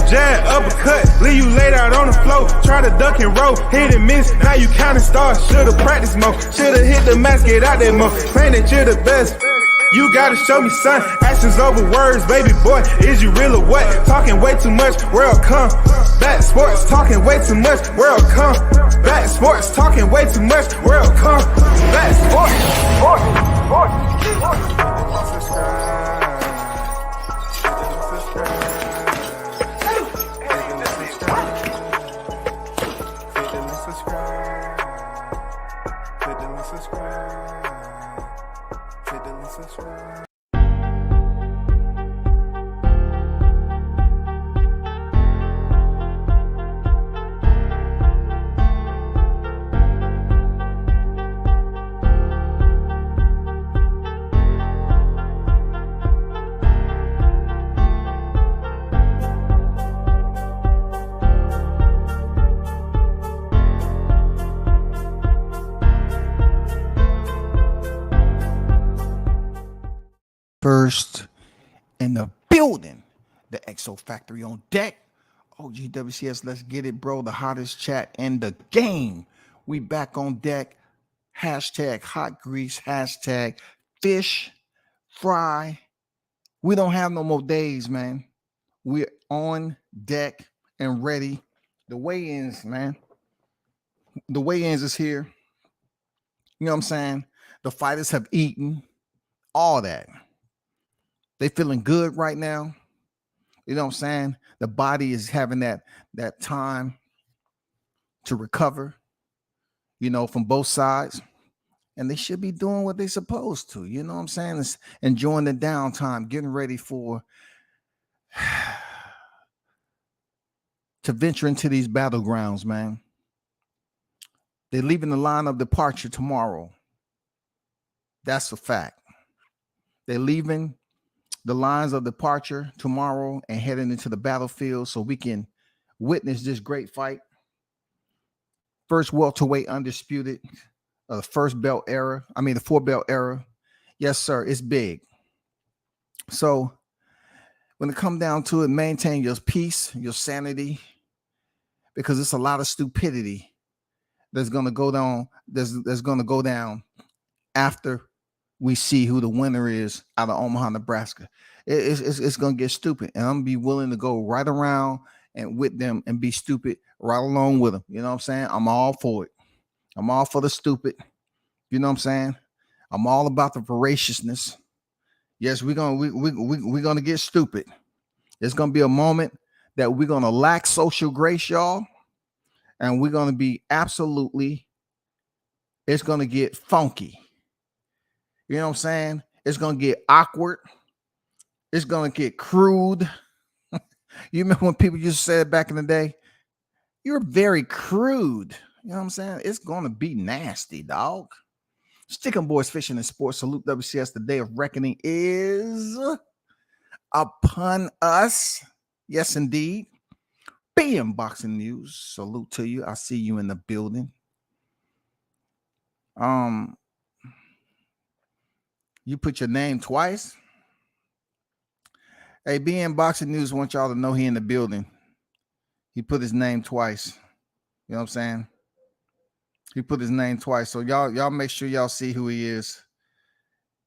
jab, uppercut, leave you laid out on the floor. Try to duck and roll, hit and miss, now you counting stars. Should've practiced more, should've hit the mask, get out there more. Claim that you're the best. You gotta show me, son. Actions over words, baby boy. Is you real or what? Talking way too much, world come. Back sports, talking way too much, world come. Back sports, talking way too much, world come. Back First in the building, the XO Factory on deck. OGWCS, let's get it, bro. The hottest chat in the game. We back on deck. Hashtag hot grease. Hashtag fish fry. We don't have no more days, man. We're on deck and ready. The weigh-ins, man. The weigh-ins is here. You know what I'm saying? The fighters have eaten. All that. They feeling good right now. You know what I'm saying? The body is having that time to recover, you know, from both sides. And they should be doing what they're supposed to. You know what I'm saying? It's enjoying the downtime, getting ready for to venture into these battlegrounds, man. They're leaving the line of departure tomorrow. That's a fact. They're leaving the lines of departure tomorrow and heading into the battlefield so we can witness this great fight. First welterweight undisputed, the first belt era. I mean, the 4-belt era. Yes, sir. It's big. So when it comes down to it, maintain your peace, your sanity, because it's a lot of stupidity that's going to go down. That's going to go down after we see who the winner is out of Omaha, Nebraska. It's going to get stupid. And I'm going to be willing to go right around and with them and be stupid right along with them. You know what I'm saying? I'm all for it. I'm all for the stupid. You know what I'm saying? I'm all about the voraciousness. Yes, we're going to get stupid. There's going to be a moment that we're going to lack social grace, y'all. And we're going to be absolutely, it's going to get funky. You know what I'm saying? It's going to get awkward. It's going to get crude. You remember when people used to say it back in the day? You're very crude. You know what I'm saying? It's going to be nasty, dog. Stickin' Boys Fishing and Sports. Salute WCS. The day of reckoning is upon us. Yes, indeed. BM Boxing News. Salute to you. I see you in the building. You put your name twice. Hey, BM Boxing News wants y'all to know he in the building. He put his name twice. You know what I'm saying? He put his name twice. So y'all make sure y'all see who he is.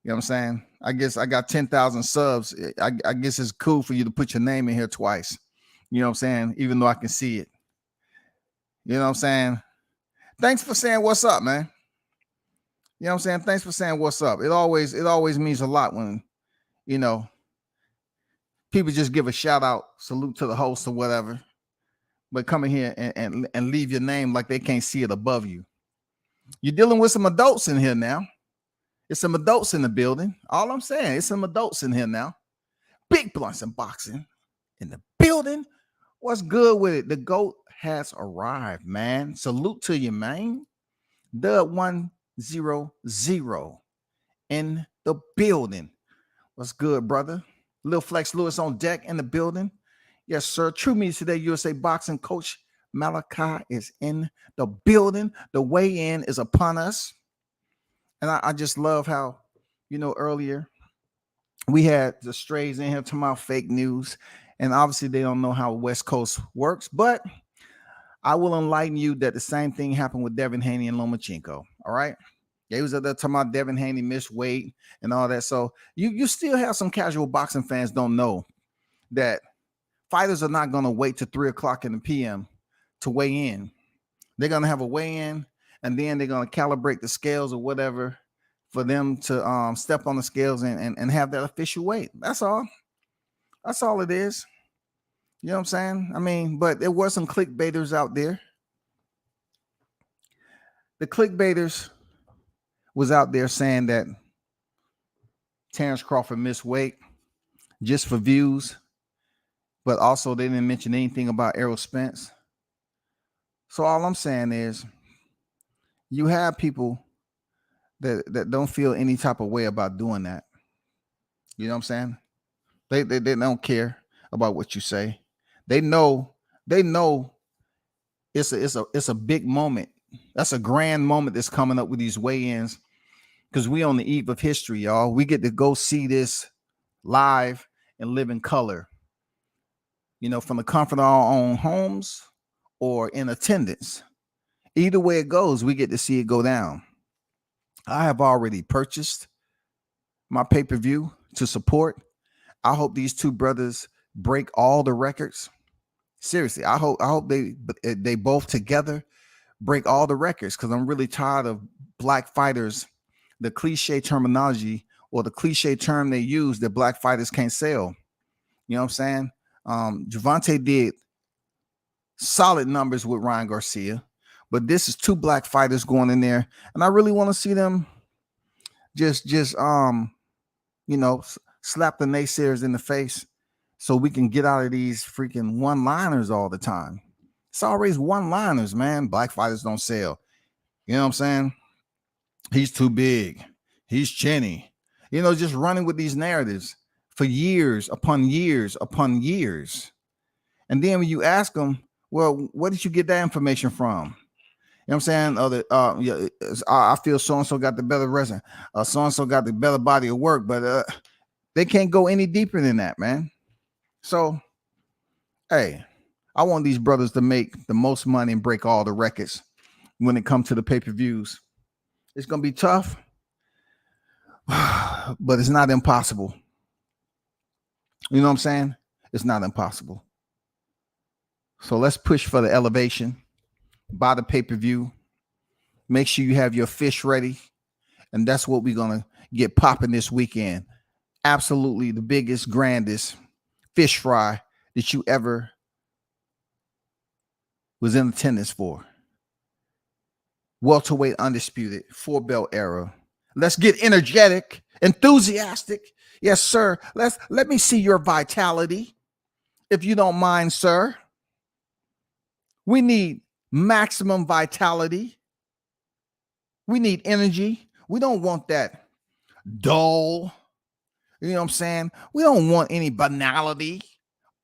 You know what I'm saying? I guess I got 10,000 subs. I guess it's cool for you to put your name in here twice. You know what I'm saying? Even though I can see it. You know what I'm saying? Thanks for saying what's up, man. You know what I'm saying? Thanks for saying what's up. It always means a lot when, you know, people just give a shout out, salute to the host or whatever, but come in here and leave your name like they can't see it above you. You're dealing with some adults in here now. It's some adults in the building. All I'm saying, it's some adults in here now. Big Blunts and Boxing in the building. What's good with it? The GOAT has arrived, man. Salute to you, man. The 100 in the building. What's good, brother? Lil Flex Lewis on deck in the building. Yes, sir. True Media Today USA Boxing Coach Malachi is in the building. The weigh-in is upon us. And I just love how, you know, earlier we had the strays in here to my fake news. And obviously they don't know how West Coast works, but I will enlighten you that the same thing happened with Devin Haney and Lomachenko. All right. They was up there talking about Devin Haney missed weight and all that. So you still have some casual boxing fans don't know that fighters are not going to wait till 3:00 in the PM to weigh in. They're going to have a weigh-in, and then they're going to calibrate the scales or whatever for them to step on the scales and have that official weight. That's all. That's all it is. You know what I'm saying? I mean, but there were some clickbaiters out there. The clickbaiters was out there saying that Terrence Crawford missed weight just for views, but also they didn't mention anything about Errol Spence. So all I'm saying is you have people that don't feel any type of way about doing that. You know what I'm saying? They don't care about what you say. They know it's a big moment. That's a grand moment that's coming up with these weigh-ins, because we on the eve of history, y'all. We get to go see this live and live in color, you know, from the comfort of our own homes or in attendance. Either way it goes, we get to see it go down. I have already purchased my pay-per-view to support. I hope these two brothers break all the records. Seriously, I hope they both together break all the records, because I'm really tired of black fighters, the cliche terminology or the cliche term they use that black fighters can't sell. You know what I'm saying? Gervonta did solid numbers with Ryan Garcia, but this is two black fighters going in there, and I really want to see them just you know, slap the naysayers in the face so we can get out of these freaking one-liners all the time. It's always one-liners, man. Black fighters don't sell. You know what I'm saying? He's too big. He's chinny. You know, just running with these narratives for years upon years upon years. And then when you ask them, well, where did you get that information from? You know what I'm saying? I feel so-and-so got the better resume. So-and-so got the better body of work, but they can't go any deeper than that, man. So, hey, I want these brothers to make the most money and break all the records when it comes to the pay-per-views. It's going to be tough, but it's not impossible. You know what I'm saying? It's not impossible. So let's push for the elevation. Buy the pay-per-view. Make sure you have your fish ready. And that's what we're going to get popping this weekend. Absolutely the biggest, grandest fish fry that you ever was in attendance for. Welterweight Undisputed, 4-belt era. Let's get energetic, enthusiastic. Yes, sir. Let me see your vitality, if you don't mind, sir. We need maximum vitality. We need energy. We don't want that dull. You know what I'm saying? We don't want any banality,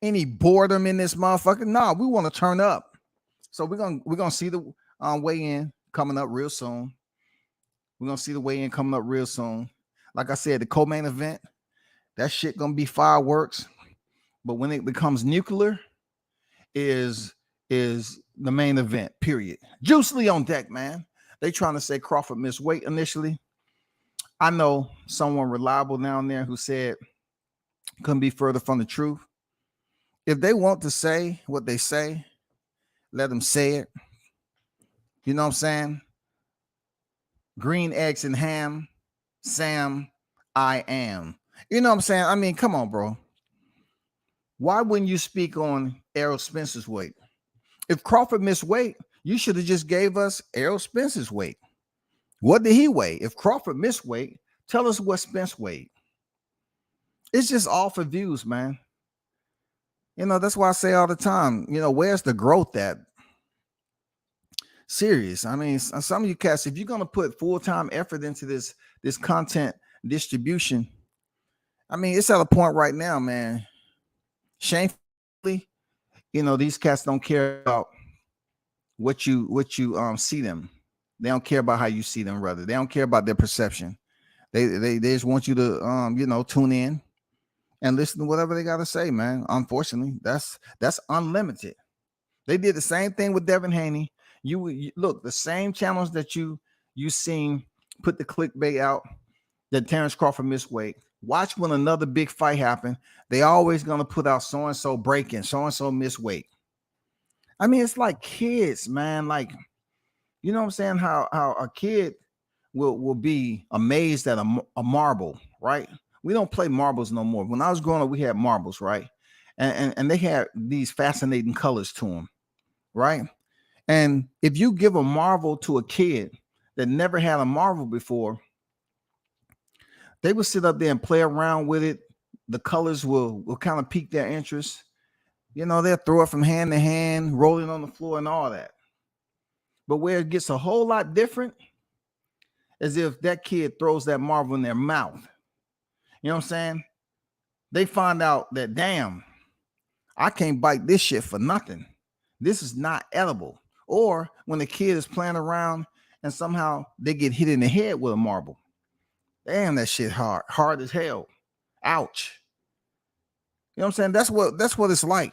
any boredom in this motherfucker. No, we want to turn up. So we're gonna see the weigh-in coming up real soon. We're gonna see the weigh-in coming up real soon. Like I said, the co-main event, that shit gonna be fireworks. But when it becomes nuclear, is the main event, period. Juice Lee on deck, man. They trying to say Crawford missed weight initially. I know someone reliable down there who said couldn't be further from the truth. If they want to say what they say, let them say it. You know what I'm saying? Green eggs and ham, Sam, I am. You know what I'm saying? I mean, come on, bro. Why wouldn't you speak on Errol Spence's weight? If Crawford missed weight, you should have just gave us Errol Spence's weight. What did he weigh? If Crawford missed weight, tell us what Spence weighed. It's just all for views, man. You know, that's why I say all the time, you know, where's the growth at? Serious. I mean, some of you cats, if you're going to put full-time effort into this content distribution, I mean, it's at a point right now, man. Shamefully, you know, these cats don't care about what you see them. They don't care about how you see them, rather. They don't care about their perception. They just want you to you know, tune in and listen to whatever they got to say, man. Unfortunately, that's unlimited. They did the same thing with Devin Haney. You look, the same channels that you seen put the clickbait out that Terrence Crawford missed weight. Watch when another big fight happen. They always gonna put out so and so breaking, so and so missed weight. I mean, it's like kids, man. Like, you know what I'm saying? How a kid will be amazed at a marble, right? We don't play marbles no more. When I was growing up, we had marbles, right? And they had these fascinating colors to them, right? And if you give a marble to a kid that never had a marble before, they will sit up there and play around with it. The colors will kind of pique their interest. You know, they'll throw it from hand to hand, rolling on the floor and all that. But where it gets a whole lot different is if that kid throws that marble in their mouth. You know what I'm saying? They find out that, damn, I can't bite this shit for nothing. This is not edible. Or when the kid is playing around and somehow they get hit in the head with a marble. Damn, that shit hard as hell. Ouch. You know what I'm saying? That's what it's like.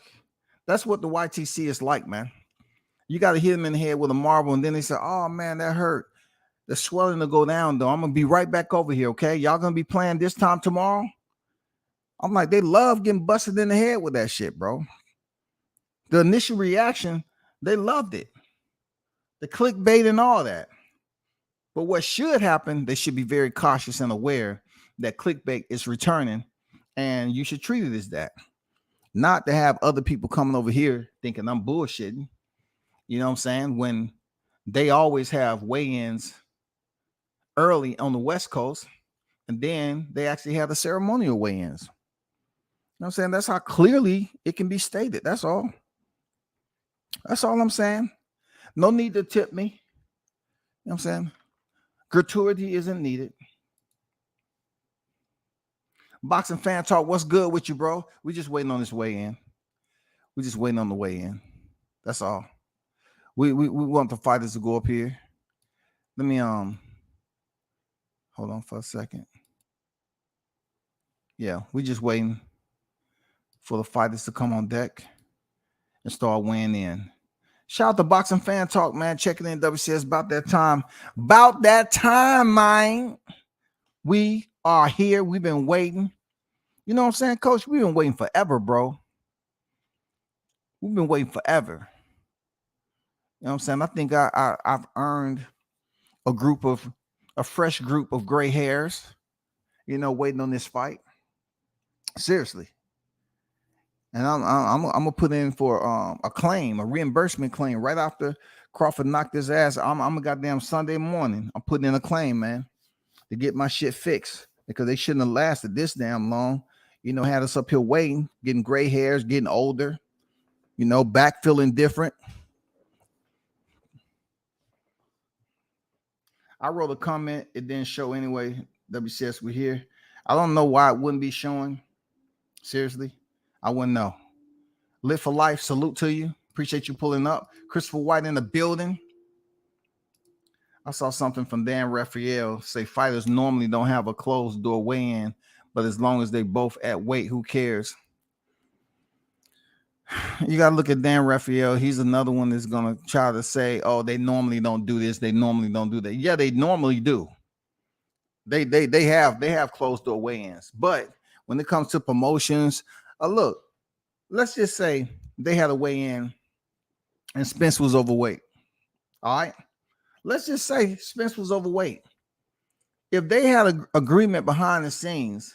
That's what the YTC is like, man. You got to hit them in the head with a marble, and then they say, oh man, that hurt. The swelling will go down, though. I'm gonna be right back over here, okay? Y'all gonna be playing this time tomorrow? I'm like, they love getting busted in the head with that shit, bro. The initial reaction, they loved it. The clickbait and all that. But what should happen, they should be very cautious and aware that clickbait is returning, and you should treat it as that. Not to have other people coming over here thinking I'm bullshitting. You know what I'm saying? When they always have weigh-ins early on the West Coast, and then they actually have the ceremonial weigh-ins. You know what I'm saying? That's how clearly it can be stated. That's all. That's all I'm saying. No need to tip me. You know what I'm saying? Gratuity isn't needed. Boxing Fan Talk, what's good with you, bro? We just waiting on this weigh-in. We just waiting on the weigh-in. That's all. We want the fighters to go up here. Let me hold on for a second. Yeah, we just waiting for the fighters to come on deck and start weighing in. Shout out to Boxing Fan Talk, man. Checking in WCS about that time. About that time, man. We are here. We've been waiting. You know what I'm saying, Coach? We've been waiting forever, bro. We've been waiting forever. You know what I'm saying? I think I've earned a fresh group of gray hairs, you know, waiting on this fight. Seriously. And I'm gonna put in for a claim, a reimbursement claim right after Crawford knocked his ass. I'm a goddamn Sunday morning. I'm putting in a claim, man, to get my shit fixed because they shouldn't have lasted this damn long. You know, had us up here waiting, getting gray hairs, getting older, you know, back feeling different. I wrote a comment. It didn't show anyway. WCS, we're here. I don't know why it wouldn't be showing. Seriously, I wouldn't know. Live for life. Salute to you. Appreciate you pulling up. Christopher White in the building. I saw something from Dan Raphael say fighters normally don't have a closed door weigh-in, but as long as they both at weight, who cares? You got to look at Dan Raphael. He's another one that's going to try to say, oh, they normally don't do this. They normally don't do that. Yeah, they normally do. They have closed door weigh-ins. But when it comes to promotions, look, let's just say they had a weigh-in and Spence was overweight. All right. Let's just say Spence was overweight. If they had an agreement behind the scenes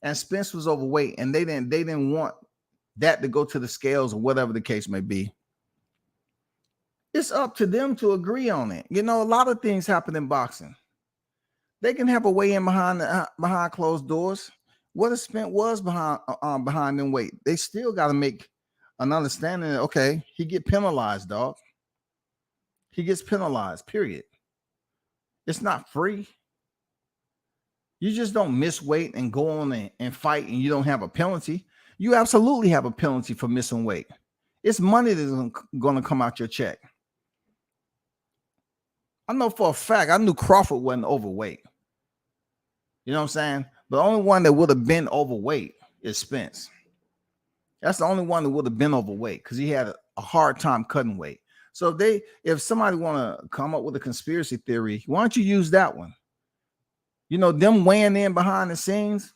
and Spence was overweight and they didn't want that to go to the scales or whatever the case may be, it's up to them to agree on it. You know, a lot of things happen in boxing. They can have a weigh-in behind closed doors. What if Spence was behind them weight? They still got to make an understanding that, okay, he get penalized, dog. He gets penalized, period. It's not free. You just don't miss weight and go on and fight and you don't have a penalty. You absolutely have a penalty for missing weight. It's money that's going to come out your check. I know for a fact, I knew Crawford wasn't overweight. You know what I'm saying? The only one that would have been overweight is Spence. That's the only one that would have been overweight because he had a hard time cutting weight. So if somebody want to come up with a conspiracy theory, why don't you use that one? You know, them weighing in behind the scenes.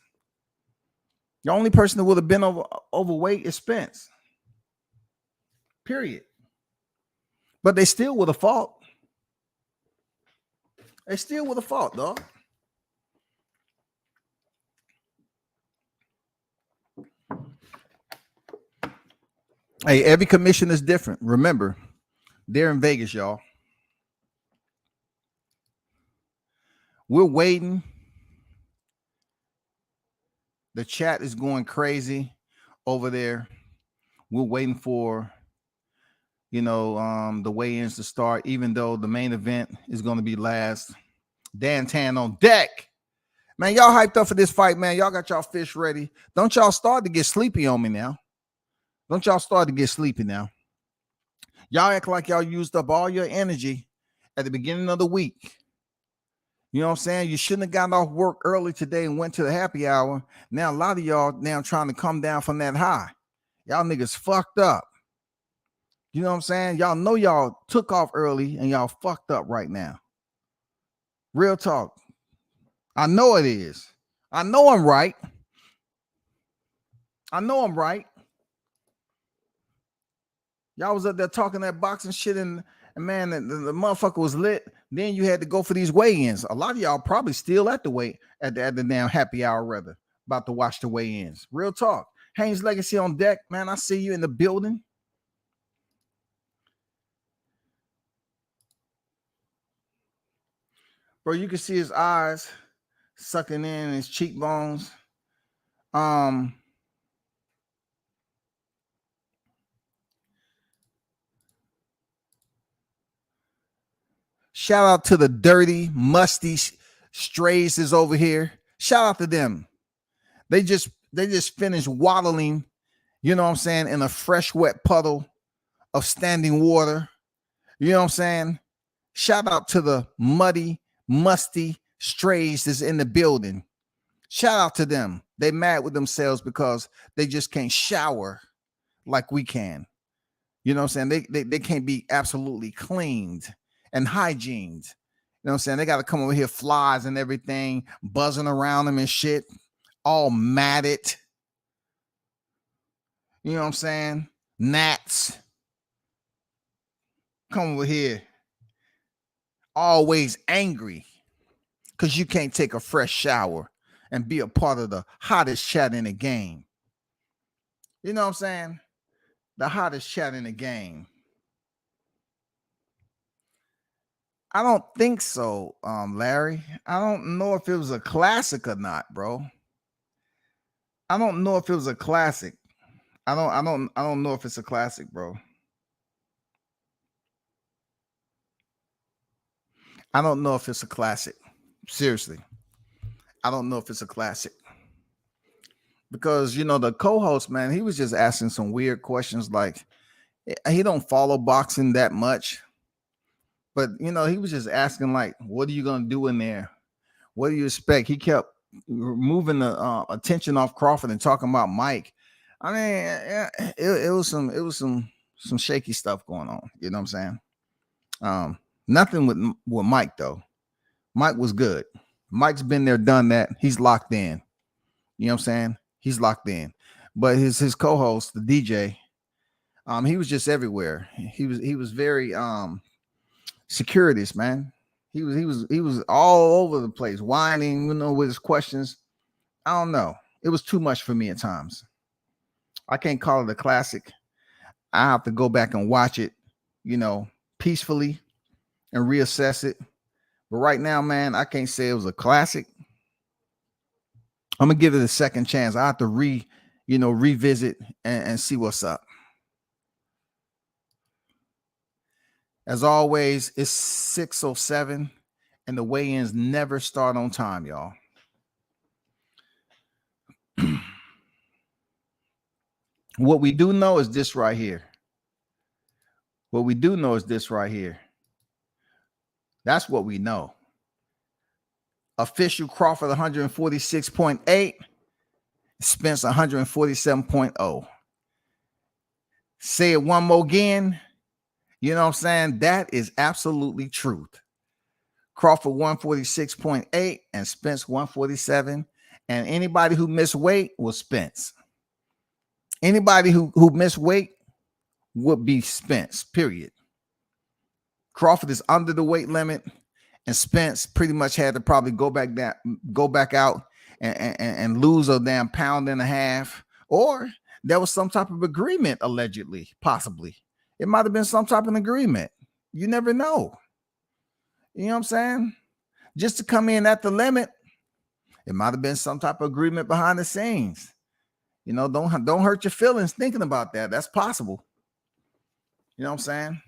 The only person that would have been overweight is Spence. Period. But they still would have fought. They still would have fought, dog. Hey, every commission is different. Remember, they're in Vegas, y'all. We're waiting. The chat is going crazy over there. We're waiting for, the weigh-ins to start, even though the main event is going to be last. Dan Tan on deck. Man, y'all hyped up for this fight, man. Y'all got y'all fish ready. Don't y'all start to get sleepy on me now. Don't y'all start to get sleepy now. Y'all act like y'all used up all your energy at the beginning of the week. You know what I'm saying? You shouldn't have gotten off work early today and went to the happy hour. Now, a lot of y'all now trying to come down from that high. Y'all niggas fucked up. You know what I'm saying? Y'all know y'all took off early and y'all fucked up right now. Real talk. I know it is. I know I'm right. I know I'm right. Y'all was up there talking that boxing shit and man, the motherfucker was lit. Then you had to go for these weigh-ins. A lot of y'all probably still at the damn happy hour, rather, about to watch the weigh-ins. Real talk. Haynes Legacy on deck. Man, I see you in the building. Bro, you can see his eyes sucking in his cheekbones. Shout out to the dirty, musty strays is over here. Shout out to them. They just finished waddling, you know what I'm saying, in a fresh, wet puddle of standing water. You know what I'm saying? Shout out to the muddy, musty strays that's in the building. Shout out to them. They mad with themselves because they just can't shower like we can. You know what I'm saying? They can't be absolutely cleaned and hygiened. You know what I'm saying? They got to come over here, flies and everything, buzzing around them and shit, all matted. You know what I'm saying? Gnats. Come over here. Always angry because you can't take a fresh shower and be a part of the hottest chat in the game. You know what I'm saying? The hottest chat in the game. I don't think so, Larry. I don't know if it was a classic or not, bro. I don't know if it was a classic. I don't know if it's a classic, bro. I don't know if it's a classic. Seriously. I don't know if it's a classic. Because, the co-host, man, he was just asking some weird questions like he don't follow boxing that much. But, he was just asking like, what are you going to do in there? What do you expect? He kept moving the attention off Crawford and talking about Mike. I mean, it was some shaky stuff going on. You know what I'm saying? Nothing with Mike, though. Mike was good. Mike's been there, done that. He's locked in. You know what I'm saying? He's locked in. But his co-host, the DJ, he was just everywhere. He was very securities, man. He was all over the place, whining, with his questions. I don't know. It was too much for me at times. I can't call it a classic. I have to go back and watch it, peacefully and reassess it. But right now, man, I can't say it was a classic. I'm gonna give it a second chance. I have to revisit and see what's up. As always, it's 6:07 and the weigh-ins never start on time, y'all. What we do know is this right here. That's what we know. Official Crawford 146.8 Spence 147.0. Say it one more again. You know what I'm saying? That is absolutely truth. Crawford 146.8 and Spence 147. And anybody who missed weight was Spence. Anybody who missed weight would be Spence, period. Crawford is under the weight limit, and Spence pretty much had to probably go back out and lose a damn pound and a half. Or there was some type of agreement, allegedly, possibly. It might have been some type of agreement. You never know. You know what I'm saying? Just to come in at the limit, it might have been some type of agreement behind the scenes. You know, don't hurt your feelings thinking about that. That's possible. You know what I'm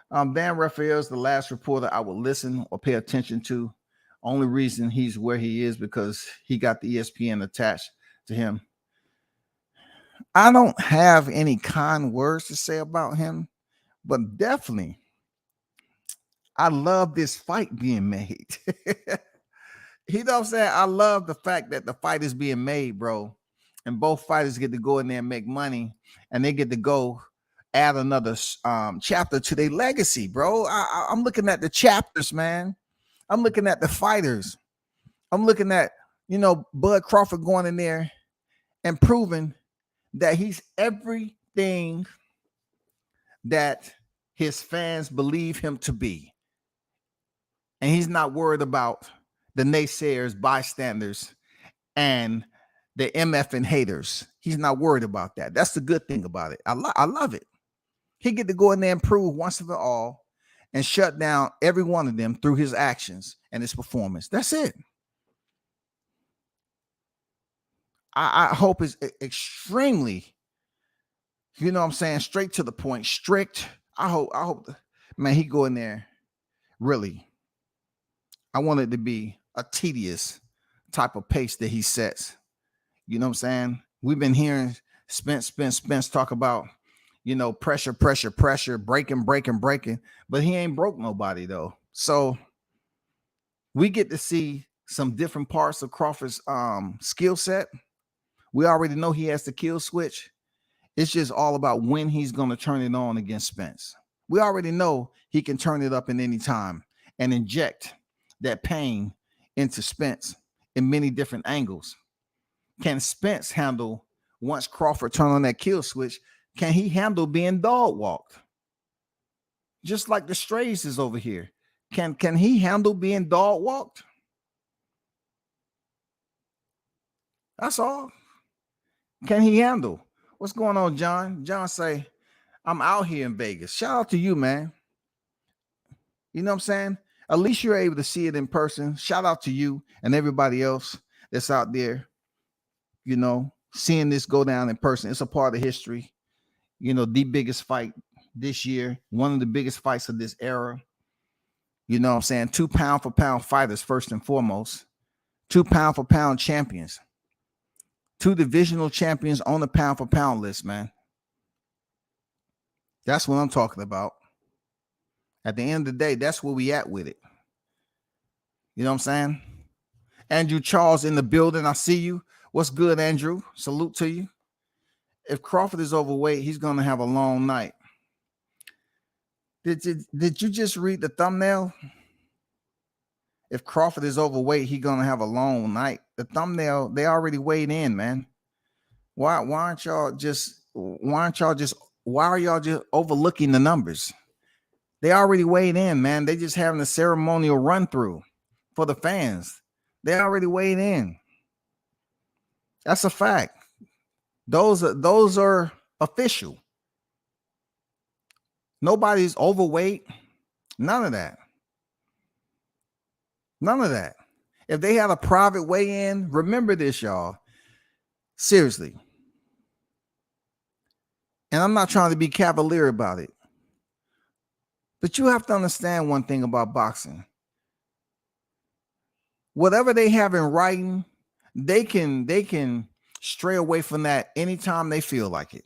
saying? Dan Raphael is the last reporter I will listen or pay attention to. Only reason he's where he is because he got the ESPN attached to him. I don't have any kind words to say about him, but definitely I love this fight being made. You know what I'm saying? I love the fact that the fight is being made, bro. And both fighters get to go in there and make money, and they get to go add another chapter to their legacy, bro. I'm looking at the chapters, man. I'm looking at the fighters. I'm looking at, Bud Crawford going in there and proving that he's everything that his fans believe him to be. And he's not worried about the naysayers, bystanders, and the MF and haters. He's not worried about that. That's the good thing about it. I love it. He get to go in there and prove once and for all and shut down every one of them through his actions and his performance. That's it. I hope it's extremely, straight to the point, strict. I hope, man, he go in there really. I want it to be a tedious type of pace that he sets. You know what I'm saying? We've been hearing Spence talk about, pressure, breaking. But he ain't broke nobody, though. So we get to see some different parts of Crawford's skill set. We already know he has the kill switch. It's just all about when he's going to turn it on against Spence. We already know he can turn it up in any time and inject that pain into Spence in many different angles. Can Spence handle, once Crawford turn on that kill switch, can he handle being dog walked? Just like the Strays is over here. Can he handle being dog walked? That's all. Can he handle? What's going on, John? John say, I'm out here in Vegas. Shout out to you, man. You know what I'm saying? At least you're able to see it in person. Shout out to you and everybody else that's out there, seeing this go down in person. It's a part of history. The biggest fight this year, one of the biggest fights of this era. You know what I'm saying? 2 pound for pound fighters, first and foremost. 2 pound for pound champions. 2 divisional champions on the pound for pound list, man. That's what I'm talking about. At the end of the day, that's where we at with it. You know what I'm saying? Andrew Charles in the building. I see you. What's good, Andrew? Salute to you. If Crawford is overweight, he's going to have a long night. Did you just read the thumbnail? If Crawford is overweight, he's going to have a long night. The thumbnail, they already weighed in, man. Why are y'all just overlooking the numbers? They already weighed in, man. They just having a ceremonial run through for the fans. They already weighed in. That's a fact. Those are official. Nobody's overweight. None of that. None of that. If they had a private weigh-in, remember this, y'all. Seriously. And I'm not trying to be cavalier about it. But you have to understand one thing about boxing. Whatever they have in writing, they can stray away from that anytime they feel like it.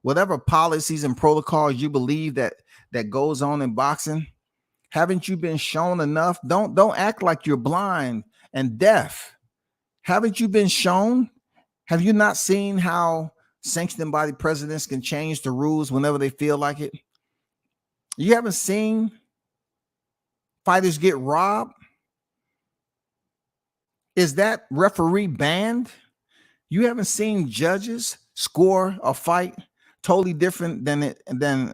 Whatever policies and protocols you believe that goes on in boxing, haven't you been shown enough? Don't act like you're blind and deaf. Haven't you been shown Have you not seen how sanctioned body presidents can change the rules whenever they feel like it? You haven't seen fighters get robbed? Is that referee banned? You haven't seen judges score a fight totally different than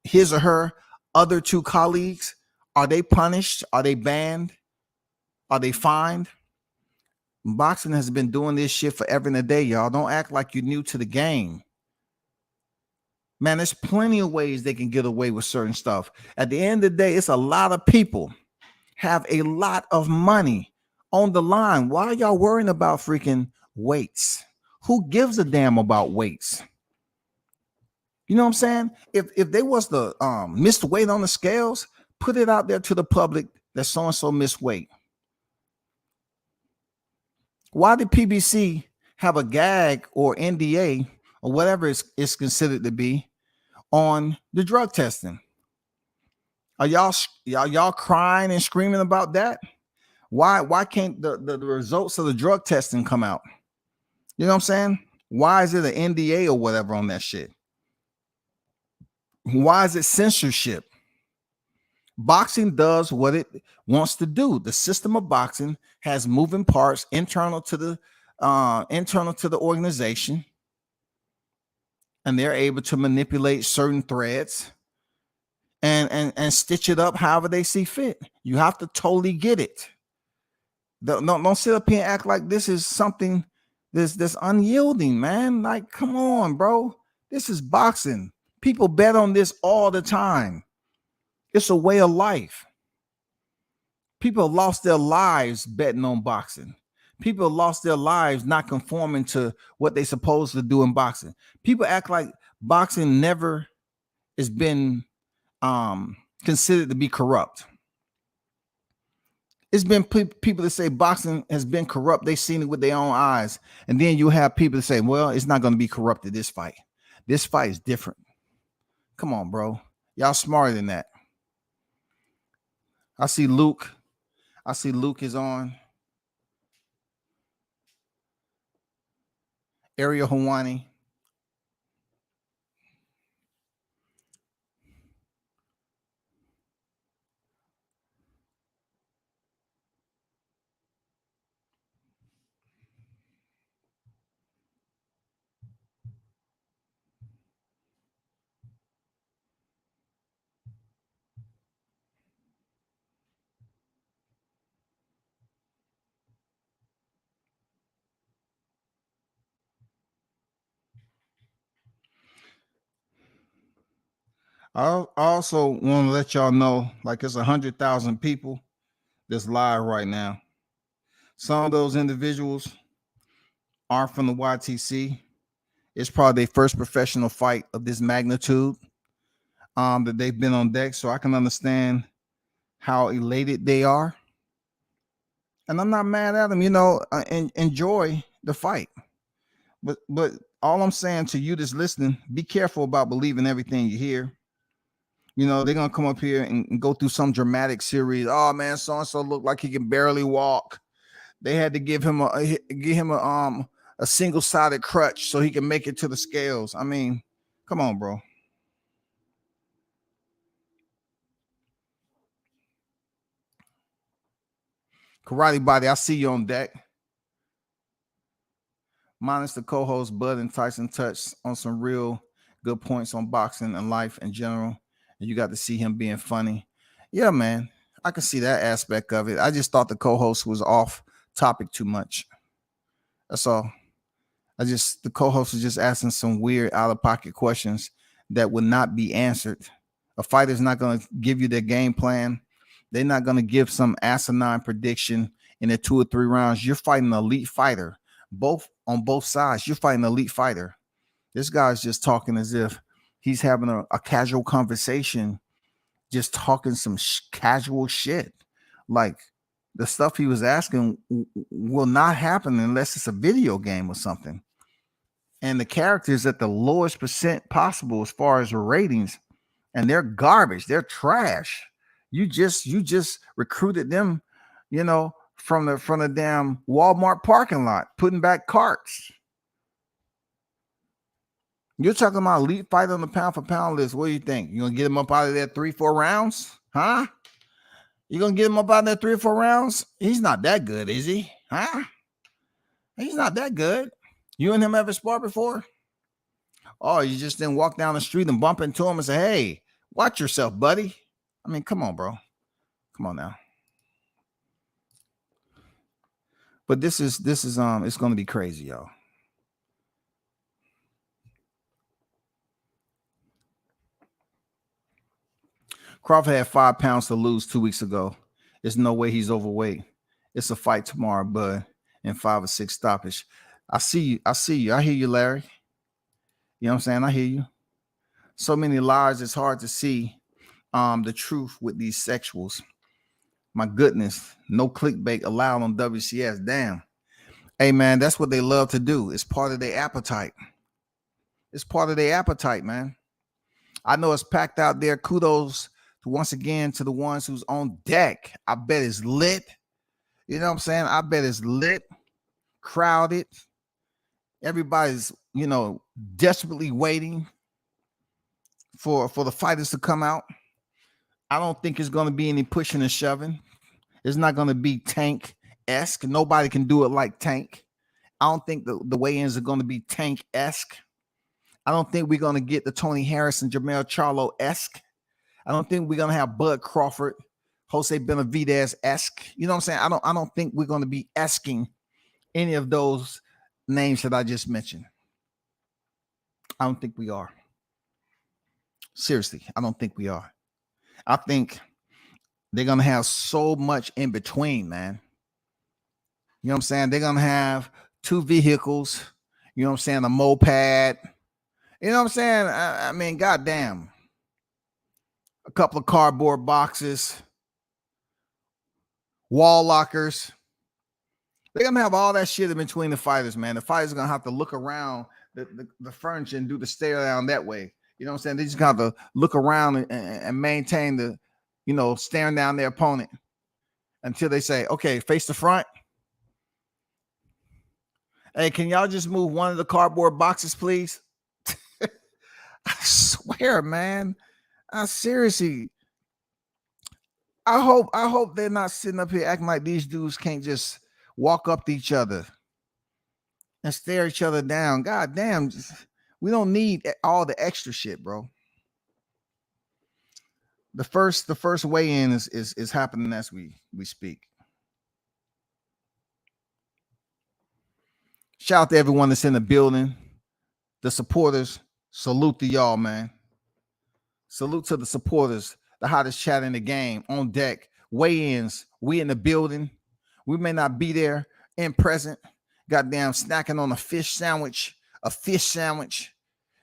his or her other two colleagues? Are they punished? Are they banned? Are they fined? Boxing has been doing this shit forever and a day, y'all. Don't act like you're new to the game. Man, there's plenty of ways they can get away with certain stuff. At the end of the day, it's a lot of people have a lot of money on the line. Why are y'all worrying about freaking weights? Who gives a damn about weights? You know what I'm saying? If they was to miss weight on the scales, put it out there to the public that so-and-so missed weight. Why did PBC have a gag or NDA or whatever it's considered to be on the drug testing? Are y'all crying and screaming about that? Why can't the results of the drug testing come out? You know what I'm saying? Why is it an NDA or whatever on that shit? Why is it censorship? Boxing does what it wants to do. The system of boxing has moving parts internal to the organization, and they're able to manipulate certain threads and stitch it up however they see fit. You have to totally get it. Don't sit up here and act like this is something this unyielding, man. Like, come on, bro. This is boxing. People bet on this all the time. It's a way of life. People have lost their lives betting on boxing. People have lost their lives not conforming to what they're supposed to do in boxing. People act like boxing never has been considered to be corrupt. It's been people that say boxing has been corrupt. They've seen it with their own eyes. And then you have people that say, well, it's not going to be corrupted this fight. This fight is different. Come on, bro. Y'all smarter than that. I see Luke is on. Ariel Hawani. I also want to let y'all know, like, it's 100,000 people that's live right now. Some of those individuals aren't from the YTC. It's probably their first professional fight of this magnitude that they've been on deck. So I can understand how elated they are. And I'm not mad at them, and enjoy the fight. But all I'm saying to you that's listening, be careful about believing everything you hear. They're going to come up here and go through some dramatic series. Oh, man, so-and-so looked like he can barely walk. They had to give him a single-sided crutch so he can make it to the scales. I mean, come on, bro. Karate Body, I see you on deck. Minus the co-host Bud and Tyson touched on some real good points on boxing and life in general. And you got to see him being funny. Yeah, man. I can see that aspect of it. I just thought the co-host was off topic too much. That's all. The co-host was just asking some weird out-of-pocket questions that would not be answered. A fighter's not going to give you their game plan. They're not going to give some asinine prediction in the 2 or 3 rounds. You're fighting an elite fighter. On both sides, you're fighting an elite fighter. This guy's just talking as if he's having a casual conversation, just talking some casual shit. Like, the stuff he was asking will not happen unless it's a video game or something. And the characters at the lowest percent possible as far as the ratings, and they're garbage. They're trash. You just recruited them, from the damn Walmart parking lot, putting back carts. You're talking about elite fighter on the pound for pound list. What do you think? You gonna get him up out of there 3-4 rounds? Huh? You gonna get him up out of there 3 or 4 rounds? He's not that good, is he? Huh? He's not that good. You and him ever sparred before? Oh, you just didn't walk down the street and bump into him and say, "Hey, watch yourself, buddy." I mean, come on, bro. Come on now. But this is it's gonna be crazy, y'all. Crawford had 5 pounds to lose 2 weeks ago. There's no way he's overweight. It's a fight tomorrow, bud, in 5 or 6 stoppage. I see you. I hear you, Larry. You know what I'm saying? I hear you. So many lies, it's hard to see the truth with these sexuals. My goodness, no clickbait allowed on WCS. Damn. Hey, man, that's what they love to do. It's part of their appetite. It's part of their appetite, man. I know it's packed out there. Kudos once again to the ones who's on deck. I bet it's lit. You know what I'm saying? I bet it's lit, crowded. Everybody's, desperately waiting for the fighters to come out. I don't think it's going to be any pushing and shoving. It's not going to be Tank-esque. Nobody can do it like Tank. I don't think the weigh-ins are going to be Tank-esque. I don't think we're going to get the Tony Harrison, Jamel Charlo-esque. I don't think we're going to have Bud Crawford, Jose Benavidez-esque. You know what I'm saying? I don't think we're going to be asking any of those names that I just mentioned. I don't think we are. Seriously, I don't think we are. I think they're going to have so much in between, man. You know what I'm saying? They're going to have 2 vehicles, you know what I'm saying, a moped. You know what I'm saying? I mean, goddamn. A couple of cardboard boxes, wall lockers. They're going to have all that shit in between the fighters, man. The fighters are going to have to look around the furniture and do the stare down that way. You know what I'm saying? They just got to look around and maintain the, staring down their opponent until they say, okay, face the front. Hey, can y'all just move one of the cardboard boxes, please? I swear, man. Seriously. I hope they're not sitting up here acting like these dudes can't just walk up to each other and stare each other down. God damn. We don't need all the extra shit, bro. The first weigh-in is happening as we speak. Shout out to everyone that's in the building, the supporters. Salute to y'all, man. Salute to the supporters, the hottest chat in the game, on deck, weigh-ins. We in the building. We may not be there in present. Goddamn snacking on a fish sandwich.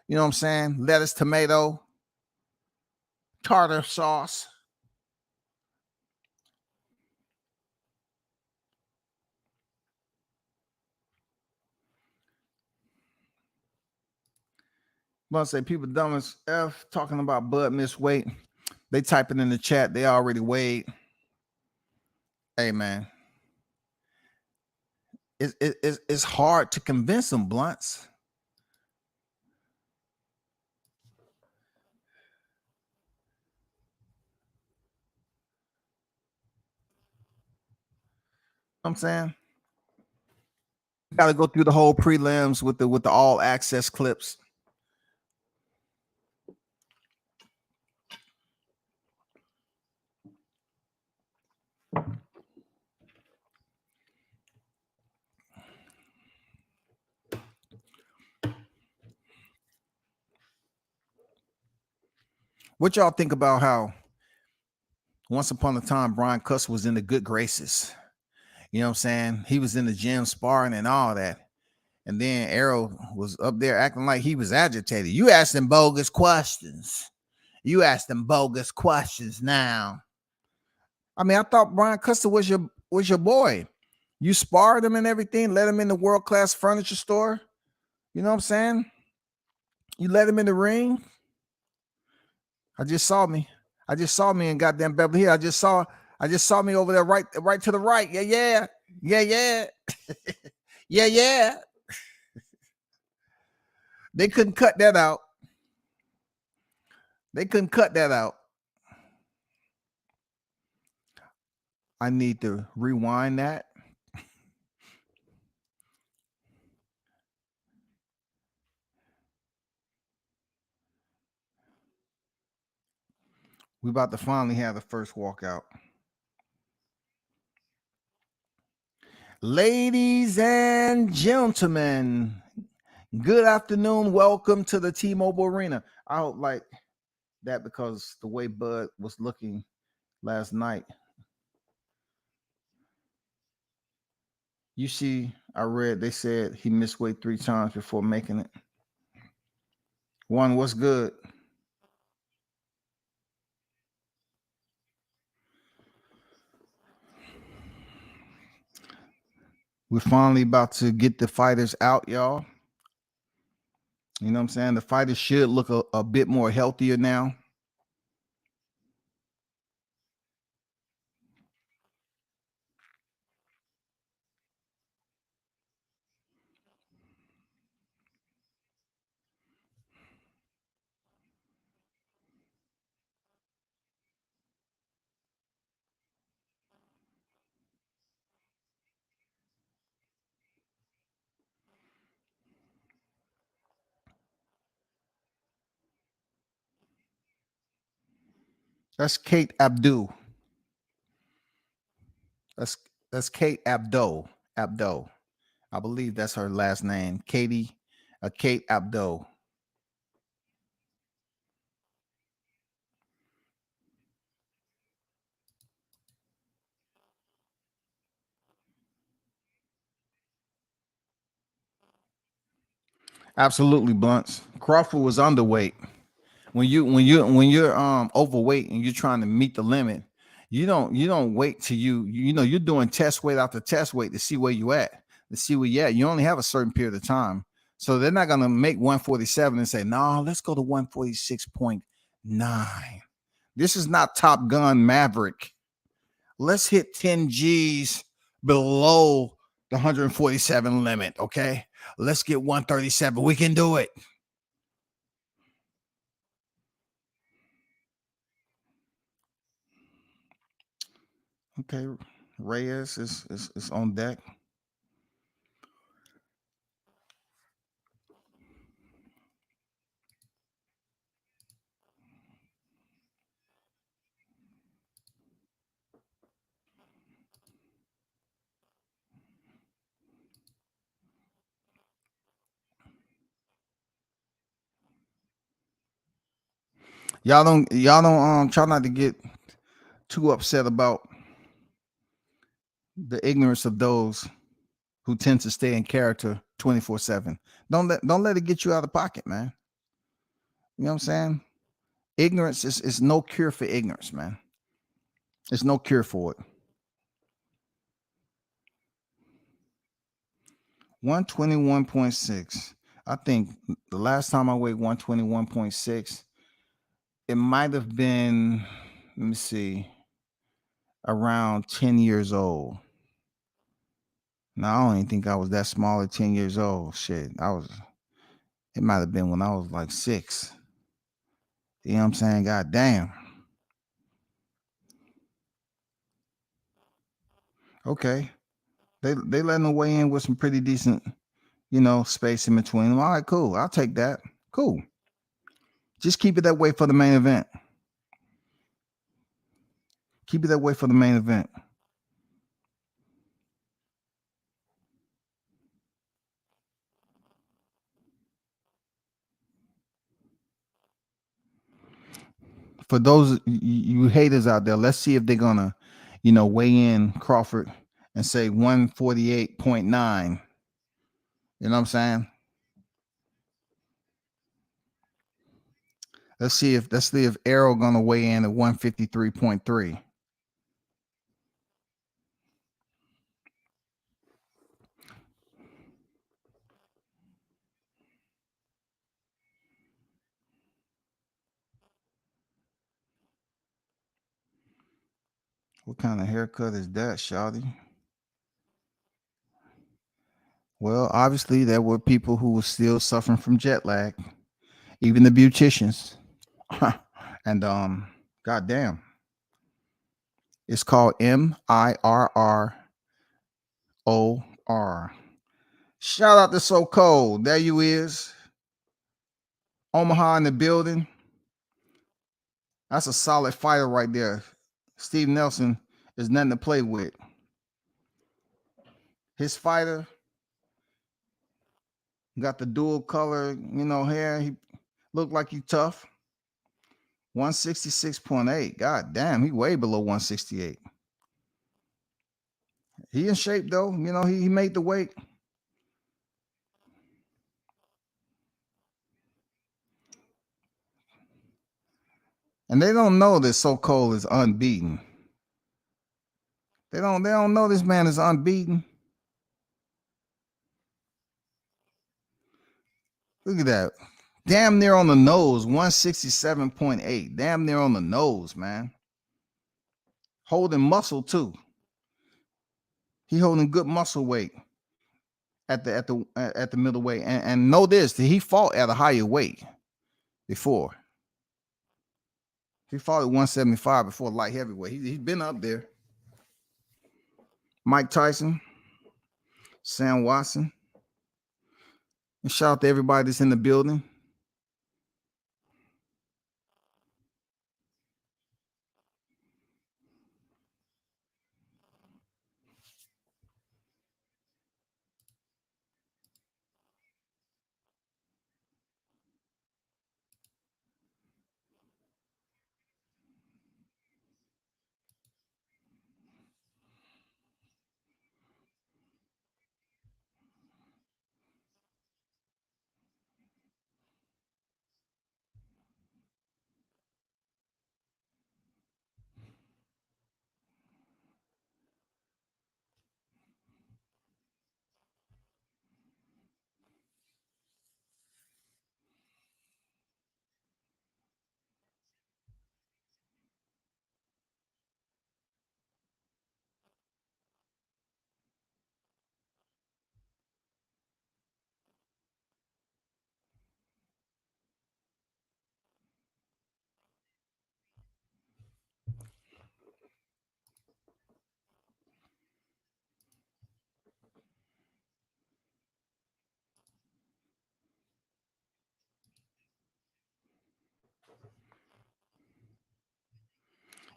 You know what I'm saying? Lettuce, tomato, tartar sauce. But say people dumb as F talking about Bud missed weight. They type it in the chat. They already weighed. Hey, man. It's hard to convince them, Blunts. I'm saying got to go through the whole prelims with the all access clips. What y'all think about how once upon a time Brian Custer was in the good graces? You know what I'm saying? He was in the gym sparring and all that. And then Arrow was up there acting like he was agitated. You asked him bogus questions. Now. I mean, I thought Brian Custer was your boy. You sparred him and everything, let him in the world-class furniture store. You know what I'm saying? You let him in the ring. I just saw me in goddamn Beverly Hills. I just saw me over there right to the right. Yeah. Yeah. They couldn't cut that out. They couldn't cut that out. I need to rewind that. We about to finally have the first walkout. Ladies and gentlemen, good afternoon. Welcome to the T-Mobile Arena. I hope like that because the way Bud was looking last night. You see, I read they said he missed weight 3 times before making it. One, what's good? We're finally about to get the fighters out, y'all. You know what I'm saying? The fighters should look a bit more healthier now. That's Kate Abdul. That's Kate Abdo. Abdo. I believe that's her last name. Kate Abdo. Absolutely, Blunts. Crawford was underweight. When you're overweight and you're trying to meet the limit, you don't wait till you're doing test weight after test weight to see where you at, to see where you at. You only have a certain period of time. So they're not gonna make 147 and say, no, let's go to 146.9. This is not Top Gun Maverick. Let's hit 10 G's below the 147 limit. Okay. Let's get 137. We can do it. Okay. Reyes is on deck. Y'all don't try not to get too upset about the ignorance of those who tend to stay in character 24/7. Don't let it get you out of pocket, man. You know what I'm saying? Ignorance is no cure for ignorance, man. There's no cure for it. 121.6. I think the last time I weighed 121.6, it might have been, let me see, around 10 years old. Now, I don't even think I was that small at 10 years old. Shit, it might have been when I was like 6. You know what I'm saying? God damn. Okay. They letting them weigh in with some pretty decent, space in between them. All right, cool. I'll take that. Cool. Just keep it that way for the main event. Keep it that way for the main event. For those you haters out there, let's see if they're gonna, weigh in Crawford and say 148.9. You know what I'm saying? Let's see if Arrow gonna weigh in at 153.3. What kind of haircut is that, Shawty? Well, obviously there were people who were still suffering from jet lag, even the beauticians. And goddamn, it's called Mirror. Shout out to So Cold. There you is. Omaha in the building. That's a solid fighter right there. Steve Nelson is nothing to play with. His fighter got the dual color, hair. He looked like he tough. 166.8. God damn, he way below 168. He in shape though. He made the weight. And they don't know that So Cold is unbeaten. They don't know this man is unbeaten. Look at that. Damn near on the nose, 167.8. Damn near on the nose, man. Holding muscle too. He holding good muscle weight at the middleweight. And know this, that he fought at a higher weight before. He fought at 175 before light heavyweight. He's been up there. Mike Tyson, Sam Watson. And shout out to everybody that's in the building.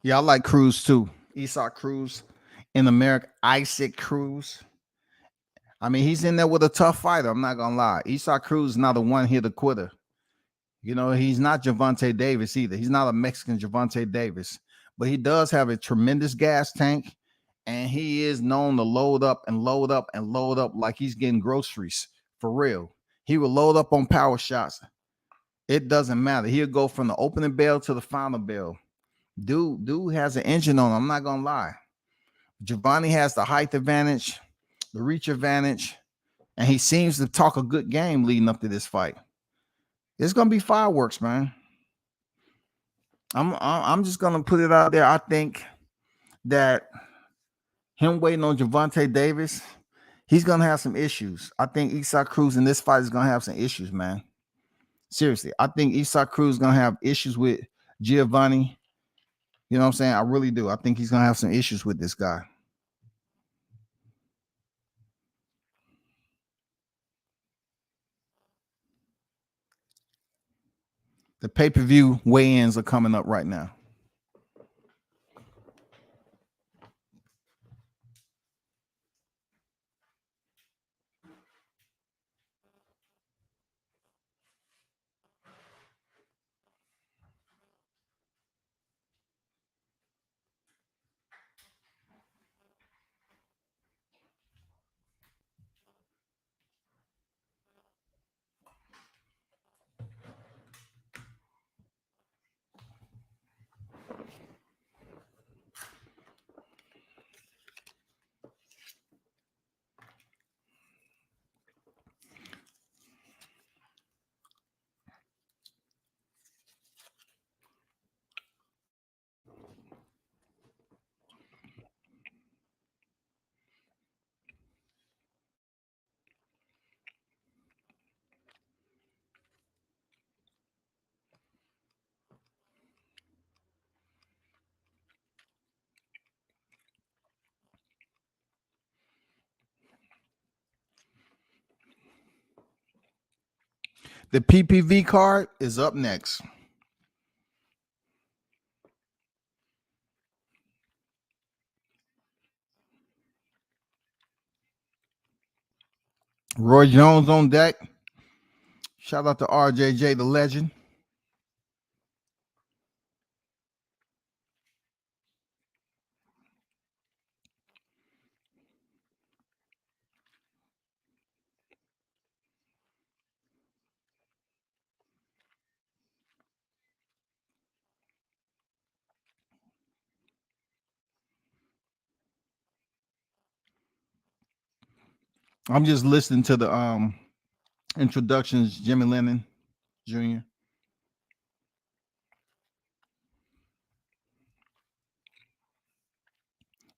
Yeah, I like Cruz too. Esau Cruz in America. Isaac Cruz. I mean, he's in there with a tough fighter. I'm not gonna lie. Esau Cruz is not a one-hitter quitter. He's not Javante Davis either. He's not a Mexican Javante Davis, but he does have a tremendous gas tank, and he is known to load up and load up and load up like he's getting groceries for real. He will load up on power shots. It doesn't matter. He'll go from the opening bell to the final bell. Dude has an engine on him. I'm not gonna lie. Giovanni has the height advantage, the reach advantage, and he seems to talk a good game leading up to this fight. It's gonna be fireworks, man. I'm just gonna put it out there. I think that him waiting on Javante Davis, he's gonna have some issues. I think Esau Cruz in this fight is gonna have some issues, man. Seriously, I think Esau Cruz is gonna have issues with Giovanni. You know what I'm saying? I really do. I think he's gonna have some issues with this guy. The pay-per-view weigh-ins are coming up right now. The PPV card is up next. Roy Jones on deck. Shout out to RJJ, the legend. I'm just listening to the introductions. Jimmy Lennon Jr.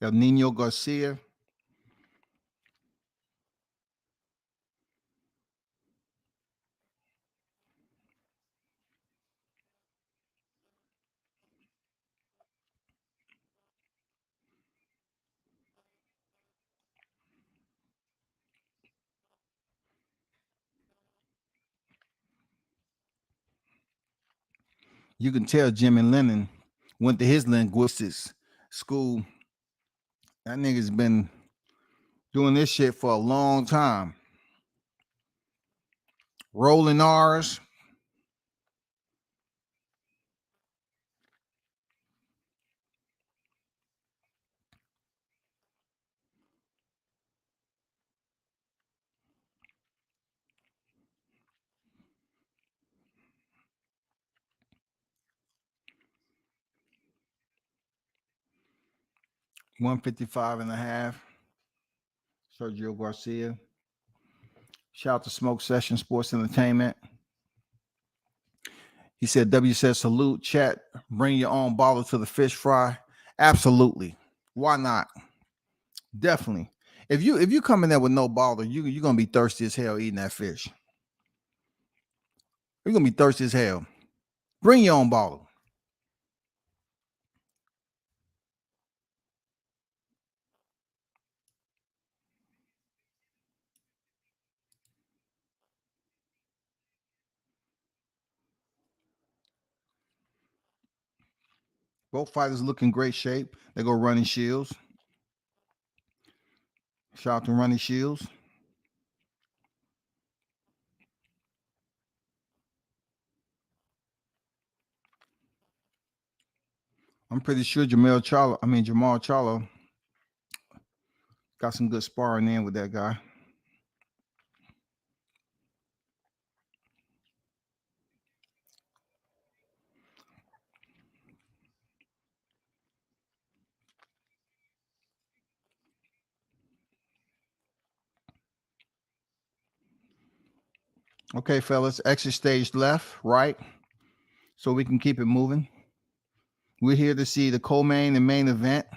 El Nino Garcia. You can tell Jimmy Lennon went to his linguistics school. That nigga's been doing this shit for a long time. Rolling R's. $155.5. Sergio Garcia. Shout out to Smoke Session Sports Entertainment. He said, W says, salute, chat, bring your own bottle to the fish fry. Absolutely. Why not? Definitely. If you come in there with no bottle, you're gonna be thirsty as hell eating that fish. You're gonna be thirsty as hell. Bring your own bottle. Both fighters look in great shape. They go running Shields. Shout out to Running Shields. I'm pretty sure Jamal Charlo got some good sparring in with that guy. Okay, fellas, exit stage left, right, so we can keep it moving. We're here to see the co-main and main event.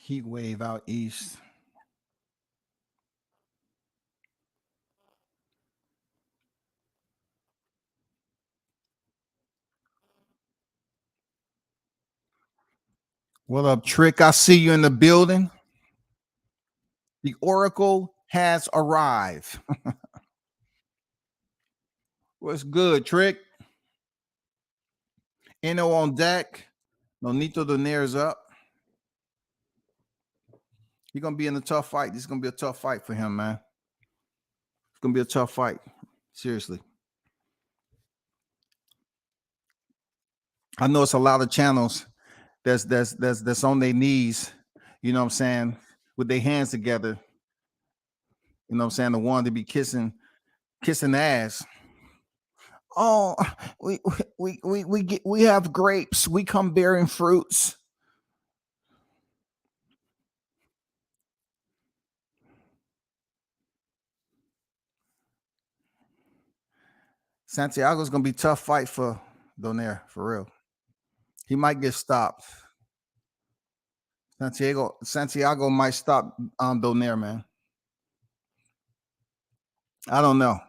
Heat wave out east. What up, Trick? I see you in the building. The Oracle has arrived. What's good, Trick? Eno on deck. Nonito Donaire's up. He's gonna be in a tough fight. This is gonna be a tough fight for him, man. It's gonna be a tough fight. Seriously. I know it's a lot of channels that's on their knees, you know what I'm saying, with their hands together. You know what I'm saying? The one to be kissing ass. Oh, we have grapes. We come bearing fruits. Santiago's gonna be tough fight for Donaire for real. He might get stopped. Santiago might stop Donaire, man. I don't know.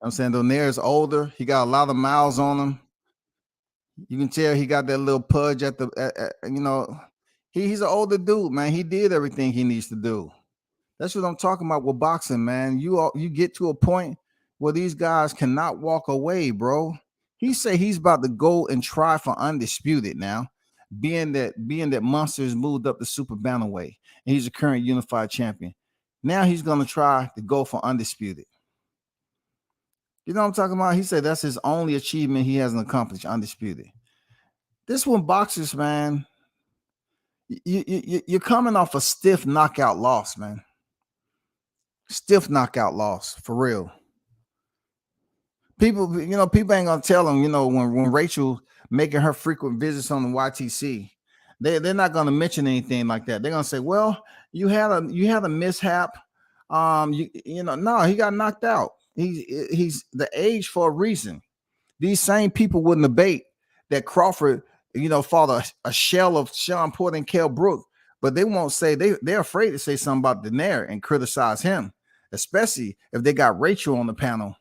I'm saying Donaire's older. He got a lot of miles on him. You can tell he got that little pudge at the, he's an older dude, man. He did everything he needs to do. That's what I'm talking about with boxing, man. You get to a point where these guys cannot walk away, bro. He say he's about to go and try for undisputed now, being that Monsters moved up the super bantamweight and he's a current unified champion. Now he's gonna try to go for undisputed. You know what I'm talking about? He said that's his only achievement he hasn't accomplished, undisputed. This one boxers, man, you're coming off a stiff knockout loss, man. Stiff knockout loss, for real. People ain't gonna tell them, when Rachel making her frequent visits on the YTC, they're not gonna mention anything like that. They're gonna say, well, you had a mishap. No, he got knocked out. He's the age for a reason. These same people wouldn't debate that Crawford, fought a shell of Sean Porter and Kell Brook, but they won't say they're afraid to say something about Donaire and criticize him, especially if they got Rachel on the panel.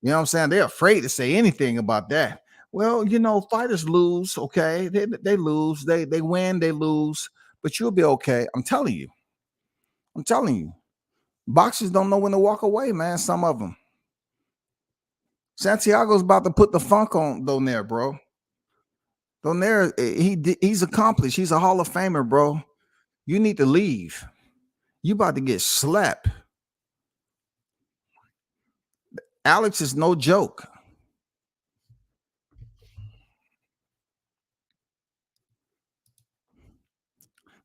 You know what I'm saying? They're afraid to say anything about that. Well, fighters lose, okay? They lose, they win, they lose, but you'll be okay. I'm telling you. Boxers don't know when to walk away, man. Some of them. Santiago's about to put the funk on Donaire, bro. Donaire, he's accomplished. He's a Hall of Famer, bro. You need to leave. You about to get slapped. Alex is no joke.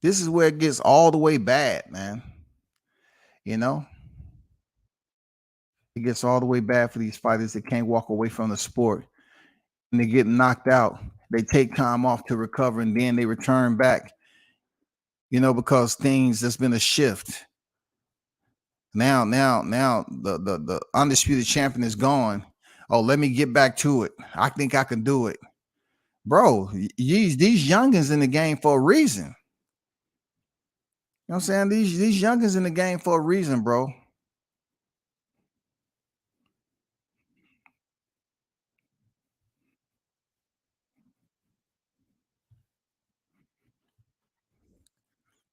This is where it gets all the way bad, man. It gets all the way bad for these fighters that can't walk away from the sport. And they get knocked out. They take time off to recover and then they return back, because there's been a shift. Now the undisputed champion is gone. Oh, let me get back to it. I think I can do it. Bro, these youngins in the game for a reason. You know what I'm saying? These youngins in the game for a reason, bro.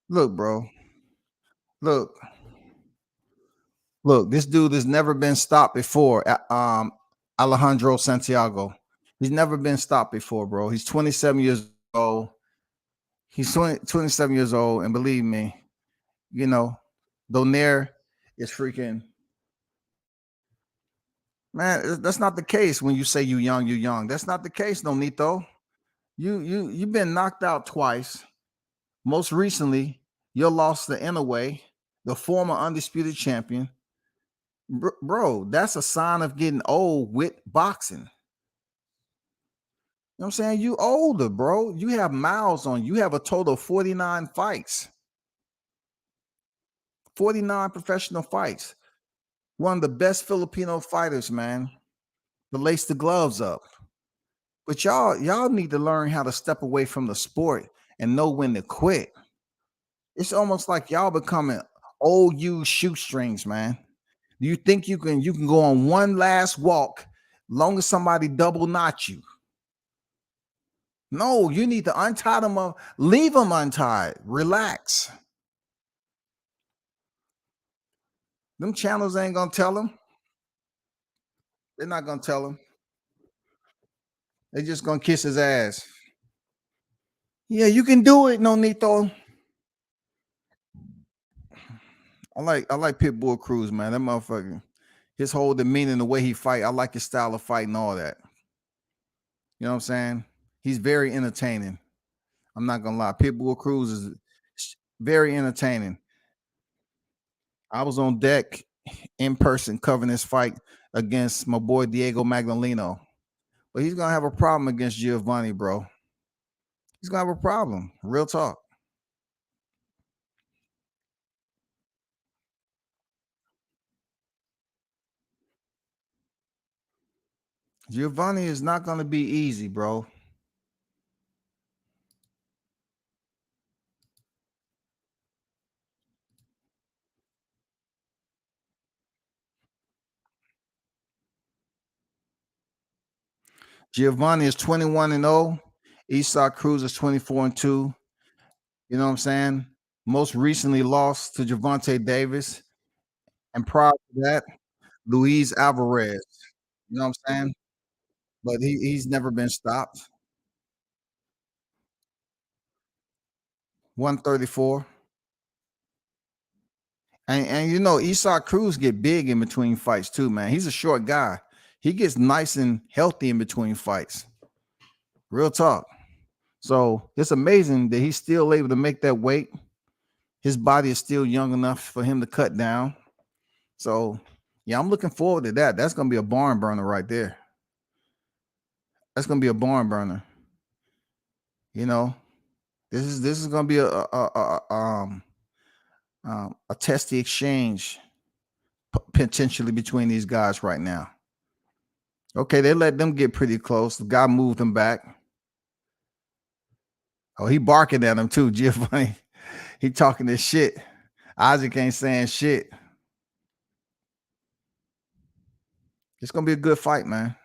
Look, bro. Look, this dude has never been stopped before. Alejandro Santiago. He's never been stopped before, bro. He's 27 years old. He's 27 years old, and believe me, Donaire is freaking. Man, that's not the case when you say you young, you young. That's not the case, Nonito. You've been knocked out twice. Most recently, you lost the Inouye, the former undisputed champion. Bro, that's a sign of getting old with boxing. You know what I'm saying? You older, bro. You have miles on you. You have a total of 49 fights. 49 professional fights. One of the best Filipino fighters, man. To lace the gloves up. But y'all need to learn how to step away from the sport and know when to quit. It's almost like y'all becoming old used shoestrings, man. Do you think you can go on one last walk long as somebody double knot you? No, you need to untie them up, leave them untied, relax. Them channels ain't gonna tell them. They're not gonna tell him. They're just gonna kiss his ass. Yeah, you can do it, Nonito. I like Pitbull Cruz, man. That motherfucker, his whole demeanor, the way he fight. I like his style of fight and all that. You know what I'm saying? He's very entertaining. I'm not gonna lie. Pitbull Cruz is very entertaining. I was on deck in person covering this fight against my boy Diego Magdaleno. But he's gonna have a problem against Giovanni, bro. He's gonna have a problem. Real talk. Giovanni is not going to be easy, bro. Giovanni is 21-0. Esau Cruz is 24-2. You know what I'm saying? Most recently lost to Javante Davis. And prior to that, Luis Alvarez. You know what I'm saying? But he's never been stopped. 134. And you know, Esau Cruz get big in between fights too, man. He's a short guy. He gets nice and healthy in between fights. Real talk. So it's amazing that he's still able to make that weight. His body is still young enough for him to cut down. So yeah, I'm looking forward to that. That's gonna be a barn burner right there. That's gonna be a barn burner. You know, this is gonna be a testy exchange potentially between these guys right now. Okay, they let them get pretty close. The guy moved them back. Oh, he barking at him too, Giovanni. He talking this shit. Isaac ain't saying shit. It's gonna be a good fight, man.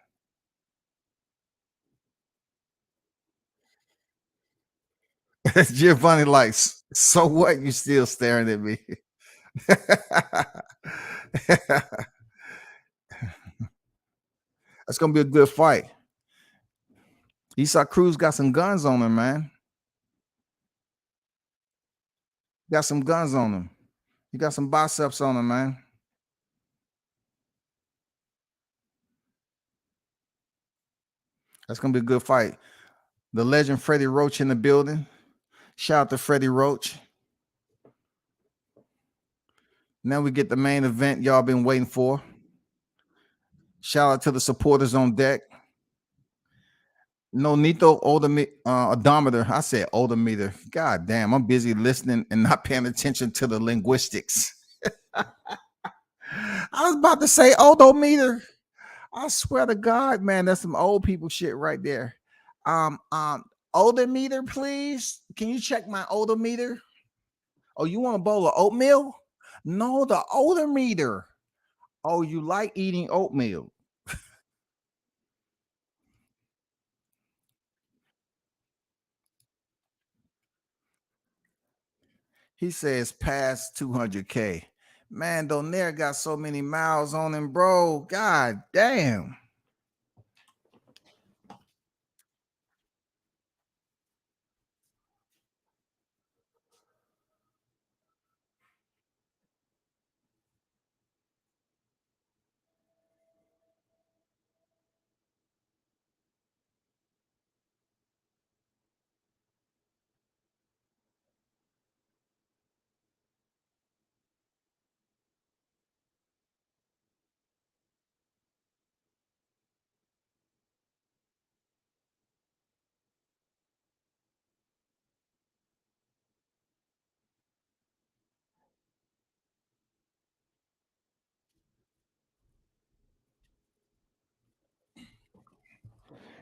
Giovanni likes, so what? You still staring at me? That's gonna be a good fight. Esau Cruz got some guns on him, man. Got some guns on him. He got some biceps on him, man. That's gonna be a good fight. The legend Freddie Roach in the building. Shout out to Freddie Roach. Now we get the main event y'all been waiting for. Shout out to the supporters on deck. Nonito odometer. I said odometer. God damn, I'm busy listening and not paying attention to the linguistics. I was about to say odometer. I swear to God, man, that's some old people shit right there. Odometer, please. Can you check my odometer? Oh, you want a bowl of oatmeal? No, the odometer. Oh, you like eating oatmeal? He says past 200K. Man, Donaire got so many miles on him, bro. God damn.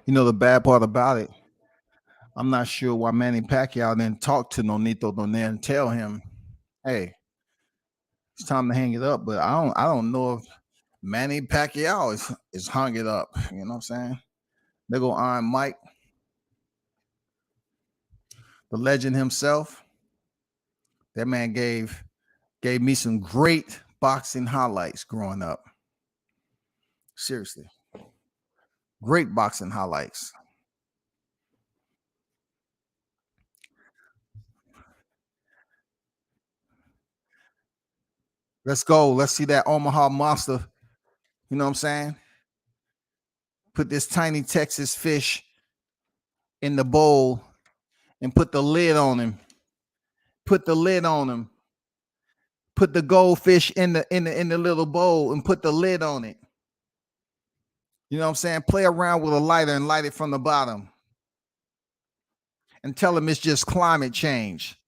You know the bad part about it, I'm not sure why Manny Pacquiao didn't talk to Nonito Donaire and tell him, hey, it's time to hang it up. But I don't know if Manny Pacquiao is hung it up. You know what I'm saying? They go Iron Mike, the legend himself. That man gave me some great boxing highlights growing up. Seriously, great boxing highlights. Let's go. Let's see that Omaha monster. You know what I'm saying? Put this tiny Texas fish in the bowl and put the lid on him. Put the lid on him. Put the goldfish in the little bowl and put the lid on it. You know what I'm saying? Play around with a lighter and light it from the bottom. And tell him it's just climate change.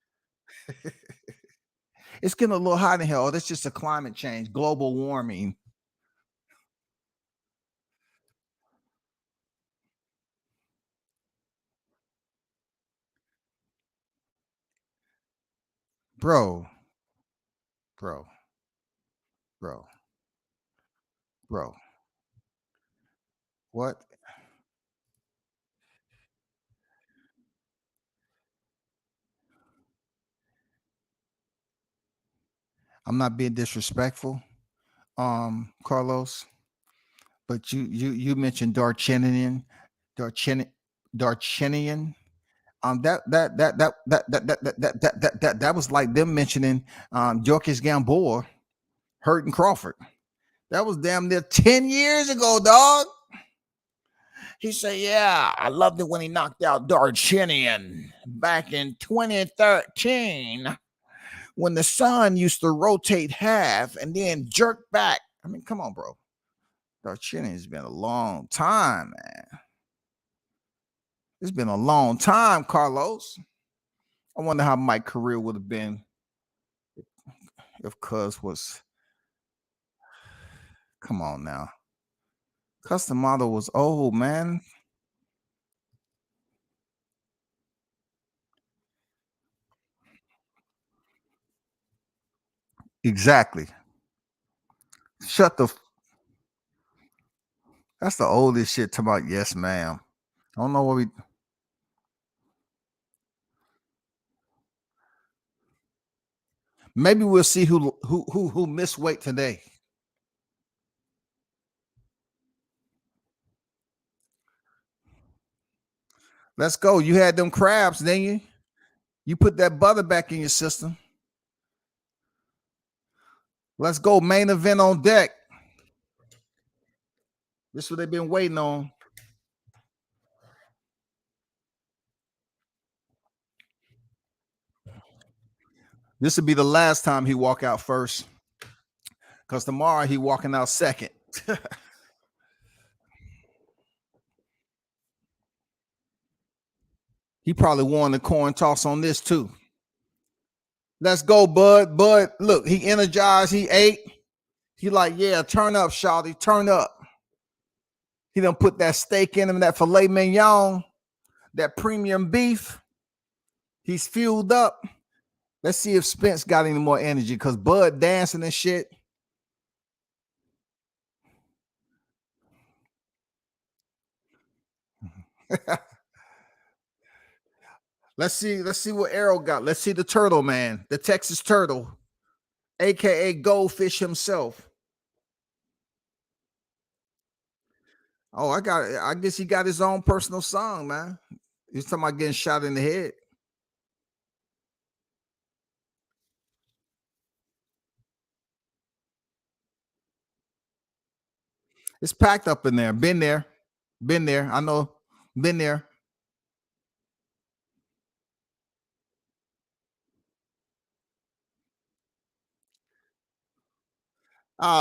It's getting a little hot in here. Oh, that's just a climate change, global warming. bro, bro, bro, bro. What? I'm not being disrespectful, Carlos, but you mentioned Darchinian, Darchinian. That was like them mentioning Jorkis Gamboa hurting Crawford. That was damn near 10 years ago, dog. He said, yeah, I loved it when he knocked out Darchinian back in 2013 when the sun used to rotate half and then jerk back. I mean, come on, bro. Darchinian's been a long time, man. It's been a long time, Carlos. I wonder how my career would have been if Cuz was. Come on now. Custom model was old, man. Exactly. Shut the. That's the oldest shit. Talking about yes, ma'am. I don't know what we. Maybe we'll see who missed weight today. Let's go. You had them crabs, didn't you? You put that butter back in your system. Let's go. Main event on deck. This is what they've been waiting on. This would be the last time he walk out first. Because tomorrow he walking out second. He probably won the coin toss on this too. Let's go, Bud. Bud, look, he energized. He ate. He like, yeah, turn up, Shawty, turn up. He done put that steak in him, that filet mignon, that premium beef. He's fueled up. Let's see if Spence got any more energy because Bud dancing and shit. Let's see what Arrow got. Let's see the turtle man, the Texas turtle, aka Goldfish himself. Oh, I guess he got his own personal song, man. He's talking about getting shot in the head. It's packed up in there. Been there. Been there. I know. Been there.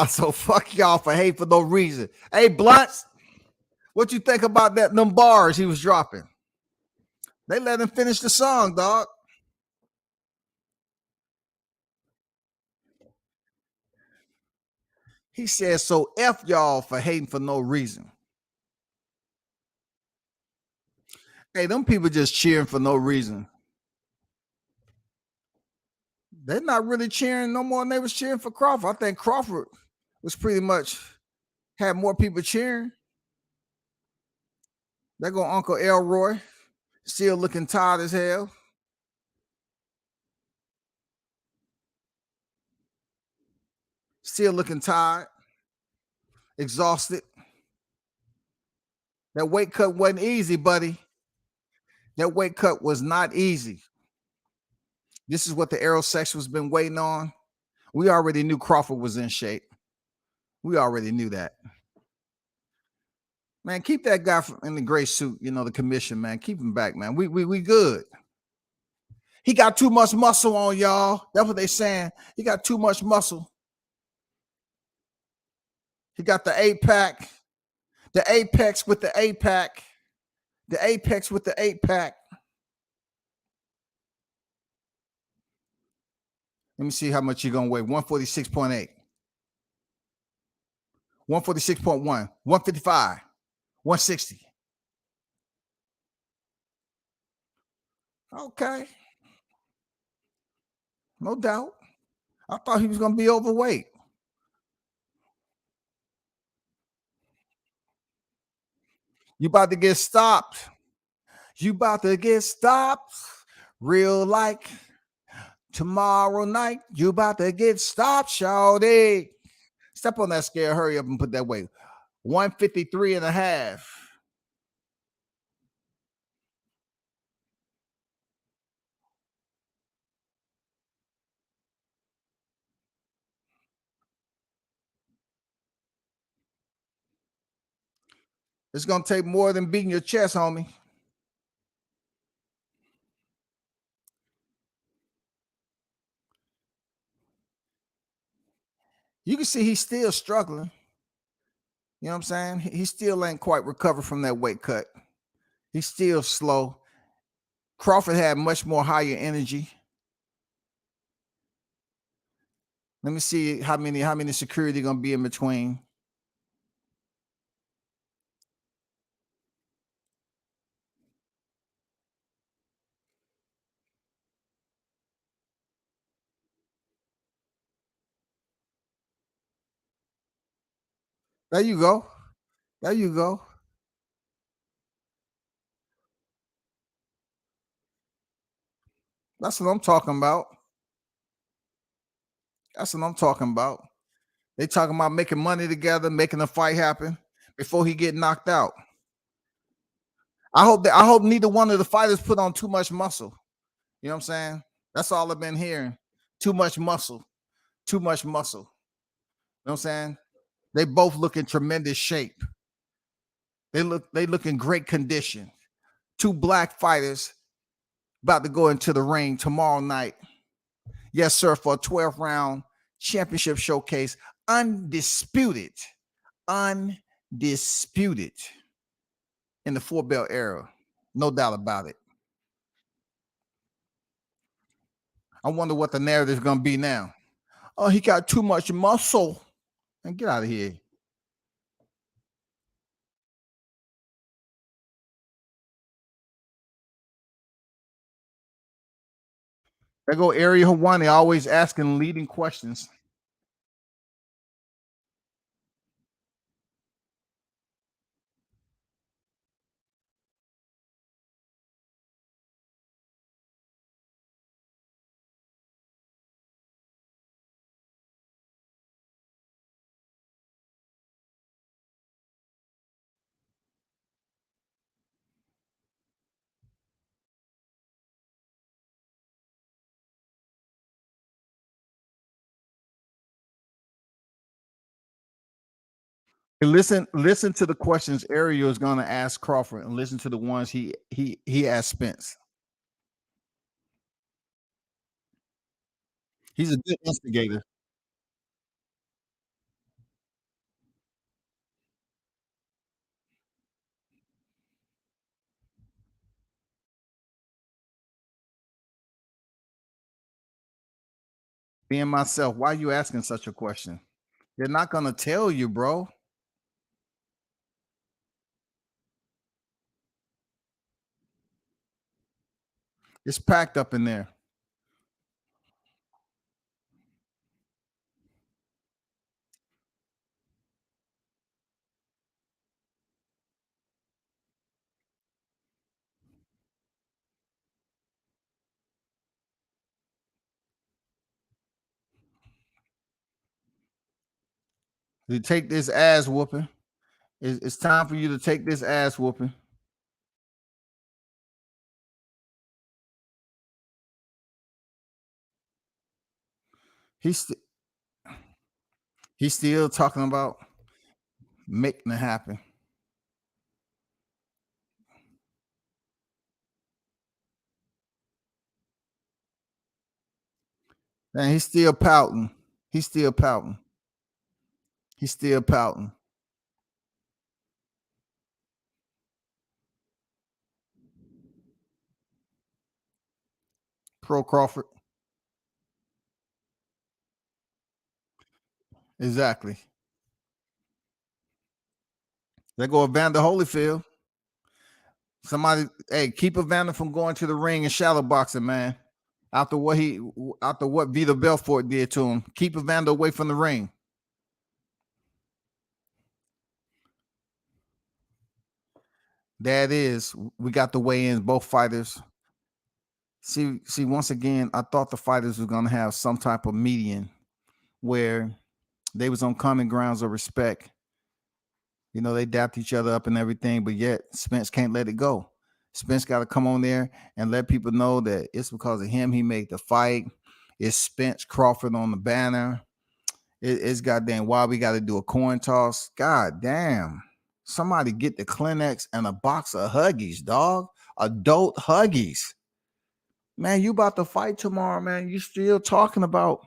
So fuck y'all for hate for no reason. Hey, Blunts, what you think about that? Them bars he was dropping. They let him finish the song, dog. He said, so F y'all for hating for no reason. Hey, them people just cheering for no reason. They're not really cheering no more than they was cheering for Crawford. I think Crawford was pretty much had more people cheering. There go Uncle Elroy, still looking tired as hell. Still looking tired, exhausted. That weight cut wasn't easy, buddy. That weight cut was not easy. This is what the Arrow section has been waiting on. We already knew Crawford was in shape. We already knew that. Man, keep that guy in the gray suit, the commission, man. Keep him back, man. We good. He got too much muscle on y'all. That's what they saying. He got too much muscle. He got the 8-pack, the apex with the 8-pack, the apex with the 8-pack. Let me see how much you're gonna weigh. 146.8, 146.1, 155, 160. Okay. No doubt. I thought he was going to be overweight. You about to get stopped. You about to get stopped. Real like tomorrow night. You about to get stopped, shawty. Step on that scale. Hurry up and put that weight. 153 and a half. It's going to take more than beating your chest, homie. You can see he's still struggling. You know what I'm saying? He still ain't quite recovered from that weight cut. He's still slow. Crawford had much more higher energy. Let me see how many security gonna be in between. There you go. There you go. That's what I'm talking about. That's what I'm talking about. They talking about making money together, making a fight happen before he get knocked out. I hope neither one of the fighters put on too much muscle. You know what I'm saying? That's all I've been hearing. Too much muscle. Too much muscle. You know what I'm saying? They both look in tremendous shape. They look in great condition. Two black fighters about to go into the ring tomorrow night. Yes, sir, for a 12 round championship showcase. Undisputed. Undisputed in the four belt era. No doubt about it. I wonder what the narrative is going to be now. Oh, he got too much muscle. And get out of here. There go Area Hawani always asking leading questions. Hey, listen to the questions Ariel is going to ask Crawford, and listen to the ones he asked Spence. He's a good instigator. Being myself, why are you asking such a question? They're not going to tell you, bro. It's packed up in there. You take this ass whooping. It's time for you to take this ass whooping. He's st- he's still talking about making it happen. And he's still pouting. He's still pouting. He's still pouting. Pro Crawford. Exactly. There go Evander Holyfield. Somebody, hey, keep Evander from going to the ring and shadow boxing, man. After what Vita Belfort did to him, keep Evander away from the ring. That is, we got the weigh-ins, both fighters. See, once again, I thought the fighters were gonna have some type of median where they was on common grounds of respect. You know, they dapped each other up and everything, but yet Spence can't let it go. Spence got to come on there and let people know that it's because of him he made the fight. It's Spence Crawford on the banner. It's goddamn why we got to do a coin toss. God damn. Somebody get the Kleenex and a box of Huggies, dog. Adult Huggies. Man, you about to fight tomorrow, man. You still talking about,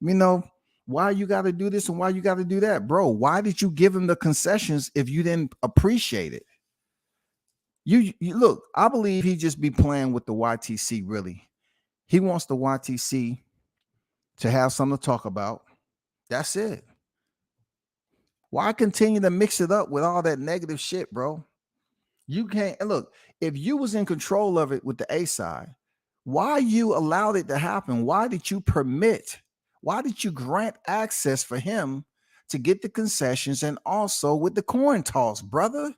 you know, why you got to do this and why you got to do that, bro. Why did you give him the concessions if you didn't appreciate it? You look, I believe he just be playing with the YTC. Really, he wants the YTC to have something to talk about. That's it. Why continue to mix it up with all that negative shit, bro? You can't look. If you was in control of it with the A side, why you allowed it to happen? Why did you permit? Why did you grant access for him to get the concessions and also with the coin toss, brother?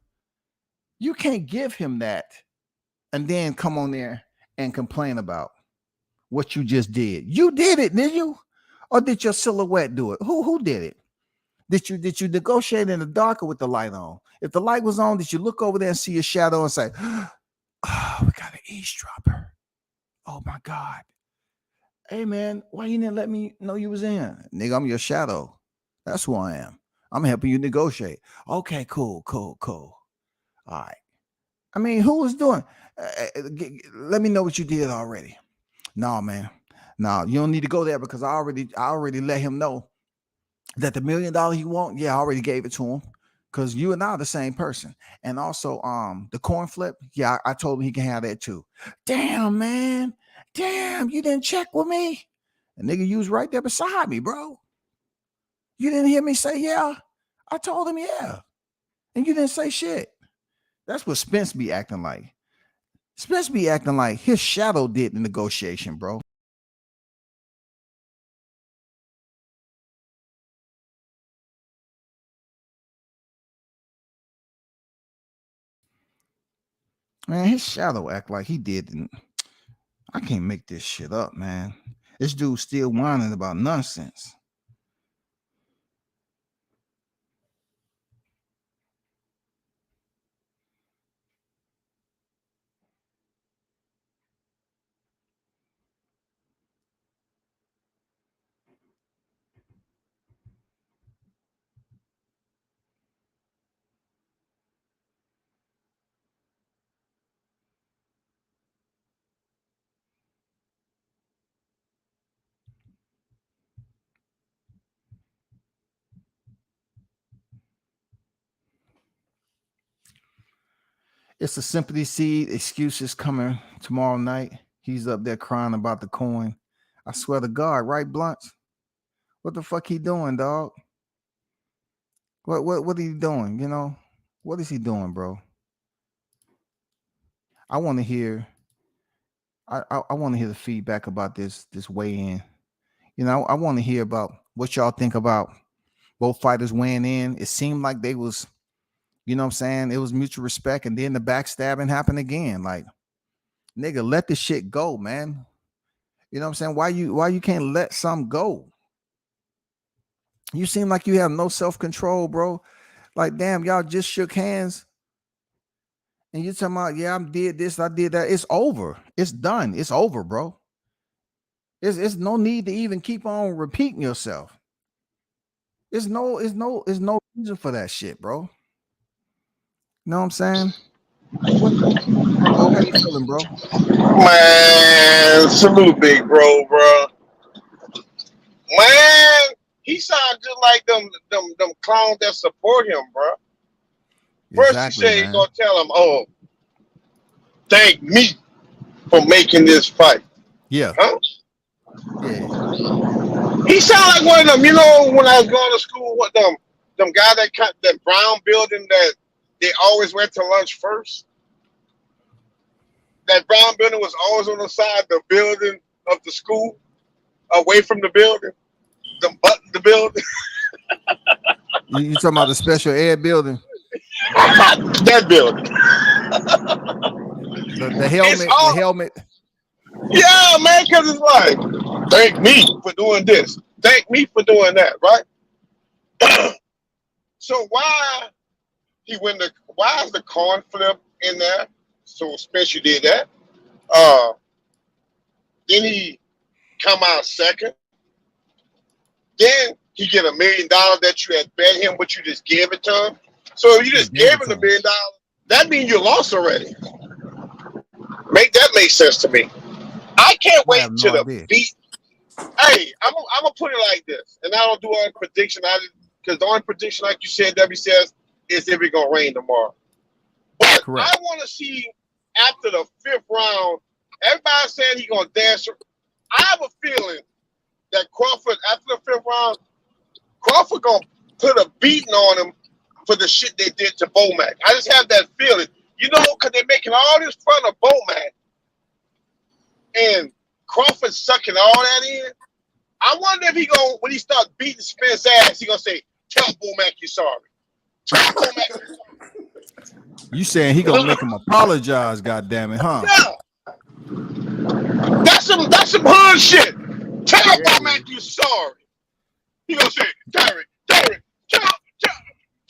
You can't give him that and then come on there and complain about what you just did. You did it, did you? Or did your silhouette do it? Who did it? Did you negotiate in the dark or with the light on? If the light was on, did you look over there and see your shadow and say, oh, we got an eavesdropper. Oh my God. Hey man, why you didn't let me know you was in? Nigga, I'm your shadow. That's who I am. I'm helping you negotiate. Okay, cool. All right. I mean, who was doing? Let me know what you did already. No, man. No, you don't need to go there because I already let him know that the $1 million he want. Yeah, I already gave it to him because you and I are the same person. And also, the coin flip. Yeah, I told him he can have that too. Damn, man. Damn, you didn't check with me. And nigga, you was right there beside me, bro. You didn't hear me say yeah. I told him yeah, and you didn't say shit. That's what Spence be acting like. Spence be acting like his shadow did the negotiation, bro. Man, his shadow act like he didn't. I can't make this shit up, man. This dude's still whining about nonsense. It's a sympathy seed. Excuses coming tomorrow night. He's up there crying about the coin. I swear to God, right, Blunts? What the fuck he doing, dog? What are you doing? You know, what is he doing, bro? I want to hear. I want to hear the feedback about this weigh-in. You know, I want to hear about what y'all think about both fighters weighing in. It seemed like they was, you know what I'm saying? It was mutual respect, and then the backstabbing happened again. Like, nigga, let the shit go, man. You know what I'm saying? Why you can't let some go? You seem like you have no self-control, bro. Like, damn, y'all just shook hands. And you're talking about, yeah, I did this, I did that. It's over. It's done. It's over, bro. It's no need to even keep on repeating yourself. It's no reason for that shit, bro. You know what I'm saying? How you feeling, bro? Man, salute, big bro. Man, he sounds just like them clowns that support him, bro. First Exactly, he say he man. gonna tell him, "Oh, thank me for making this fight." Yeah. Huh? Yeah. He sound like one of them. You know, when I was going to school, what them guy that cut that brown building that they always went to lunch first. That brown building was always on the side of the building of the school, away from the building, them button the building. You talking about the special ed building? That building. The helmet. Yeah, man, because it's like, thank me for doing this. Thank me for doing that, right? So why is the corn flip in there? So Spence, you did that. Then he come out second. Then he get $1 million that you had bet him, but you just gave it to him. So if you just gave him $1 million, that means you lost already. Make that make sense to me. I can't wait till the beat. Hey, I'm gonna put it like this, and I don't do on prediction. Because the only prediction, like you said, W says, is if it's gonna rain tomorrow. But correct. I want to see after the 5th round. Everybody saying he's gonna dance. I have a feeling that Crawford, after the 5th round, Crawford gonna put a beating on him for the shit they did to Bomac. I just have that feeling, because they're making all this fun of Bomac, and Crawford sucking all that in. I wonder if when he starts beating Spence ass, he gonna say, "Tell Bomac you're sorry." Tell Bomac you're sorry. You saying he gonna make him apologize? Goddamn it, huh? Yeah. That's some hood shit. Tell Bomac you're sorry. He gonna say, Derek,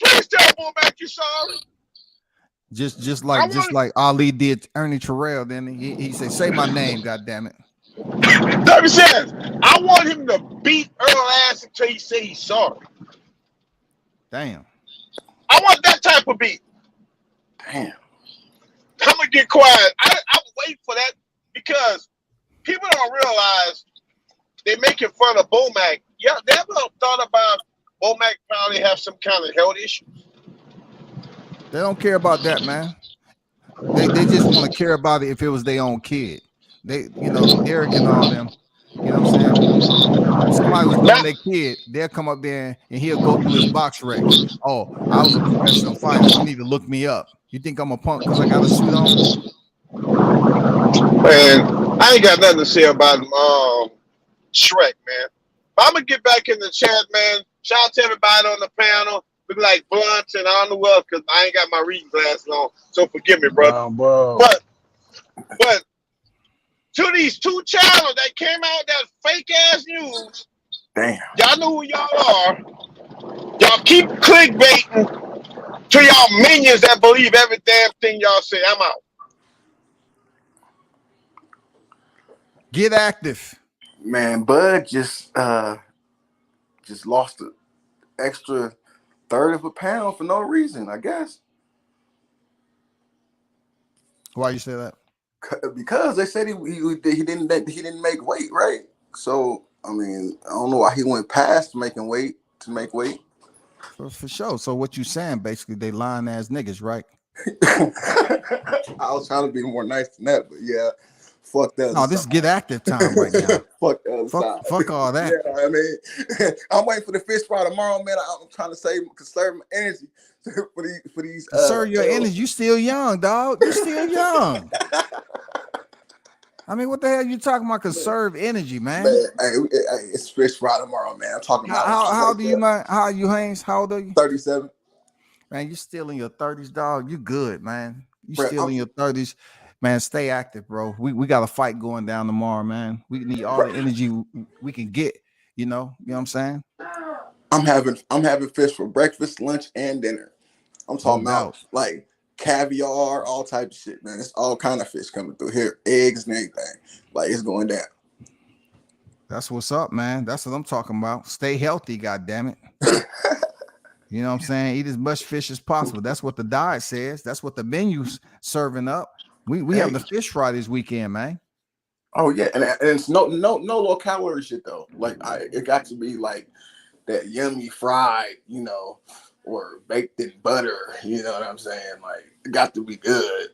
please tell Bomac you're sorry. Just like Ali did Ernie Terrell. Then he said, "Say my name, goddamn it." Derek says, I want him to beat Earl ass until he say he's sorry. Damn. I want that type of beat. Damn. I'm gonna get quiet. I'm waiting for that because people don't realize they're making fun of Bomac. Yeah, they ever thought about Bomac probably have some kind of health issue? They don't care about that, man. They just want to care about it if it was their own kid. They, Derek and all them. You know what I'm saying? If somebody was doing their kid, they'll come up there and he'll go through his box records. Oh, I was a professional fighter. You need to look me up. You think I'm a punk because I got a suit on? Man, I ain't got nothing to say about Shrek, man. But I'm gonna get back in the chat, man. Shout out to everybody on the panel. Look like blunts and I don't know what because I ain't got my reading glasses on. So forgive me, brother. Bro. But to these 2 channels that came out that fake ass news, damn, y'all know who y'all are. Y'all keep clickbaiting to y'all minions that believe every damn thing y'all say. I'm out. Get active, man. Bud just lost an extra 1/3 of a pound for no reason, I guess. Why you say that? Because they said he didn't make weight, right? So I mean, I don't know why he went past making weight to make weight. For sure. So what you saying? Basically, they lying ass niggas, right? I was trying to be more nice than that, but yeah, fuck that. No, this is get active time right now. Fuck the other side. Fuck all that. Yeah, I mean, I'm waiting for the fish fry tomorrow, man. I'm trying to conserve my energy for these. Conserve your energy. You still young, dog. You still young. I mean, what the hell you talking about? Conserve energy, man. It's fish fry tomorrow, man. I'm talking about. How old are you, man? How are you, Haynes? How old are you? 37. Man, you still in your 30s, dog. You good, man. You still in your 30s. Man, stay active, bro. We got a fight going down tomorrow, man. We need all the energy we can get. You know what I'm saying? I'm having fish for breakfast, lunch, and dinner. I'm talking about like caviar, all type of shit, man. It's all kind of fish coming through here, eggs and everything. Like it's going down. That's what's up, man. That's what I'm talking about. Stay healthy, goddammit. You know what I'm saying? Eat as much fish as possible. That's what the diet says. That's what the menu's serving up. We have the fish fry this weekend, man. Oh yeah, and it's no low calorie shit though. Like it got to be like that yummy fried, or baked in butter. You know what I'm saying? Like it got to be good.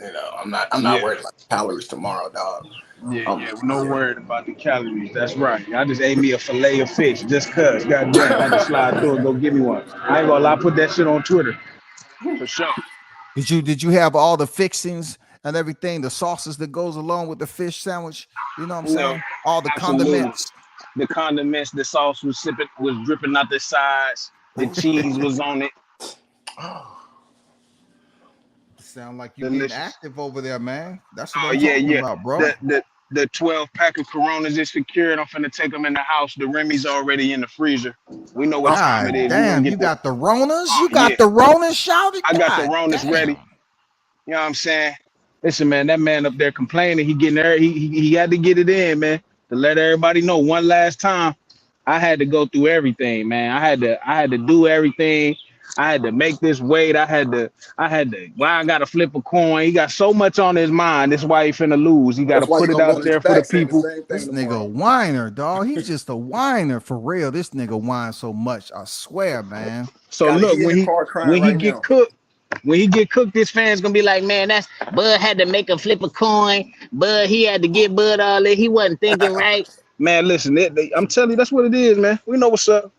I'm not worried about the calories tomorrow, dog. Yeah, no worried about the calories. That's right. I just ate me a fillet of fish just cause. Goddamn, I had to slide through and go give me one. I ain't gonna lie, put that shit on Twitter for sure. Did you have all the fixings and everything, the sauces that goes along with the fish sandwich. You know what I'm No, saying? All the absolutely. condiments. The condiments, the sauce was dripping out the sides. The cheese was on it. Sound like you getting Delicious. active over there, man. That's what Oh I'm yeah, talking yeah. about, bro. The 12 pack of Coronas is secured. I'm finna take them in the house. The Remy's already in the freezer. We know what time God it is. damn, you got the Ronas? You got Yeah. the Ronas shouted? I got the God Ronas damn. ready. You know what I'm saying? Listen, man, that man up there complaining. He getting there. He had to get it in, man, to let everybody know one last time. I had to go through everything, man. I had to do everything. I had to make this weight. I had to. Well, I gotta flip a coin. He got so much on his mind. That's why he finna lose. He gotta That's why put you it gonna go out on there his for the back saying the people. same This thing nigga a tomorrow. whiner, dog. He's just a whiner for real. This nigga whines so much. I swear, man. So Golly, look, he in the car crying when he right get now. cooked, this fan's gonna be like, man, that's Bud had to make a flip a coin. Bud, he had to get Bud all that. He wasn't thinking right. Man, listen, I'm telling you, that's what it is, man. We know what's up.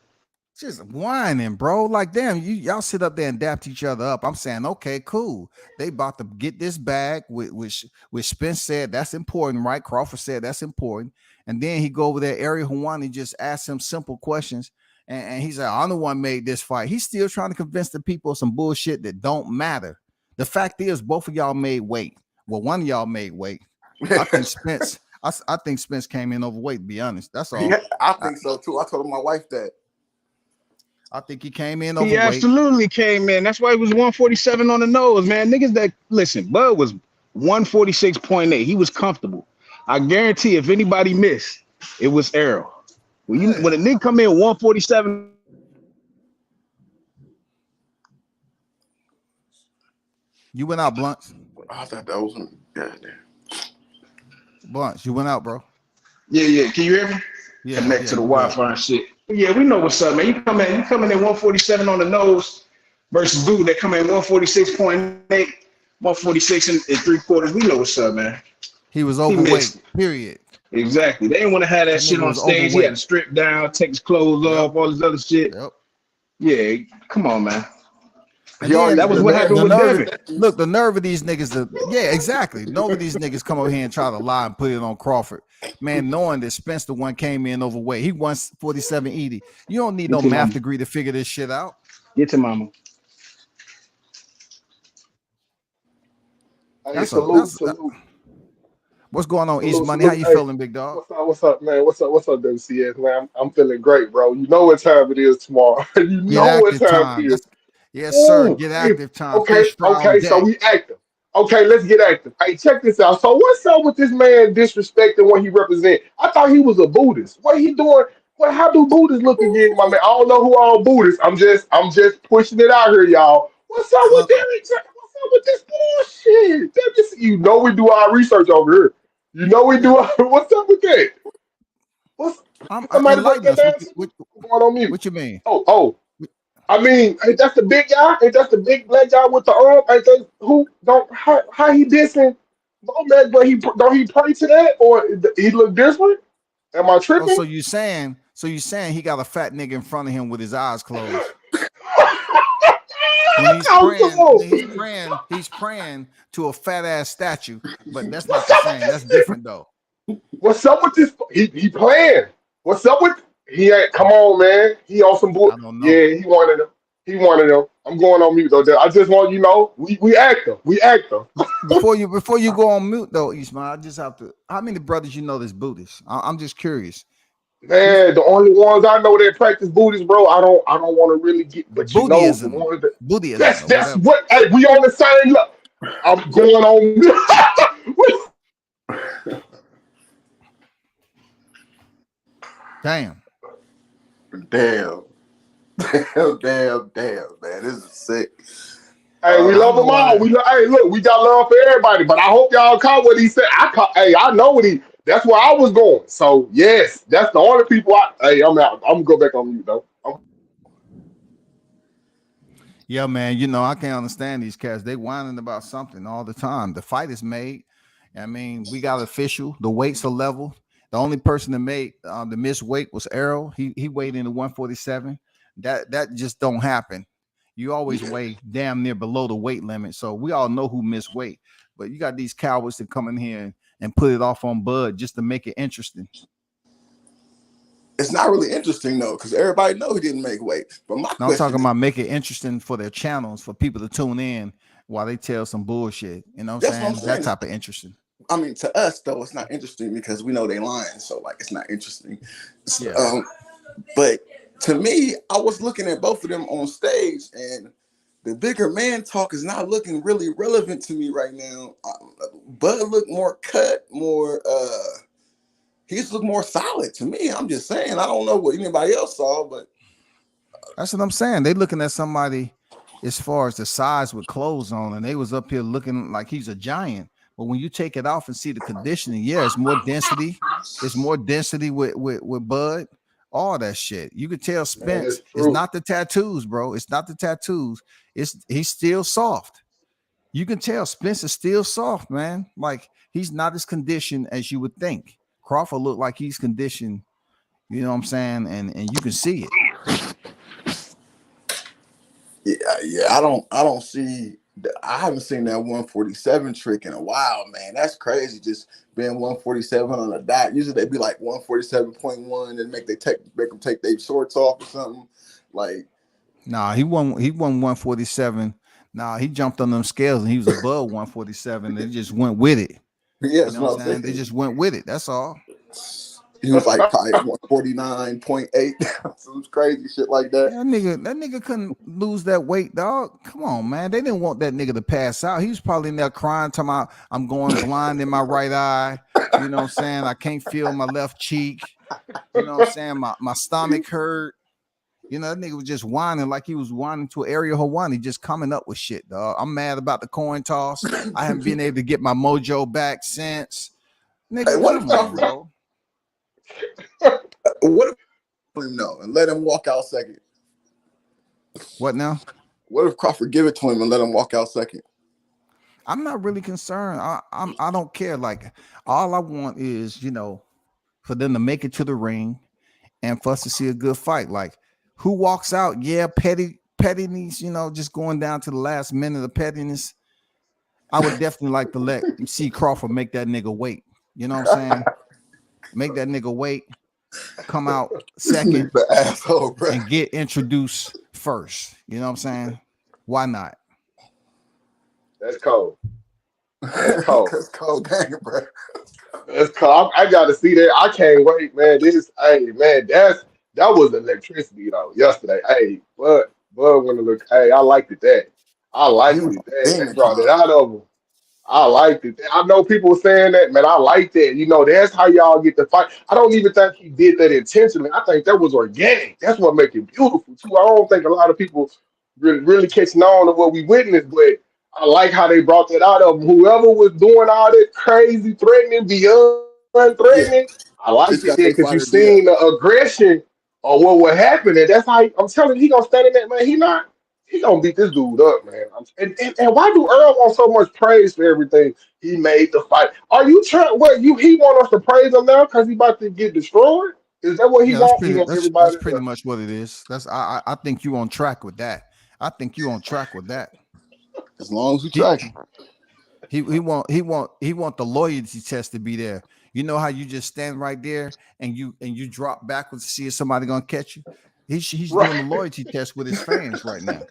Just whining, bro. Like, damn, y'all sit up there and dap each other up. I'm saying, okay, cool. They about to get this bag, which Spence said that's important, right? Crawford said that's important. And then he go over there, Ariel Hawani just asked him simple questions. And he said, I'm the one made this fight. He's still trying to convince the people of some bullshit that don't matter. The fact is, both of y'all made weight. Well, one of y'all made weight. I think Spence, I think Spence came in overweight, to be honest. That's all. Yeah, I think so too. I told my wife that. I think he came in He overweight. absolutely came in. That's why he was 147 on the nose, man. Niggas that listen, Bud was 146.8. He was comfortable. I guarantee if anybody missed, it was Errol. When a nigga come in 147. You went out, Blunts. I thought that was goddamn. Blunts, you went out, bro. Yeah. Can you hear me? Yeah. Connect to the Wi-Fi and shit. Yeah, we know what's up, man. You coming in 147 on the nose versus dude that come in 146.8, 146 and 3/4. We know what's up, man. He was overweight. Period. Exactly. They didn't want to have that shit on stage. Overweight. He had to strip down, take his clothes off, all this other shit. Yep. Yeah, come on, man. And then, that was what happened with Devin. Look, the nerve of these niggas. Yeah, exactly. None of these niggas come over here and try to lie and put it on Crawford. Man, knowing that Spence the one came in overweight. He won 47.80. You don't need no math degree to figure this shit out. Get to mama. Hey, salute. What's going on, East Money? How you feeling, big dog? What's up, man? What's up, WCS, man? I'm feeling great, bro. You know what time it is tomorrow. You know what time it is. Yes, sir. Get active time. Okay, so we active. Okay, let's get active. Hey, check this out. So what's up with this man disrespecting what he represents? I thought he was a Buddhist. What he doing? Well, how do Buddhists look again, my man? I don't know who all Buddhists. I'm just pushing it out here, y'all. What's up with that? What's up with this bullshit? You know we do our research over here. You know we do. What's up with that? Somebody break that down? Going on mute. What you mean? Oh. I mean, ain't that the big guy? Ain't that the big black guy with the arm? Ain't that who? Don't how he dissing? Oh man, but he pray to that or he look different? Am I tripping? Oh, so you saying he got a fat nigga in front of him with his eyes closed? He's praying to a fat ass statue, but that's not the same. That's different though. What's up with this? He playing. What's up with? He ain't. Come on, man. He on some bull. Yeah, he wanted them. I'm going on mute though. I just want we active. We active. Before you go on mute though, Ismail, I just have to. How many brothers you know that's Buddhist? I'm just curious. Man, the only ones I know that practice Buddhist, bro. I don't want to really get, but Buddhism. You know, the Buddhism. That's what. Hey, we on the same level. I'm going on. Damn, man. This is sick. Hey, we love them all. Hey, look, we got love for everybody, but I hope y'all caught what he said. I know what he. That's where I was going. So yes, that's the only people. I'm out. I'm gonna go back on mute though. Yeah, man. You know I can't understand these cats. They whining about something all the time. The fight is made. I mean, we got official. The weights are level. The only person that made the missed weight was Errol. He weighed in the 147. That just don't happen. You always weigh damn near below the weight limit. So we all know who missed weight. But you got these cowards that come in here and put it off on Bud just to make it interesting. It's not really interesting though, because everybody know he didn't make weight. But I'm talking about make it interesting for their channels, for people to tune in while they tell some bullshit. You know what I'm saying? That type of interesting. I mean, to us though, it's not interesting because we know they lying. So like, it's not interesting. Yeah. But to me, I was looking at both of them on stage, and the bigger man talk is not looking really relevant to me right now. Bud looked more cut, more. He's looked more solid to me. I'm just saying. I don't know what anybody else saw, but that's what I'm saying. They looking at somebody as far as the size with clothes on, and they was up here looking like he's a giant. But when you take it off and see the conditioning, yeah, it's more density. It's more density with Bud. All that shit. You could tell Spence. It's not the tattoos, bro. It's not the tattoos. He's still soft. You can tell Spence is still soft, man. Like he's not as conditioned as you would think. Crawford looked like he's conditioned. You know what I'm saying? And you can see it. Yeah. I don't see. I haven't seen that 147 trick in a while, man. That's crazy. Just being 147 on a dot. Usually they be like 147.1 and make them take their shorts off or something. Like, nah, he won 147. Nah, he jumped on them scales and he was above 147. They just went with it. Yeah, you know what I'm saying? They just went with it. That's all. He was like probably 149.8, some crazy shit like that. That nigga couldn't lose that weight, dog. Come on, man. They didn't want that nigga to pass out. He was probably in there crying, talking about, I'm going blind in my right eye. You know what I'm saying? I can't feel my left cheek. You know what I'm saying? My stomach hurt. You know, that nigga was just whining like he was whining to Ariel Hawani, just coming up with shit, dog. I'm mad about the coin toss. I haven't been able to get my mojo back since. Nigga, hey, come on, bro. What if no and let him walk out second? What now? What if Crawford give it to him and let him walk out second? I'm not really concerned. I don't care. Like all I want is, you know, for them to make it to the ring and for us to see a good fight. Like who walks out? Yeah, pettiness, you know, just going down to the last minute of pettiness. I would definitely like to let see Crawford make that nigga wait. You know what I'm saying? Make that nigga wait, come out second, the asshole, bro, and get introduced first. You know what I'm saying? Why not? That's cold. That's cold. That's cold gang, bro. That's cold. I got to see that. I can't wait, man. That was electricity though. Yesterday, hey, Bud went to look. Hey, I liked it. I liked it. They brought it out of him. I liked it. I know people were saying that, man. I liked that. You know, that's how y'all get the fight. I don't even think he did that intentionally. I think that was organic. That's what makes it beautiful, too. I don't think a lot of people really catching on to what we witnessed, but I like how they brought that out of him. Whoever was doing all that crazy, threatening, beyond threatening, I liked it because you seen the aggression or what would happen. And that's how I'm telling you, he going to stand in that, man. He gonna beat this dude up, man. And why do Earl want so much praise for everything he made the fight? Are you trying? He want us to praise him now because he about to get destroyed? Is that what he wants? That's pretty much what it is. I think you on track with that. As long as we tracking. He want the loyalty test to be there. You know how you just stand right there and you drop backwards to see if somebody gonna catch you. He's doing the loyalty test with his fans right now.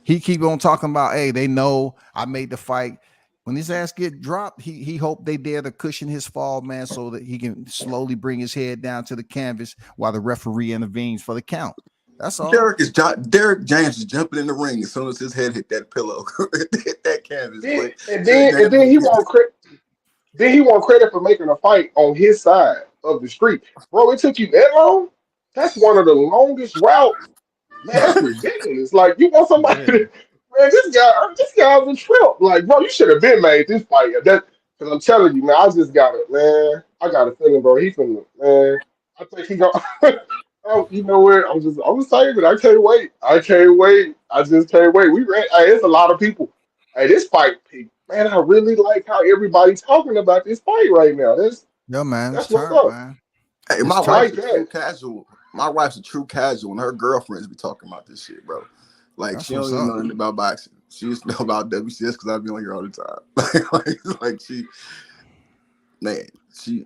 He keep on talking about, hey, they know I made the fight. When his ass get dropped, he hoped they dare to cushion his fall, man, so that he can slowly bring his head down to the canvas while the referee intervenes for the count. That's all. Derek James is jumping in the ring as soon as his head hit that pillow, hit that canvas. And then he want credit. Then he want credit for making a fight on his side of the street, bro. It took you that long. That's one of the longest routes. Man, that's ridiculous. Like, you want somebody to, man, this guy's a trip. Like, bro, you should have been made this fight. Because I'm telling you, man, I just got it, man. I got a feeling, bro. He's finna, man. I think he gonna, oh, you know what? I'm excited, but I can't wait. I just can't wait. Hey, it's a lot of people. Hey, this fight, man, I really like how everybody's talking about this fight right now. That's what's up, man. Hey, my wife's a true casual. My wife's a true casual, and her girlfriends be talking about this shit, bro. Like That's she don't what's even up. know anything about boxing. She used to know about WCS because I be on here all the time. like she, man,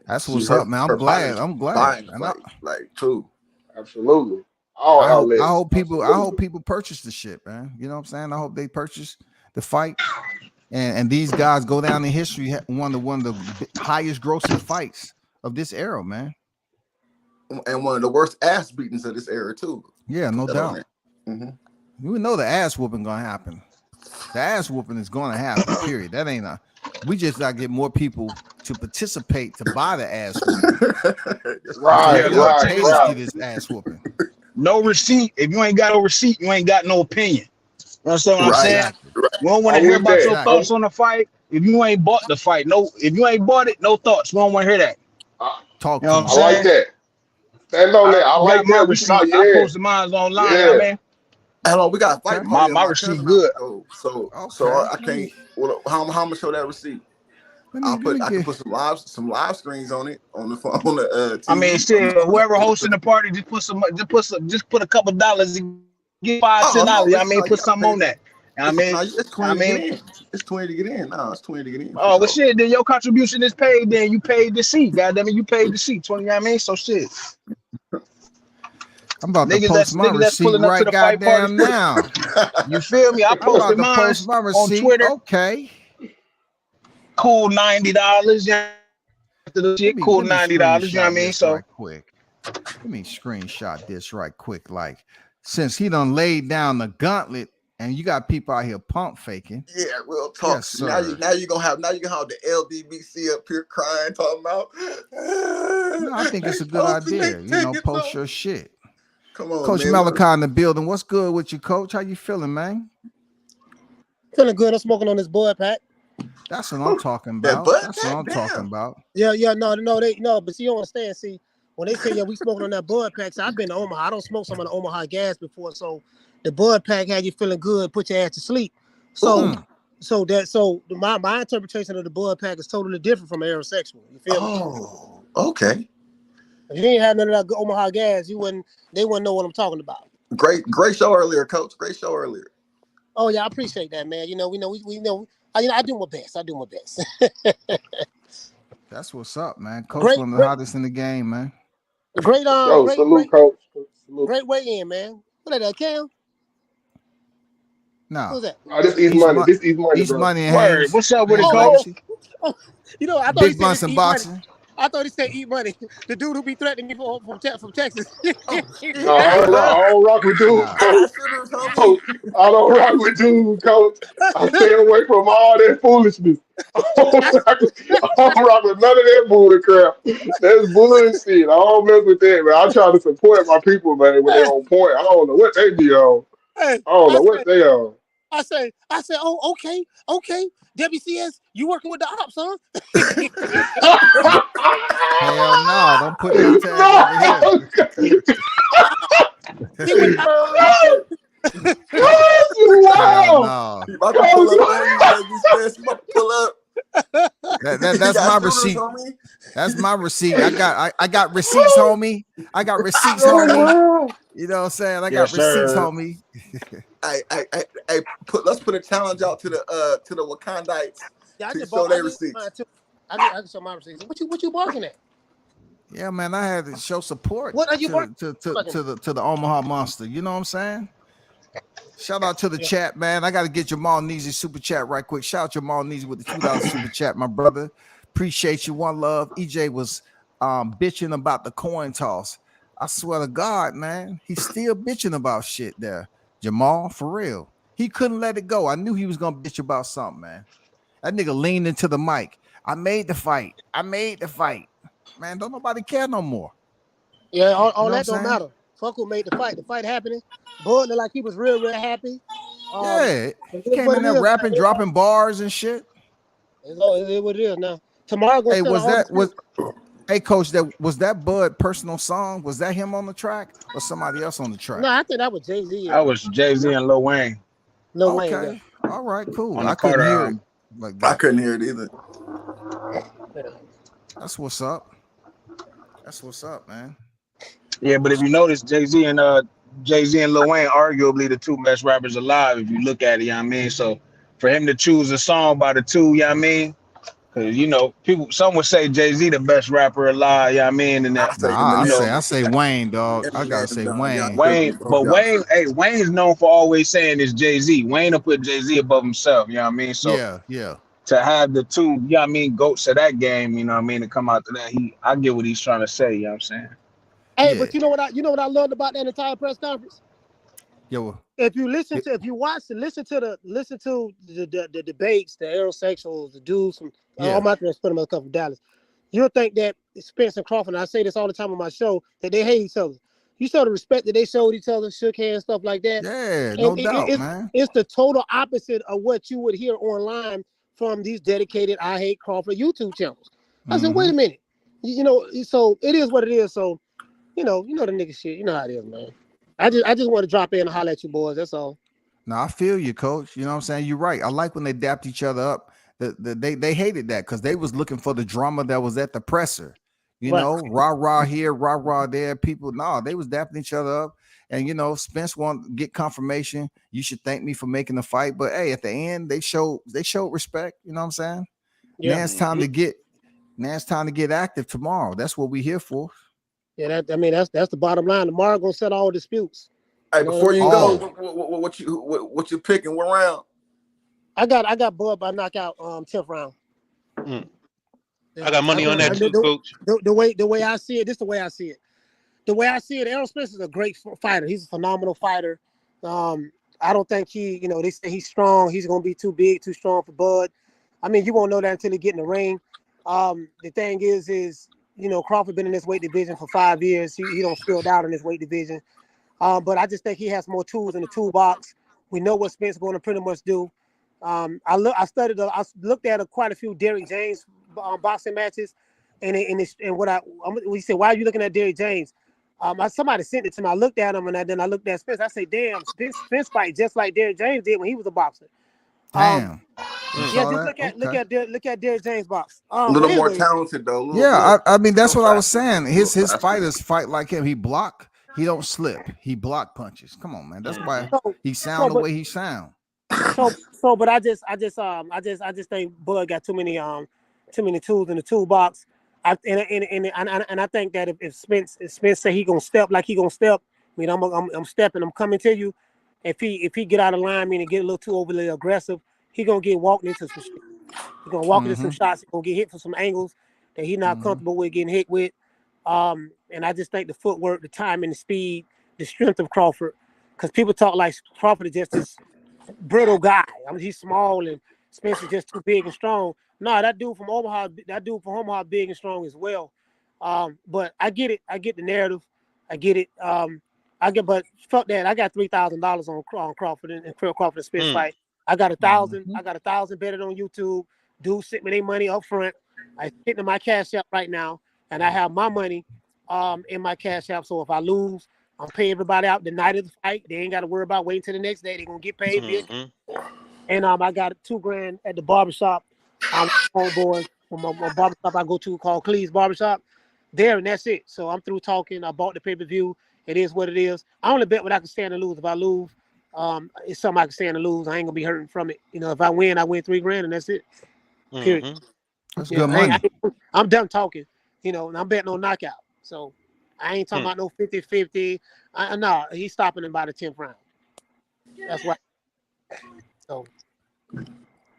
That's she what's up, man. I'm glad. I'm glad. buying the And fight, like true. Absolutely. All I outlets. hope people Absolutely. purchase the shit, man. You know what I'm saying? I hope they purchase the fight. And these guys go down in history, one of the highest grossing fights of this era, man. And one of the worst ass beatings of this era too. Yeah, no doubt. Mm-hmm. We know the ass whooping gonna happen. The ass whooping is gonna happen. Period. That ain't a. We just gotta get more people to participate to buy the ass whooping. Right, You gotta right, pay to see right. this ass whooping. No receipt. If you ain't got no receipt, you ain't got no opinion. You understand what I'm saying? Exactly. We don't want to I'm hear with about that. your thoughts on the fight. If you ain't bought the fight, if you ain't bought it, no thoughts. We don't want to hear that. Talk You to know what I'm them. I like saying? that. Stand on I that. I got like my that. We can receipt. all, I yeah. posted mine online. You know Yeah. what I mean? Hello, we got a fight Okay. party at My my receipt cousin's house good. to go. So Okay. I can't. Well, how I'm gonna show that receipt? Let me I can get. put some live screens on it on the phone, on the I mean, TV. shit. Whoever hosting the party, just put a couple dollars and get $5, No, $10. I it's mean, no, you put gotta something pay. on that. I mean, It's I 20 to get mean, in. It's 20 to get in. No, it's 20 to get in for oh, but sure. shit, then your contribution is paid. Then you paid the seat. Goddamn it, you paid the seat. 20. You know what I mean, so shit. I'm about to post my Niggas that's receipt pulling up to right the fight parties. goddamn now. You feel me? I I'm about posted to mine post my on receipt. Twitter. Okay. Cool $90. Yeah, the shit. Cool Let me $90. You know what I screenshot mean? this So right quick. Let me screenshot this right quick. Like, since he done laid down the gauntlet and you got people out here pump faking. Yeah, real talk. Yes, See, sir. now you're gonna have the LDBC up here crying, talking about. No, I think it's a good idea. You know, post your shit. Come on, Coach man. Malachi in the building. What's good with you, Coach? How you feeling, man? Feeling good. I'm smoking on this bud pack. That's what I'm talking That about. butt That's what pack, I'm talking damn. about. Yeah, but see, you don't understand. See, when they say, yeah, we smoking on that bud pack, so I've been to Omaha. I don't smoke some of the Omaha gas before, so the bud pack had you feeling good, put your ass to sleep. So, my interpretation of the bud pack is totally different from aerosexual. You feel me? Oh, okay. If you ain't had none of that Omaha gas, they wouldn't know what I'm talking about. Great show earlier, Coach. Great show earlier. Oh yeah, I appreciate that, man. You know, we know. I do my best. That's what's up, man. Coach, one of the hottest in the game, man. Great, Salute, Coach. Salute. great weigh in, man. What that, Cam? No. Who's that? Oh, this East Money. This East Money, East bro. Money and word. Haynes. What's up with it, Haynes Coach? Legacy. You know, I thought Big he said Blunts it's and eat money. boxing. I thought he said eat money. The dude who be threatening me from Texas. Oh, No, I don't rock with dudes, Nah. Coach. Coach, I don't rock with dudes, Coach. I stay away from all that foolishness. I don't rock with none of that bullshit crap. That's bullshit. I don't mess with that, man. I try to support my people, man, when they're on point. I don't know what they be on. Hey, I don't know what they on. I say, oh, okay. WCS, you working with the ops, huh? Hell no, don't put that tag over here. He went out. Hell Wow. no. You about to pull up on you, baby Spence. You about to pull up. That's my receipt. That's my receipt. I got receipts, homie. I got receipts, homie. You know what I'm saying? I got receipts, homie. Let's put a challenge out to the Wakandites Yeah, to show their receipts. I just saw my receipts. What you barking at? Yeah, man, I had to show support What are you to the Omaha Monster. You know what I'm saying? Shout out to the chat, man. I got to get Jamal Neasy super chat right quick. Shout out Jamal Neasy with the $2 super chat, my brother. Appreciate you. One love. EJ was bitching about the coin toss. I swear to God, man, he's still bitching about shit there. Jamal, for real. He couldn't let it go. I knew he was gonna bitch about something, man. That nigga leaned into the mic. I made the fight. Man, don't nobody care no more. Yeah, all that don't matter. Fuck who made the fight. The fight happening. Bud looked like he was real happy. Yeah, he came in there rapping, dropping bars and shit. It's what it is now. Tomorrow Hey, hey, Coach, was that Bud personal song? Was that him on the track or somebody else on the track? No, I think that was Jay-Z. That was Jay-Z and Lil Wayne. Wayne, yeah. All right, cool. I couldn't hear it. Like that. I couldn't hear it either. That's what's up. That's what's up, man. Yeah, but if you notice, Jay-Z and Jay-Z and Lil Wayne arguably the two best rappers alive if you look at it, you know what I mean? So for him to choose a song by the two, you know what I mean? Because, you know, some would say Jay-Z the best rapper alive, you know what I mean? And I that, say Nah, you know, I say Wayne, dog. I gotta say Eminem, y'all Wayne. tripping, bro. Wayne's known for always saying it's Jay-Z. Wayne will put Jay-Z above himself, you know what I mean? So Yeah. to have the two, you know what I mean, goats of that game, you know what I mean, to come out to that, I get what he's trying to say, you know what I'm saying? Hey, Yeah. but you know what I loved about that entire press conference? Yo, If you listen to the debates, the aerosexuals, the dudes from all my friends put them a couple of Dallas, you'll think that Spence and Crawford, and I say this all the time on my show, that they hate each other. You saw the respect that they showed each other, shook hands, stuff like that. yeah, no doubt, man. It's the total opposite of what you would hear online from these dedicated I Hate Crawford YouTube channels. I said, wait a minute. You know, so it is what it is. So, you know the nigga shit. You know how it is, man. I just want to drop in and holler at you boys. That's all. No, I feel you, coach. You know what I'm saying? You're right. I like when they dapped each other up. They hated that because they was looking for the drama that was at the presser. You know, rah here, rah there. People, no, they was dapping each other up. And you know, Spence want to get confirmation. You should thank me for making the fight. But hey, at the end, they showed respect. You know what I'm saying? Yeah. Now it's time to get active tomorrow. That's what we here for. Yeah, that's the bottom line. Tomorrow gonna settle all disputes. Hey, before you go, Oh. what you picking? What round? I got Bud by knockout 10th round. I got money on that too, coach. The way I see it, this is the way I see it. The way I see it, Errol Spence is a great fighter. He's a phenomenal fighter. I don't think they say he's strong. He's gonna be too big, too strong for Bud. I mean, you won't know that until he get in the ring. The thing is, Crawford been in this weight division for 5 years. He don't feel out in this weight division. But I just think he has more tools in the toolbox. We know what Spence is going to pretty much do. I looked at quite a few Derrick James boxing matches, and we said, why are you looking at Derrick James? Somebody sent it to me. I looked at him, and then I looked at Spence. I said, damn, Spence fight just like Derrick James did when he was a boxer. Damn. Just look at Derrick James box. A little more talented though. I mean that's what I was saying. His fighters fight like him. He block. He don't slip. He block punches. Come on, man. That's why he sound the way he sound. But I just think Bud got too many tools in the toolbox. And I think that if Spence say he gonna step like he gonna step, I mean I'm stepping. I'm coming to you. If he get out of line, meaning get a little too overly aggressive, he gonna get walked into some shit. He's gonna walk into some shots. He's gonna get hit from some angles that he's not comfortable with getting hit with. And I just think the footwork, the timing, the speed, the strength of Crawford, because people talk like Crawford is just this brittle guy. I mean, he's small and Spence is just too big and strong. No, that dude from Omaha, big and strong as well. But I get it. I get the narrative. I get it. But fuck that. I got $3,000 on Crawford and Crawford and Spence fight. I got 1,000. I got 1,000 betted on YouTube. Dudes sent me their money up front. I hit in my cash app right now, and I have my money in my cash app. So if I lose, I'm paying everybody out the night of the fight. They ain't got to worry about waiting till the next day. They're gonna get paid. And I got $2,000 at the barbershop. I'm homeboy from my barbershop I go to called Cleve's Barbershop. There, and that's it. So I'm through talking. I bought the pay-per-view. It is what it is. I only bet what I can stand to lose. If I lose, it's something I can stand to lose. I ain't gonna be hurting from it. If I win, I win $3,000, and that's it. Period. That's good money. I'm done talking. And I'm betting on knockout. So I ain't talking about no 50-50. No, he's stopping him by the 10th round. That's why. So.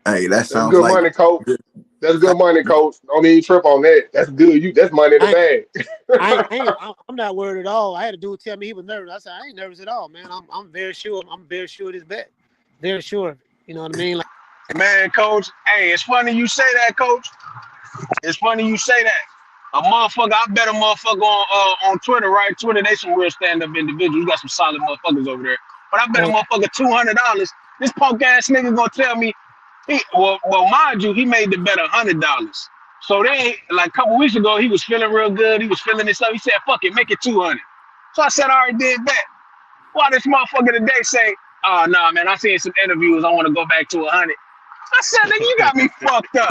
Hey, that sounds good like money, coach. That's good money, coach. Don't even trip on that. That's good. That's money in the bag. I'm not worried at all. I had a dude tell me he was nervous. I said, I ain't nervous at all, man. I'm very sure. I'm very sure of this bet. Very sure of it. You know what I mean? Man, coach. Hey, it's funny you say that, coach. It's funny you say that. A motherfucker, I bet a motherfucker on Twitter, right? Twitter, they some real stand-up individuals. You got some solid motherfuckers over there. But I bet a motherfucker $200. This punk ass nigga gonna tell me, well, mind you, he made the bet $100. So they like a couple weeks ago, he was feeling real good. He was feeling this stuff. He said, "Fuck it, make it 200." So I said, "I already did that." Why this motherfucker today say, "Oh nah, man, I seen some interviews. I want to go back to 100." I said, "Nigga, you got me fucked up."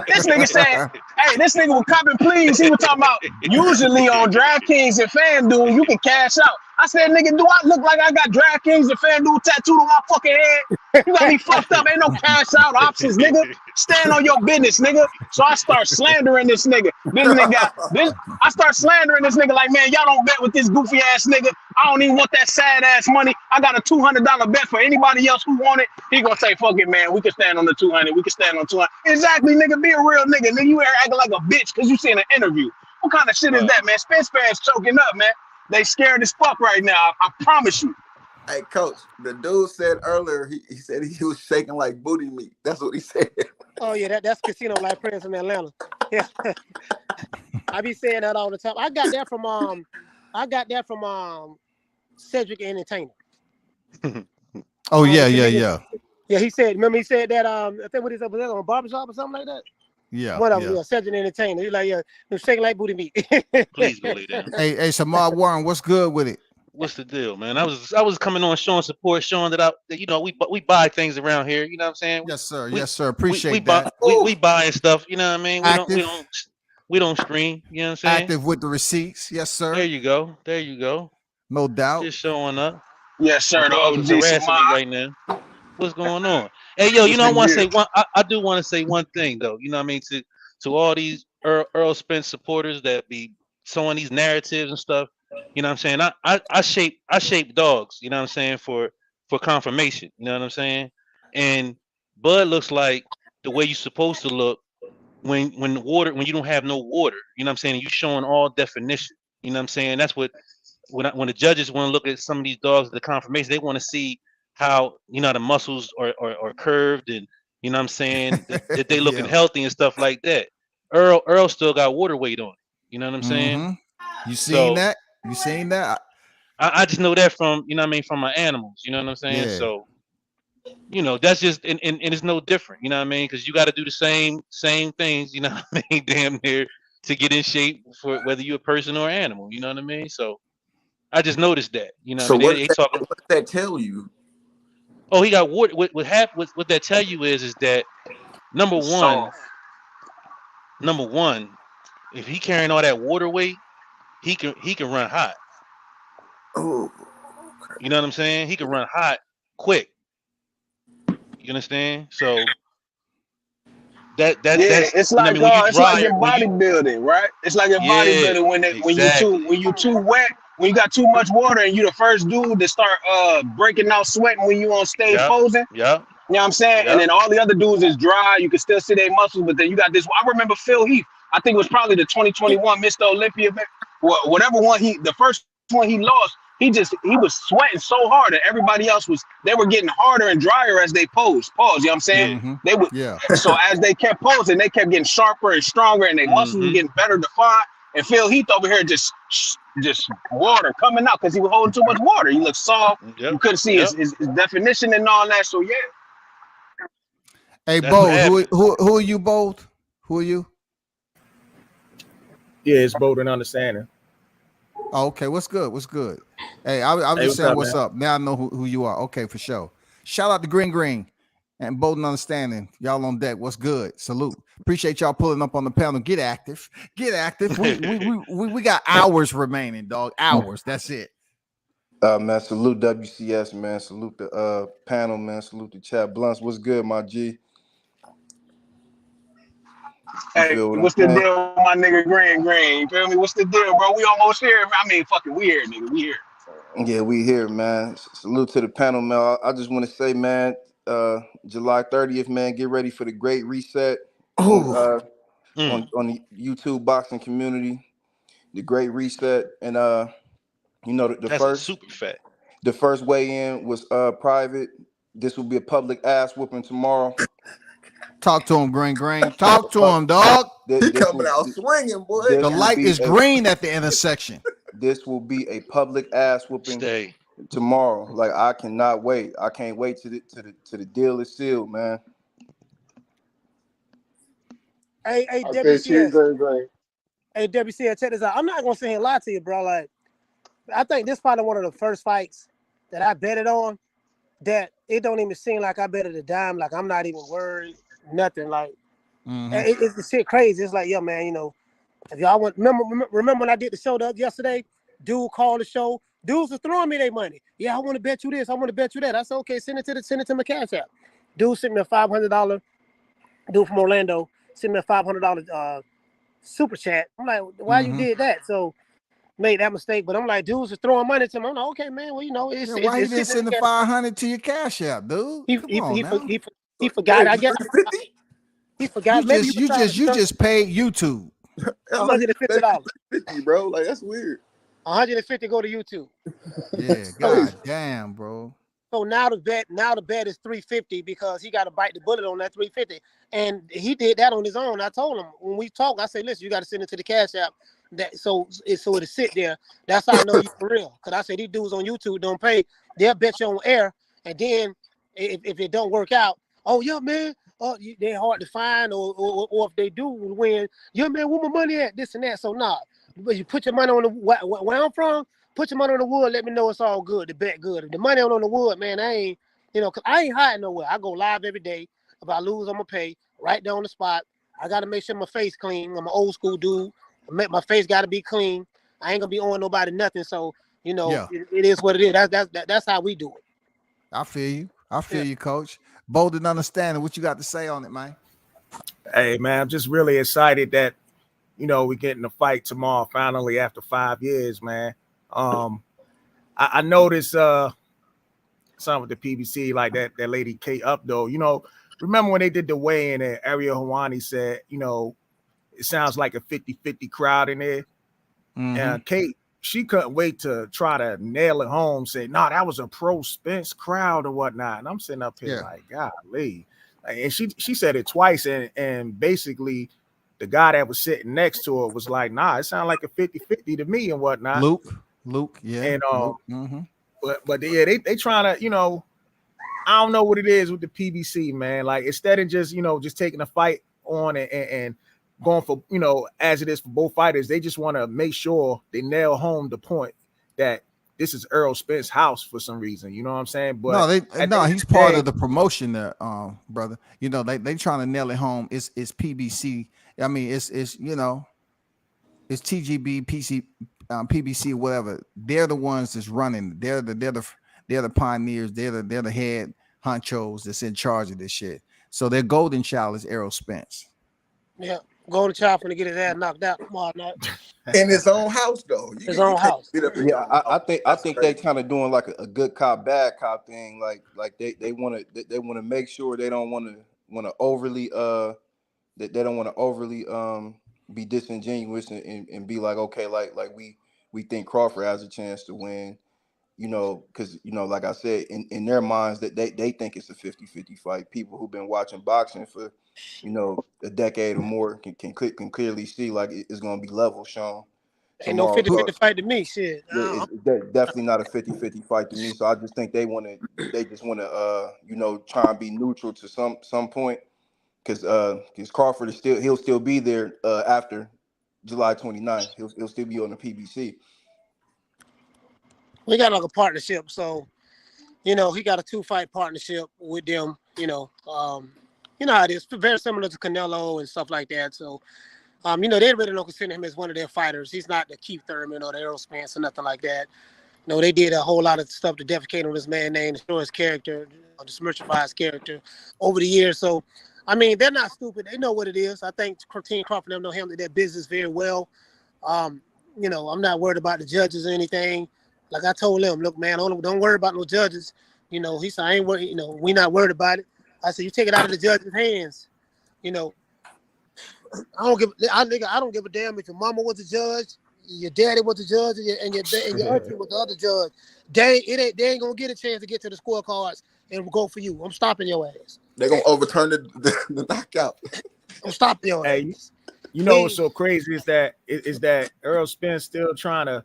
This nigga said, "Hey, this nigga was copping please." He was talking about usually on DraftKings and FanDuel, you can cash out. I said, nigga, do I look like I got DraftKings and FanDuel tattooed on my fucking head? You got me fucked up. Ain't no cash out options, nigga. Stand on your business, nigga. So I start slandering this nigga. This nigga got this. I start slandering this nigga like, man, y'all don't bet with this goofy ass nigga. I don't even want that sad ass money. I got a $200 bet for anybody else who want it. He gonna say, fuck it, man. We can stand on the 200. We can stand on 200. Exactly, nigga. Be a real nigga. Nigga, you ain't acting like a bitch because you seen an interview. What kind of shit is that, man? Spence fans choking up, man. They scared as fuck right now. I promise you. Hey, coach, the dude said earlier, he said he was shaking like booty meat. That's what he said. Oh yeah, that's Casino Like Prince in Atlanta. Yeah. I be saying that all the time. I got that from Cedric Entertainer. Oh yeah. Yeah, he said. Remember, he said that. I think what he said was that on a barbershop or something like that. Yeah. Whatever. Yeah, Cedric Entertainer. He's like, yeah, shaking like booty meat. Please believe that. Hey, Samar Warren, what's good with it? What's the deal, man? I was coming on showing support, showing that you know, we buy things around here. You know what I'm saying? Yes, sir. Yes, sir. Appreciate that. We buying stuff. You know what I mean? Active. We don't stream. You know what I'm saying? Active with the receipts. Yes, sir. There you go. No doubt. Just showing up. Yes, sir. The dogs is harassing me right now. What's going on? Hey, yo, you know, I want to say one. I do want to say one thing though. You know what I mean? To all these Earl Spence supporters that be sowing these narratives and stuff. You know what I'm saying? I shape dogs, you know what I'm saying, for confirmation. You know what I'm saying? And Bud looks like the way you're supposed to look when you don't have no water, you know what I'm saying? And you showing all definition. You know what I'm saying? That's when the judges want to look at some of these dogs, the confirmation, they want to see how, you know, the muscles are curved and, you know what I'm saying, that they looking healthy and stuff like that. Earl still got water weight on it. You know what I'm saying? You seen that? You seen that? I just know that from, you know what I mean, from my animals, you know what I'm saying? Yeah. So, you know, that's just, and it's no different, you know what I mean? Because you got to do the same things, you know what I mean, damn near, to get in shape for whether you're a person or an animal, you know what I mean? So, I just noticed that, you know. So what does that tell you? Oh, he got water. What that tell you is that number one, if he carrying all that water weight, he can run hot. Oh, you know what I'm saying? He can run hot quick. You understand? So that's it's like it's like in bodybuilding, right? It's like in bodybuilding when you too wet, when you got too much water and you the first dude to start breaking out sweating when you on stage posing. Yeah. You know what I'm saying? Yep. And then all the other dudes is dry. You can still see their muscles, but then you got this. I remember Phil Heath. I think it was probably the 2021 Mr. Olympia. Whatever one the first one he lost, he was sweating so hard that everybody else they were getting harder and drier as they posed. Pause. You know what I'm saying? Mm-hmm. They would. Yeah. So as they kept posing, they kept getting sharper and stronger, and their muscles were getting better defined. And Phil Heath over here just water coming out because he was holding too much water. He looked soft. Yep. You couldn't see his definition and all that. So yeah. Hey, Bo, who are you, both? Who are you? Yeah, it's bold and understanding. Oh, okay, what's good? Hey, I was just saying what's up. Now I know who you are. Okay, for sure. Shout out to Green and Bold and Understanding. Y'all on deck. What's good? Salute. Appreciate y'all pulling up on the panel. Get active. We got hours remaining, dog. Hours. That's it. Man, salute WCS, man. Salute the panel, man. Salute the chat. Blunts, what's good, my G? Hey, what's the deal with my nigga Green? You feel me? What's the deal, bro? We almost here. I mean, fucking we here, nigga. We here. Yeah, we here, man. Salute to the panel, man. I just want to say, man, July 30th, man, get ready for the Great Reset on the YouTube boxing community. The Great Reset. And you know, the first weigh-in was private. This will be a public ass whooping tomorrow. Talk to him, Green. Talk to him, dog. He coming out swinging, boy. The light is green at the intersection. This will be a public ass whooping tomorrow. Like, I cannot wait. I can't wait till the deal is sealed, man. Hey, WCS. Hey, WCS, check this out. I'm not gonna sit here and lie to you, bro. Like, I think this is probably one of the first fights that I betted on that it don't even seem like I betted a dime. Like, I'm not even worried. Nothing. Like, it's shit crazy. It's like, yeah, man, you know, if y'all want, remember when I did the show yesterday, dude called the show, Dudes are throwing me their money. Yeah, I want to bet you this. I want to bet you that. I said, okay, send it to my cash app. Dude sent me a $500. Dude from Orlando sent me a $500 super chat. I'm like, why you did that? So made that mistake. But I'm like, dudes are throwing money to me. I'm like, okay, man. Well, you know, why you didn't send the 500 to your cash app, dude? Come on now. He forgot. I guess he forgot. Maybe you just paid YouTube. $150, bro. Like that's weird. $150 go to YouTube. Yeah, god damn, bro. So now the bet is $350 because he got to bite the bullet on that $350, and he did that on his own. I told him when we talked, I said, listen, you got to send it to the cash app. That so it'll sit there. That's how I know you for real. Because I said these dudes on YouTube don't pay. They'll bet you on air, and then if it don't work out, oh yeah, man, they're hard to find, or if they do win, yeah, man, where my money at? This and that. So nah, but you put your money on the where I'm from. Put your money on the wood. Let me know it's all good. The bet good. If the money on the wood, man, I ain't, cause I ain't hiding nowhere. I go live every day. If I lose, I'm gonna pay right there on the spot. I gotta make sure my face clean. I'm an old school dude. My face gotta be clean. I ain't gonna be owing nobody nothing. So it is what it is. That's how we do it. I feel you, Coach. Bold and understanding. What you got to say on it, man? Hey, man, I'm just really excited that we getting the fight tomorrow. Finally, after 5 years, man. I noticed some with the PBC, like that lady Kate Updo. Remember when they did the weigh-in and Ariel Hawani said, it sounds like a 50-50 crowd in there. And Kate, she couldn't wait to try to nail it home, say, no, that was a pro Spence crowd or whatnot. And I'm sitting up here like, golly. And she said it twice, and basically the guy that was sitting next to her was like, nah, it sounded like a 50-50 to me and whatnot. Luke, yeah. And but yeah, they trying to, I don't know what it is with the PBC, man. Like instead of just just taking a fight on and going for as it is for both fighters, they just want to make sure they nail home the point that this is Errol Spence's house for some reason. You know what I'm saying? But he's part of the promotion there, brother. They trying to nail it home. It's PBC. I mean, it's it's TGB, PBC, whatever. They're the ones that's running. They're the pioneers. They're the head honchos that's in charge of this shit. So their golden child is Errol Spence. Yeah, golden child finna get his ass knocked out tomorrow night. In his own house, though. His own house. Yeah, I think they kind of doing like a good cop, bad cop thing. Like they want to make sure they don't want to overly they don't want to overly be disingenuous and be like, okay, like we think Crawford has a chance to win, because like I said, in their minds that they think it's a 50-50 fight. People who've been watching boxing for a decade or more can clearly see like it's going to be level shown. Ain't no 50-50 fight to me, shit. It's definitely not a 50-50 fight to me. So I just think they just want to try and be neutral to some point, because Crawford he'll still be there after July 29th. He'll still be on the PBC. We got like a partnership, so he got a 2-fight partnership with them. You know how it is, very similar to Canelo and stuff like that. So, they really don't consider him as one of their fighters. He's not the Keith Thurman or the Errol Spence or nothing like that. They did a whole lot of stuff to defecate on this man's name, destroy his character, dismercify his character over the years. So, I mean, they're not stupid. They know what it is. I think Team Crawford and them know handle their business very well. I'm not worried about the judges or anything. Like I told him, look, man, don't worry about no judges. He said, I ain't worried. We not worried about it. I said, you take it out of the judge's hands. I don't give a damn if your mama was a judge, your daddy was a judge, and your auntie was the other judge. They ain't gonna get a chance to get to the scorecards and go for you. I'm stopping your ass. They're gonna overturn the knockout. I'm stopping your ass. What's so crazy is that Errol Spence still trying to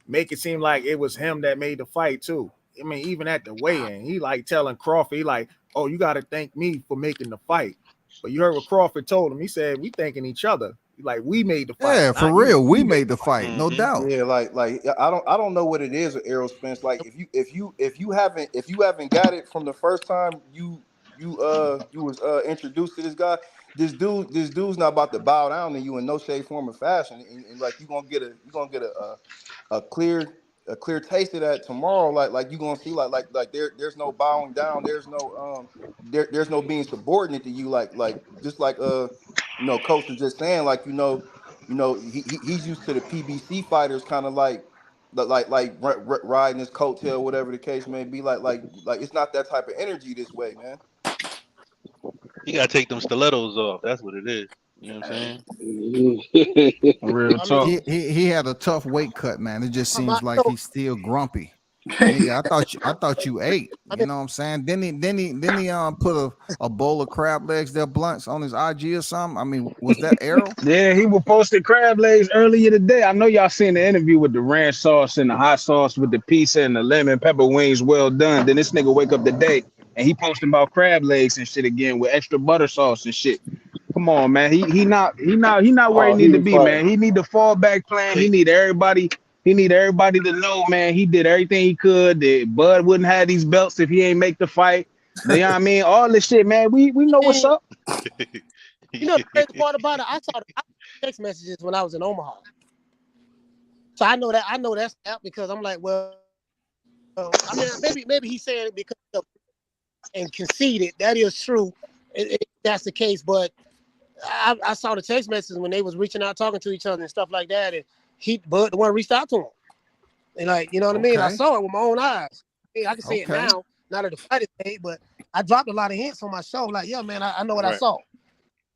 make it seem like it was him that made the fight too. I mean, even at the weigh-in, he like telling Crawford, he like, oh, you got to thank me for making the fight. But you heard what Crawford told him. He said, we thanking each other. Like we made the fight. Yeah, for real, we made the fight, no doubt. Yeah, like I don't know what it is with Errol Spence. Like if you haven't got it from the first time you was introduced to this guy, this dude's not about to bow down to you in no shape, form, or fashion. And like you're gonna get a clear a clear taste of that tomorrow. Like you gonna see like there's no bowing down. There's no there's no being subordinate to you. Like just like Coach was just saying, like he's used to the PBC fighters kind of like riding his coattail, whatever the case may be. Like it's not that type of energy this way, man. You gotta take them stilettos off. That's what it is. You know what I'm saying? Real I mean, talk. He had a tough weight cut, man. It just my, seems like so, he's still grumpy. Nigga, I thought you ate. I You mean, know what I'm saying? Then he put a bowl of crab legs, their blunts on his IG or something. I mean, was that Errol? Yeah, he was posting crab legs earlier today. I know y'all seen the interview with the ranch sauce and the hot sauce with the pizza and the lemon pepper wings. Well done. Then this nigga wake up today and he posting about crab legs and shit again with extra butter sauce and shit. Come on, man. He not where he Oh, need he to was be, fighting. man. He need to fall back plan. He See, need everybody. He need everybody to know, man. He did everything he could. That Bud wouldn't have these belts if he ain't make the fight. You know what I mean? All this shit, man. We know what's up. you know the crazy part about it, I saw the text messages when I was in Omaha. So I know that's out because I'm like, well, I mean, maybe he's saying it because of and conceded. That is true. That's the case, but I saw the text messages when they was reaching out, talking to each other and stuff like that, and Bud the one reached out to him, and like, you know what I mean. I Okay. saw it with my own eyes. I can say it Okay. now, not that the fight is made, but I dropped a lot of hints on my show. Like, yeah, man, I know what I right. saw,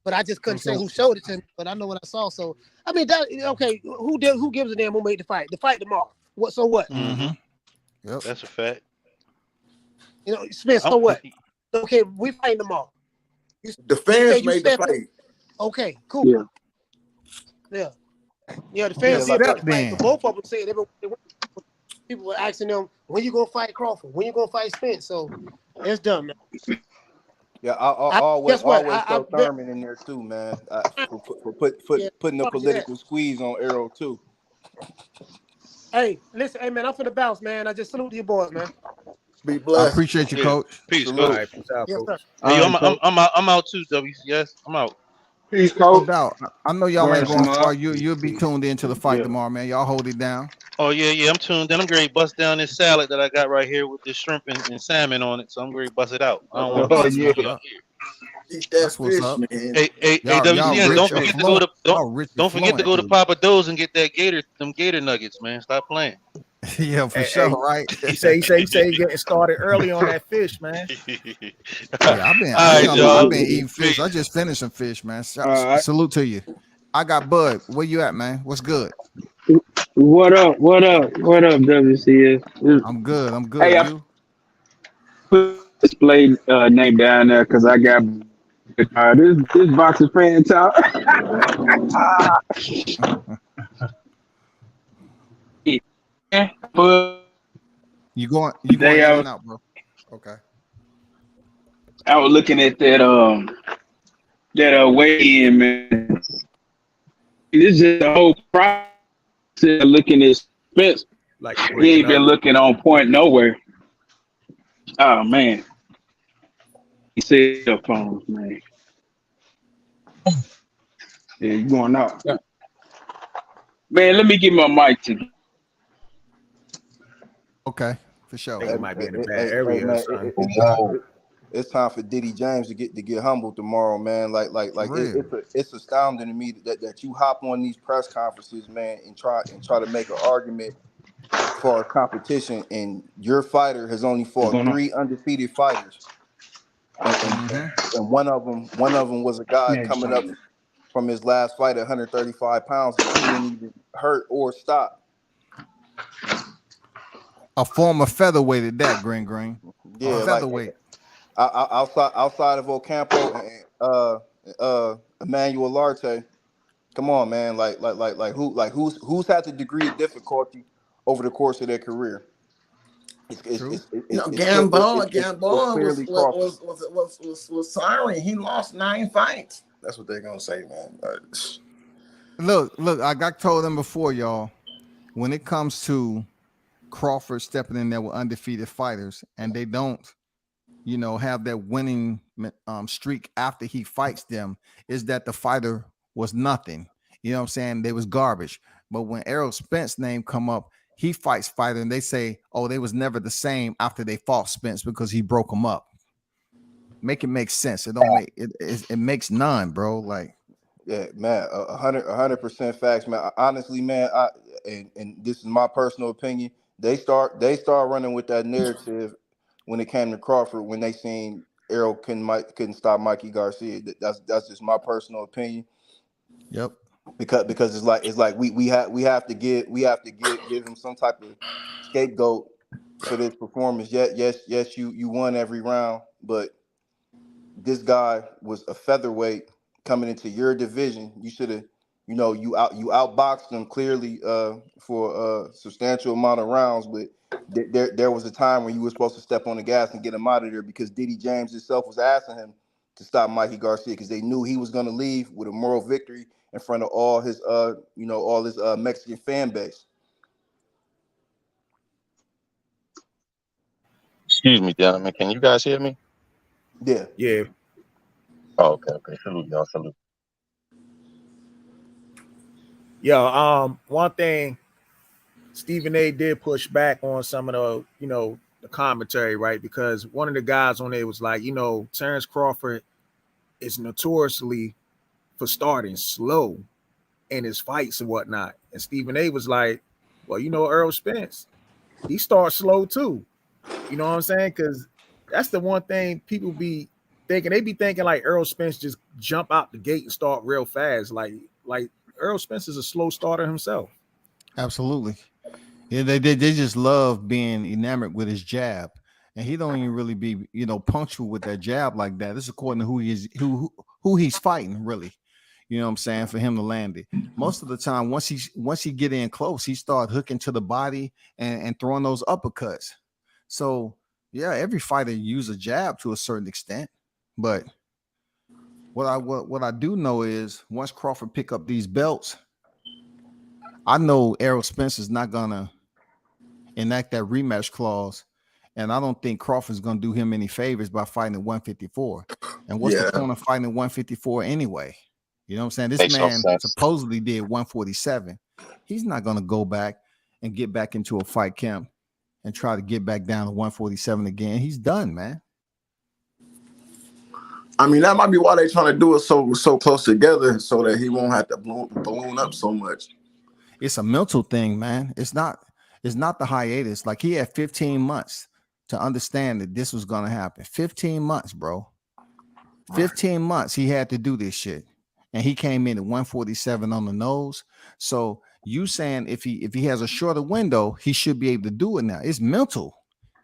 but I just couldn't say So who showed it to me. But I know what I saw. So I mean, okay. Who gives a damn who made the fight? The fight tomorrow. What? So what? Mm-hmm. yep. That's a fact. You know, Spence. I'm, So what? Okay, we fighting tomorrow. The You fans said you made the stepped. fight. Okay, cool. Yeah. Yeah. The Yeah, fans did like make the fight, but both of them said people were asking them, when you gonna fight Crawford? When you gonna fight Spence? So it's done, man. Yeah, I Guess what? always throw Thurman in there too, man. For putting a fuck you that. political squeeze on Arrow too. Hey, listen, hey man, I'm finna bounce, man. I just salute you boys, man. Be I blessed. appreciate you, yeah. Coach. Peace, Salute. All coach. right, peace out, Yes, coach. sir. Hey, yo, All right, coach. I'm out too, WCS. I'm out. Peace, No coach. doubt. I know y'all Word, ain't going far. Samar. You'll be tuned into the fight Yeah. tomorrow, man. Y'all hold it down. Oh yeah, I'm tuned in. I'm ready to bust down this salad that I got right here with this shrimp and salmon on it. So I'm ready to bust it out. I don't want to Oh be yeah. too much. Eat that That's what's fish, up. man. Hey, Y'all WCS, rich don't and forget to go to don't forget to fluent go to too. Papa Do's and get that gator nuggets, man. Stop playing. Yeah, for Hey, sure, hey, right? he say he getting started early on that fish, man. All Yeah, I ain't right, gonna lie. I've y'all. been eating fish. I Peace. just finished some fish, man. All right. Salute to you. I got Bud. Where you at, man? What's good? What up? What up? What up, WCS? I'm good. I'm Hey, good. I You? put display name down there because I got this boxer fan talk. But You going today in and out, bro. Okay. I was looking at that weigh in, man. This is the whole process of looking at Spence. Like He breaking ain't been up. looking on point nowhere. Oh man, he said cell phones, man. Yeah, you going out, man? Let me get my mic to. Okay, for I sure. think he might be in a bad Hey, area or man, something. it's time for Diddy James to get humbled tomorrow, man. For real. It's astounding to me that you hop on these press conferences, man, and try to make an argument for a competition, and your fighter has only What's fought going on? 3 undefeated fighters, Mm-hmm. and one of them was a guy Yeah, coming up from his last fight at 135 pounds that you didn't even hurt or stop. A former featherweight at that, Green. A Yeah, like featherweight. outside of Ocampo and Emmanuel Larte. Come on, man. Who's had the degree of difficulty over the course of their career? True. Gambon Clearly Crawford. was sorry. He lost 9 fights. That's what they're gonna say, man. Look, I got told them before, y'all. When it comes to Crawford stepping in there with undefeated fighters, and they don't, have that winning streak after he fights them, is that the fighter was nothing. You know what I'm saying? They was garbage. But when Errol Spence name come up, he fights fighter, and they say, oh, they was never the same after they fought Spence because he broke them up. Make it make sense. It don't make it makes none, bro. Like, yeah, man, 100% facts, man. Honestly, man, and this is my personal opinion. They start running with that narrative when it came to Crawford, when they seen Errol couldn't stop Mikey Garcia. That's just my personal opinion. Yep. Because it's like we have to give him some type of scapegoat for this performance. Yes, you won every round, but this guy was a featherweight coming into your division. You should have, you outboxed him clearly for a substantial amount of rounds, but there was a time when you were supposed to step on the gas and get him out of there, because Diddy James himself was asking him to stop Mikey Garcia because they knew he was going to leave with a moral victory in front of all his Mexican fan base. Excuse me, gentlemen. Can you guys hear me? Yeah. Yeah. Oh, okay. Salute, y'all. Salute. Yeah. One thing, Stephen A. did push back on some of the, the commentary, right? Because one of the guys on there was like, Terrence Crawford is notoriously for starting slow in his fights and whatnot. And Stephen A. was like, well, Earl Spence, he starts slow too. You know what I'm saying? Because that's the one thing people be thinking. They be thinking like Earl Spence just jump out the gate and start real fast. Like Earl Spence is a slow starter himself. Absolutely. Yeah, they just love being enamored with his jab, and he don't even really be punctual with that jab like that. This is according to who he is, who he's fighting, really. You know what I'm saying? For him to land it, most of the time, once he get in close, he start hooking to the body and throwing those uppercuts. So yeah, every fighter use a jab to a certain extent, but what I do know is once Crawford pick up these belts, I know Errol Spence is not gonna enact that rematch clause, and I don't think Crawford's gonna do him any favors by fighting at 154. And what's the point of fighting at 154 anyway? You know what I'm saying? This Makes no man sense. supposedly did 147. He's not gonna go back and get back into a fight camp and try to get back down to 147 again. He's done, man. I mean, that might be why they're trying to do it so close together, so that he won't have to balloon up so much. It's a mental thing, man. It's not the hiatus. Like, he had 15 months to understand that this was gonna happen. 15 months, bro. 15 months he had to do this shit. And he came in at 147 on the nose. So you saying if he has a shorter window, he should be able to do it now. It's mental.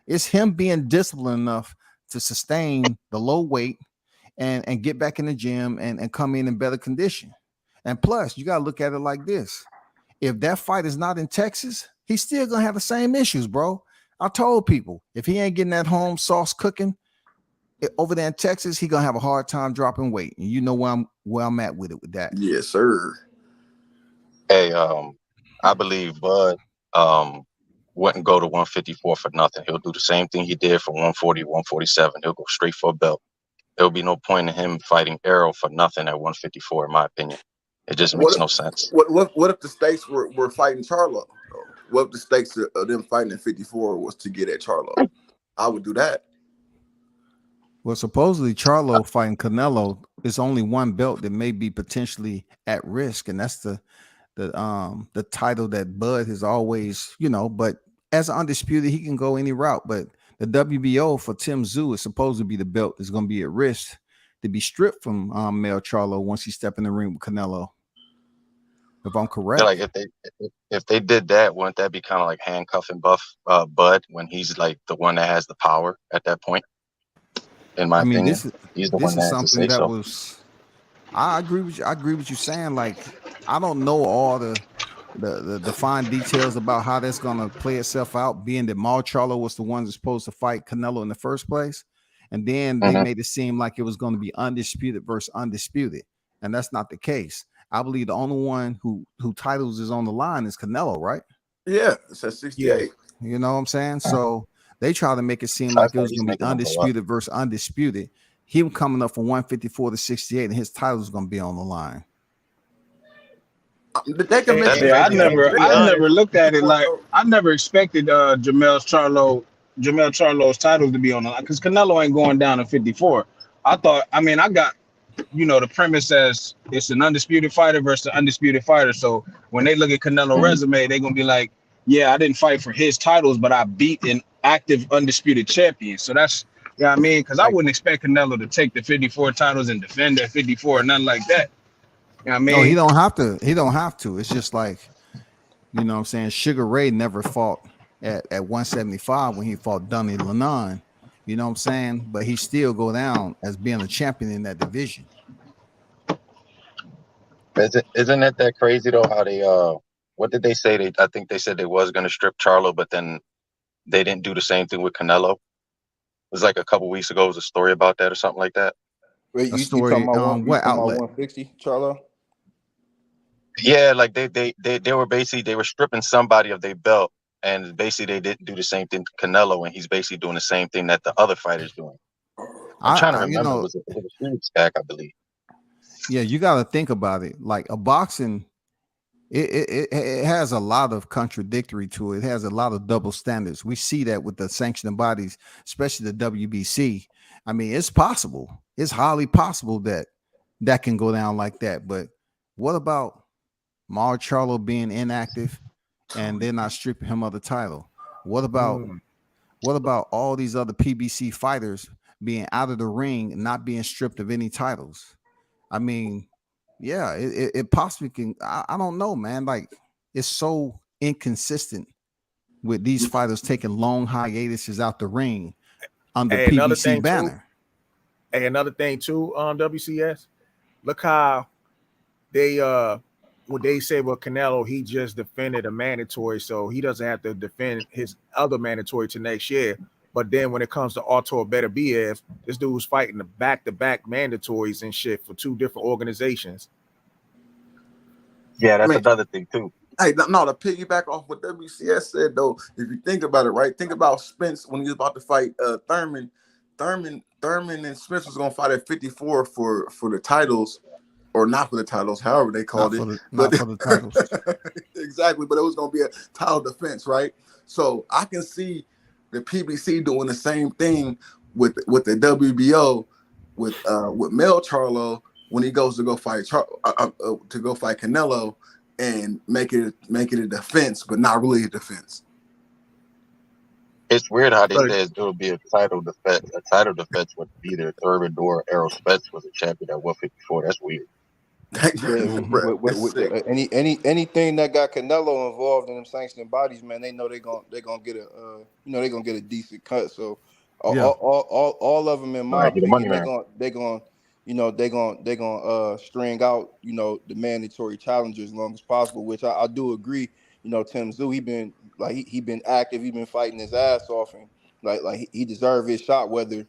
It's him being disciplined enough to sustain the low weight and get back in the gym and come in better condition. And plus, you got to look at it like this. If that fight is not in Texas, he's still going to have the same issues, bro. I told people, if he ain't getting that home sauce cooking over there in Texas, he going to have a hard time dropping weight. And you know where I'm at with it with that. Yes, sir. Hey, I believe Bud wouldn't go to 154 for nothing. He'll do the same thing he did from 140, 147. He'll go straight for a belt. There'll be no point in him fighting Errol for nothing at 154, in my opinion. It just makes no sense. What if the stakes were fighting Charlo? What if the stakes of them fighting at 54 was to get at Charlo? I would do that. Well, supposedly Charlo fighting Canelo is only one belt that may be potentially at risk, and that's the title that Bud has always, but as Undisputed, he can go any route. But the WBO for Tim Tszyu is supposed to be the belt that's going to be at risk to be stripped from Mel Charlo once he step in the ring with Canelo. If I'm correct. Yeah, like if they did that, wouldn't that be kind of like handcuffing Bud when he's like the one that has the power at that point? In my opinion, he's the one that has to say so. I agree with you. I agree with you saying, like, I don't know all the fine details about how that's gonna play itself out, being that Mal Charlo was the one that's supposed to fight Canelo in the first place. And then they made it seem like it was going to be Undisputed versus Undisputed. And that's not the case. I believe the only one who titles is on the line is Canelo, right? Yeah, it's at 68. You know what I'm saying? So they try to make it seem like it was going to be Undisputed versus Undisputed. He was coming up from 154 to 68, and his title is going to be on the line. They can make Hey, it. That's Yeah, crazy. To be I honest, never looked at it like I never expected Jamel Charlo's titles to be on the line because Canelo ain't going down to 54. I got the premise as it's an undisputed fighter versus an undisputed fighter. So when they look at Canelo resume, they're gonna be like, yeah, I didn't fight for his titles, but I beat an active undisputed champion. So that's because I like, wouldn't expect Canelo to take the 54 titles and defend at 54 or nothing like that. You know what I No, he mean? don't have to. He don't have to. It's just like, you know what I'm saying? Sugar Ray never fought at 175 when he fought Dunny Lennon. You know what I'm saying? But he still go down as being a champion in that division. Isn't it that crazy though? How they what did they say? I think they said they was gonna strip Charlo, but then they didn't do the same thing with Canelo. It was like a couple weeks ago. It was a story about that or something like that. Wait, A you talking story about you what talking about outlet? 160, Charlo? Yeah, like they were basically they were stripping somebody of their belt, and basically they didn't do the same thing to Canelo, and he's basically doing the same thing that the other fighters doing. I'm trying to I remember. It was a huge stack, I believe. yeah, you got to think about it. Like a boxing, it has a lot of contradictory to it. It has a lot of double standards. We see that with the sanctioning bodies, especially the WBC. I mean, it's possible. It's highly possible that can go down like that. But what about Mar Charlo being inactive and they're not stripping him of the title? What about all these other PBC fighters being out of the ring and not being stripped of any titles? I mean, yeah, it possibly can. I don't know, man. Like, it's so inconsistent with these fighters taking long hiatuses out the ring under hey, another PBC thing banner. another thing too, WCS. Look how they when they say, well, Canelo, he just defended a mandatory, so he doesn't have to defend his other mandatory to next year. But then when it comes to Artur Beterbiev, this dude's fighting the back-to-back mandatories and shit for two different organizations. Yeah, I that's mean, another thing too. hey, no, to piggyback off what WCS said though, if you think about it, right? Think about Spence when he was about to fight Thurman. Thurman and Spence was gonna fight at 54 for the titles, or not for the titles, however they called it. Not for the titles. Exactly, but it was gonna be a title defense, right? So I can see the PBC doing the same thing with the WBO with Mel Charlo when he goes to go fight Canelo and make it a defense, but not really a defense. It's weird how they But said it would be a title defense. A title defense would be either Thurman or Errol Spence was a champion at 154. That's weird. Yeah, Bruh, it's sick. anything that got Canelo involved in them sanctioning bodies, man, they know they're gonna get a they're gonna get a decent cut. So Yeah. all of them, in All my right, get the money opinion, man. they're gonna string out the mandatory challengers as long as possible. Which I do agree. Tim Tszyu, he been active, he been fighting his ass off, and like he deserved his shot. Whether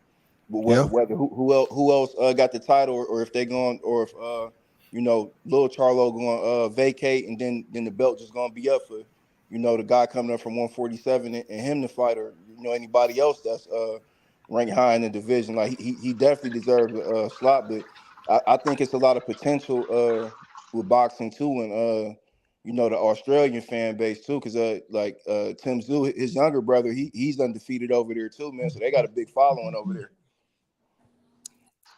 Yeah. who else got the title, or if they going, or if Lil Charlo going to vacate, and then the belt just going to be up for, the guy coming up from 147 and him to fight, or anybody else that's ranked high in the division. Like he definitely deserves a slot, but I think it's a lot of potential with boxing too, and the Australian fan base too, because Tim Tszyu, his younger brother, he's undefeated over there too, man. So they got a big following over there.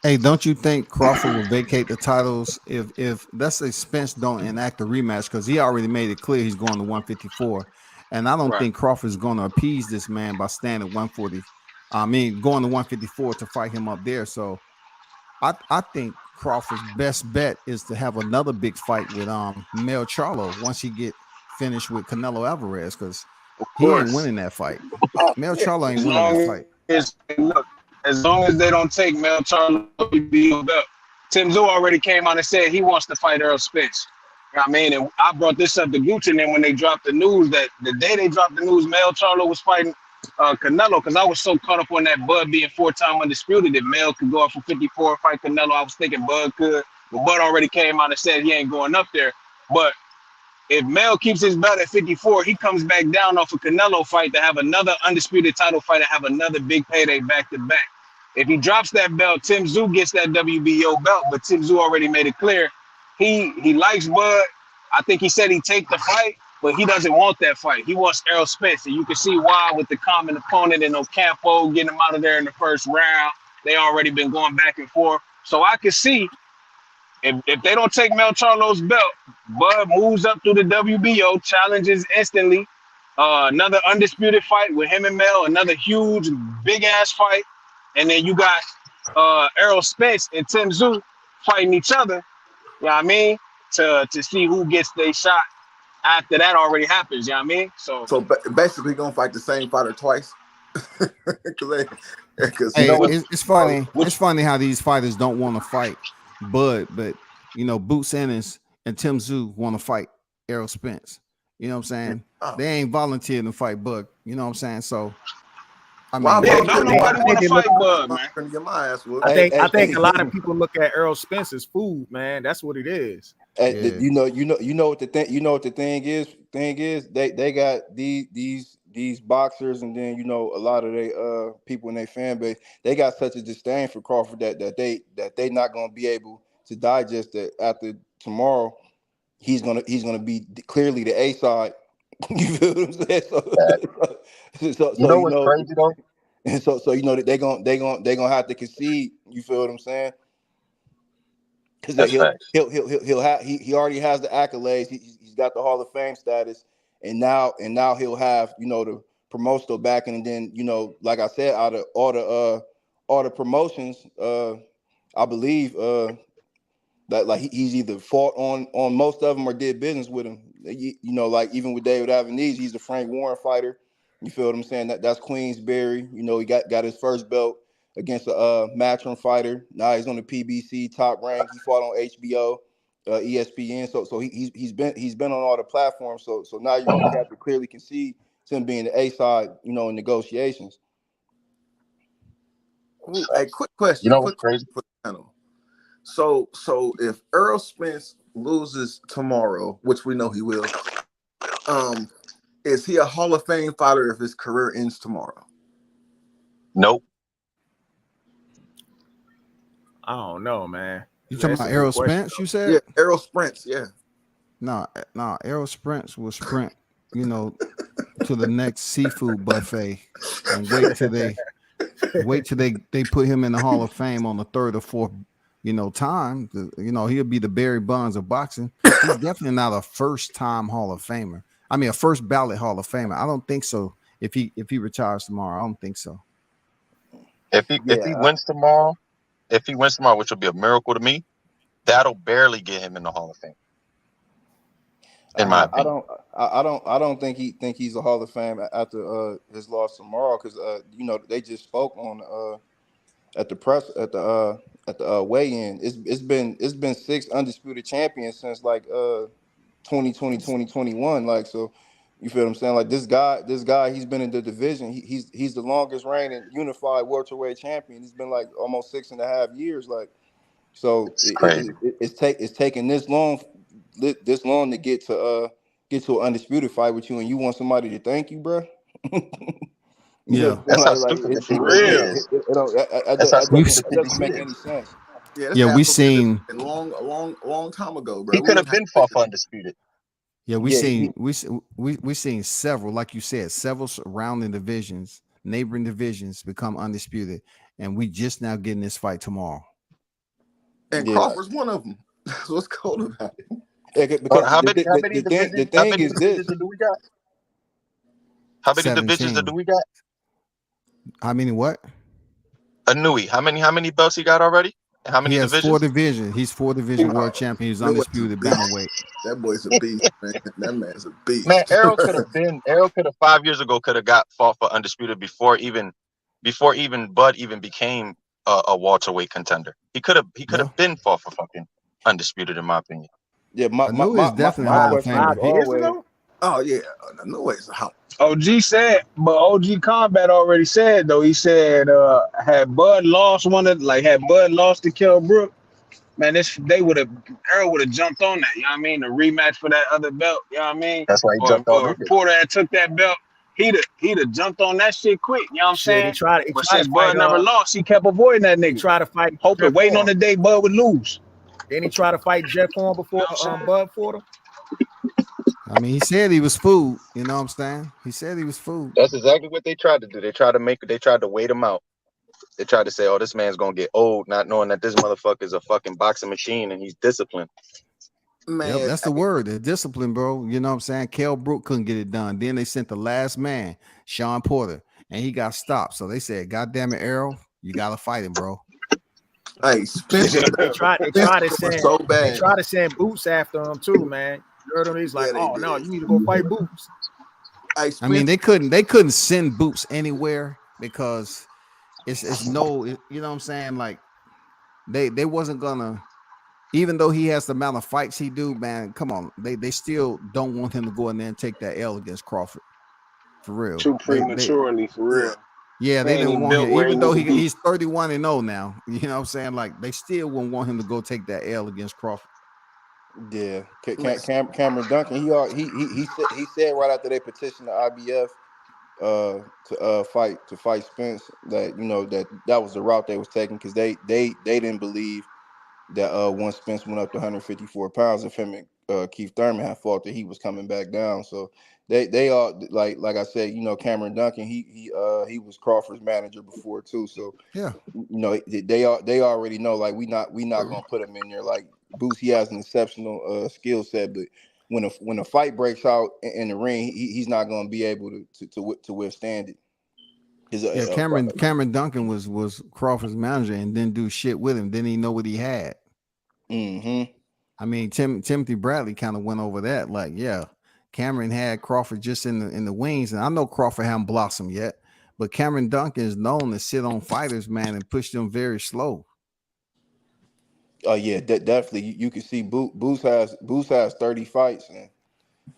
Hey, don't you think Crawford will vacate the titles if let's say Spence don't enact a rematch, because he already made it clear he's going to 154, and I don't think Crawford's going to appease this man by staying at 140. I mean, going to 154 to fight him up there. So I think Crawford's best bet is to have another big fight with Mel Charlo once he get finished with Canelo Alvarez, because he ain't winning that fight. Mel Charlo ain't winning that fight. As long as they don't take Mel Charlo belt. Tim Tszyu already came out and said he wants to fight Errol Spence. You know what I mean? And I brought this up to Gucci, and then when they dropped the news, that the day they dropped the news, Mel Charlo was fighting Canelo, because I was so caught up on that Bud being 4-time undisputed that Mel could go up from 54 and fight Canelo. I was thinking Bud could, but Bud already came out and said he ain't going up there. But if Mel keeps his belt at 54, he comes back down off a Canelo fight to have another undisputed title fight and have another big payday back to back. If he drops that belt, Tim Tszyu gets that WBO belt, but Tim Tszyu already made it clear he likes Bud, I think he said he'd take the fight, but he doesn't want that fight. He wants Errol Spence, and you can see why with the common opponent and Ocampo getting him out of there in the first round. They already been going back and forth. So I can see if they don't take Mel Charlo's belt, Bud moves up through the WBO, challenges instantly. Another undisputed fight with him and Mel, another huge, big-ass fight. And then you got Errol Spence and Tim Tszyu fighting each other, you know what I mean, to see who gets their shot after that already happens, you know what I mean? So basically going to fight the same fighter twice. It's funny. It's funny how these fighters don't want to fight Bud, but Boots Ennis and Tim Tszyu want to fight Errol Spence. You know what I'm saying? They ain't volunteering to fight Bud. You know what I'm saying? So I mean, nobody want to fight Bud, man. I think a lot of people look at Errol Spence as food, man. That's what it is. You know what the thing. You know what the thing is. They got these boxers, and then a lot of they people in their fan base. They got such a disdain for Crawford that they not gonna be able to digest that after tomorrow. He's gonna be clearly the A side. You feel what I'm saying? So what's crazy though? And so that they gonna have to concede. You feel what I'm saying? Because he already has the accolades. He's got the Hall of Fame status, and now he'll have the promotional backing. And then like I said, out of all the promotions, I believe that like he's either fought on most of them or did business with him. Like even with David Avenese, he's a Frank Warren fighter. You feel what I'm saying? That's Queensberry. He got his first belt against a Matchroom fighter. Now he's on the PBC Top Rank. He fought on HBO, ESPN. So he's been on all the platforms. So now you have to clearly concede to him being the A side, in negotiations. Hey, quick question. What's crazy? For the panel. So if Errol Spence loses tomorrow, which we know he will, is he a Hall of Fame fighter if his career ends tomorrow? Nope. I don't know, man. You talking about Errol Spence? You said? Yeah, Errol Spence. Yeah. No, Errol Spence will sprint, to the next seafood buffet and wait till they put him in the Hall of Fame on the third or fourth, time. He'll be the Barry Bonds of boxing. He's definitely not a first-time Hall of Famer. I mean, a first ballot Hall of Famer. I don't think so. If he retires tomorrow, I don't think so. If he wins tomorrow, which will be a miracle to me, that'll barely get him in the Hall of Fame. In my opinion, I don't think he's a Hall of Fame after his loss tomorrow, because they just spoke on at the weigh-in. It's been 6 undisputed champions since like 2020, 2021. Like, so you feel what I'm saying? Like this guy, he's been in the division. He's the longest reigning unified welterweight champion. He's been like almost 6.5 years. Like, so it's taking this long to get to an undisputed fight with you, and you want somebody to thank you, bro. Yeah, that's how stupid it is. It doesn't make any sense. Yeah, we seen a long time ago, bro. He could have been fought for undisputed. Yeah, we seen several, like you said, several surrounding divisions, neighboring divisions become undisputed, and we just now getting this fight tomorrow. And Crawford's one of them. That's what's cool about it. Yeah, because how many divisions do we got? How many 17. divisions do we got? How many what? Anui. How many belts he got already? How many divisions? 4 divisions. He's 4 division world champion. He's undisputed bantamweight. That boy's a beast, man. That man's a beast. Man, Errol could have 5 years ago got fought for undisputed before even Bud even became a welterweight contender. He could have been fought for fucking undisputed, in my opinion. Yeah, my definitely Hall of Fame. Oh yeah, no way it's a Hall. OG said, but OG Combat already said though. He said, had Bud lost to Kell Brook, man, Errol would have jumped on that. You know what I mean? The rematch for that other belt. You know what I mean? That's why he jumped on it. Porter had took that belt. He'd have jumped on that shit quick. You know what I'm saying? But since Bud never lost, he kept avoiding that nigga. Try to fight, waiting on the day Bud would lose. Then he tried to fight Jeff Horn before Bud fought him. I mean, he said he was food. You know what I'm saying? He said he was food. That's exactly what they tried to do. They tried to wait him out. They tried to say, "Oh, this man's gonna get old," not knowing that this motherfucker is a fucking boxing machine and he's disciplined. Yep, Man, that's the word. The discipline, bro. You know what I'm saying? Kell Brook couldn't get it done. Then they sent the last man, Sean Porter, and he got stopped. So they said, "God damn it, Errol, you gotta fight him, bro." hey, Spencer, They tried to was send so bad. Boots after him too, man. You heard him? He's like, Yeah, they oh no, did. you need to go fight Boots. Hey, I mean, Spencer, they couldn't send Boots anywhere because it's no, you know what I'm saying? Like they wasn't gonna, even though he has the amount of fights he do, man. Come on, they still don't want him to go in there and take that L against Crawford. For real. Too They prematurely, for yeah, real. yeah, He they ain't didn't even want built him, where he even though need to be. he's 31-0 now. You know what I'm saying? Like they still wouldn't want him to go take that L against Crawford. Yeah, man, Cameron Duncan. He said right after they petitioned the IBF to fight Spence that that was the route they was taking because they didn't believe that once Spence went up to 154 pounds, if him and Keith Thurman had fought, that he was coming back down. So they are like I said, Cameron Duncan. He was Crawford's manager before too. So Yeah. they already know like we not gonna put him in there. Like Boots, he has an exceptional skill set, but when a fight breaks out in the ring, he's not gonna be able to withstand it. Yeah, Cameron Duncan was Crawford's manager and didn't do shit with him. Didn't even know what he had. Mm-hmm. I mean, Timothy Bradley kind of went over that. Like, yeah, Cameron had Crawford just in the wings, and I know Crawford haven't blossomed yet, but Cameron Duncan is known to sit on fighters, man, and push them very slow. Oh yeah, definitely. You can see Boots has 30 fights, and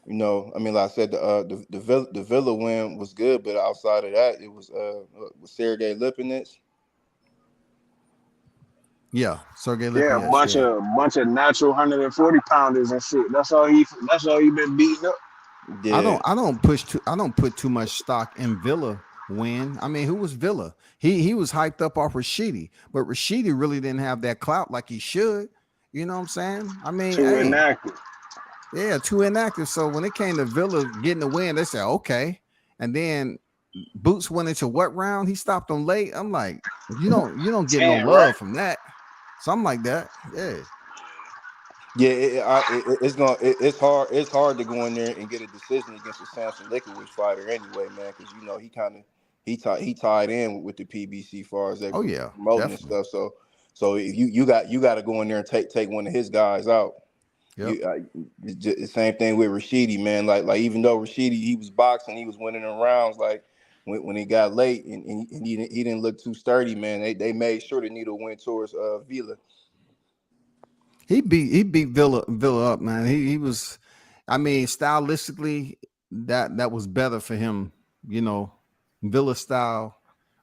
I mean, like I said, the Villa win was good, but outside of that, it was Sergey Lipinets. Yeah, Sergey Yeah, Lipinets. Yeah, bunch of natural 140 pounders and shit. That's all he been beating up. Yeah, I don't put too much stock in Villa win. I mean, who was Villa? He was hyped up off Rashidi, but Rashidi really didn't have that clout like he should. You know what I'm saying? I mean, Too hey, inactive. yeah, too inactive. So when it came to Villa getting the win, they said okay, and then Boots went into what round? He stopped them late. I'm like, you don't get no 10, love right? from that. Something like that. Yeah. yeah. It's hard to go in there and get a decision against a Samson Lickowicz fighter anyway, man, because he tied in with the PBC far as they Oh yeah, promoting and definitely. stuff. So if you got to go in there and take one of his guys out. Yep. The same thing with Rashidi, man. Like even though Rashidi he was boxing, he was winning in rounds. Like when he got late and he didn't look too sturdy, man. They made sure the needle went towards Vila. He beat Villa up, man. He was, I mean, stylistically, that was better for him. Villa style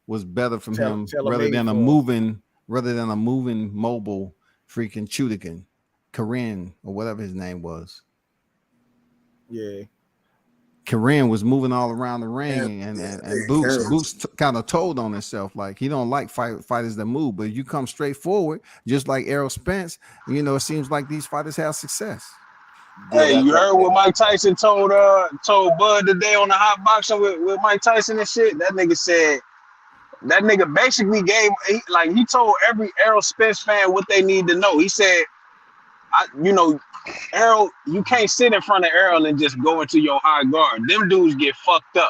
was better from him rather Tailor-made than a for moving mobile freaking Chudikin, Corinne or whatever his name was. yeah. Corinne was moving all around the ring, yeah, and Karen. Boots kind of told on himself, like he don't like fighters that move, but you come straight forward, just like Errol Spence. It seems like these fighters have success. Yeah, Hey, you heard what Mike Tyson told Bud today on the hot boxing with Mike Tyson and shit? That nigga basically he told every Errol Spence fan what they need to know. He said, Errol, you can't sit in front of Errol and just go into your high guard. Them dudes get fucked up.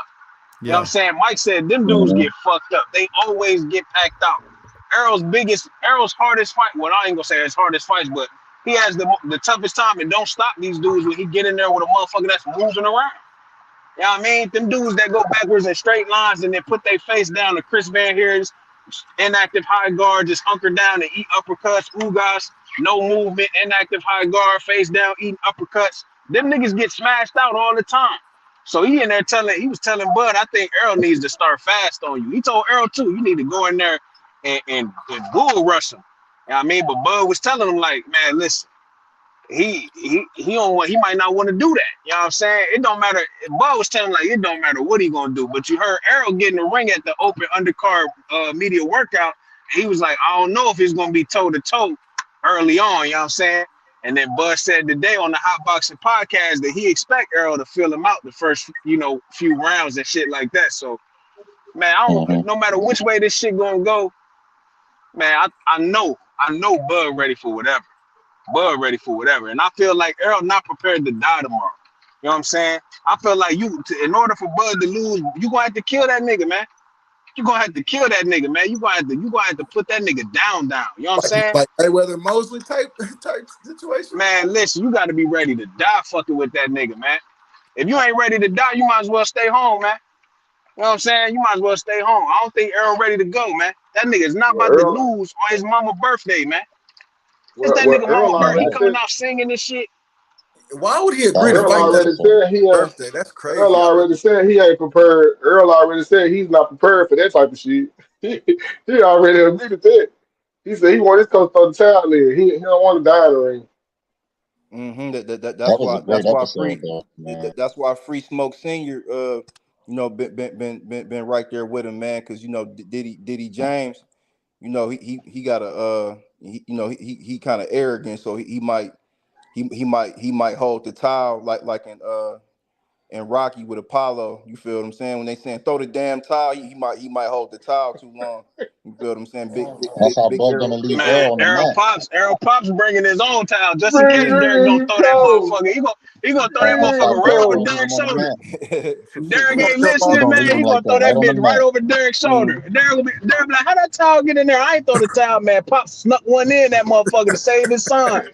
You know what I'm saying? Mike said them dudes get fucked up. They always get packed out. Errol's hardest fight. Well, I ain't gonna say his hardest fights, but he has the toughest time and don't stop these dudes when he get in there with a motherfucker that's moving around. You know what I mean? Them dudes that go backwards in straight lines and then put their face down to Chris Van Heer's inactive high guard, just hunker down and eat uppercuts, ugas, no movement, inactive high guard, face down, eating uppercuts. Them niggas get smashed out all the time. So he was telling Bud, I think Errol needs to start fast on you. He told Errol too, you need to go in there and bull rush him. You know what I mean? But Bud was telling him like, man, listen, he might not want to do that. You know what I'm saying? It don't matter. Bud was telling him like it don't matter what he gonna do. But you heard Errol get in the ring at the open undercard media workout, and he was like, I don't know if it's gonna be toe to toe early on. You know what I'm saying? And then Bud said today on the Hot Boxing podcast that he expect Errol to fill him out the first, few rounds and shit like that. So, man, no matter which way this shit gonna go, man, I know Bud ready for whatever. Bud ready for whatever. And I feel like Errol not prepared to die tomorrow. You know what I'm saying? I feel like in order for Bud to lose, you gonna have to kill that nigga, man. You gonna have to kill that nigga, man. You gonna have to put that nigga down. You know what I'm saying? Like Mayweather Mosley type situation. Man, listen, you gotta be ready to die fucking with that nigga, man. If you ain't ready to die, you might as well stay home, man. You know what I'm saying? You might as well stay home. I don't think Errol ready to go, man. That nigga is not about to lose on his mama's birthday, man. It's that nigga mama's birthday. He coming out singing this shit. Why would he agree to Earl fight already said he birthday? That's crazy. Earl already said he ain't prepared. Earl already said he's not prepared for that type of shit. He already admitted that. He said he wanted his coach to throw the towel in. He don't want to die in the ring. That's why Free Smoke Senior, been right there with him, man. Because Diddy James, he got he kind of arrogant, so he might hold the towel like in Rocky with Apollo. You feel what I'm saying? When they saying throw the damn towel, he might hold the towel too long. You feel what I'm saying? Big Errol Pops bringing his own towel just in case Derek don't throw that motherfucker. He gonna throw that motherfucker right over Derek's shoulder. If Derek ain't listening, man, he gonna throw that bitch right over Derek's shoulder. Derek be like, how that towel get in there? I ain't throw the towel, man. Pops snuck one in that motherfucker to save his son.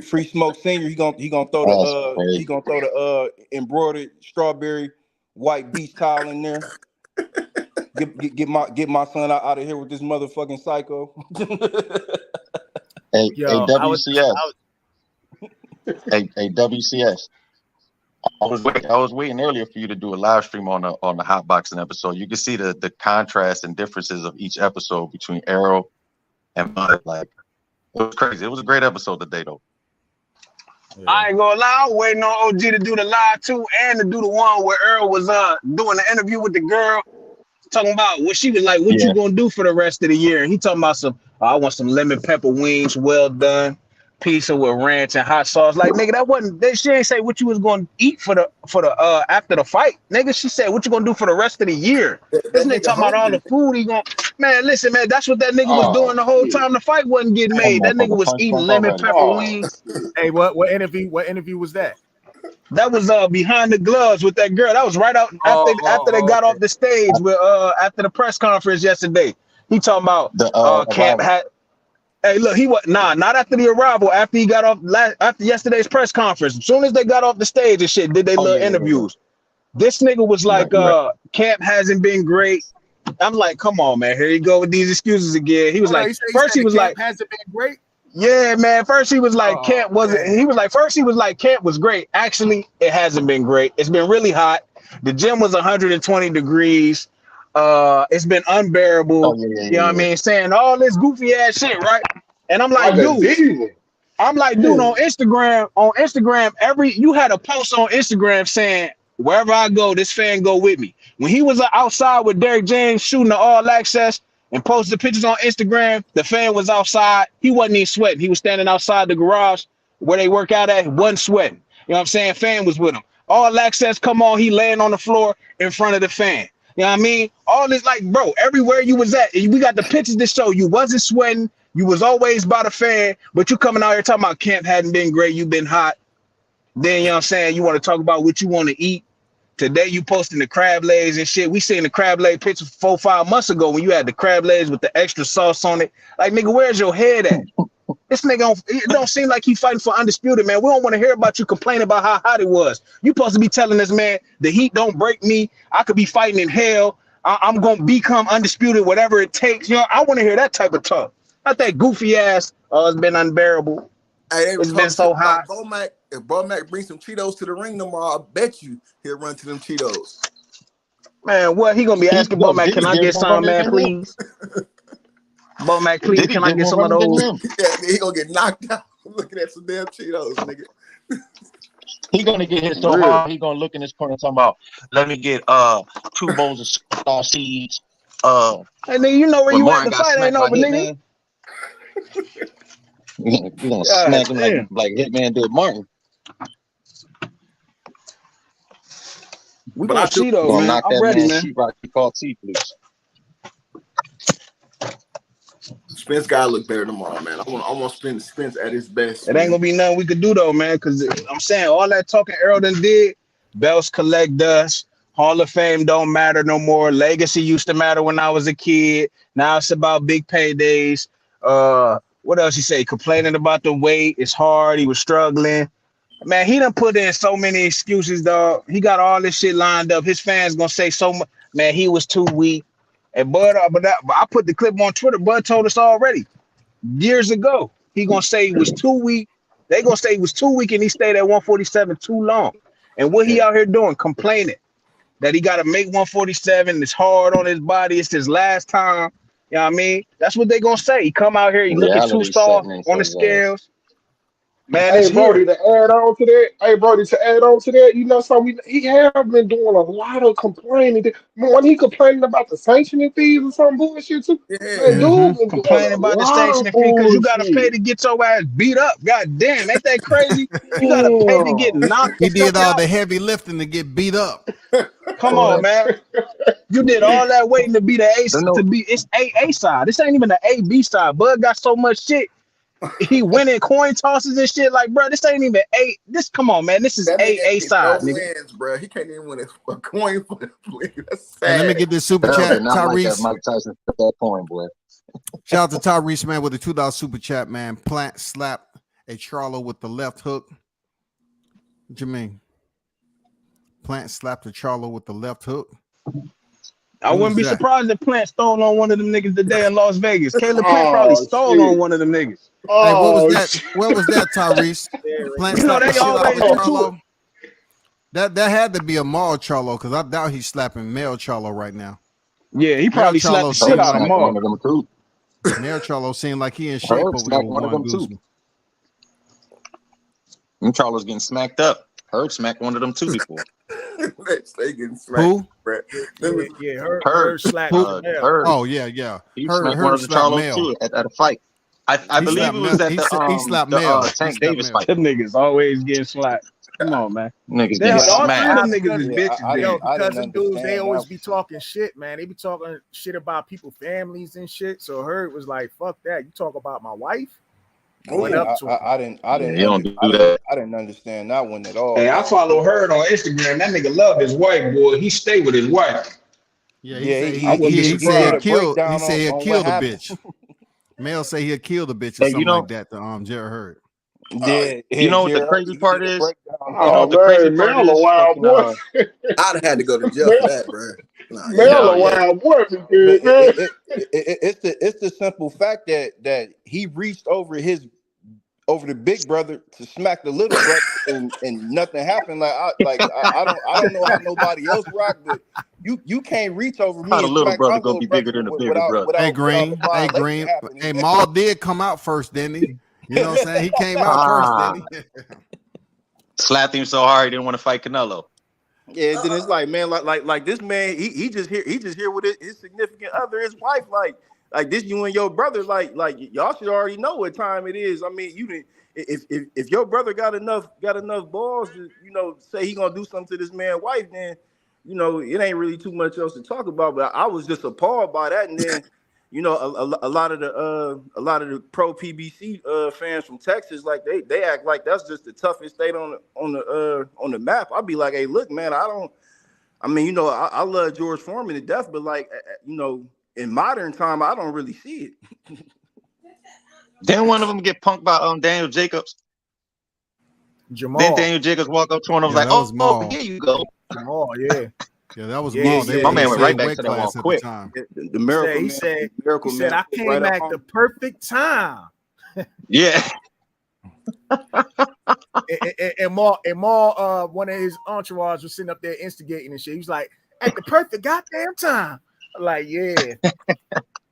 Free Smoke Senior. He gonna throw the embroidered strawberry white beach towel in there. Get my son out of here with this motherfucking psycho. Hey, WCS. I was waiting earlier for you to do a live stream on the hot boxing episode. You can see the contrast and differences of each episode between Errol and Bud. Like, it was crazy. It was a great episode today, though. Yeah. I ain't gonna lie, I'm waiting on OG to do the live too, and to do the one where Earl was doing the interview with the girl, talking about what she was like, what you gonna do for the rest of the year? And he talking about I want some lemon pepper wings, well done, pizza with ranch and hot sauce. Like, nigga, she ain't say what you was gonna eat for the after the fight. Nigga, she said what you gonna do for the rest of the year. This nigga talking about all the food he gonna. Man, listen, man, that's what that nigga was doing the whole time the fight wasn't getting made. That nigga was eating lemon pepper wings. Hey, what interview was that? That was behind the gloves with that girl. That was right out after they got off the stage with after the press conference yesterday. He talking about Camp had. Hey, look, he was not after the arrival. After he got off after yesterday's press conference. As soon as they got off the stage and shit, did they little interviews. This nigga was like, Camp hasn't been great. I'm like, come on, man. Here you go with these excuses again. He was first he was like, hasn't been great. Yeah, man. First he was like, Camp wasn't. He was like, Camp was great. Actually, it hasn't been great. It's been really hot. The gym was 120 degrees. It's been unbearable. You know what I mean? Saying all this goofy ass shit, right? And I'm like, dude, on Instagram, you had a post on Instagram saying, wherever I go, this fan go with me. When he was outside with Derek James shooting the all access and posted pictures on Instagram, the fan was outside. He wasn't even sweating. He was standing outside the garage where they work out at. He wasn't sweating. You know what I'm saying? Fan was with him. All access come on. He laying on the floor in front of the fan. You know what I mean? All this, like, bro, everywhere you was at, we got the pictures to show you wasn't sweating. You was always by the fan, but you coming out here talking about Camp hadn't been great. You been hot. Then, you know what I'm saying? You want to talk about what you want to eat. Today you posting the crab legs and shit. We seen the crab leg picture 4-5 months ago when you had the crab legs with the extra sauce on it. Like, nigga, where's your head at? This nigga, it don't seem like he fighting for Undisputed, man. We don't want to hear about you complaining about how hot it was. You supposed to be telling this man, the heat don't break me. I could be fighting in hell. I'm going to become Undisputed, whatever it takes. You know, I want to hear that type of talk. Not that goofy ass, it's been unbearable. Hey, it's been so hot. If Bomac brings some Cheetos to the ring tomorrow, I bet you he'll run to them Cheetos. Man, what? He going to be asking Bomac, can I get some, man, please? Bomac, please, can I get some of those? Yeah, he going to get knocked out looking at some damn Cheetos, nigga. He gonna get hit so hard. He gonna look in this corner talking about, let me get 2 bowls of star seeds. And then you know where you at the fight ain't over, nigga. We're gonna God smack him damn. like Hitman did Martin. We But I gonna do. see though, We're gonna man. knock I'm that ready, man man. sheetrock he called teeth loose. Spence gotta look better tomorrow, man. I want Spence at his best, It ain't man. gonna be nothing we could do though, man. Cause I'm saying all that talking Errol done did, belts collect dust. Hall of Fame don't matter no more. Legacy used to matter when I was a kid. Now it's about big paydays. What else he say? Complaining about the weight. It's hard. He was struggling. Man, he done put in so many excuses, dog. He got all this shit lined up. His fans gonna say so much. Man, he was too weak. And Bud, but I put the clip on Twitter. Bud told us already years ago. He gonna say he was too weak. They gonna say he was too weak and he stayed at 147 too long. And what he out here doing? Complaining that he got to make 147. It's hard on his body. It's his last time. You know what I mean? That's what they gonna say. He come out here. He looking too Reality soft setting in on for the his ass. scales. Man, it's Hey, Brody, here. to add on to that, you know, so he have been doing a lot of complaining. When he complaining about the sanctioning fees or some bullshit too, man, Yeah. dude been doing Complaining a about the lot of sanctioning fee because you gotta pay bullshit. to get your ass beat up. God damn, ain't that crazy? You gotta pay to get Damn. knocked the He fuck did all out. the heavy lifting to get beat up. Come on, man. You did all that waiting to be the Don't ace know. to be it's A side. This ain't even the A B side. Bud got so much shit. He winning coin tosses and shit. Like, bro, this ain't even A. This come on, man. This is That nigga A ain't get no side, nigga. wins, bro. He can't even win a coin for the league. That's Hey, let me sad. get this super Earl did chat. not like that Tyrese, Mike Tyson took that coin, boy. shout out to Tyrese, man, with the $2 super chat, man. Plant slapped a Charlo with the left hook. What you mean? Plant slapped a Charlo with the left hook. I When wouldn't was be that? surprised if Plant stole on one of them niggas today in Las Vegas. Caleb Plant probably Oh stole on shit. one of them niggas. Hey, what was Oh that? shit. Where was that, Tyrese? Plant You know, slapped the they shit out of always a into it. Charlo. That had to be a mall Charlo because I doubt he's slapping male Charlo right now. Yeah, he Male probably slapped the Charlo shit seemed Herb out of like smacked one Maul. of them too. Male Charlo seemed like he in shape Herb over there smacked with one of Juan them too. Guzman. Them Charlo's getting smacked up. Herb smacked one of them too before. They getting smacked, Who? bro. Yeah. Herb, Her slapped Who? Janelle. Herb, Oh yeah. he Herb smacked one Herb of the slapped Charlos male. too at a fight. I He believe slapped it male. was at He slapped the male. He Tank slapped Davis male. fight. Them niggas always getting slapped. Come on, man. Niggas They getting Yeah, all three of smacked. them niggas is Yeah, bitches I yo, then. didn't because them dudes, they understand always that. be talking shit, man. They be talking shit about people's families and shit. So Herb was like, "Fuck that! You talk about my wife." Went Yeah, up to him. I didn't Yeah, you don't do I that. didn't understand that one at all, Hey, I man. follow Herd on Instagram. That nigga love his wife, boy. He stay with his wife. Yeah, he Yeah, said I wouldn't be he said he'll surprised. kill. He breakdown said he'll on what kill the happened. bitch. Male say he'll kill the bitch or Hey, something like that. To Jared Hurd. Yeah, you know what the Jared, crazy he part did a is? breakdown. You know Oh what the crazy man, part Mel a is? wild Fucking boy. I'd have had to go to jail for Mel, that, bro. Nah, yeah. Mel hell a yeah. wild boy if he But did, man. it's the simple fact that he reached over the big brother to smack the little brother and nothing happened. I don't know how nobody else rock, but you can't reach over How me the and little smack my brother gonna little be brother bigger than the bigger brother? Hey without a Green. Hey violation Green. happening. Hey Maul did come out first, didn't he? You know what I'm saying? He came out first, Ah, didn't he? slapped him so hard he didn't want to fight Canelo. Yeah, then it's like, man, like this man, he just here with his significant other, his wife, like this you and your brother, like y'all should already know what time it is. I mean, you didn't if your brother got enough balls to say he gonna do something to this man's wife, then it ain't really too much else to talk about. But I was just appalled by that, and then a lot of the pro PBC fans from Texas, like they act like that's just the toughest state on the map. I'd be like, hey, look, man, I love George Foreman to death, but in modern time, I don't really see it. Didn't one of them get punked by Daniel Jacobs? Jamal. Then Daniel Jacobs walked up to him and was Yeah, like, that was oh, Maul. here you go. Jamal, yeah. Yeah, that was Yeah, Maul. he They said, My was in man the went right same back weight to that one class at the quick. time. The miracle he man, said, miracle he man, said, I was came right up at on the him. perfect time. Yeah. And Maul, one of his entourage was sitting up there instigating and shit. He was like, at the perfect goddamn time. I'm like, yeah.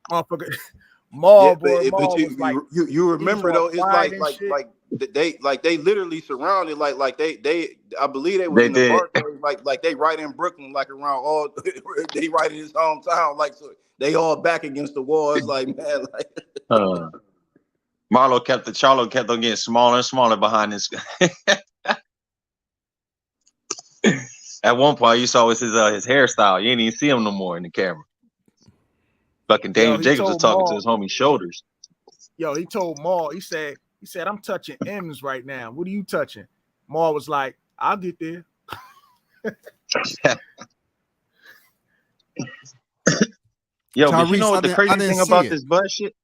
Motherfucker. Maul, Yeah, boy, but Maul was like, you he was remember all though, it's quiet and shit. they literally surrounded they I believe they was They in the did. Barclays like they right in Brooklyn, like around all they right in his hometown, like so they all back against the wall. It's like, man, like Charlo kept on getting smaller and smaller behind this. At one point, you saw his hairstyle. You didn't even see him no more in the camera. Fucking Daniel Jacobs was talking to his homie's shoulders. Yo, he told Maul, he said, I'm touching M's right now. What are you touching? Maul was like, I'll get there. Yo, but you know what the crazy thing about this Bud shit?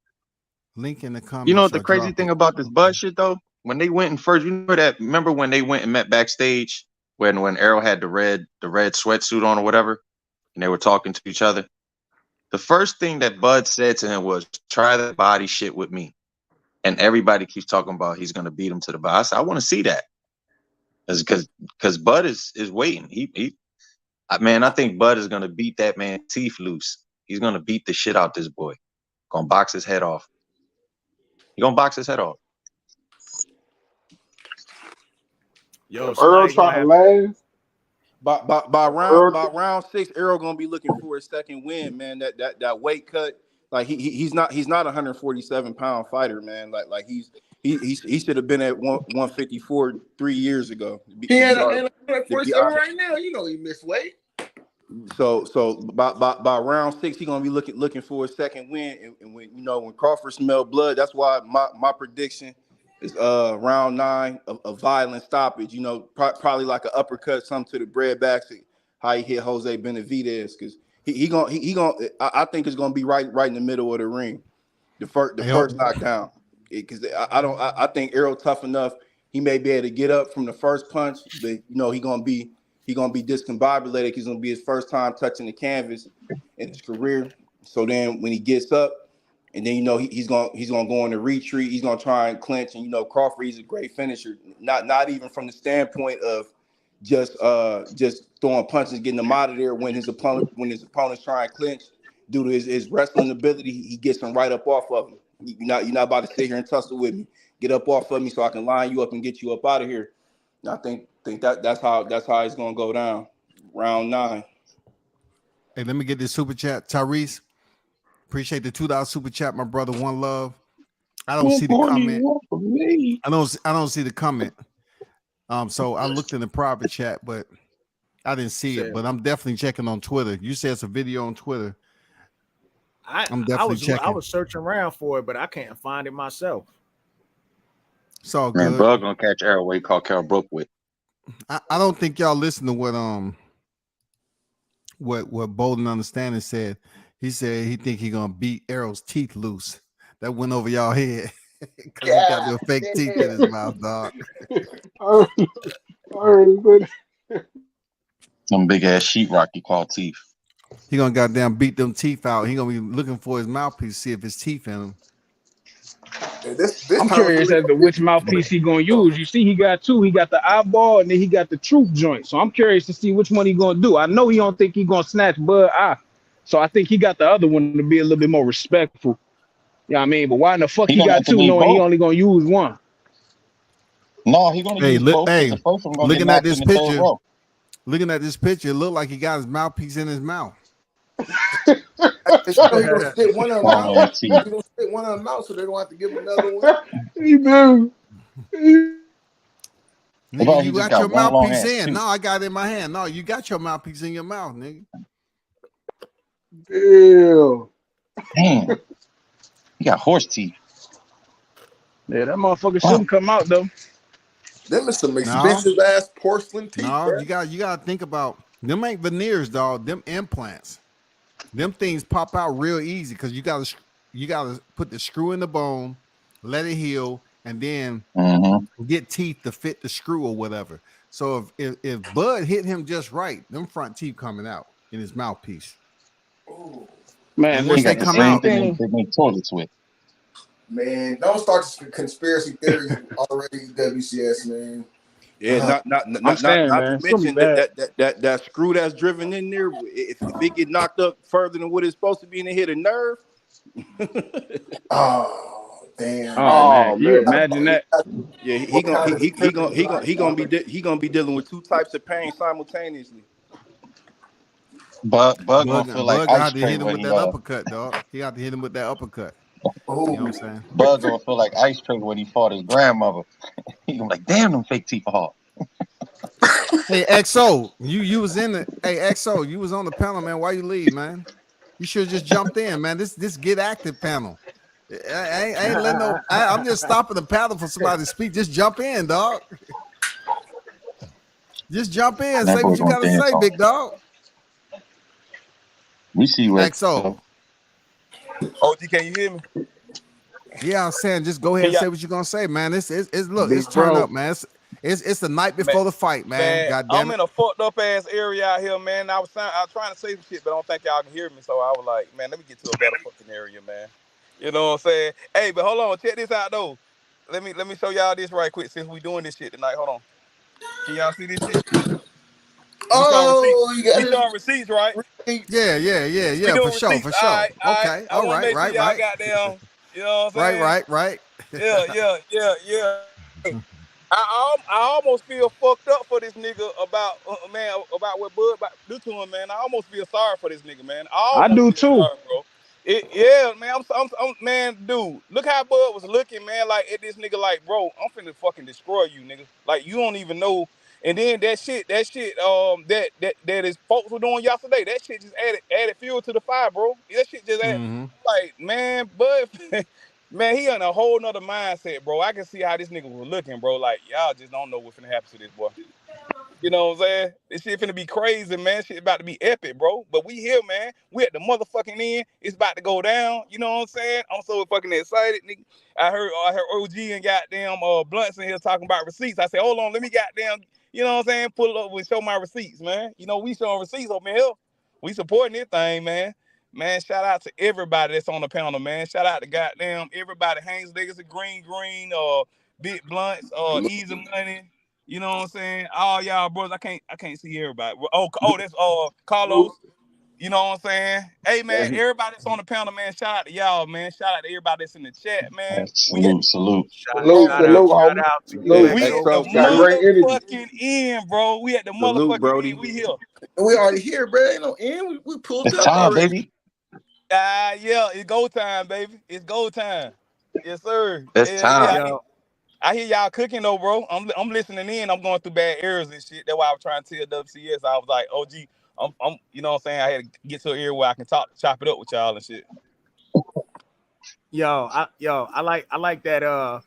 Link in the comments. You know what the crazy thing about this Bud shit though? When they went in first, remember when they went and met backstage when Errol had the red sweatsuit on or whatever, and they were talking to each other? The first thing that Bud said to him was, "Try the body shit with me." And everybody keeps talking about he's gonna beat him to the body. I said, I want to see that. Because Bud is waiting. I think Bud is gonna beat that man's teeth loose. He's gonna beat the shit out this boy. Gonna box his head off. He gonna box his head off. Yo, Earl trying to last. By round 6, Errol gonna be looking for his second win, man. That weight cut, like he's not a 147-pound fighter, man. Like he should have been at 154 3 years ago. He ain't 147 right now. You know he missed weight. So by round 6, he's gonna be looking for his second win. And when Crawford smelled blood, that's why my prediction is round 9 of violent stoppage. Probably like an uppercut, something to the breadbacks, how he hit Jose Benavidez, because I think it's gonna be right in the middle of the ring, the first knockdown. Because I think Errol tough enough. He may be able to get up from the first punch, but he gonna be discombobulated. He's gonna be his first time touching the canvas in his career. So then when he gets up, and then he's gonna go into retreat. He's gonna try and clinch. And Crawford, he's a great finisher. Not even from the standpoint of just throwing punches, getting them out of there when his opponent's trying to clinch. Due to his wrestling ability, he gets him right up off of him. You're not about to sit here and tussle with me. Get up off of me so I can line you up and get you up out of here. And I think that's how it's gonna go down. Round 9. Hey, let me get this super chat. Tyrese, appreciate the $2 super chat, my brother. One love. I don't see the comment. I don't see the comment. So I looked in the private chat, but I didn't see it. But I'm definitely checking on Twitter. You said it's a video on Twitter. I'm definitely checking. I was searching around for it, but I can't find it myself. It's all good. Man, Bug gonna catch Errol where he caught Carl Brook with. I don't think y'all listen to what Bolden Understanding said. He said he think he gonna beat Errol's teeth loose. That went over y'all head because he got the fake teeth in his mouth, dog. Some big ass sheetrock you call teeth. He gonna goddamn beat them teeth out. He gonna be looking for his mouthpiece, see if his teeth in him. I'm curious as to which mouthpiece he gonna use. You see, he got 2. He got the eyeball and then he got the truth joint. So I'm curious to see which one he gonna do. I know he don't think he gonna snatch Bud eye. So I think he got the other one to be a little bit more respectful. You know what I mean? But why in the fuck he got 2 knowing he only gonna use 1? No, he gonna use both. Looking at this picture, it looked like he got his mouthpiece in his mouth. He's gonna spit one of them out. He's gonna spit one of them out so they don't have to give him another one. You do. Nigga, you got your mouthpiece in. No, I got it in my hand. No, you got your mouthpiece in your mouth, nigga. Damn. He got horse teeth. Yeah, that motherfucker shouldn't come out though. Them is some expensive ass porcelain teeth. No, you gotta think about them. Ain't veneers, dog. Them implants. Them things pop out real easy because you gotta put the screw in the bone, let it heal, and then get teeth to fit the screw or whatever. So if Bud hit him just right, them front teeth coming out in his mouthpiece. Ooh. Man, once they come out, they make toilets with. Man, don't start conspiracy theories already, WCS, man. Yeah, not to mention that screw that's driven in there. If it get knocked up further than what it's supposed to be, and it hit a nerve. Oh damn! Oh man, you imagine that? Yeah, he gonna be dealing with 2 types of pain simultaneously. Bug gonna feel like Bug got to hit him with that uppercut, dog. He got to hit him with that uppercut. You know what I'm saying? Bud gonna feel like Ice Tray when he fought his grandmother. He gonna be like, damn, them fake teeth are hard. Hey, XO, you was in the XO, you was on the panel, man. Why you leave, man? You should have just jumped in, man. This get active panel. I ain't letting no. I'm just stopping the panel for somebody to speak. Just jump in, dog. Just jump in. Say what you gotta say, big dog. We see what XO. OG, can you hear me? Yeah, I'm saying just go ahead and say what you're gonna say, man. It's look, Big it's turn bro. up, man. It's the night before the fight, man. God damn I'm it. in a fucked up ass area out here, man. I was trying to say some shit, but I don't think y'all can hear me. So I was like, man, let me get to a better fucking area, man. You know what I'm saying? Hey, but hold on, check this out though. Let me show y'all this right quick since we doing this shit tonight. Hold on. Can y'all see this shit? We showing receipts. Oh, you got We showing receipts, right? Yeah, We doing for sure, receipts. for All sure. right, all right. Okay, I all want to right, make sure y'all got down. You know what I'm saying? right. Yeah. I almost feel fucked up for this nigga about man about what Bud about to do to him, man. I almost feel sorry for this nigga, man. I I almost do feel too. sorry, bro. Yeah, man. I'm man, dude. Look how Bud was looking, man. Like at this nigga, like, bro, I'm finna fucking destroy you, nigga. Like you don't even know. And then that shit, that his folks were doing yesterday. That shit just added fuel to the fire, bro. That shit just added, like, man, Bud. Man, he in a whole nother mindset, bro. I can see how this nigga was looking, bro. Like, y'all just don't know what's finna happen to this boy. You know what I'm saying? This shit finna be crazy, man. Shit about to be epic, bro. But we here, man. We at the motherfucking end. It's about to go down. You know what I'm saying? I'm so fucking excited, nigga. I heard OG and goddamn Blunts in here talking about receipts. I said, hold on, let me goddamn, you know what I'm saying? Pull up and show my receipts, man. You know, we showing receipts over here. We supporting this thing, man. Man, shout out to everybody that's on the panel, man. Shout out to goddamn everybody. Haynes Legacy, Green, Big Blunts, Easy Money. You know what I'm saying? All y'all brothers, I can't see everybody. Oh, that's Carlos. You know what I'm saying? Hey man, everybody that's on the panel, man. Shout out to y'all, man. Shout out to everybody that's in the chat, man. Salute. Salute, Shout homie. out to you, Salute. Hey, We at the XO. Got great energy. motherfucking end, bro. We at the Salute, motherfucking Brody. end. We here. We already here, bro. Ain't no end. We pulled It's up time, already. baby. Yeah, it's go time, baby. It's go time. Yes, sir. It's time. Yeah. I hear y'all cooking though, bro. I'm listening in. I'm going through bad errors and shit. That's why I was trying to tell WCS. I was like, OG, I'm you know what I'm saying? I had to get to an area where I can chop it up with y'all and shit. I like that.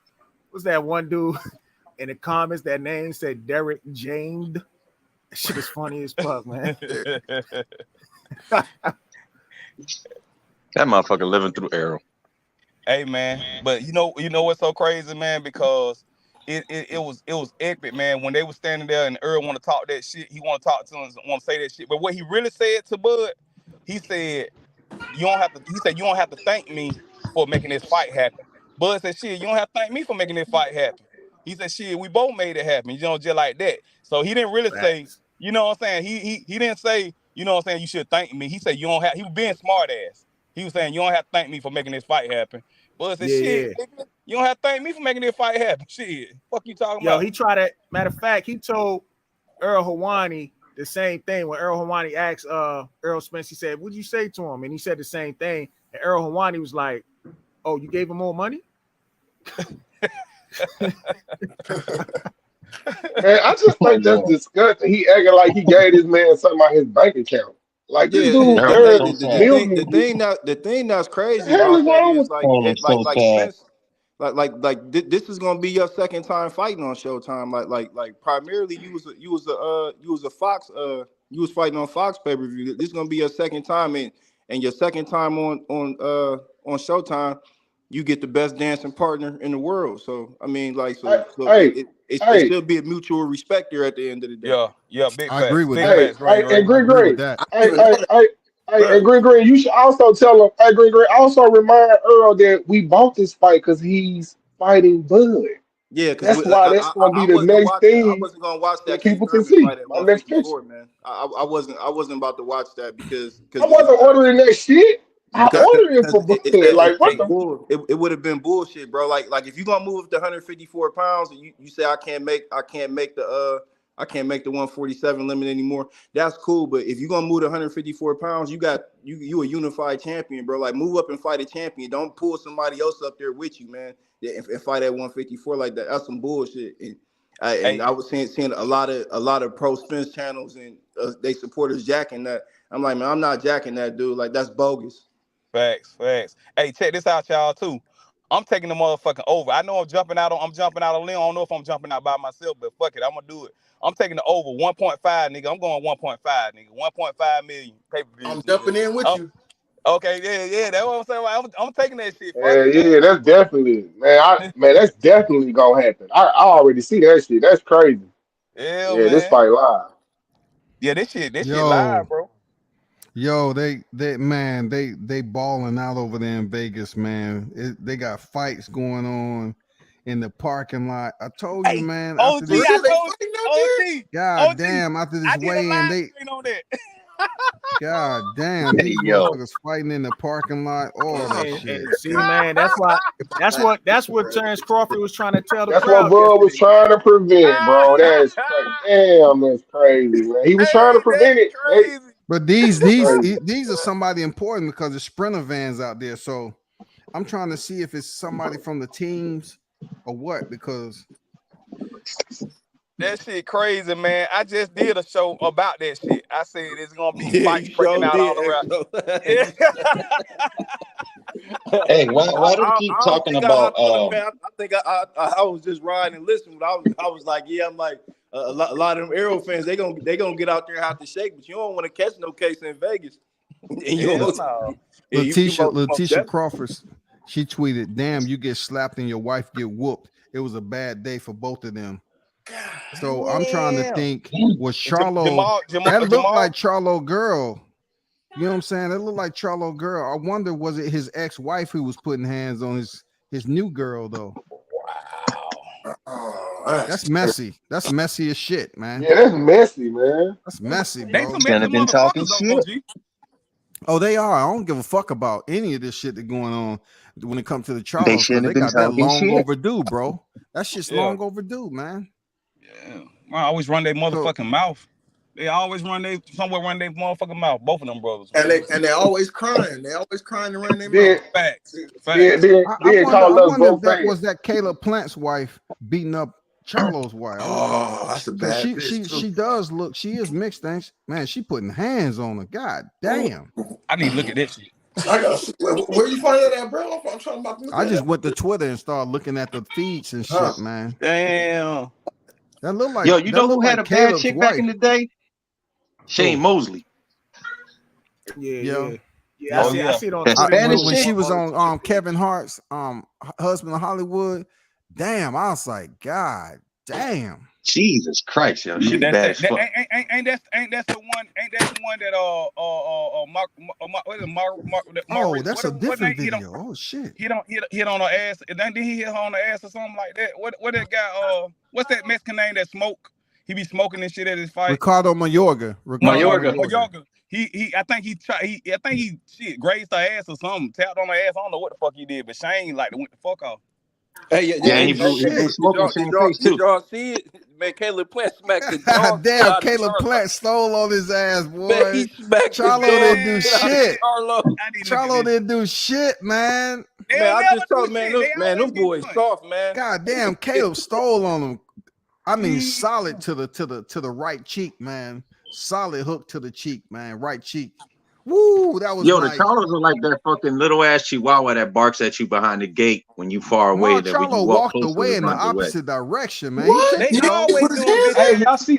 What's that one dude in the comments? That name said Derek James. That shit is funny as fuck, man. That motherfucker living through Arrow. Hey man, but you know what's so crazy, man? Because it was epic, man. When they were standing there and Earl want to talk that shit, he want to talk to him, want to say that shit. But what he really said to Bud, he said, you don't have to thank me for making this fight happen. Bud said, shit, you don't have to thank me for making this fight happen. He said, shit, we both made it happen, you know, just like that. So he didn't really say, you know what I'm saying? He didn't say, you know what I'm saying, you should thank me. He said, you don't have, he was being smart ass. He was saying, you don't have to thank me for making this fight happen. Bud said, shit, nigga, you don't have to thank me for making this fight happen. Shit, fuck you talking about? He tried to, matter of fact, he told Earl Hawani the same thing. When Earl Hawani asked Earl Spence, he said, what'd you say to him? And he said the same thing. And Earl Hawani was like, oh, you gave him more money? Man, I just think that's disgusting. He acting like he gave this man something out his bank account. Like this dude earned millions. The thing that's What crazy the hell is about that wrong is with like Spence, this is gonna be your second time fighting on Showtime. Like primarily you was a Fox you was fighting on Fox pay-per-view. This is gonna be your second time, and your second time on Showtime. You get the best dancing partner in the world. So I mean, like, it should be a mutual respect here at the end of the day. Yeah, big I facts. agree with Big that. facts, right? and I agree with Green. that. And Green, you should also tell him, hey, Green, also remind Earl that we bought this fight because he's fighting Bud. Yeah, That's because why that's going to I be the wasn't next watching. I thing wasn't gonna watch that that Keith people can Thurman see. fight at My next picture. 154, man. I wasn't about to watch that because I wasn't ordering that shit. I ordered it for Bud. Like, what the? it would have been bullshit, bro. Like if you're gonna move up to 154 pounds and you say I can't make I can't make the 147 limit anymore. That's cool, but if you're gonna move to 154 pounds, you a unified champion, bro. Like move up and fight a champion. Don't pull somebody else up there with you, man. And fight at 154 like that. That's some bullshit. And I was seeing a lot of pro Spence channels and they supporters jacking that. I'm like, man, I'm not jacking that, dude. Like that's bogus. Facts. Hey, check this out, y'all, too. I'm taking the motherfucking over. I know I'm jumping out on a limb. I don't know if I'm jumping out by myself, but fuck it, I'm gonna do it. I'm taking the over 1.5, nigga. I'm going 1.5, nigga. 1.5 million pay-per-views. I'm jumping in with you. Okay, yeah. That's what I'm saying. I'm taking that shit. Yeah, that's definitely, man. That's definitely gonna happen. I already see that shit. That's crazy. Yeah, man. This fight live. Yeah, this shit live, bro. Yo, they balling out over there in Vegas, man. They got fights going on in the parking lot. I told you, man. OG, God damn, after this weigh-in, God damn, these motherfuckers fighting in the parking lot. All that shit. See, man, that's what Terrence Crawford was trying to tell the crowd. That's what Bud was trying to prevent, bro. That's damn, that's crazy, man. He was trying to prevent it. But these are somebody important because there's sprinter vans out there. So I'm trying to see if it's somebody from the teams or what, because that shit crazy, man. I just did a show about that shit. I said it's gonna be fights breaking out all around. Hey, why do you keep talking about? I think I was just riding and listening, but I was like, yeah, I'm like a lot of them Arrow fans. They gonna get out there and have to shake, but you don't want to catch no case in Vegas. And Letitia Crawford, she tweeted, "Damn, you get slapped and your wife get whooped. It was a bad day for both of them." So I'm trying to think, was Charlo that looked like Charlo girl? You know what I'm saying? That looked like Charlo girl. I wonder, was it his ex-wife who was putting hands on his new girl though? Wow, that's messy. That's messy as shit, man. Yeah, that's messy, man. That's messy, bro. They some messy motherfuckers, OG. Oh, they are. I don't give a fuck about any of this shit that's going on when it comes to the Charlos. They got that long overdue, bro. That shit's long overdue, man. Yeah, I always run their motherfucking mouth. They always run their motherfucking mouth. Both of them brothers. And they always crying. They always crying to run their mouth. Facts. I wonder if that was that Caleb Plant's wife beating up Charlo's wife. Oh, that's a bad bitch. She does look. She is mixed things, man. She putting hands on her. God damn. I need to look at that shit. Where you find that at, bro? I'm talking about. I just went to Twitter and started looking at the feeds and shit, man. Damn. That look like. Yo, you know who had a bad chick back in the day? Shane Mosley. Yeah. I see it on when she was on Kevin Hart's Husband of Hollywood. Damn, I was like, God damn. Jesus Christ, yo, she bad as fuck. Ain't that the one that oh, that's a different video. Oh shit. Hit on her ass, and then he hit her on the ass or something like that. What that guy? What's that Mexican name that smoke? He be smoking and shit at his fight. Ricardo Mayorga. I think he grazed her ass or something, tapped on her ass. I don't know what the fuck he did, but Shane like went the fuck off. Hey, he blew smoking Shane's face too. Did y'all see it? Man, Caleb Plant smacked the dog. Damn, Caleb Plant stole on his ass, boy. Man, he smacked Charlo didn't do shit. Charlo didn't do shit, man. Man, I just thought, man, them boys soft, man. God damn, Caleb stole on him. I mean, solid to the right cheek, man. Solid hook to the cheek, man. Right cheek. Woo, that was the Charlos are like that fucking little ass chihuahua that barks at you behind the gate when you far away. That when you walk walked away in the opposite direction, man. Y'all see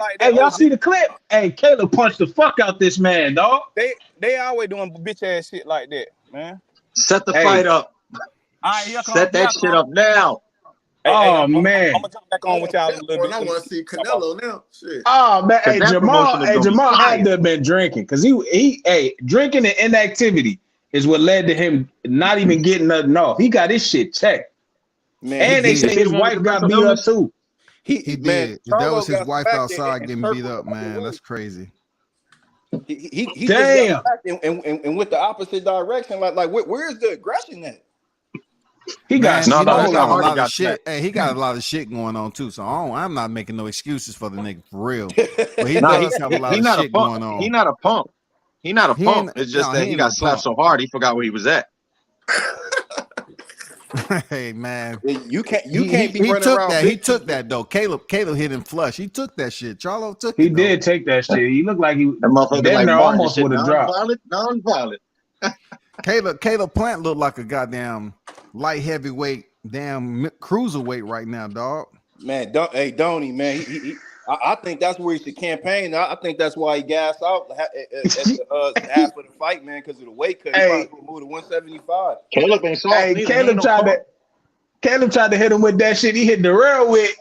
the clip? Hey, Caleb punched the fuck out this man, dog. They always doing bitch ass shit like that, man. Set the fight up. Set that shit up now. Man, I'm gonna jump back on with y'all a little bit. I want to see Canelo now. Shit. Oh man, Jamal had to have been drinking because he drinking and inactivity is what led to him not even getting nothing off. He got his shit checked, man. And they say his wife got beat up too. He did. That was his wife outside getting beat up, man. That's crazy. He damn. And went the opposite direction. Like where's the aggression at? He got Man, No, you know no, he that's stole got how a on. hard he lot of got shit. slapped. Hey, he got a lot of shit going on too. So I'm not making no excuses for the nigga for real. But he No, does have a lot he of not a shit punk. going He on. not a punk. He not a He punk. ain't It's just no, that he he ain't got no slapped punk. so hard he forgot where he was at. Hey man, You can't be he running took around that. He big took people. that though. Caleb hit him flush. He took that shit. Charlo took He it though. did take that shit. He looked like he That motherfucker damn like near Martin. This almost shit would have dropped. non-violent. Caleb Plant looked like a goddamn light heavyweight, damn cruiserweight right now, dog. Man, Donnie, man, I think that's where he should campaign. I think that's why he gassed out at the half of the fight, man, because of the weight cut. He Hey, probably moved to 175. Caleb ain't soft hey, neither. He ain't no punk. Caleb tried to hit him with that shit. He hit the rail with.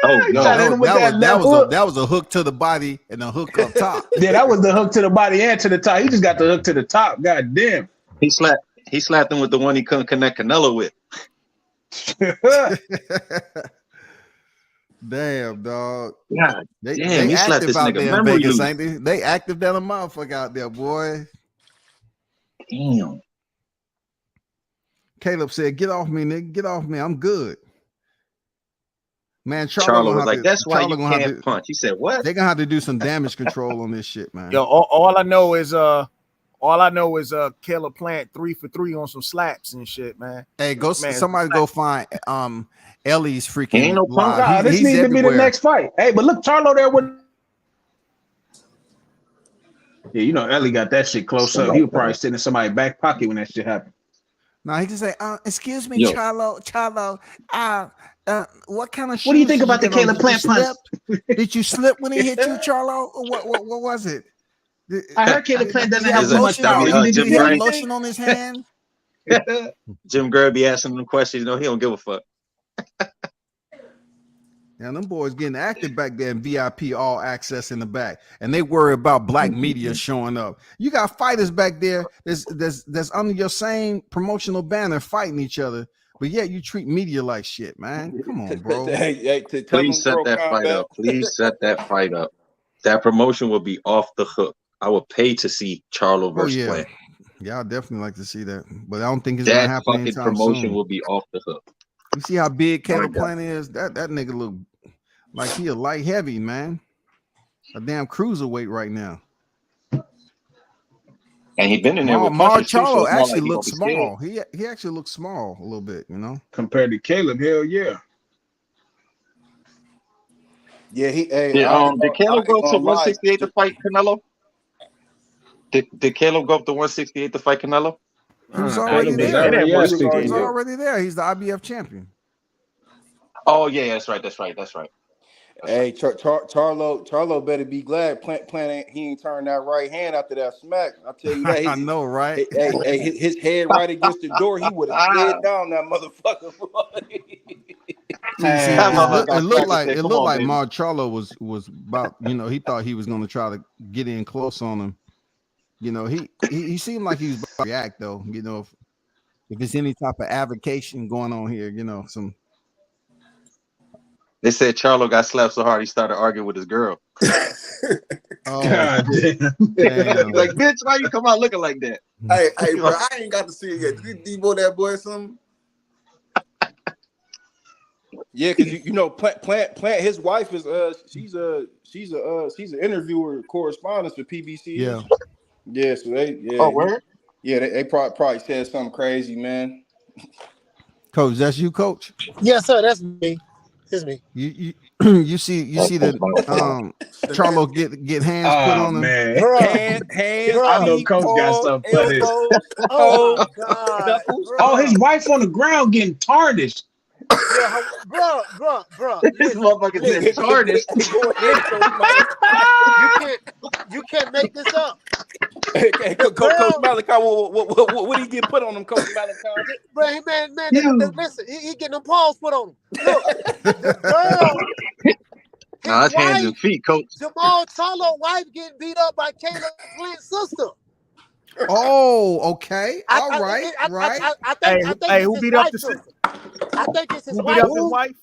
Oh He No, tried to no. hit him with that left hook. that was a hook to the body and a hook up top. Yeah, that was the hook to the body and to the top. He just got the hook to the top. God damn. He slapped him with the one he couldn't connect Canelo with. Damn, dog. God They damn, he slapped active this out nigga there in memory Vegas, loose. ain't they? They active than a motherfucker out there, boy. Damn. Caleb said, "Get off me, nigga. Get off me. I'm good." Man, Charlo was like, that's why you gonna can't punch. He said, what? They're gonna have to do some damage control on this shit, man. Yo, all I know is Caleb Plant 3 for 3 on some slaps and shit, man. Hey, go Man, somebody go find Ellie's freaking Ain't no punk. live. Nah, this He's needs to be the everywhere. next fight. Hey, but look, Charlo there with. Yeah, you know, Ellie got that shit close up. He was probably sitting in somebody's back pocket when that shit happened. Now he can say, "Excuse me, Yo. Charlo. What kind of shoes? What do you think did about the get on? Caleb Plant punch? Did you slip when he hit you, Charlo? Or what was it? I heard Caleb Plant doesn't Did he have too much lotion? power. Jim Did he have Gray. lotion on his hand? Jim Gray be asking them questions. He don't give a fuck. And them boys getting active back there in VIP all access in the back, and they worry about black media showing up. You got fighters back there that's under your same promotional banner fighting each other, but yet you treat media like shit, man. Come on, bro. To tell Please set that fight up. Please set that fight up. That promotion will be off the hook. I will pay to see Charlo versus Plant. Yeah, I'd definitely like to see that, but I don't think it's gonna That happen fucking anytime promotion soon. will be off the hook. You see how big Caleb Plant is? That nigga look like he a light heavy, man. A damn cruiserweight right now. And he been in there with Mar punches too, so Charlo it's not actually like he looks gonna be small. He actually looks small a little bit, you know. Compared to Caleb, hell yeah. Yeah, scared. Did Caleb go to 168 to fight Canelo? Did Caleb go up to 168 to fight Canelo? He was already Caleb was there. already He at was 68. already there. He's the IBF champion. Oh yeah, that's right. Hey, Charlo better be glad Plant he ain't turned that right hand after that smack. I tell you that. I know, right? Hey, his head right against the door. He would have slid down that motherfucker. It looked like Come on, baby. Mar Charlo was about, you know, he thought he was going to try to get in close on him. You know, he seemed like he was about to react though. You know, if there's any type of avocation going on here, you know, some. They said Charlo got slapped so hard he started arguing with his girl. Oh, God damn. damn. Like, bitch, why you come out looking like that? Hey, bro, I ain't got to see it yet. Did you Debo that boy something? Yeah, because you know, Plant. His wife is she's an interviewer, correspondent for PBC. Yeah. Yeah. So Oh, word? Yeah, they probably said something crazy, man. Coach, that's you, Coach. Yes, sir. That's me. It's me. You see the Charlo get hands put on him. Man. Hands, I know Coach got something for this. Oh God. Oh, his wife on the ground getting tarnished. Yeah, bro. This motherfucker said tarnished. You can't make this up. Hey, Coach Malachi, what did he get put on him, Coach Malachi? Bro, man, listen, he getting them paws put on him. Look, the girl, Nah, it's hands and feet, Coach. Jamal Charlo wife getting beat up by Caleb Plant's sister. Oh, okay. All right. I think who beat up the sister? I think it's his Who wife. beat up his wife?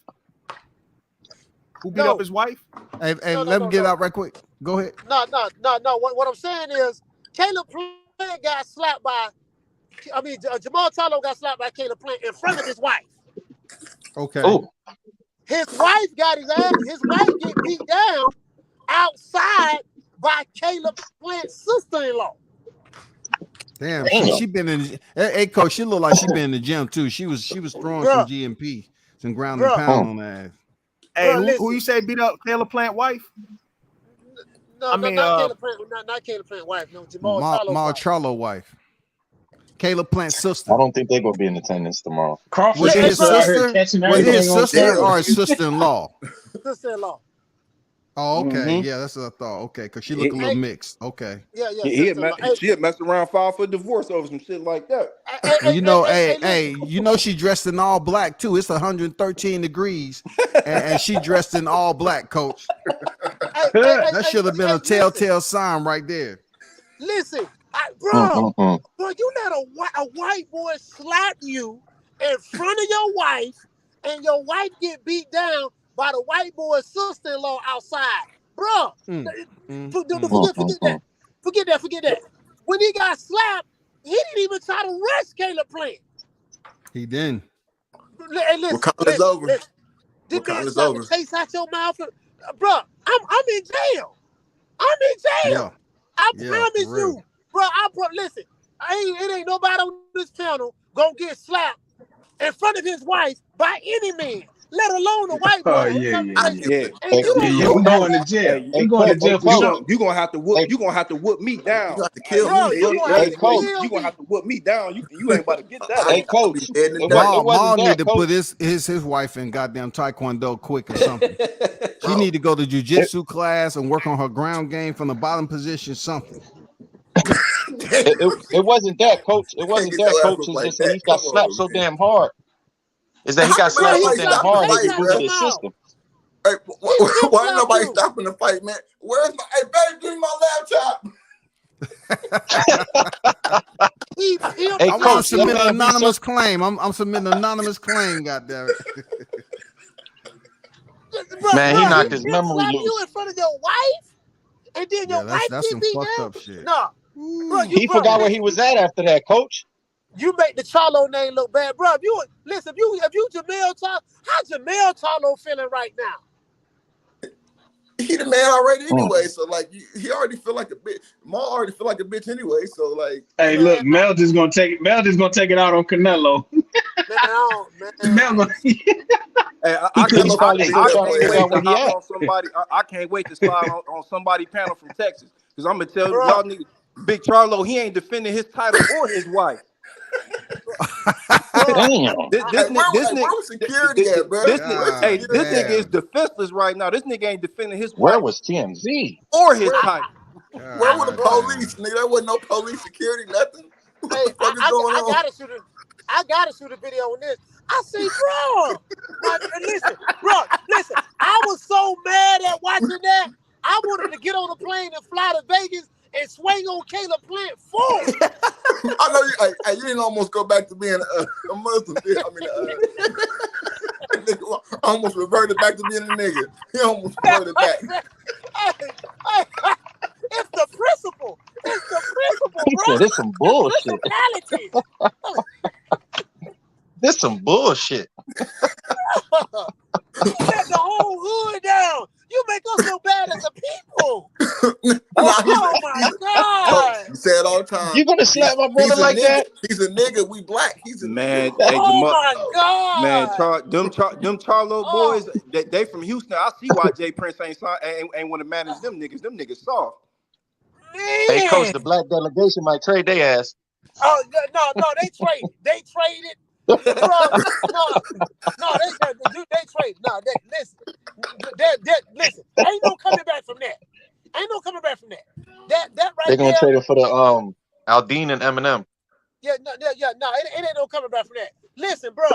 Who beat up his wife? Hey, let me get out right quick. Go ahead. No. What I'm saying is Caleb Plant got slapped by Jamal Charlo got slapped by Caleb Plant in front of his wife. Okay. Oh, His wife got his ass. His wife get beat down outside by Caleb Plant's sister-in-law. Damn, she been in. Hey, coach, she looked like she been in the gym too. She was throwing some GMP, some ground and pound on that. Hey, who you say beat up Caleb Plant wife? No, not Caleb Plant. Not Caleb Plant wife. No, Jamal Charlo wife. Caleb Plant's sister. I don't think they're gonna be in attendance tomorrow. Crawford Was it his sister? Was it his sister camera. or his sister-in-law? Sister-in-law. Oh, okay. Yeah, that's what I thought. Okay, because she looked a little mixed. Okay. Yeah. She had messed around, filed for divorce over some shit like that. And you know, you know she dressed in all black too. It's 113 degrees, and she dressed in all black, coach. That should have been a telltale sign right there. Listen, bro, you let a white boy slap you in front of your wife, and your wife get beat down by the white boy's sister-in-law outside, bro. Forget that. When he got slapped, he didn't even try to rush Caleb Plant. He didn't. Listen, Wakanda is over. This Wakanda man is suck over. the taste out your mouth, bro. I'm in jail. Yeah. I promise you, bro. Listen. It ain't nobody on this panel gonna get slapped in front of his wife by any man, let alone a white boy. We going to jail. We going to jail for sure. You gonna have to whoop. You gonna have to whoop me down. You have to kill me. You gonna have to whoop me down. You ain't about to get that. Hey, coach. Maul need to put his wife in goddamn taekwondo quick or something. She need to go to jiu-jitsu class and work on her ground game from the bottom position. Something. It wasn't that, coach. It wasn't that, coach. It's just that he got slapped so damn hard. Is that he got slapped so damn hard he moved to his system. Hey, why ain't nobody stopping the fight, man? Where's my? Hey, baby, give me my laptop. I want to submit an anonymous claim. I'm submitting an anonymous claim. Goddamn it. Man, he knocked his memory loose. You in front of your wife, and then your wife that's get beat down. Shit. No, bro, he forgot where he was at after that, coach. You make the Charlo name look bad, bro. If you Jamel Charlo, how Jamel Charlo feeling right now? He the man already anyway, so like he already feel like a bitch. Maul already feel like a bitch anyway, so like. Hey, look, Mel just gonna take it out on Canelo. I can't wait to slide on somebody panel from Texas because I'm gonna tell y'all niggas, Big Charlo, he ain't defending his title or his wife. This nigga is defenseless right now. This nigga ain't defending his wife. Where was TMZ? Or his title. Where were the police, nigga? There wasn't no police security, nothing. Hey, I gotta shoot a video on this. I say, listen. I was so mad at watching that. I wanted to get on a plane and fly to Vegas and swing on Caleb Plant forward. I know you didn't almost go back to being a Muslim. Nigga almost reverted back to being a nigga. He almost reverted back. It's the principle. Bro. This some bullshit. This some bullshit. You let the whole hood down. You make us so bad as a people. Oh my God. You say it all the time. You gonna slap my brother like that? He's a nigga. We black. He's a man. Nigga. Oh my God. Man, them Charlo boys, they from Houston. I see why Jay Prince ain't want to manage them niggas. Them niggas soft. Man. Hey, coach, the black delegation might trade their ass. Oh no, they traded. They traded. Bro, no, they trade. No, listen. Listen. Ain't no coming back from that. That right They're gonna there, trade it for the Aldine and Eminem. Yeah, no, it ain't no coming back from that. Listen, bro.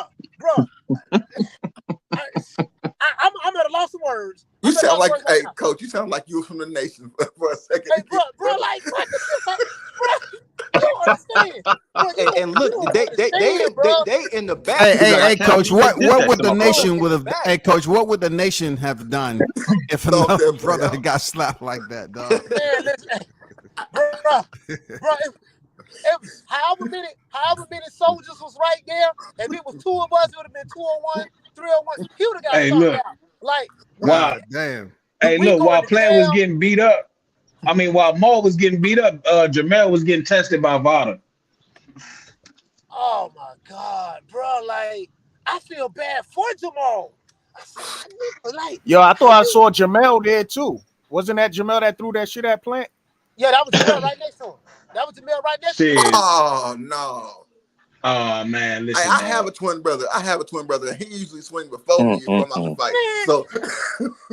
I'm at a loss of words. You sound like, hey, coach. You sound like you were from the nation for a second. Hey, bro, like, what the shit, bro? You don't understand. Bro, and look, they in the back. Hey, coach. What would the nation would have? Hey, coach. What would the nation have done if another brother got slapped like that, dog? Man, listen, bro. however many soldiers was right there, if it was 2 of us, it would have been 2-on-1, 3-on-1. He would have got Hey, stomped look. out. Like, Wow. Damn. Hey, we look, going while to Plant was jail. getting beat up, while Maul was getting beat up, Jamel was getting tested by Vada. Oh my God, bro! Like, I feel bad for Jamal. I thought I saw Jamel there too. Wasn't that Jamel that threw that shit at Plant? Yeah, that was Jamel right next to him. That was Jamel right next to him. Shit. Oh no. Oh man, listen. I have a twin brother. He usually swing before me if I'm out to fight. So,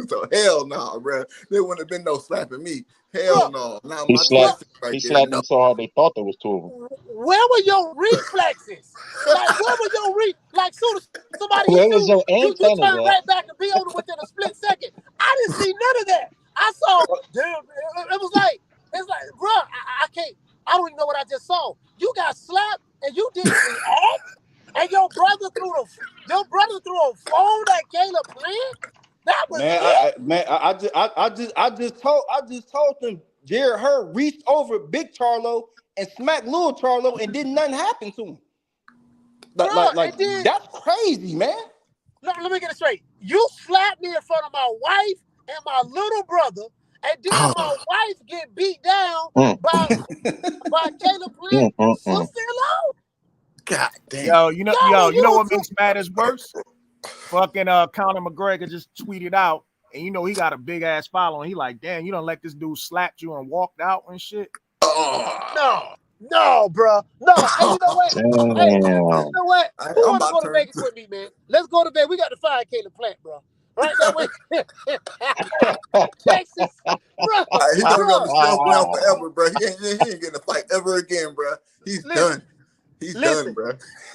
so hell no, bro. There wouldn't have been no slapping me. Hell no. Now He my slapped, right he there. slapped him so hard they thought there was 2 of them. Where were your reflexes? Like, where were your like, soon as somebody Where hit was your you antennas turn at? right back and be over within a split second. I didn't see none of that. I saw, damn, it was like, bro, I can't. I don't even know what I just saw. You got slapped and you didn't react, and your brother threw a phone at Caleb Plant. That was I just told them Jared Hurd reached over Big Charlo and smacked Little Charlo and didn't nothing happen to him. That's crazy, man. Let me get it straight. You slapped me in front of my wife and my little brother, and then my wife get beat down by Caleb Plant, sister-in-law. God damn. You know what makes matters worse? Fucking Conor McGregor just tweeted out, and you know he got a big ass following. He like, damn, you don't let this dude slap you and walked out and shit. No, bro. No. Hey, you know what? Hey, you know what? Who want to go to Vegas with me, man? Let's go to Vegas. We got to find Caleb Plant, bro. Right that way. Texas, bro. He's gonna be on the shelf now forever, bro. He ain't getting a fight ever again, bro. He's done. He's done, bro.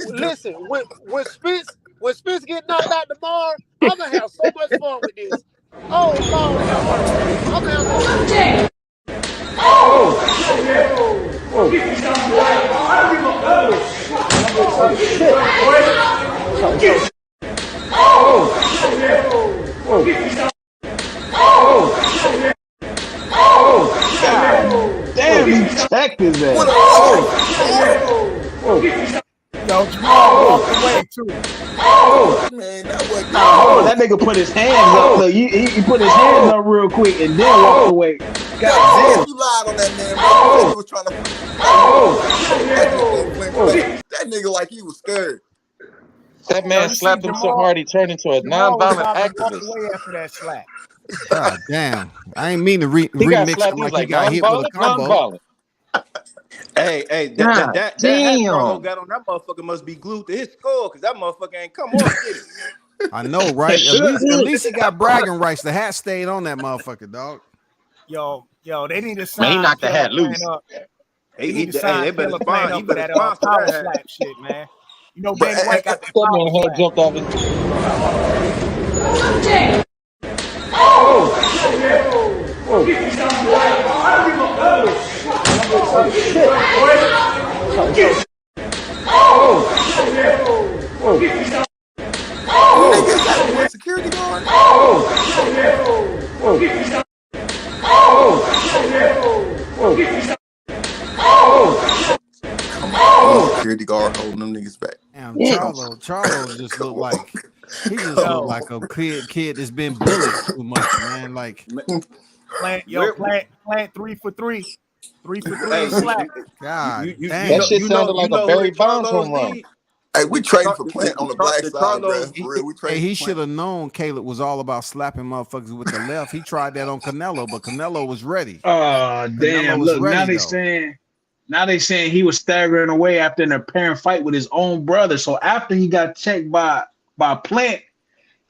Listen, when Spence get knocked out tomorrow, I'm gonna have so much fun with this. Oh Lord, have mercy. I'm gonna have so much fun. Damn, he checked his ass. Yo, Jamal walked away too. Man, that was that nigga put his hands up. Look, he put his hands up real quick and then walked away. God damn. You lied on that man, bro. He was trying to that nigga like he was scared. That man slapped him so hard he turned into a non-violent activist. Away after that slap. God damn. I ain't mean to remix him like he got hit with a combo. Hey, that hat Charlo got on, that motherfucker must be glued to his skull because that motherfucker ain't come off, did it? I know, right? At least he got bragging rights. The hat stayed on that motherfucker, dog. Yo, they need to sign. Man, he knocked the hat loose. They better sponsor. He better sponsor power that slap shit, man. You know, Dana White got that man head jumped off his. Security guard. Security guard holding them niggas back. Damn, Charlo just looked like looked like a kid that's been bullied too much, man. Like Plant 3 for 3. 3 for 3 slap. God damn. That shit sounded like a Barry Bonds home run. Hey, we trading for Plant on the black side, bro. For real, we trading. Hey, he should have known Caleb was all about slapping motherfuckers with the left. He tried that on Canelo, but Canelo was ready. Oh damn! Look, now they saying he was staggering away after an apparent fight with his own brother. So after he got checked by Plant,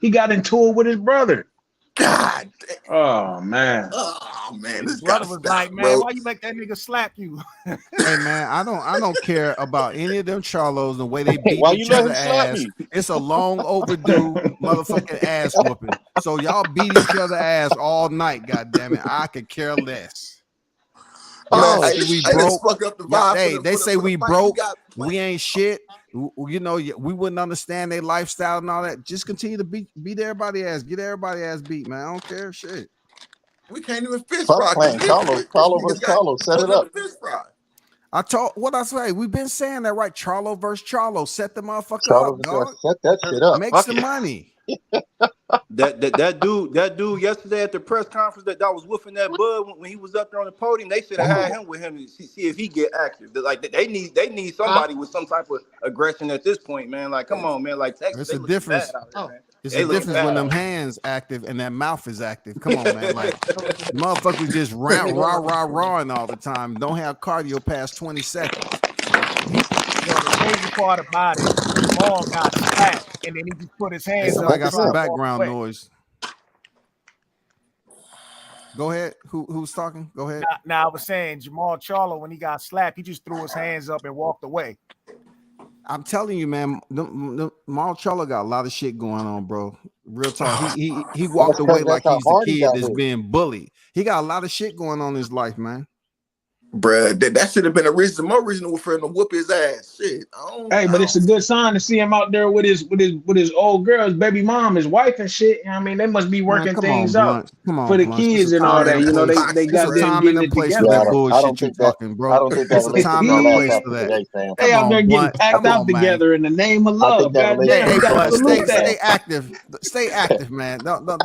he got into it with his brother. God damn. Oh man. Oh man, this brother was like, man, why you let that nigga slap you? Hey man, I don't care about any of them Charlos, the way they beat why each you let other him slap ass. me? It's a long overdue motherfucking ass whooping. So y'all beat each other ass all night, goddamn it. I could care less. Y'all say we broke. Hey, they say we broke. We ain't shit. You know, we wouldn't understand their lifestyle and all that. Just continue to beat everybody ass, get everybody ass beat, man. I don't care shit. We can't even fish fry. Carlo versus Carlo, set it up. what I say. We've been saying that, right? Charlo versus Charlo. Set the motherfucker Charlo up, dog. set that shit up. Make Fuck some it. money. That dude yesterday at the press conference that was woofing that bud when he was up there on the podium, they should have had him with him to see if he get active. Like they need somebody with some type of aggression at this point, man. Like, come on, man. Like Texas, it's a difference. It's a difference when them hands active and that mouth is active. Come on, man. Like motherfuckers just rawing all the time. Don't have cardio past 20 seconds. The crazy part about it, Jamal got slapped, and then he just put his hands up. I got some background noise. Go ahead. Who's talking? Go ahead. Now I was saying Jamal Charlo, when he got slapped, he just threw his hands up and walked away. I'm telling you, man, Jamal Charlo got a lot of shit going on, bro. Real talk. He walked away like he's the kid that's being bullied. He got a lot of shit going on in his life, man. Bruh, that should have been more reasonable for him to whoop his ass. Shit. But it's a good sign to see him out there with his old girl, his baby mom, his wife and shit. I mean, they must be working things out for the kids and all that. You know, they got them getting it together. That bullshit you talking, bro. I don't think that's a time and a place for that. They out there getting packed out together in the name of love. Stay active. Stay active, man. Don't die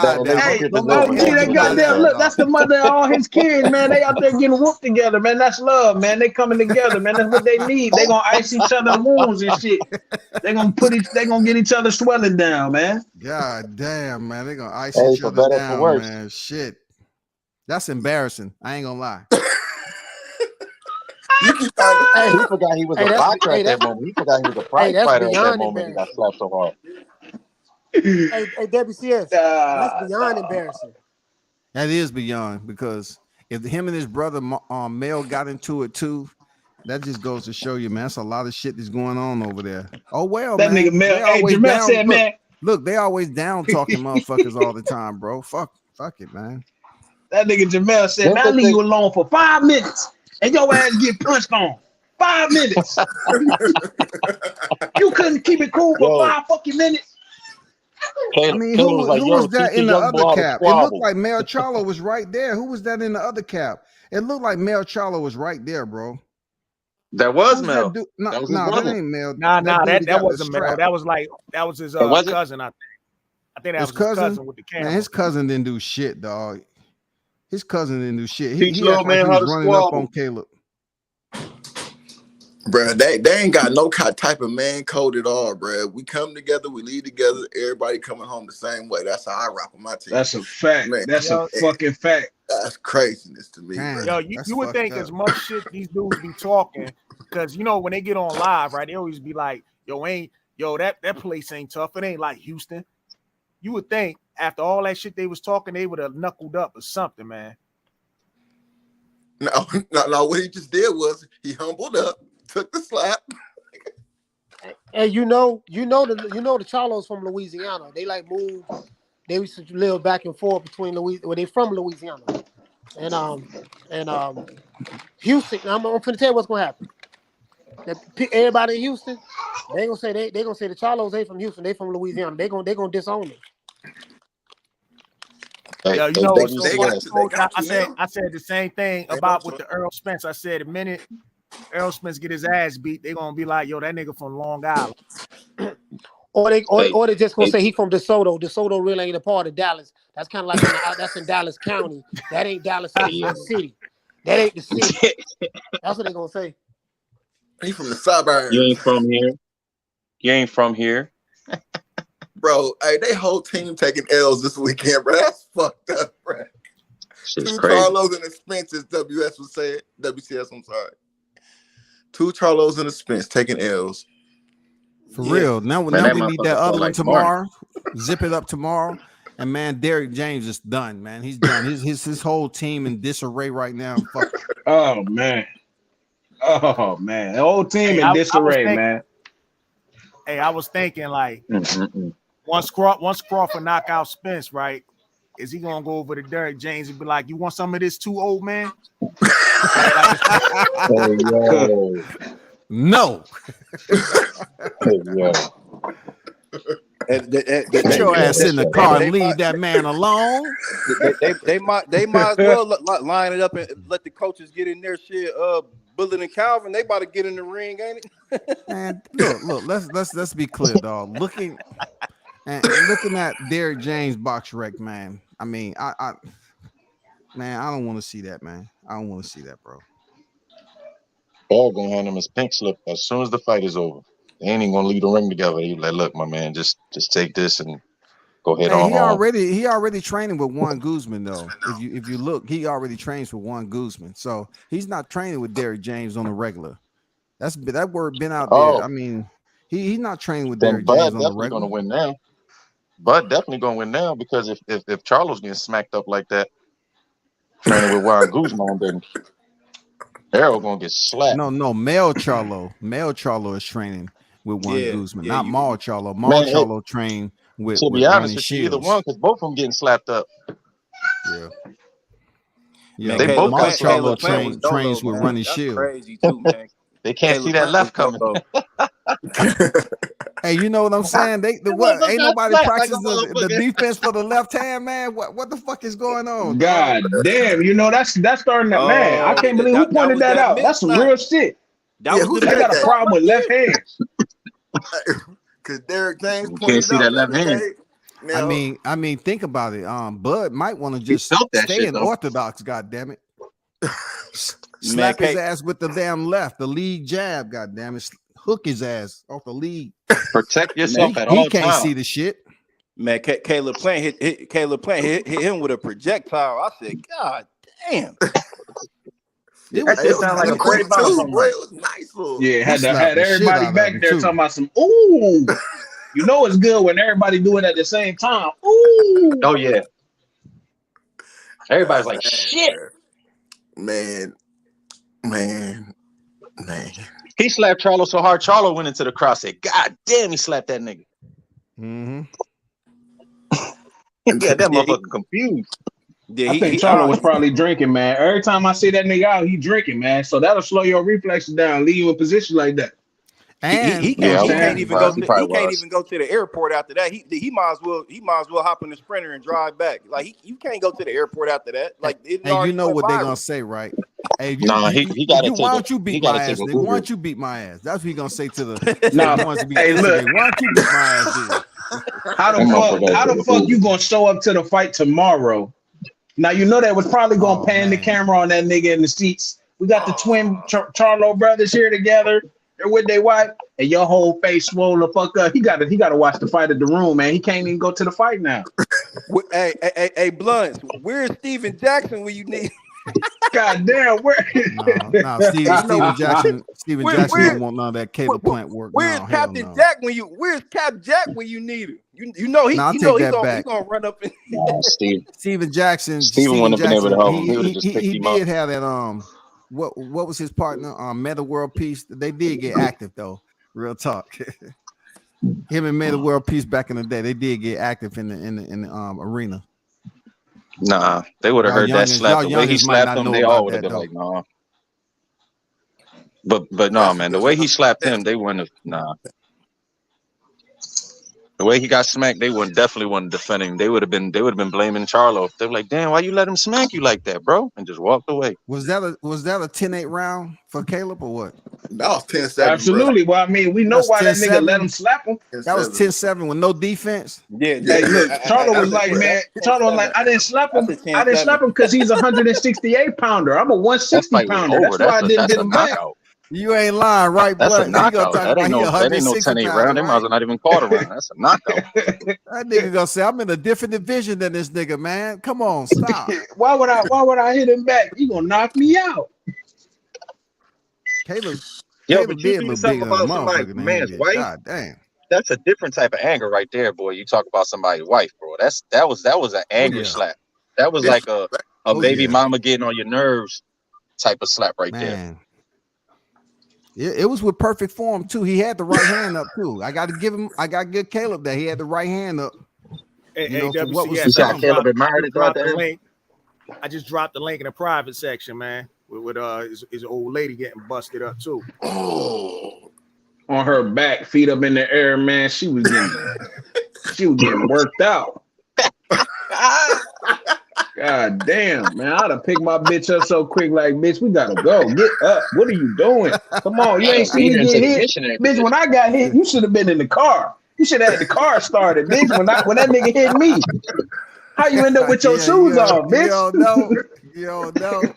down. Hey, that goddamn look. That's the mother of all his kids, man. They out there getting whooped together, man. That's love, man. They coming together, man. That's what they need. They gonna ice each other's wounds and shit. They gonna get each other swelling down, man. God damn, man. They gonna ice each other down, man. Shit. That's embarrassing. I ain't gonna lie. He forgot he was a boxer at that moment. He forgot he was a prize fighter at that moment. He got slapped so hard. Hey, WCS. That's beyond embarrassing. That is beyond, because if him and his brother Mel got into it too, that just goes to show you, man, that's a lot of shit that's going on over there. Oh well, that man. Nigga Mel, hey, Jamel said, man. Look, they always down talking motherfuckers all the time, bro. Fuck it, man. That nigga Jamel said, man, I leave you alone for 5 minutes and your ass get punched on. 5 minutes. You couldn't keep it cool for 5 fucking minutes. I mean, who was that in the other cap? It looked like Mel Charlo was right there. Who was that in the other cap? It looked like Mel Charlo was right there, bro. That was Mel. That ain't Mel. That wasn't Mel. That was his cousin, I think. I think that was his cousin with the camera. Man, his cousin didn't do shit, dog. His cousin didn't do shit. Teach He little man how to running up on Caleb. Bro, they ain't got no type of man code at all, bro. We come together, we lead together, everybody coming home the same way. That's how I rock with my team. That's a fact. Man, that's a fucking fact. That's craziness to me. Man, yo, you would think as much shit these dudes be talking, because you know when they get on live, right? They always be like, that place ain't tough. It ain't like Houston. You would think after all that shit they was talking, they would have knuckled up or something, man. No, what he just did was he humbled up, took the slap. And you know the Charlos from Louisiana. They like move. They used to live back and forth between Louisiana. Well, they from Louisiana, and Houston. I'm finna tell you what's gonna happen. Everybody in Houston, they gonna say the Charlos ain't from Houston. They from Louisiana. They gonna disown them. Yeah, you know, I said the same thing about with the Earl Spence. I said the minute Earl Spence get his ass beat, they gonna be like, yo, that nigga from Long Island. Or they just gonna say he from DeSoto. DeSoto really ain't a part of Dallas. That's kind of like that's in Dallas County. That ain't Dallas City. That ain't the city. That's what they gonna say. He from the suburbs. You ain't from here. You ain't from here. Bro, hey, they whole team taking L's this weekend, bro. That's fucked up, bro. Shit's 2 crazy. Charlos and a Spence, as WS would say it. WCS, I'm sorry. 2 Charlos and a Spence taking L's. For real. Now we need that other one tomorrow. Zip it up tomorrow. And man, Derrick James is done, man. He's done. His whole team in disarray right now. Fuck. Oh man. The whole team in disarray, man. Hey, I was thinking like once Crawford knock out Spence, right? Is he gonna go over to Derrick James and be like, "You want some of this too, old man?" No. Get your ass in the car and leave that man alone. They might as well line it up and let the coaches get in their shit. Bullet and Calvin, they about to get in the ring, ain't it? Man, look. Let's be clear, dog. Looking at Derrick James box wreck, man. I mean, I don't want to see that, man. I don't want to see that, bro. Paul gonna hand him his pink slip as soon as the fight is over. They ain't even gonna leave the ring together. He like, look, my man, just take this and go ahead on home. He already training with Juan Guzman though. If you look, he already trains with Juan Guzman, so he's not training with Derrick James on the regular. That word been out there. I mean, he's not training with Derrick James on the regular. Gonna win now. Bud definitely gonna win now because if Charlo's getting smacked up like that, training with Juan Guzman, then Errol gonna get slapped. No, Mel Charlo is training with Juan Guzman, not Maul Charlo. Maul Charlo trained with. To be honest with you, either one, because both of them getting slapped up. Yeah. They both Maul Charlo trains with Ronnie Shields. Crazy too, man. They can't see that left coming. Hey, you know what I'm saying? Ain't nobody practice the defense for the left hand, man. What the fuck is going on? God damn, you know that's starting to man. I can't believe who pointed that out. That's some real shit. They got a problem with left hands. Because Derrick James can't see that left hand. I mean, think about it. Bud might want to just stay in orthodox. God damn it. Slap his ass with the damn left, the lead jab. God damn it, hook his ass off the lead. Protect yourself at all times. He can't see the shit. Man, Caleb Plant hit him with a projectile. I said, God damn. It sounded like a great bounce. It was nice. Yeah, had everybody back there talking about some ooh. You know it's good when everybody doing it at the same time. Ooh. Oh yeah. Everybody's like shit. Man. He slapped Charlo so hard, Charlo went into the crowd. Said, "God damn, he slapped that nigga." Mm-hmm. Yeah, that motherfucker confused. Yeah, I think Charlo was probably drinking, man. Every time I see that nigga out, he drinking, man. So that'll slow your reflexes down, leave you in position like that. And he can't even go to the airport after that. He might as well hop in the Sprinter and drive back. Like you can't go to the airport after that. Like and you know what they're gonna say, right? Hey, why don't you beat my ass? Why don't you beat my ass? That's what he's gonna say to the ones to beat hey, look. Why don't you beat my ass? How the fuck you gonna show up to the fight tomorrow? Now you know that was probably gonna pan the camera on that nigga in the seats. We got the twin Charlo brothers here together. They're with their wife, and your whole face swole the fuck up. He got to watch the fight at the room, man. He can't even go to the fight now. Hey, Blunts, where's Steven Jackson when you need? God damn, where? No, Steven Jackson don't want none of that Caleb Plant work. Where's Captain Jack when you need him? You know he's gonna run up and Steven Jackson. Steven wouldn't have been able to help him. He would have just picked him up. He did have that what was his partner? Meta World Peace. They did get active though. Real talk. Him and Meta World Peace back in the day, they did get active in the arena. Nah, they would have heard that slap. The way he slapped them, they all would have been like, nah. But no, man, the way he slapped him, they wouldn't have. Nah. The way he got smacked, they definitely wouldn't defend him. They would have been blaming Charlo. They were like, damn, why you let him smack you like that, bro? And just walked away. Was that a 10-8 round for Caleb or what? That was 10-7. Absolutely. Bro. Well, I mean, we know why that nigga let him slap him. That was 10-7 with no defense. Yeah. Hey, look, Charlo was like, man, Charlo was like, I didn't slap him. I didn't slap him because he's a 168 pounder. I'm a 160 pounder. That's why I didn't get him back. You ain't lying, right? That's a knockout. That ain't no 10-8 round. They might as well not even call it round. That's a knockout. That nigga gonna say, I'm in a different division than this nigga, man. Come on, stop. Why would I hit him back? He gonna knock me out. Caleb but you do something about somebody's man's wife. God damn. That's a different type of anger right there, boy. You talk about somebody's wife, bro. That was an anger slap. That was like a baby mama getting on your nerves type of slap right there. It was with perfect form too. He had the right hand up too. I got to give Caleb that he had the right hand up. Caleb admired it. I just dropped the link in the private section, man. With his old lady getting busted up too. Oh, on her back, feet up in the air, man. She was getting worked out. God damn, man. I'd have picked my bitch up so quick, like, bitch, we gotta go. Get up. What are you doing? Come on. You ain't see Beat me her into get the hit. missionary Bitch, when position. I got hit, you should have been in the car. You should have had the car started, bitch. When that nigga hit me. How you end up with your shoes on, bitch? You don't know.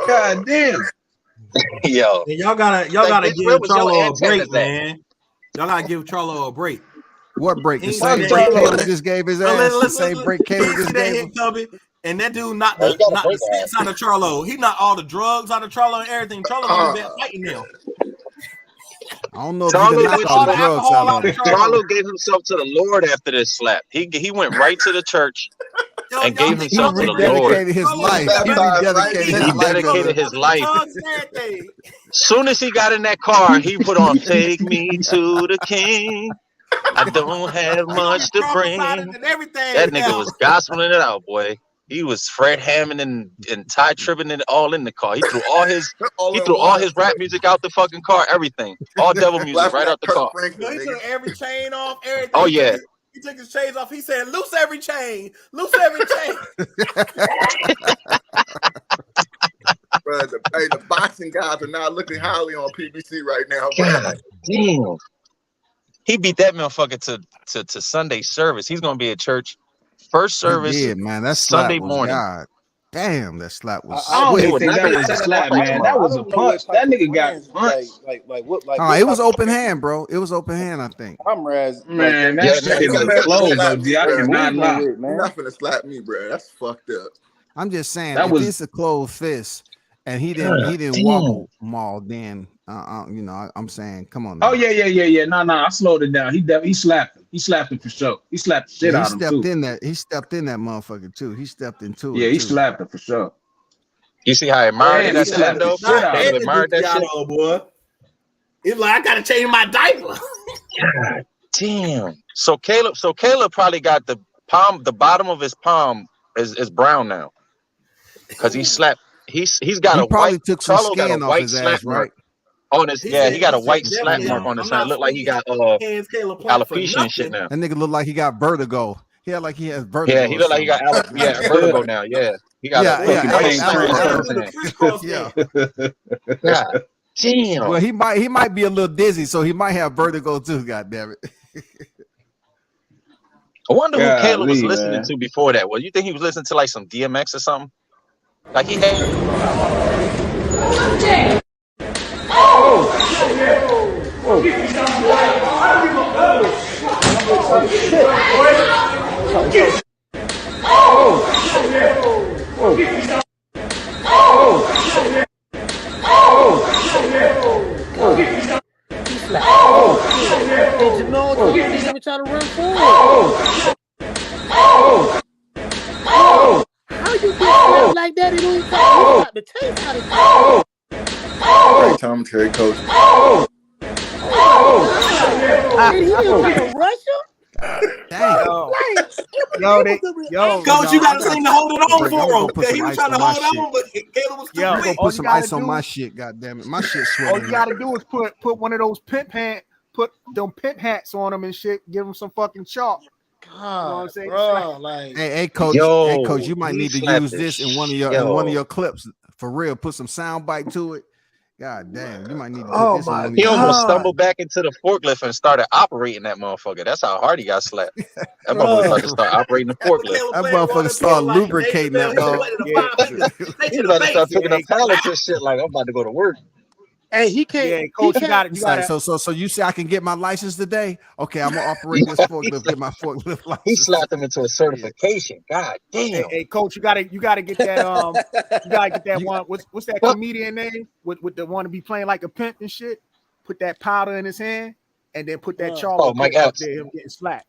God damn. Yo. And y'all gotta Bitch, where give was your Charlo a break, antennas at? man. Y'all gotta give Charlo a break. What break? He The ain't same see break that hit Caleb coming. just gave his No, ass. The listen, same break he Caleb ain't see just that gave hit him. coming. And that dude knocked Oh, you got a the break sense out of Charlo. He knocked all the drugs out of Charlo and everything. Charlo gonna be back fighting now. I don't know if he'd have Charlo knocked went all all the the drugs alcohol out of out of him. Charlo. Charlo gave himself to the Lord after this slap. He went right to the church and Y'all gave think He himself to the Charlo ready? Lord. rededicated his Charlo life. He Baptized right rededicated He his now. life as dedicated a. his With the life. tongues and everything. Soon as he got in that car, he put on "Take Me to the King." I don't have He on much the to prophesied bring. and everything That nigga now. was gospeling it out, boy. He was Fred Hammond and Ty Tribbett and all in the car. He threw all his All in one. rap music out the fucking car, everything. All devil music Laughing right at out the Kurt car. Franklin, He nigga. took every chain off, everything. Oh yeah. He took his chains off. He said, "Loose every chain, loose every chain." Bro, the boxing guys are not looking highly on PBC right now, bro. God damn. He beat that motherfucker to Sunday service. He's gonna be at church. First He service did, man. That Sunday slap was morning. God. Damn, that slap was I don't He even would swift. think not that be was a attending that slap, fight man. That tomorrow. I was a don't know what punch. type That of nigga got friends punched. what It was type of open friends hand, bro. It was open hand, I think. comrades like Man, that that Yeah, shit nigga, That was man finna closed, slap OG. me, I they bro. cannot moving lie. with, You're man. not finna slap me, bro. That's fucked up. I'm just saying, That if was it's a closed fist and he God didn't damn. wobble Maul, then I'm saying, come on Oh now. yeah. No, I slowed it down. He slapped him. He slapped him for sure. He slapped the shit Yeah, he out of him stepped too. in that. He stepped in that motherfucker too. He stepped into Yeah, it he too. slapped him for sure. You see how he admired Damn, it he at the end slapped the though? shit Nah, out of Caleb him. and the admired that shit. Diallo, boy. He's like, I gotta change my diaper. God damn. So Caleb probably got the bottom of his palm is brown now. Cause he slapped he's got He a white probably took some Charlo got a skin off white his slap ass, mark right? on his He said he got a Took white some slap definitely, skin mark off. on his I'm hand. It not looked like he swinging got hands Caleb plant for alopecia and shit nothing. now. That nigga looked like he got vertigo. He had like he has Yeah, vertigo he or looked like he got something. vertigo now. Yeah. He got a Yeah, Fucking yeah, white paint slap He mark gotta on transfer. his do the hand. crisscross yeah. game. God Well, damn. he might be a little dizzy, so he might have vertigo too. God damn it. I wonder who Caleb was Golly, listening man. to before that. Well, you think he was listening to like some DMX or something? Like he had He slapped. Oh shit! And Jamal Charlo didn't even try to run forward. Bro, how you get slapped like that? He don't even try to slap the taste out of his Great commentary, coach. Oh my God! And he didn't try to rush him. Dang. Bro, like Coach, you gotta seem to hold it I'm on gonna for go him. put Cause some he was ice trying to on my hold shit. on, but Caleb was too I'm quick. gonna put some ice on my shit. God damn it, my shit's All sweating. you gotta do is put one of those put them pimp hats on them and shit. Give them some fucking chalk. You know what I'm God, saying? bro, like Hey, coach, yo, you might he need to slapped use the this in one of your clips for real. Put some sound bite to it. God damn, you might need to put oh this in my one of He your almost clips. God, stumbled back into the forklift and started operating that motherfucker. That's how hard he got slapped. That motherfucker bro. started to start operating the That's what forklift. Caleb That playing motherfucker water polo started like Dave lubricating that Chappelle. He should have motherfucker. went to the Yeah, 5 50 straight He to was the about to start face. picking up yeah, pallets and shit like I'm about to go to work. Hey, he can't. yeah, He coach. You can't. got It's you like got to. so you say I can get my license today? Okay, I'm gonna operate this Yeah, forklift. Get my forklift he license slapped him into a today. certification. God damn. Hey, coach, you gotta get that you gotta get that You, one. What's that Fuck. comedian name with the one to be playing like a pimp and shit? Put that powder in his hand and then put that Bro, Oh, Charlo Mike clip up Epps. there, him getting slapped.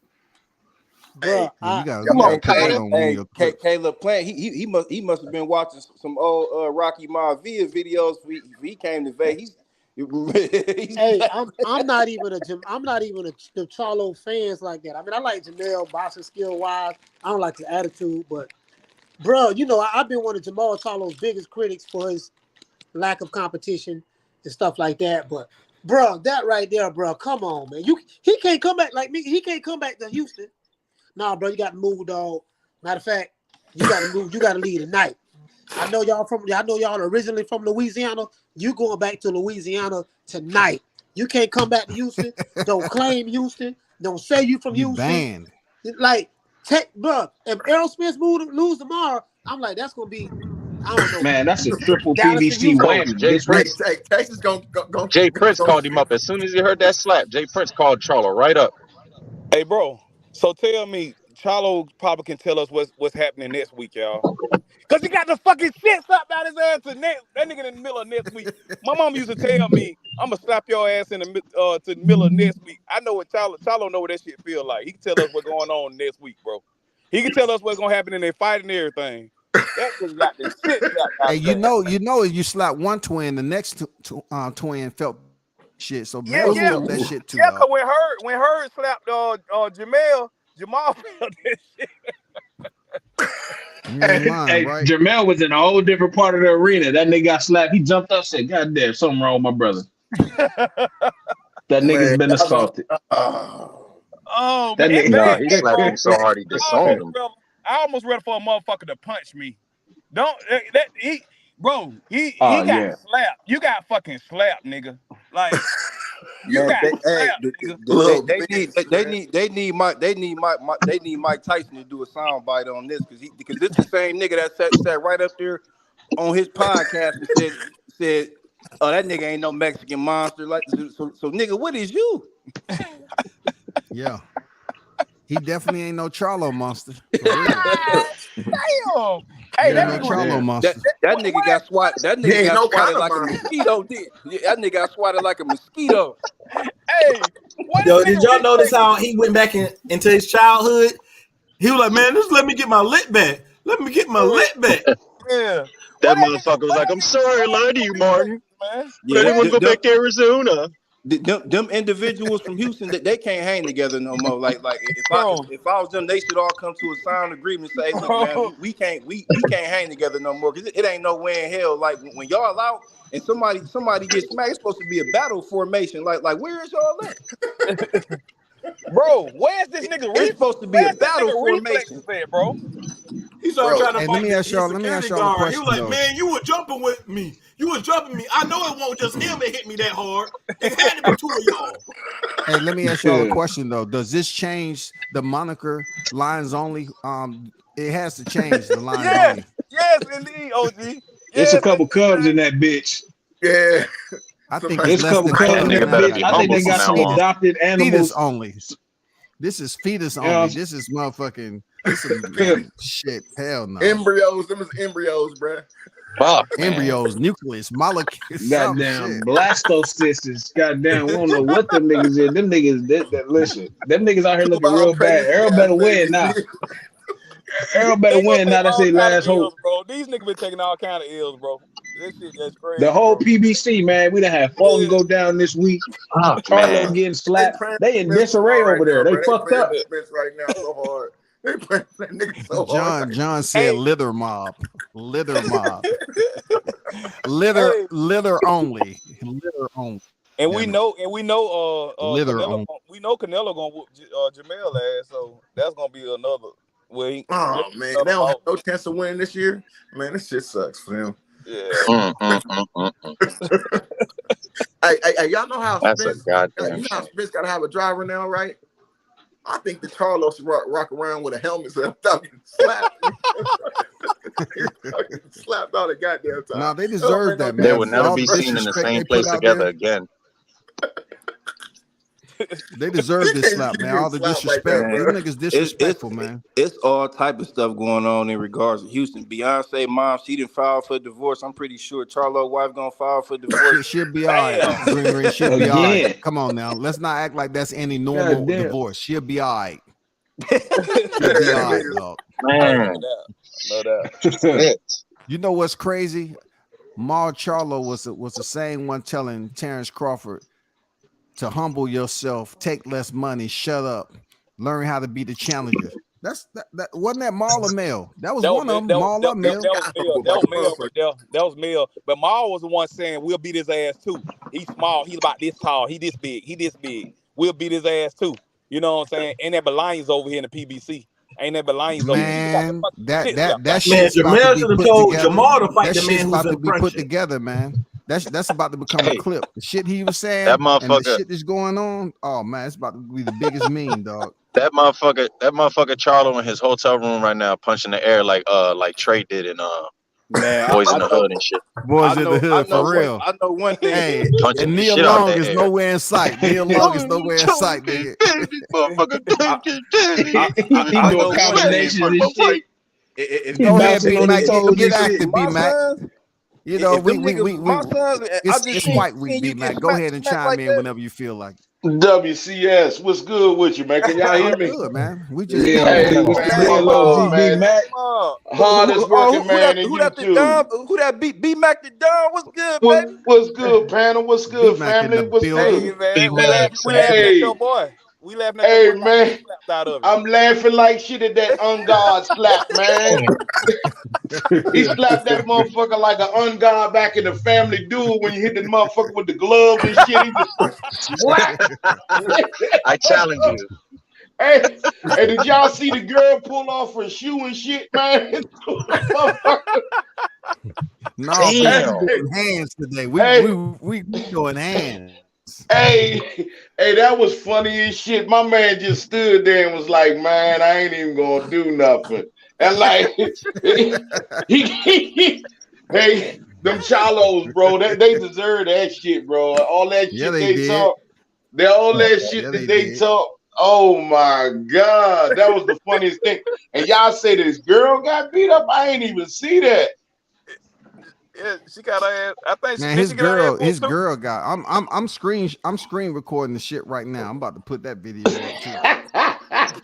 Hey, bro, you gotta Come on, put that Powder. on one of your clips. Caleb Plant, he must have been watching some old Rocky Maivia videos. He came to Vegas. hey, I'm not even the Charlo fans like that. I mean, I like Janelle boxing skill wise. I don't like his attitude, but bro, you know, I've been one of Jamal Charlo's biggest critics for his lack of competition and stuff like that. But bro, that right there, bro, come on, man. He can't come back like me. He can't come back to Houston. Nah, bro, you got to move, dog. Matter of fact, You gotta move. You gotta leave tonight. I know y'all originally from Louisiana. You going back to Louisiana tonight. You can't come back to Houston. Don't claim Houston. Don't say you from Houston. Banned. Like, bro, if Errol Spence lose tomorrow, I'm like, that's gonna be, I don't know. Man, that's a triple Dallas PVC whammy. Jay This week. Prince, Texas gonna Jay Prince called him up as soon as he heard that slap. Jay Prince called Charlo right up. Hey, bro. So tell me, Charlo probably can tell us what's happening next week, y'all. Cause he got the fucking shit slapped out his ass that nigga in the middle of next week. My mom used to tell me, I'm gonna slap your ass in the to the middle of next week. I know what Charlo know what that shit feel like. He can tell us what's going on next week, bro. He can tell us what's gonna happen in their fight and everything. That nigga got the shit slapped out. Hey, you know, if you slap one twin, the next twin felt shit. So Mel felt that shit too. Yeah, cause when Hurd slapped Jamal felt that shit. Hey, right? Jamel was in a whole different part of the arena. That nigga got slapped. He jumped up, said, "God damn, something wrong with my brother." That nigga's been assaulted. Oh that man, nigga, he slapped him so hard he disowned him. I almost ready for a motherfucker to punch me. Don't he got slapped. You got fucking slapped, nigga. Like you got slapped, nigga. They need Mike Tyson to do a soundbite on this because this the same nigga that sat right up there on his podcast and said, "Oh, that nigga ain't no Mexican monster." Like, so nigga, what is you? Yeah, he definitely ain't no Charlo monster. Damn. Hey, that no Charlo monster. That nigga got swatted. That nigga got swatted like a mosquito did. That nigga got swatted like a mosquito. Hey, yo, did y'all notice how he went back into his childhood? He was like, man, just let me get my lip back. Let me get my lip back. Yeah. That motherfucker was like, I'm sorry I lied to you, Martin. But I didn't want to go back to Arizona. Them individuals from Houston, they can't hang together no more. Like if I was them, they should all come to a sound agreement and say, look, man, we can't hang together no more because it ain't no way in hell. Like when y'all out and somebody gets smacked, it's supposed to be a battle formation. Like where is y'all at? Bro, where's this nigga? It's supposed to be a battle formation, bro. He's trying to hey, fight. Let me ask y'all a question. He was like, man, you were jumping with me. You was jumping me. I know it won't just him that hit me that hard. It had to be two of y'all. Hey, let me ask y'all a question though. Does this change the moniker Lions Only? It has to change the Lions Only. Yes, indeed, OG. It's a couple Cubs in that bitch. Yeah. I think it's a couple Cubs in that bitch. I think they got some adopted animals. Fetus only. This is fetus only. Yeah. This is motherfucking. This is shit. Hell no. Embryos. Them is embryos, bro. Fuck, embryos, nucleus, molecules. Goddamn blastocystis. Goddamn, we don't know what them niggas is. Them niggas, listen, them niggas out here looking real bad. Errol better win now. Errol better win now. That's their last hope. Bro, these niggas been taking all kind of ills, bro. This shit that's crazy. The whole PBC, man, we done had Fulton go down this week. Charlo getting slapped. They in disarray over there. They fucked up. Right now, so hard. They playing that nigga so hard. John said litter mob. Litter mob. Litter only. Litter only. And we know litter Canelo, only. we know Canelo gonna whoop Jamel ass, so that's gonna be another way. Oh man, they don't have no chance of winning this year. Man, this shit sucks for them. Yeah. Hey, y'all know how That's Spence, a goddamn you know how Spence gotta have a driver now, right? I think the Charlo should rock around with a helmet so I'm getting slapped. Slapped all the goddamn time. No, they deserve that, man. They will never be seen in the same place together again. They deserve this slap, man. All the disrespect. These niggas disrespectful, man. It's all type of stuff going on in regards to Houston. Beyonce mom, she didn't file for divorce. I'm pretty sure Charlo wife gonna file for divorce. She'll be all right. Green, she'll be all right. Come on now. Let's not act like that's any normal divorce. She'll be all right. She'll be all right, dog. Man. No doubt. You know what's crazy? Mar Charlo was the same one telling Terrence Crawford to humble yourself, take less money, shut up, learn how to be the challenger. That wasn't that Marla Mel. That was one of them. Marla Mel. That was Mel. But Marl was the one saying we'll beat his ass too. He's small. He's about this tall. He this big. We'll beat his ass too. You know what I'm saying? And that Lions over here in the PBC. Ain't that but lanes over there. Man, that Man, shit's about Jamel to be should have put told together. Jamal to fight That the man shit's who's about in to be put friendship. together, man. That's about to become a Hey, clip. The shit he was saying that and the motherfucker, shit that's going on. Oh man, it's about to be the biggest meme, dog. that motherfucker Charlo in his hotel room right now, punching the air like Trey did in Man, Boys in I the know, Hood and shit. Boys in the hood for real. I know one thing. Hey, Punching and the Neil shit out Long that is air. nowhere in sight. Neil Long is nowhere in sight, nigga. He I doing know one thing. combinations and shit. If He you Go ahead, bouncing B on his Mac. toes Get and shit. active, B my Mac. sons, You know, if them niggas, my sons, I just it's seen fight week, you B get Mac. Go ahead and smacked chime like in that. whenever you feel like it. WCS, what's good with you, man? Can y'all hear I'm me? good, man. We just Yeah, doing Hey, what what's we the man, deal, hold OG on, Big man. Mac? Hardest working man in Who that the YouTube. Don? Who that B Mac the Don? What's good, baby? What's good, panel? What's B good, Mac in family? the What's building. good? Hey man, we laughing at Hey, your boy. We laughing at your boy got man, slapped out of it. I'm laughing like shit at that ungod slap, man. He slapped that motherfucker like an ungod back in the Family Duel when you hit the motherfucker with the glove and shit. He just slap. I challenge you. Hey, did y'all see the girl pull off her shoe and shit, man? No, but Damn. we doing hands today. We doing hands. Hey, that was funny as shit. My man just stood there and was like, "Man, I ain't even gonna do nothing." And like, hey, them Charlos, bro, they deserve that shit, bro. All that Yeah, shit they they did. talk, all that shit Yeah, that they they did. talk. Oh my God, that was the funniest thing. And y'all say this girl got beat up. I ain't even see that. Yeah, she got her ass. I think Man, did she get her ass too? girl got. I'm screen recording the shit right now. I'm about to put that video up too.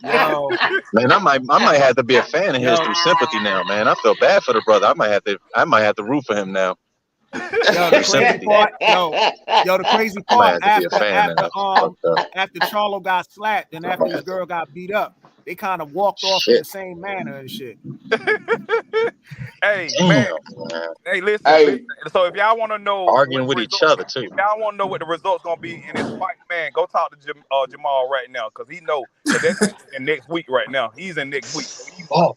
Yo, Man, I might have to be a fan of his through sympathy now, man. I feel bad for the brother. I might have to root for him now. yo, the crazy part, the crazy I might part have to be a fan now. after Charlo got slapped and after his girl got beat up, they kind of walked off in the same manner and shit. Hey, Damn, man. Hey, listen. So if y'all want to know arguing with each other too. if y'all want to know what the results gonna be in this fight, man, go talk to Jamal right now, cause he know that that's in next week right now. He's in next week. So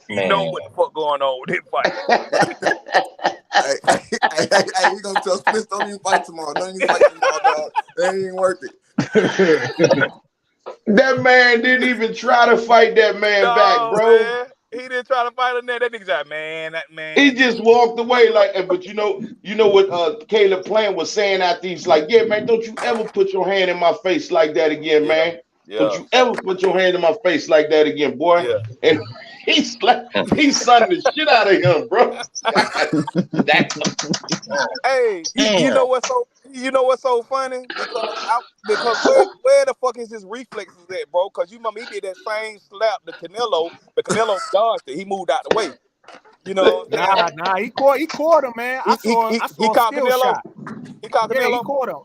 he know what the fuck going on with this fight. Hey, we gonna tell Spence don't even fight tomorrow. Don't even fight tomorrow, dog. That ain't worth it. That man didn't even try to fight that man back, bro. Man. He didn't try to fight him there. That nigga said, that man. He just walked away like, but you know what Caleb Plant was saying after he's like, yeah, man, don't you ever put your hand in my face like that again, man. Yeah. Don't you ever put your hand in my face like that again, boy. Yeah. And he sunned the shit out of him, bro. Hey, you know what's so funny? Because where the fuck is his reflexes at, bro? Because you remember he did that same slap to Canelo, but Canelo dodged it. He moved out the way. You know what I'm saying? Nah, he caught him, man. I saw he a caught still Canelo. shot. He caught Canelo. Yeah, he caught him.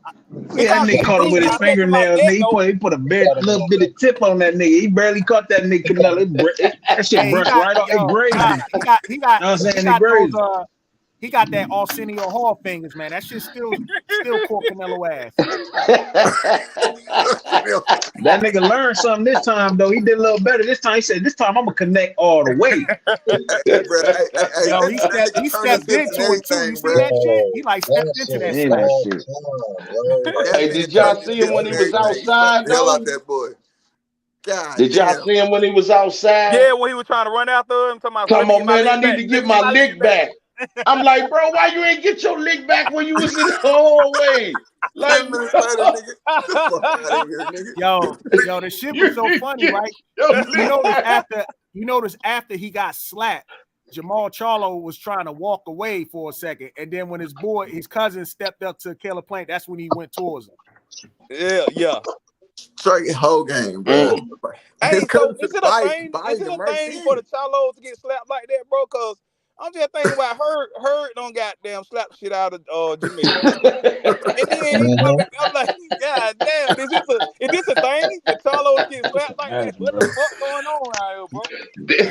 Yeah, that nigga caught him with his fingernails. He put a little bit of tip on that nigga. He barely caught that nigga Canelo. That shit brushed right off. It grazed him. He got he got that Arsenio Hall fingers, man. That shit still caught Canelo ass. That nigga learned something this time, though. He did a little better this time. He said, "This time I'm gonna connect all the way." Yo, he stepped into it too. You see that shit? He like stepped into that shit. Hey, did y'all see him when he was outside? The hell out that boy. God did y'all see him when he was outside? Yeah, when he was trying to run after him. Come on, man, I need to get my lick back. I'm like, bro, why you ain't get your lick back when you was in the hallway? Like, 10 minutes later, nigga. Get the fuck out of here, nigga. Yo, the shit was so funny, right? You notice after he got slapped, Jamal Charlo was trying to walk away for a second, and then when his cousin stepped up to Caleb Plant, that's when he went towards him. Yeah. Straight whole game, bro. Hey, so is it a thing for the Charlos to get slapped like that, bro? Because I'm just thinking about Hurd don't goddamn slap shit out of Jamaica. And then he come back, I'm like, God damn, is this a thing? The Charlos get slapped like this? What the fuck going on out here, bro?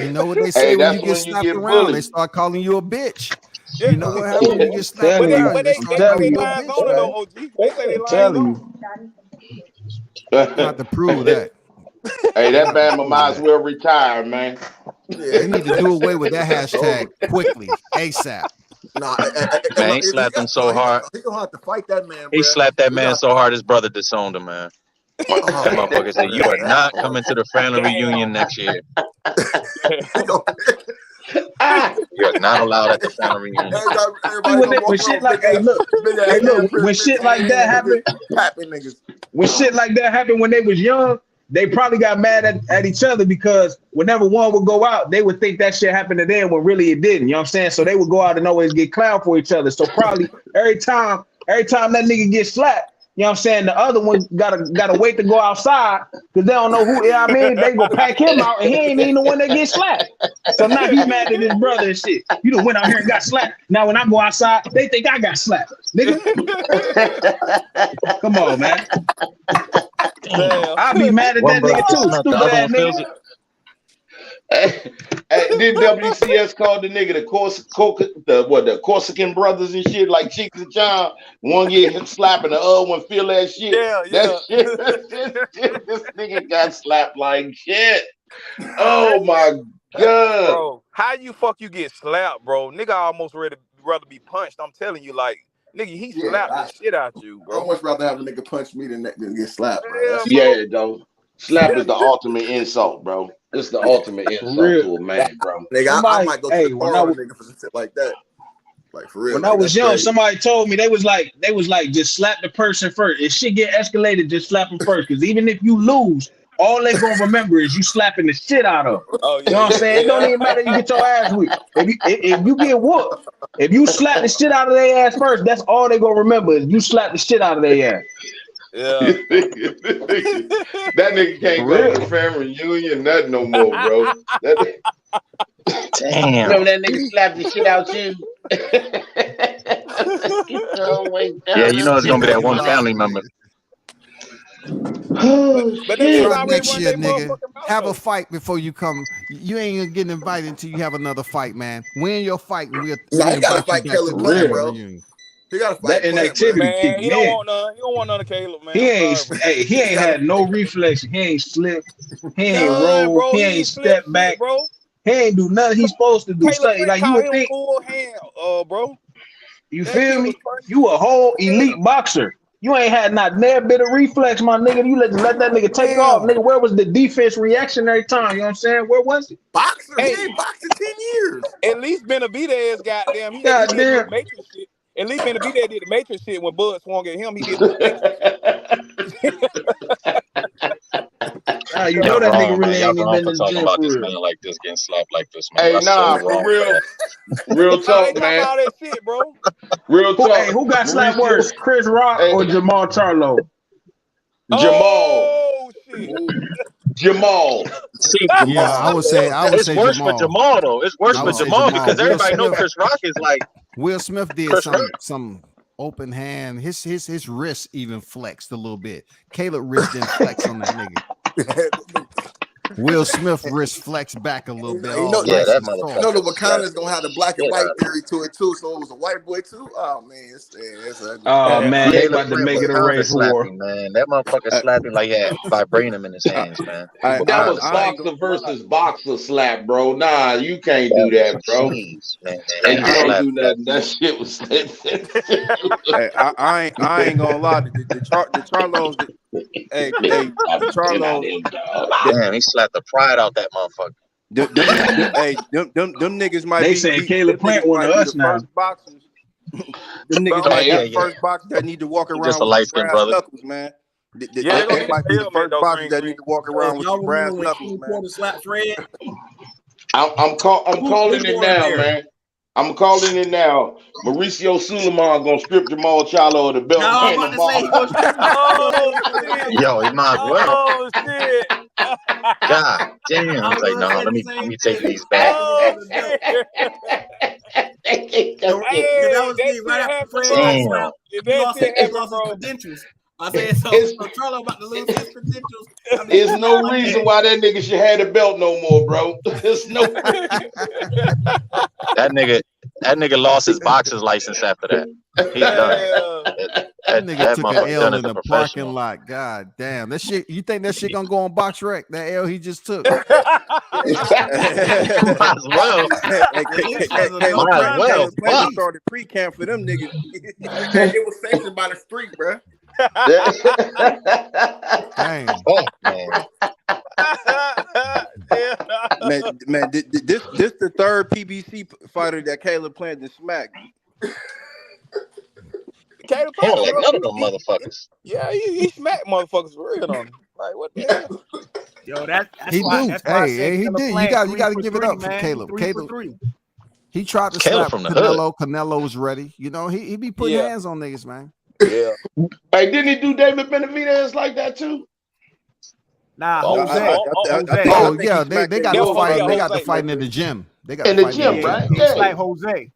You know what they say when you get slapped around, they start calling you a bitch. Yeah. You know what happens when you get slapped around? But they say they lines on it though, OG. They say they lines on. You have to prove that. Hey, that Bama might as well retire, man. They need to do away with that hashtag quickly, ASAP. Nah, Man, he slapped him so hard. He gonna have to fight that man, He bro. slapped that man so hard his brother disowned him, man. That motherfucker said, "You are not coming to the family reunion next year. You are not allowed at the family reunion." When shit like, hey, look, when shit like that happened, when shit like that happened when they was young, they probably got mad at each other because whenever one would go out, they would think that shit happened to them when really it didn't. You know what I'm saying? So they would go out and always get clown for each other. So probably every time that nigga gets slapped, you know what I'm saying, the other one gotta wait to go outside because they don't know who, you know what I mean? They go pack him out and he ain't even the one that gets slapped. So now he mad at his brother and shit. You done went out here and got slapped. Now when I go outside, they think I got slapped. Nigga. Come on, man. I'll be mad at that nigga too, stupid ass nigga. Did WCS call the nigga the Corsican brothers and shit like Cheeks and John? One year him slapping, the other one feel that shit. Yeah. This nigga got slapped like shit. Oh my god, bro! How you get slapped, bro? Nigga almost rather be punched. I'm telling you, like nigga, he slapped the shit out you, bro. I much rather have a nigga punch me than get slapped, bro. Yeah, though. Slap is the ultimate insult, bro. It's the ultimate insult to a man, bro. Nigga, I might go to the bar with a nigga for some shit like that. Like for real. When I was young, somebody told me they was like, just slap the person first. If shit get escalated, just slap them first. Because even if you lose, all they gonna remember is you slapping the shit out of them. Oh, yeah. You know what I'm saying? It don't even matter if you get your ass whipped. If you get whooped, if you slap the shit out of their ass first, that's all they gonna remember is you slap the shit out of their ass. Yeah. That nigga can't go to the family reunion, nothing no more, bro. Damn. You know that nigga slapped the shit out you. Yeah, you know it's gonna be that one family member. But next year, nigga, have a fight before you come. You ain't gonna get invited until you have another fight, man. Win your fight, and we'll gotta fight Caleb Plant, bro. He gotta fight that inactivity, man. He don't want none of Caleb, man. He ain't had no reflection. He ain't slipped. He ain't rolled. Bro, he ain't stepped back, shit, bro. He ain't do nothing he's supposed to do. Like you would think, full hand, bro. You feel me? You a whole elite boxer. You ain't had not near bit of reflex, my nigga. You let that nigga take off, nigga. Where was the defense reactionary time? You know what I'm saying? Where was it? Boxer, he ain't boxed in 10 years. At least Benavidez, goddamn, he did the Matrix shit. At least Benavidez did the Matrix shit when Bud swung at him. He did the you know that nigga really ain't even been in the talking gym about for this real. man like this, getting slapped like this, man. Hey, That's nah, so for wrong. real talk, man. all that shit, bro. Real talk. Hey, who got slapped worse, Chris Rock or Jamal Charlo? Oh shit. Jamal. See, Yeah, I would say it's worse Jamal. for Jamal though. It's worse for Jamal because everybody know Chris Rock is like Will Smith did some open hand. His wrist even flexed a little bit. Caleb wrist didn't flex on that nigga. Will Smith wrist flexed back a little bit. You know, that you know the Wakanda's gonna have the black and white theory to it too. So it was a white boy too. Oh man, man, they about to make it a race war. Man, that motherfucker slapping like he had vibranium in his hands, man. That was boxer versus boxer slap, bro. Nah, you can't do that, bro. Jeez, man. You can't do nothing. That shit was. Hey, I ain't gonna lie. The Charlos. Hey, Charlo. Damn, he slapped the pride out that motherfucker. Them niggas might they be. say Caleb Plant one of us now. First boxers. Them niggas might be the first boxers that need to walk around just a with light brass brother. knuckles, man. They might be the first boxers that need to walk around with brass knuckles, man. Slap Fred? I'm calling it now, man. I'm calling it now. Mauricio Suleiman gonna strip Jamal Charlo of the belt. Yo, he might as well. Oh shit. God damn. He's like, no, let me take these back. Oh shit. That was me right after Fred. He lost his credentials. I said so Charlo about to lose his credentials. There's no reason why that nigga should have the belt no more, bro. There's no That nigga lost his boxer's license after that. He's done. That nigga took an L in the parking professional. lot. God damn. That shit, you think that shit gonna go on Box Rec? That L he just took. Might as well. Might as well. Fuck. Started pre-camp for them niggas. It was sanctioned by the street, bro. Dang. Oh, man. Man, this the third PBC fighter that Caleb Plant and smacked. Caleb He don't Plant, like bro, none of them motherfuckers. yeah, he smacked motherfuckers for real on him. Like what the hell? Yo, that's He why, do. that's why I Hey, said he Caleb did. Plant You got to give it 3 up for man. Caleb. 3 for 3. He tried to Caleb slap from the Canelo. Canelo was ready. You know, he be putting hands on niggas, man. Yeah. Hey, didn't he do David Benavidez like that too? Nah, Jose. Jose. Yeah, they got to fight. They got to fight in the gym. They got in to the fight gym, right? He like Jose.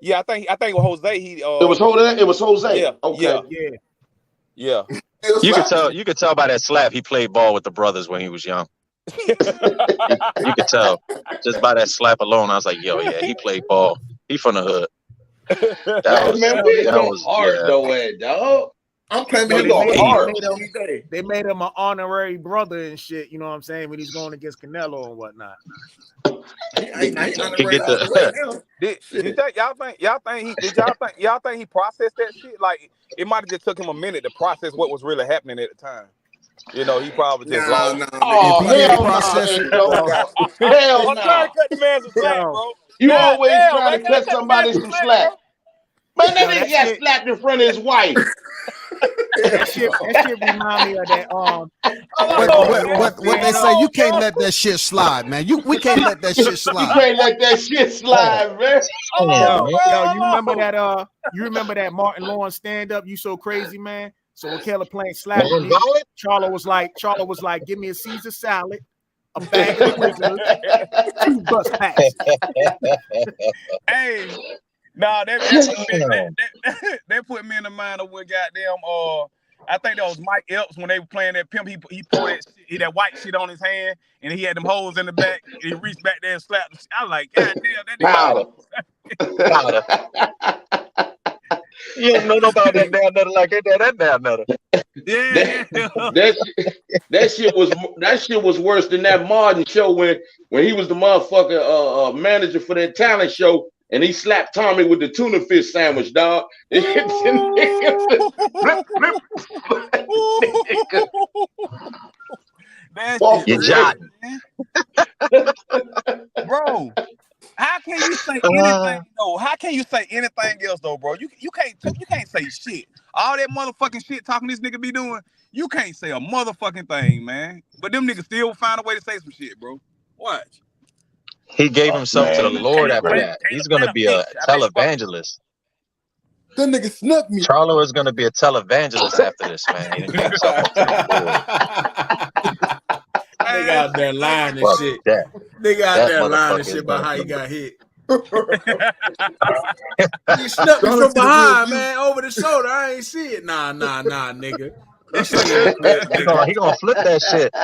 Yeah, I think with Jose, he It was Jose. It was Jose. Yeah. Okay. Yeah. You could tell by that slap he played ball with the brothers when he was young. You could tell just by that slap alone. I was like, yo, yeah, he played ball. He from the hood. That was hard though, dog. I'm claiming he going hard. They made him an honorary brother and shit. You know what I'm saying? When he's going against Canelo and whatnot. Y'all think he processed that shit? Like it might have just took him a minute to process what was really happening at the time. You know, he probably just lost. Oh, hell no. Hell I'm trying to cut the man some slack, bro. You always trying to cut somebody some slack. Man, that nigga got slapped in front of his wife. That shit remind me of that. What they say? You can't let that shit slide, man. We can't let that shit slide. You can't let that shit slide, man. Yo, you remember that? You remember that Martin Lawrence stand up? You so crazy, man. So when Caleb Plant slapped me, Charlo was like, give me a Caesar salad, a bag of Twizzlers, 2 bus packs. Hey, nah, that put me in the mind of what goddamn I think that was Mike Epps when they were playing that pimp. He put that white shit on his hand and he had them holes in the back. And he reached back there and slapped. I was like, God damn, Powder. You don't know nobody that damn nutter like that damn nutter. Yeah. That shit was worse than that Martin show when he was the motherfucker manager for that talent show and he slapped Tommy with the tuna fish sandwich, dog. You jotting. Bro. How can you say anything though? How can you say anything else though, bro? You can't say shit. All that motherfucking shit talking this nigga be doing, you can't say a motherfucking thing, man. But them niggas still find a way to say some shit, bro. Watch. He gave himself to the Lord after that. He's gonna be a televangelist. That nigga snuck me. Charlo is gonna be a televangelist after this, man. He gave himself up to the Lord. Nigga out there lying and shit. Nigga out there lying and shit about how he got hit. He snuck me from behind, man, over the shoulder. I ain't see it. Nah, nigga. He gonna flip that shit.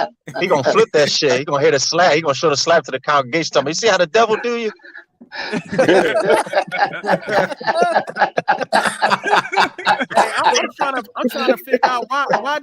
He gonna flip that shit. He gonna hit a slap. He gonna show the slap to the congregation. You see how the devil do you? I'm trying to figure out why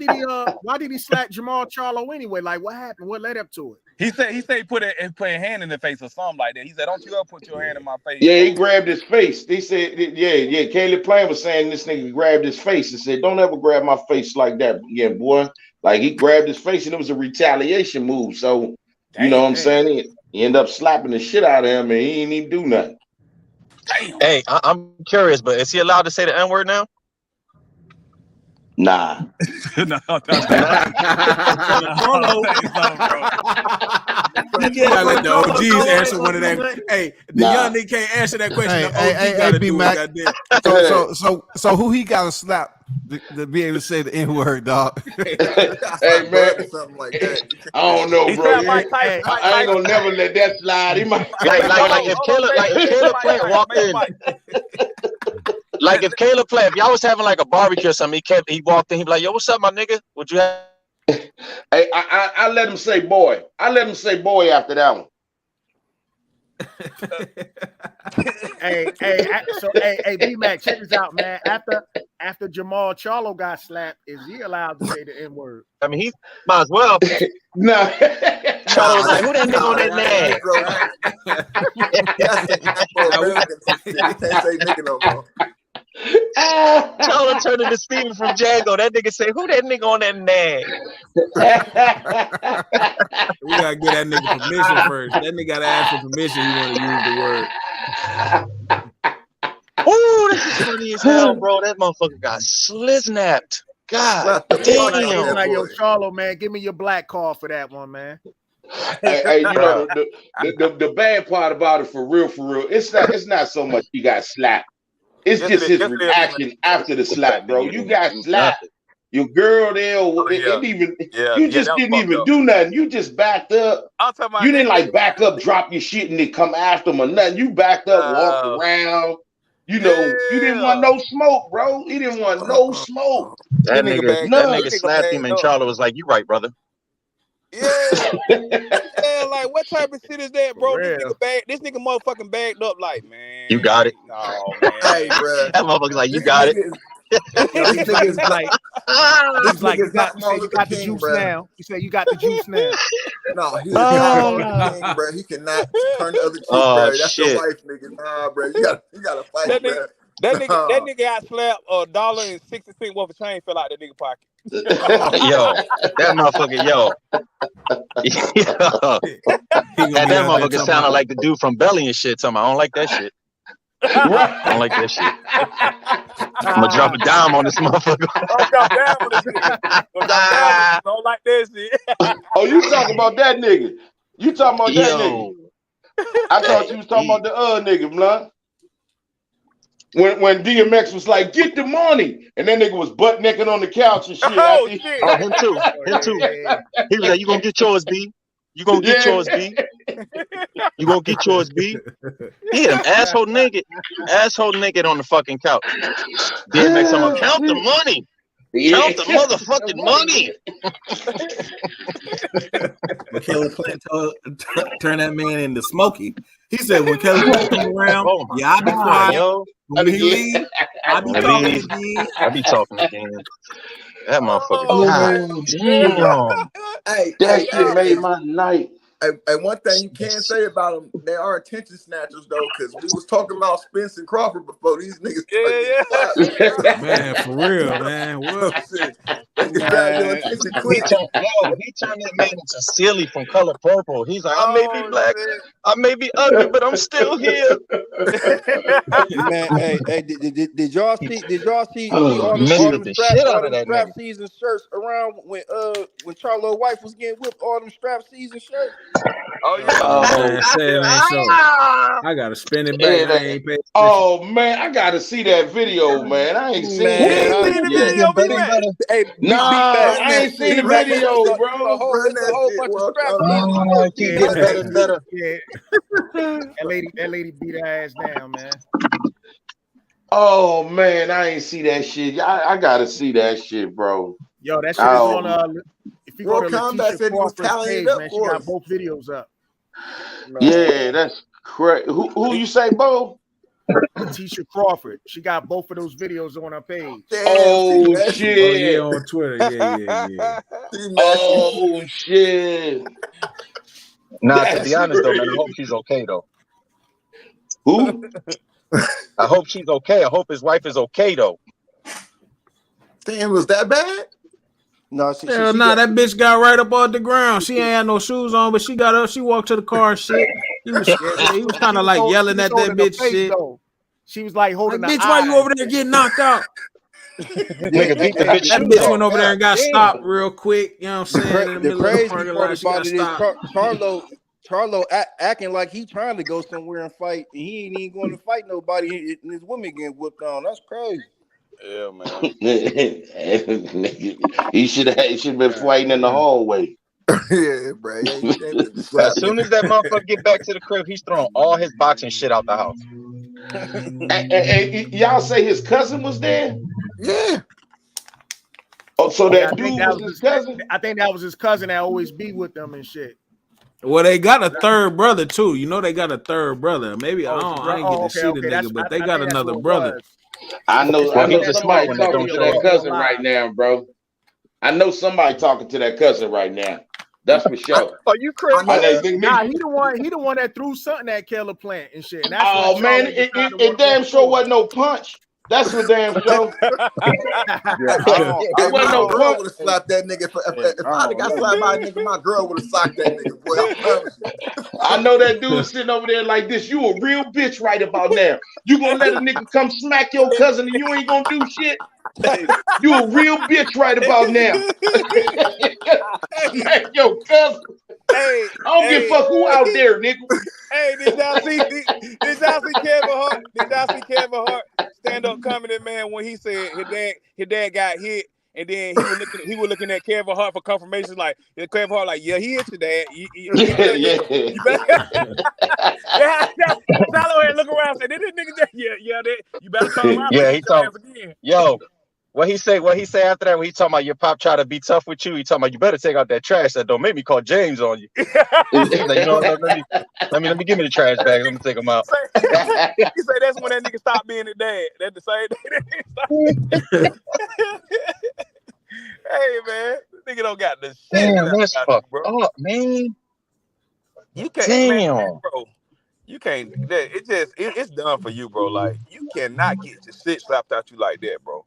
did he slap Jamal Charlo anyway? Like what happened? What led up to it? He said he put a hand in the face or something like that. He said, "Don't you ever put your hand in my face." Yeah, he grabbed his face. They said, yeah. Caleb Plant was saying this nigga grabbed his face and said, "Don't ever grab my face like that, yeah, boy." Like he grabbed his face and it was a retaliation move. So you know what I'm saying? He ended up slapping the shit out of him and he didn't even do nothing. Damn. Hey, I'm curious, but is he allowed to say the N-word now? Nah. No. Let the OGs answer one of them. Hey, the young nigga can't answer that question. Hey, B-Mac. So who he got to slap to be able to say the N-word, dog? Hey, man. Something like that. I don't know, bro. I ain't gonna never let that slide. He might like if Caleb Plant walked in. Like if Caleb Plant, if y'all was having like a barbecue or something, he walked in, he'd be like, "Yo, what's up, my nigga? Would you have?" Hey, I let him say boy. I let him say boy after that one. Hey, B-Mac, check this out, man. After Jamal Charlo got slapped, is he allowed to say the N-word? I mean, he might as well. No. Charlo was like, who that nigga on that nag? Can't say nigga no more. Charlo turned into Steven from Django. That nigga say, who that nigga on that nag? We gotta get that nigga permission first. That nigga gotta ask for permission. You want to use the word. Ooh, this is funny as hell, bro. That motherfucker got sliznapped. God damn. Like, yo, Charlo, man, give me your black card for that one, man. Hey, you know the bad part about it, for real, it's not so much he got slapped. It's just his reaction after the slap, bro. You got slapped. Your girl there, you just didn't even do nothing. You just backed up. You didn't like back up, drop your shit, and then come after him or nothing. You backed up, walked around. You know, you didn't want no smoke, bro. He didn't want no smoke. That nigga slapped him, and Charlo was like, "You right, brother." Yeah, like what type of shit is that, bro? This nigga motherfucking bagged up, like, man. You got it. No, man. Hey, bro. That motherfucker's like, you got it. This nigga's like, you got the juice now. You say you got the juice now. No, he's not king, bro. He cannot turn the other cheek, bro. That's your wife, nigga. Nah, bro. You gotta fight, bro. That nigga got slapped $1.60 worth of change fell out that nigga pocket. Yo, that motherfucker, yo. And that motherfucker sounded like the dude from Belly and shit. Talking about, I don't like that shit. I don't like that shit. I'm gonna drop a dime on this motherfucker. Don't like that shit. Oh, you talking about that nigga? You talking about that nigga? I thought you was talking about the other nigga, blunt. When DMX was like, get the money, and that nigga was butt naked on the couch and shit. Oh, him too. He was like, you gonna get yours, B. You gonna get yours, B. You gonna get yours, B. He hit him asshole naked on the fucking couch. DMX, I'm gonna count the money. Count the motherfucking money. When Kelly Plant turn that man into Smokey, he said, when Kelly Plant come around, I be quiet. Yo. When he leave, I be talking again. I be talking again. That motherfucker. Hey, that shit made my night. And one thing you can't say about them, they are attention snatchers though, because we was talking about Spence and Crawford before these niggas. Man, for real, man. What? He turned that man into Silly from Color Purple. He's like, I may be black, I may be ugly, but I'm still here. Man, hey, did y'all see all the shit out of that strap season shirts around when Charlo's wife was getting whipped? All them strap season shirts. Oh yeah. Man, say it ain't so. I gotta spin it back. I ain't pay. Oh man, I gotta see that video, man. I ain't seen it. Hey, I ain't seen the video, bro. A whole bunch of strap better. That lady beat her ass down, man. Oh man, I ain't see that shit. I gotta see that shit, bro. Yo, that shit is on. If you go to Letitia Crawford's page, man, she got both videos up. Yeah, that's correct. Who you say, Bo? Letitia Crawford. She got both of those videos on her page. Oh shit! Oh, yeah, on Twitter. Yeah. Oh shit! Nah, to be honest though, man, I hope she's okay though. Who? I hope she's okay. I hope his wife is okay though. Damn, was that bad? No, that bitch got right up off the ground. She ain't had no shoes on, but she got up. She walked to the car and shit. He was kind of like yelling at that bitch shit. Though. She was like holding bitch, why you over there getting knocked out? Nigga beat the bitch. That bitch went over there and got stopped real quick. You know what I'm saying? The crazy part about it is Charlo acting like he trying to go somewhere and fight, and he ain't even going to fight nobody, and his woman getting whooped on. That's crazy. Yeah, man. He should have been fighting in the hallway. Yeah, bro. As soon as that motherfucker get back to the crib, he's throwing all his boxing shit out the house. And y'all say his cousin was there? Yeah. Oh, so that dude was his cousin? I think that was his cousin that always be with them and shit. Well, they got a third brother too. You know, they got a third brother. Maybe I ain't get to see the nigga, but they got another brother. I know Well, he just somebody smart when they talking don't to show that up. cousin right now, bro. I know somebody talking to that cousin right now. That's for sure. Are you crazy? Nah, he the one that threw something at Caleb Plant and shit. And that's Oh man, it damn sure wasn't no punch. That's for damn sure. It wasn't my no girl punch. would have slapped that nigga. If I'd have got slapped by a nigga, my girl would have socked that nigga. Boy, I promise you. I know that dude sitting over there like this. You a real bitch right about now. You gonna let a nigga come smack your cousin and you ain't gonna do shit? You a real bitch right about now. Smack your cousin. Hey, I don't give a fuck who out there, nigga. Hey, did y'all see Kevin Hart? Did y'all see Kevin Hart stand-up comedy, man, when he said his dad got hit, and then he was looking at Kevin Hart for confirmation, like Kevin Hart, like, yeah, he hit your dad. You better. Yeah, Charlo had look around and say, did this nigga just, you better turn around and hit your ass again. Yo, what he say after that when he talking about your pop try to be tough with you, he talking about you better take out that trash that don't make me call James on you. He's like, you know what, let me give me the trash bag. Let me take them out. He say that's when that nigga stopped being the dad. That's the same day. Hey man, this nigga don't got the shit. Damn, that's fucked up, man. You can't, man, bro. You can't. It's done for you, bro. Like you cannot get your shit slapped out you like that, bro.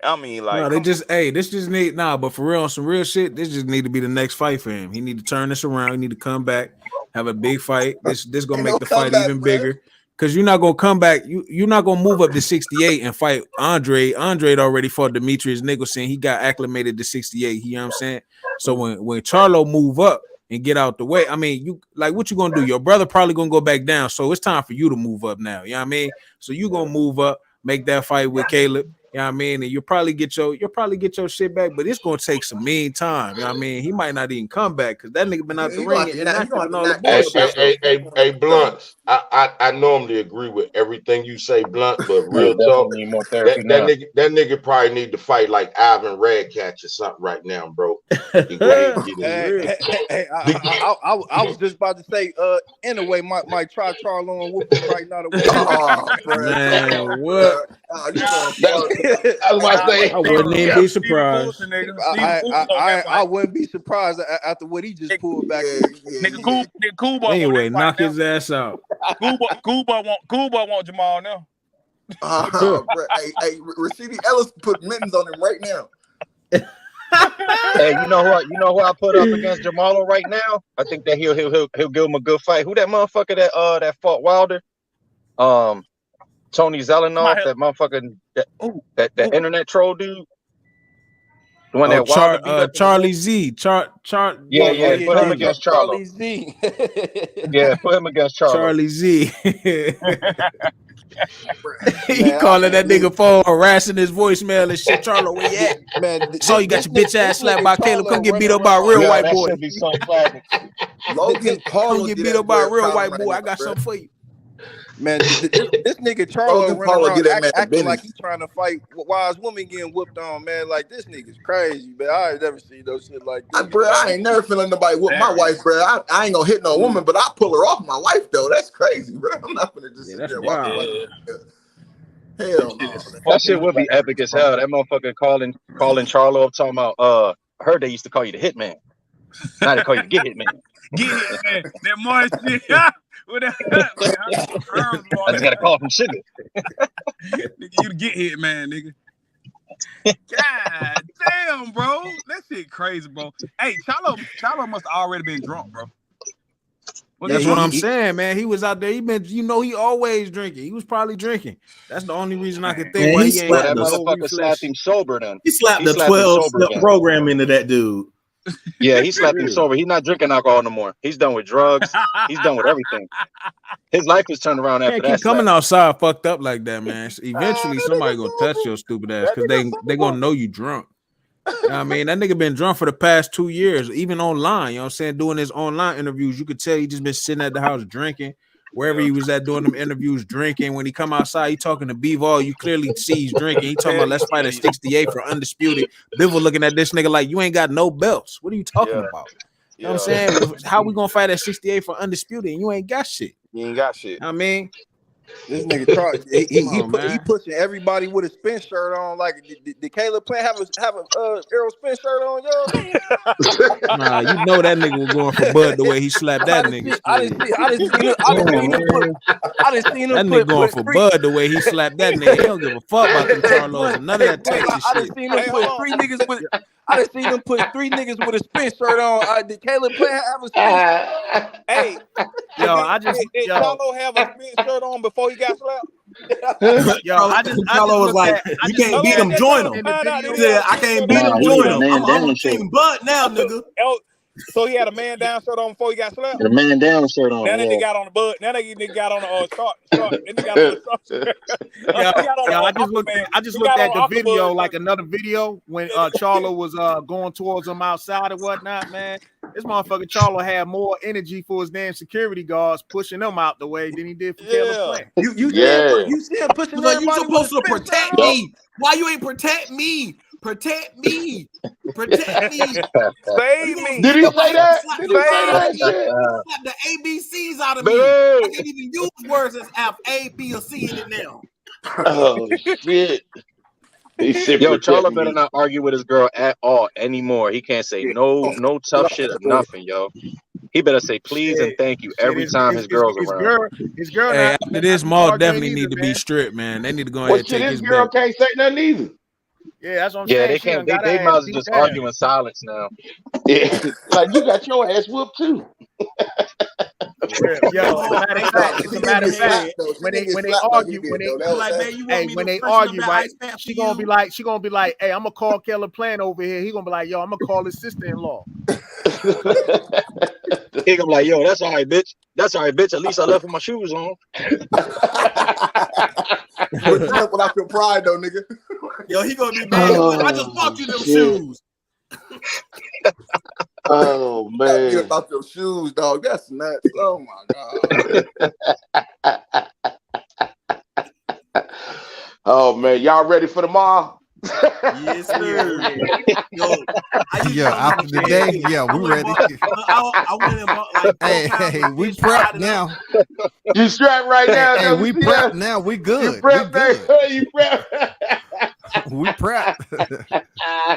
I mean, like, no, they just, this just need, but for real, on some real shit, this just need to be the next fight for him. He need to turn this around. He need to come back, have a big fight. This gonna make the fight even bigger. Cause you're not gonna come back. You're not gonna move up to 68 and fight Andre. Andre had already fought Demetrius Nicholson. He got acclimated to 68. You know what I'm saying? So when Charlo move up and get out the way, I mean, you like what you gonna do? Your brother probably gonna go back down. So it's time for you to move up now. You know what I mean? So you gonna move up, make that fight with Caleb. You know what I mean? And you'll probably get your shit back, but it's gonna take some mean time. You know what I mean? He might not even come back because that nigga been out the ring and all the bullshit. Hey, Blunt. I normally agree with everything you say, Blunt, but real talk, that nigga probably need to fight like Ivan Radcatch or something right now, bro. I was just about to say, anyway, might try Charlo and whoop him right now. Man, what? I wouldn't even be surprised. I wouldn't be surprised after what he just pulled back. Nigga, Kuba. Anyway, knock his ass out. Kuba want Jamal now. Hey, Rashidi Ellis put mittens on him right now. Hey, you know who I put up against Jamalo right now? I think that he'll give him a good fight. Who that motherfucker that fought Wilder? Tony Zelenoff, that motherfucking that internet troll dude. The one that Charlie Z. Put him against Charlo. Charlie Z. Yeah, put him against Charlo. Charlie Z. He calling that nigga phone, harassing his voicemail and shit. Charlo, where you at? Man, so you got your bitch ass slapped by Caleb. Come get beat up by a real white boy. Logan Paul come get beat up by a real white boy. I got something for you. Man, this nigga Charlo running around acting like he's trying to fight wise women getting whooped on, man. Like, this nigga's crazy, but I ain't never seen no shit like this. Bro, I ain't never feeling nobody whoop my wife, bro. I ain't gonna hit no woman, but I pull her off my wife, though. That's crazy, bro. I'm not gonna just sit there walking like hell no. That shit would be epic as hell. That motherfucker calling Charlo up talking about, I heard they used to call you the hitman. Now they call you the get hitman. Get it, man. That more shit. I just got a call from Sugar. You get hit, man, nigga. God damn, bro. That shit crazy, bro. Hey, Charlo must have already been drunk, bro. That's what I'm saying, man. He was out there. He always drinking. He was probably drinking. That's the only reason I could think why he ain't that motherfucker slapped him sober then. He slapped the 12-step program into that dude. Yeah, he slapped him sober. He's not drinking alcohol no more. He's done with drugs. He's done with everything. His life is turned around after that. Keep coming outside fucked up like that, man. Eventually, somebody gonna touch your stupid ass because they gonna know you drunk. You know what I mean, that nigga been drunk for the past 2 years, even online. You know what I'm saying? Doing his online interviews, you could tell he just been sitting at the house drinking. Wherever he was at doing them interviews, drinking. When he come outside, he talking to Bivol. You clearly see he's drinking. He talking about let's fight at 68 for Undisputed. Bivol looking at this nigga like you ain't got no belts. What are you talking about? You know what I'm saying? How we gonna fight at 68 for undisputed? And you ain't got shit. You ain't got shit. I mean, This nigga try. He on, pushing everybody with a Spence shirt on. Like, did Caleb Plant have a Errol Spence shirt on, yo? Nah, you know that nigga was going for Bud the way he slapped that nigga. I didn't see him That nigga going for Bud the way he slapped that nigga. He don't give a fuck about them Charlos and none of that Texas shit. I done seen him put three niggas with. I done seen him put 3 niggas with a Spence shirt on. Did Caleb Plant have a Spence? Hey, did Charlo have a Spence shirt on before he got slapped? Charlo was like, "You can't beat him, join him." He said, "I can't beat him, join him. I'm a Team Bud now, nigga." So he had a man down shirt on before he got slapped. The man down shirt on. Now they got on the Bud. Now they got on the short. Then they got on the I just looked at the video, like another video when Charlo was going towards him outside or whatnot, man. This motherfucker Charlo had more energy for his damn security guards pushing them out the way than he did for Caleb Plant. You see him pushing like, you supposed to protect me. Why you ain't protect me? Protect me. Protect me. Save me. Did he say that? Did he say that shit? Slap the ABCs out of me. I can't even use words as F, A, B, or C in it now. Oh shit. Yo, Charlo better not argue with his girl at all anymore. He can't say no tough shit or nothing, yo. He better say please and thank you every time his girl's around. His girl. Hey, after this, Maul definitely need to be stripped, man. They need to go ahead and take his girl belt. can't say nothing either. Yeah, that's what I'm saying. They can't. They might as well just argue in silence now. Yeah, like you got your ass whooped too. Yo, as a matter of fact, when they argue, right, she gonna be like, hey, I'm gonna call Caleb Plant over here. He gonna be like, yo, I'm gonna call his sister-in-law. He gonna be like, yo, that's all right, bitch. That's all right, bitch. At least I left with my shoes on. Without your pride, though, nigga. Yo, he gonna be mad. I just bought you them shoes. Oh man, about your shoes, dog. That's nuts. Oh my god. Oh man, y'all ready for tomorrow? Yes, sir. Yo, after the day, we ready. I went and bought like hey, we prepped now. You strapped right now. Hey, we prepped now. We good. You prepped. You prepped. We prepped.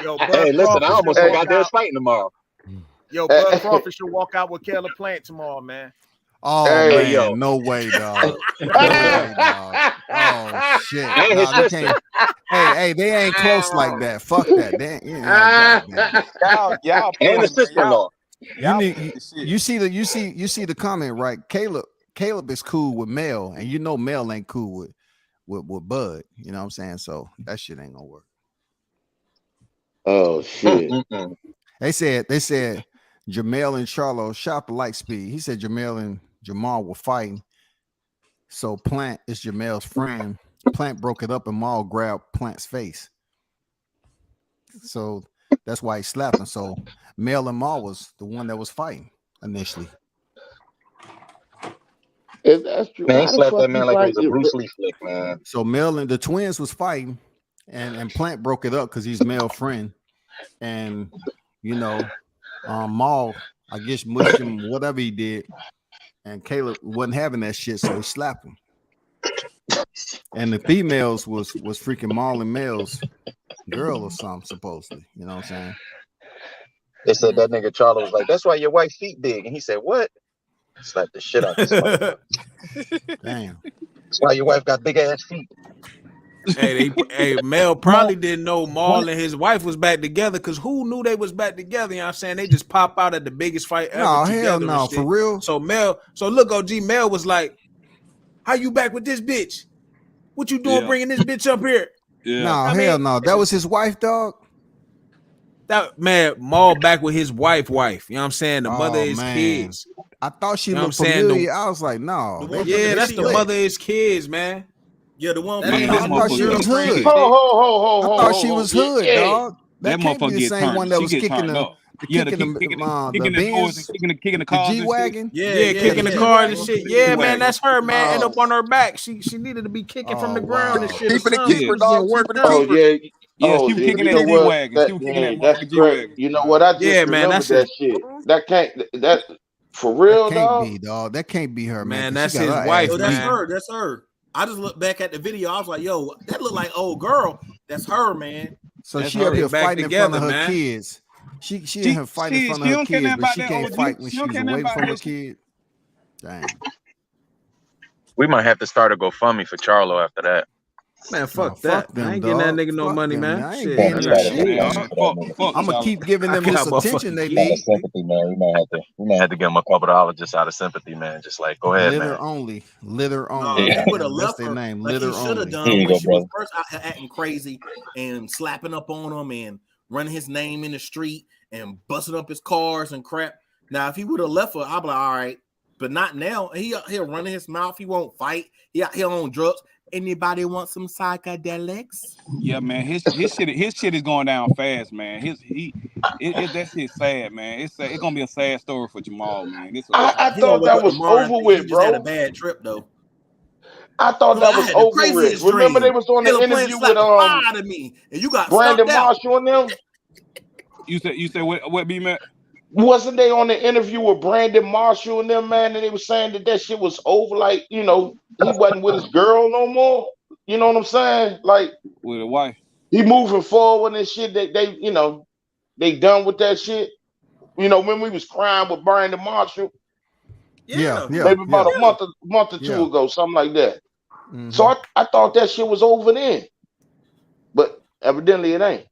Yo, hey, listen, I almost forgot there's fighting tomorrow. Yo, Bud Crawford should walk out with Caleb Plant tomorrow, man. Oh man, no way, dog. No way, dog. Oh shit. Nah, hey, they ain't close like that. Fuck that. Y'all and the sister-in-law. You see the comment, right? Caleb is cool with Mel, and you know Mel ain't cool with Bud. You know what I'm saying? So that shit ain't gonna work. Oh shit. They said Jamel and Charlo shot the light speed. He said Jamel and Jamal were fighting. So Plant is Jamel's friend. Plant broke it up and Maul grabbed Plant's face. So that's why he slapped him. So Mel and Maul was the one that was fighting initially. If that's true, man, he slapped that man like it was a Bruce Lee flick, man. So Mel and the twins was fighting, and Plant broke it up because he's Mel's friend. And Maul, I guess, mushed him, whatever he did, and Caleb wasn't having that shit, so he slapped him. And the females was freaking Maul and Mel's girl or something, supposedly. You know what I'm saying? They said that nigga Charlo was like, "That's why your wife's feet big," and he said, "What?" Slapped the shit out of this. Damn. That's why your wife got big ass feet. Hey, Mel probably didn't know Maul and his wife was back together because who knew they was back together? You know what I'm saying? They just pop out at the biggest fight ever. No, hell no, for real. So look, OG, Mel was like, how you back with this bitch? What you doing bringing this bitch up here? Yeah. No, hell no. That was his wife, dog. That man, Maul back with his wife. You know what I'm saying? The mother of his kids. I thought she looked familiar. I was like, no. That's the mother of his kids, man. Yeah, the one. I thought she was hood. I thought she was hood, dog. That can't be the same one that was kicking the G-Wagon. Yeah, kicking the cars and shit. Yeah, man, that's her, man. End up on her back. She needed to be kicking from the ground and shit. Keeping the keeper, dog. Oh yeah. Yeah, Oh she was yeah, kicking you that know G what? wagon. She That was kicking that yeah, that's motherfucking G correct. wagon. You know what? I just Yeah, man, remembered that's that his shit. That can't that for That real, can't dog. be, dog. That can't be her, man. man, 'Cause she that's got his her wife, ass Yo, that's beat. man. her. That's her. I just looked back at the video. I was like, yo, that look like old girl. That's her, man. So That's she up her. They here back fighting in front together, of her man. kids. She in her fighting in She front of her don't care kids, nothing but about she that can't OG. fight when She don't she's care nothing away about from her that shit. kid. Damn. We might have to start a GoFundMe for Charlo after that. Man, No, fuck fuck that. I them, ain't getting that dog. nigga no Fuck money, them, man. man. I ain't Shit, getting I them got shit, dog. Fuck I'm gonna Charlo. keep giving I them got this motherfucking attention they Out of need. kids, nigga. sympathy, man. We might have to give him a couple dollars just out of sympathy, man. Just like, go ahead, man. Litter only. Litter No, only. he Yeah. would have Goddamn. That's left their her name. like he Litter should have only. Here done you when go, she was brother. first out here acting crazy and slapping up on him and running his name in the street and busting up his cars and crap. Now, if he would have left her, I'd be like, all right, but not now. He'll run in his mouth. He won't fight. He out here on drugs. Anybody want some psychedelics? Yeah, man. His shit is going down fast, man. That shit sad, man. It's gonna be a sad story for Jamal, man. I He gonna thought wake that up was tomorrow and over think he with, just had a bro. bad trip, though. I thought Like, that I was had the over with. craziest Remember they dream. was on the Killer Plant interview with slapped the fire out of me, and you got Brandon stumped out. Marshall and them? You said what be man? Wasn't they on the interview with Brandon Marshall and them, man? And they were saying that shit was over, like, you know, he wasn't with his girl no more. You know what I'm saying? Like, With a wife. he moving forward and shit. They you know, they done with that shit. You know, when we was crying with Brandon Marshall, Yeah. maybe about a month or two ago, something like that. Mm-hmm. So I thought that shit was over then, but evidently it ain't.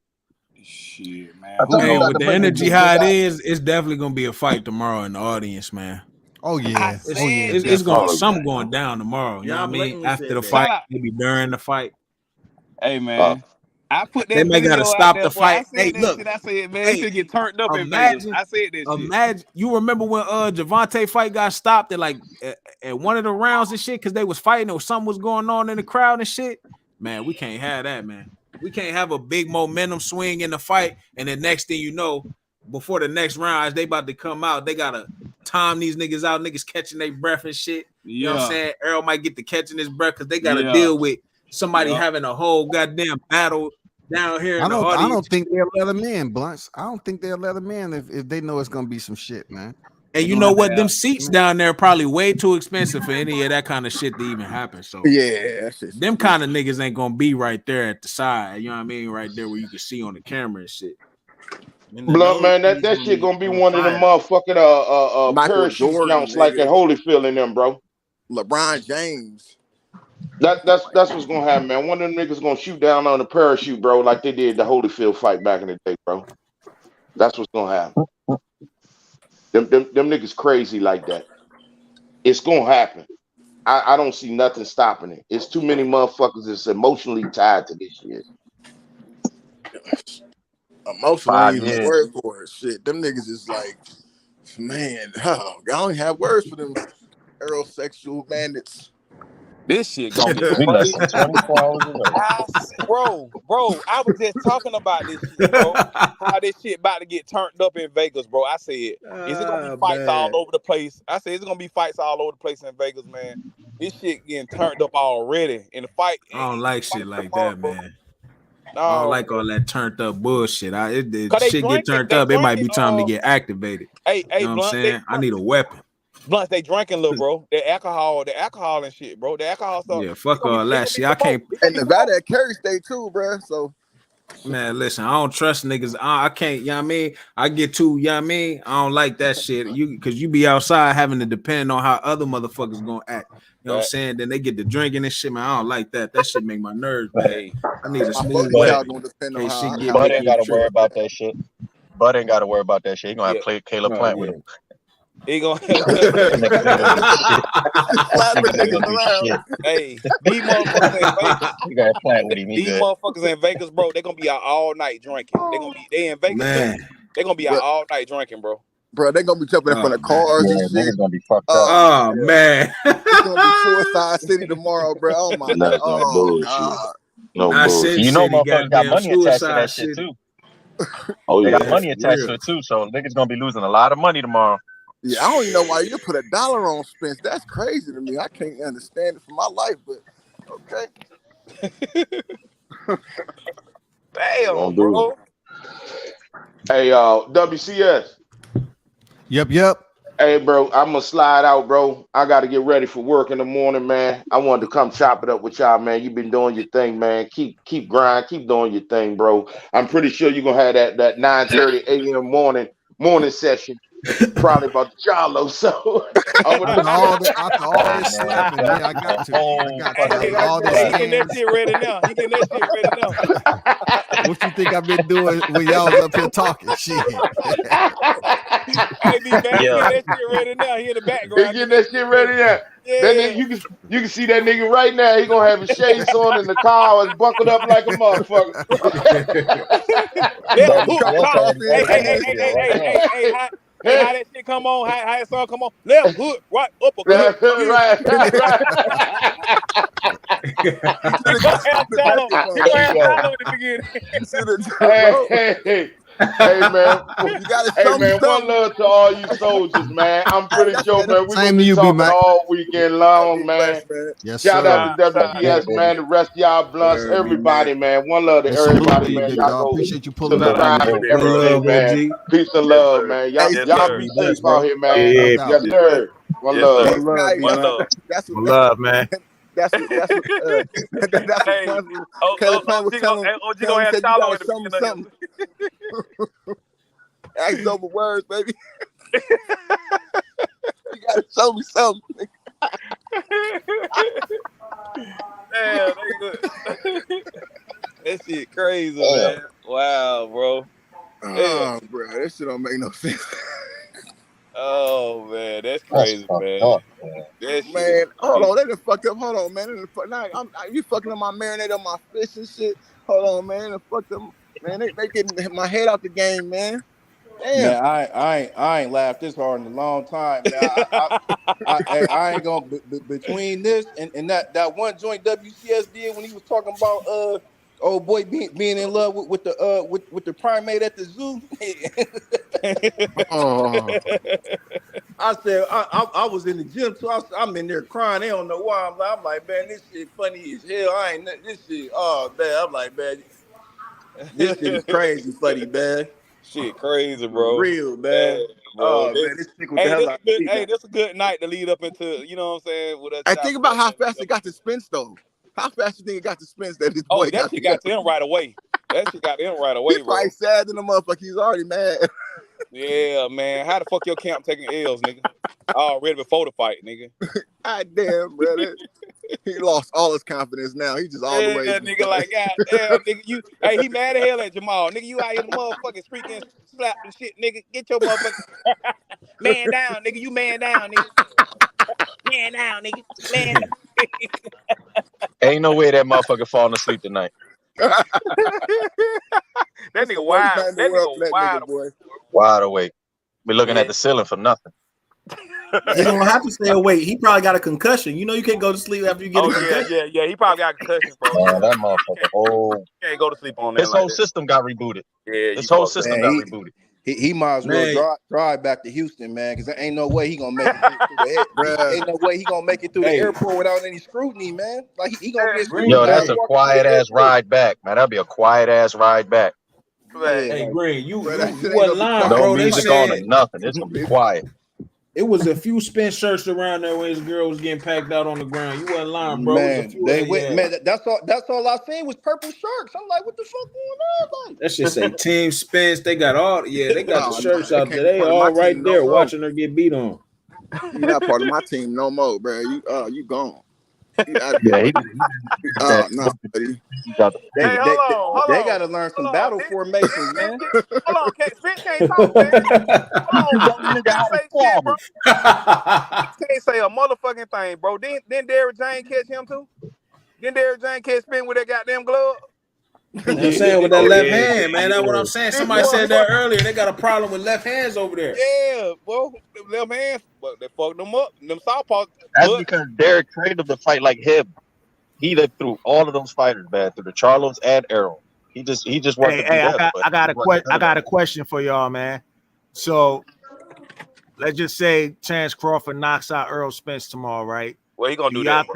Shit, man. Hey, with the energy how it is, it's definitely gonna be a fight tomorrow in the audience, man. Oh yeah. It's gonna something going down tomorrow. You know what I mean? blatantly After said the that. fight, maybe during the fight. Hey, man. I put that They may video gotta out stop there, the boy. I fight. said Hey, that look. shit. I said, man, Hey, it should get turned up in Vegas. I said that shit. Imagine you remember when Javante fight got stopped at like at one of the rounds and shit because they was fighting or something was going on in the crowd and shit. Man, we can't have that, man. We can't have a big momentum swing in the fight, and the next thing you know, before the next round, as they about to come out, they gotta time these niggas out, niggas catching their breath and shit. You know what I'm saying? Earl might get to catching his breath because they gotta deal with somebody having a whole goddamn battle down here in the audience. I don't think they'll let him in, Blunts. I don't think they'll let him in if they know it's gonna be some shit, man. And you know what? Them seats down there are probably way too expensive for any of that kind of shit to even happen. So yeah, them kind of niggas ain't gonna be right there at the side. You know what I mean? Right there where you can see on the camera and shit. Blunt, man, that shit gonna be one of them motherfucking Michael parachute Jordan, counts like at nigga. Holyfield in them, bro. LeBron James. That's what's gonna happen, man. One of them niggas gonna shoot down on the parachute, bro, like they did the Holyfield fight back in the day, bro. That's what's gonna happen. Them niggas crazy like that. It's gonna happen. I don't see nothing stopping it. It's too many motherfuckers that's emotionally tied to this shit. Emotional ain't even a word for it. Shit, them niggas is like, man, I don't have words for them heterosexual bandits. This shit gonna be We less than 24 hours away. bro. I was just talking about this shit, bro. How this shit about to get turned up in Vegas, bro. I said, is it gonna be fights all over the place? I said, it's gonna be fights all over the place in Vegas, man. This shit getting turned up already. In the fight, I don't like shit like that, man. No. I don't like all that turned up bullshit. If they shit get turned they up, it might be drinking, time to get activated. Hey, you know what I'm Blunt, saying? I need a weapon. Blunt, they drinking, little bro. The alcohol and shit, bro. The alcohol stuff. Yeah, fuck all that shit. I can't. And Nevada at Kerry State too, bro. So Man, listen, I don't trust niggas. I can't, you know what I mean? I get too, you know what I mean? I don't like that shit. Cause you be outside having to depend on how other motherfuckers gonna act. You know what I'm saying? Then they get to drinking and shit, man. I don't like that. That shit make my nerves bad. I need a smooth weapon. Bud ain't gotta worry about that shit. Bud ain't gotta worry about that shit. He gonna have Caleb Plant with him. He gonna Hey, these motherfuckers in Vegas. You got a Plant with him. These motherfuckers in Vegas, bro, they gonna be out all night drinking. They in Vegas. They gonna be out all night drinking, bro. Bro, they gonna be jumping in front of cars and shit. Niggas gonna be fucked up. Oh man. It's gonna be Suicide City tomorrow, bro. Oh my god. Oh god. No bullshit. You know motherfuckers got money attached to that shit too. Oh they yeah, got money attached to it too, so niggas gonna be losing a lot of money tomorrow. Yeah, I don't even know why you put $1 on Spence. That's crazy to me. I can't understand it for my life, but okay. Damn, bro. Hey, WCS. Yep. Hey, bro, I'm gonna slide out, bro. I got to get ready for work in the morning, man. I wanted to come chop it up with y'all, man. You've been doing your thing, man. Keep grind, keep doing your thing, bro. I'm pretty sure you're gonna have that 9:30 a.m. morning session, probably about the Charlo. So after all this slapping, yeah, I got to. After all this He getting that shit ready now. What you think I've been doing when y'all was up here talking? Shit. Hey, be back. He getting that shit ready now. He in the background. He getting that shit ready now. Yeah. Then you can see that nigga right now. He gonna have his shades on in the car and buckled up like a motherfucker. Hey, how that shit come on? How that song come on? Left hook, right uppercut. Right. You gonna have Charlo at the beginning. Hey man, one love to all you soldiers, man. I'm pretty sure, man, we're gonna be talking all weekend long, man. Yes, Shout out to WPS, man. The rest of y'all blunts, everybody, man. One love to everybody, man. Y'all go appreciate you pulling up. Everything, man. Peace and love, man. Y'all be safe out here, man. Yes, sir. One love. One love, man. That's what Caleb Plant was telling him. He said, you gotta show me something. Act over words, baby. You gotta show me something. Damn, that shit crazy, man. Wow, bro. Oh, bro, that shit don't make no sense. Oh man, that's crazy, man. Man, hold on, they done fucked up. Hold on, man. You fucking up my marinade on my fish and shit. Hold on, man. They fucked up. Man, they getting my head out the game, man. Damn. Man, I ain't laughed this hard in a long time. Man, I ain't gonna between this and that one joint WCS did when he was talking about old boy being in love with the primate at the zoo. I said I was in the gym too. I'm in there crying. They don't know why. I'm like, man, this shit funny as hell. This shit. Oh man, I'm like, man, this shit is crazy funny, man. Shit crazy, bro. For real, man. Bro. Man, this tickled the hell out of me. Hey, this a good night to lead up into, you know what I'm saying? With us. I think about how fast it got to Spence, though. How fast you think it got to Spence that this boy that shit got to him right away. That shit got to him right away, He's probably sad in the motherfucker. He's already mad. Yeah, man. How the fuck your camp taking L's, nigga? Already before the fight, nigga. God damn, brother. He lost all his confidence now. He just all the way. Yeah, nigga, like, God damn, nigga. Hey, he mad as hell at Jamal. Nigga, you out here the motherfucking street getting slapped and shit, nigga. Get your motherfucking man down, nigga. You man down, nigga. Man down, nigga. Man down. Ain't no way that motherfucker falling asleep tonight. That nigga wild. That nigga wild. Wide awake. Be looking at the ceiling for nothing. You don't have to stay awake. He probably got a concussion. You know you can't go to sleep after you get a concussion. Yeah. He probably got a concussion, bro. That motherfucker. Can't go to sleep on that. His whole system got rebooted. Yeah, his whole system got rebooted. He might as well drive back to Houston, man, because there ain't no way he gonna make it through the ain't no way he gonna make it through the airport without any scrutiny, man. Like he gonna get scrutiny. Yo, that's a quiet ass ride back, man. That'd be a quiet ass ride back. Hey, Green, you wasn't lying, no bro. music on or nothing. It's gonna be quiet. It was a few Spence shirts around there when his girl was getting packed out on the ground. You wasn't lying, bro. Man, that's all I seen was purple sharks. I'm like, what the fuck going on? Like, that shit say Team Spence. They got they got the shirts out there. They all right there watching her get beat on. You're not part of my team no more, bro. You gone. Yeah, buddy. They got to learn some battle formations, man. Hold on, Spence can't talk, man. Hold on, can't say a motherfucking thing, bro. Didn't Derrick James catch him too? Didn't Derrick James catch Spence with that goddamn glove? I'm saying with that left hand, man. That's what I'm saying. Somebody said that earlier. They got a problem with left hands over there. Yeah, well, them left hands, but they fucked them up. Them southpaws. That's because Derek trained him to fight like him. He lived through all of those fighters, man, through the Charlos and Errol. He just worked. I got a question for y'all, man. So let's just say Chance Crawford knocks out Errol Spence tomorrow, right? Well, he gonna do that.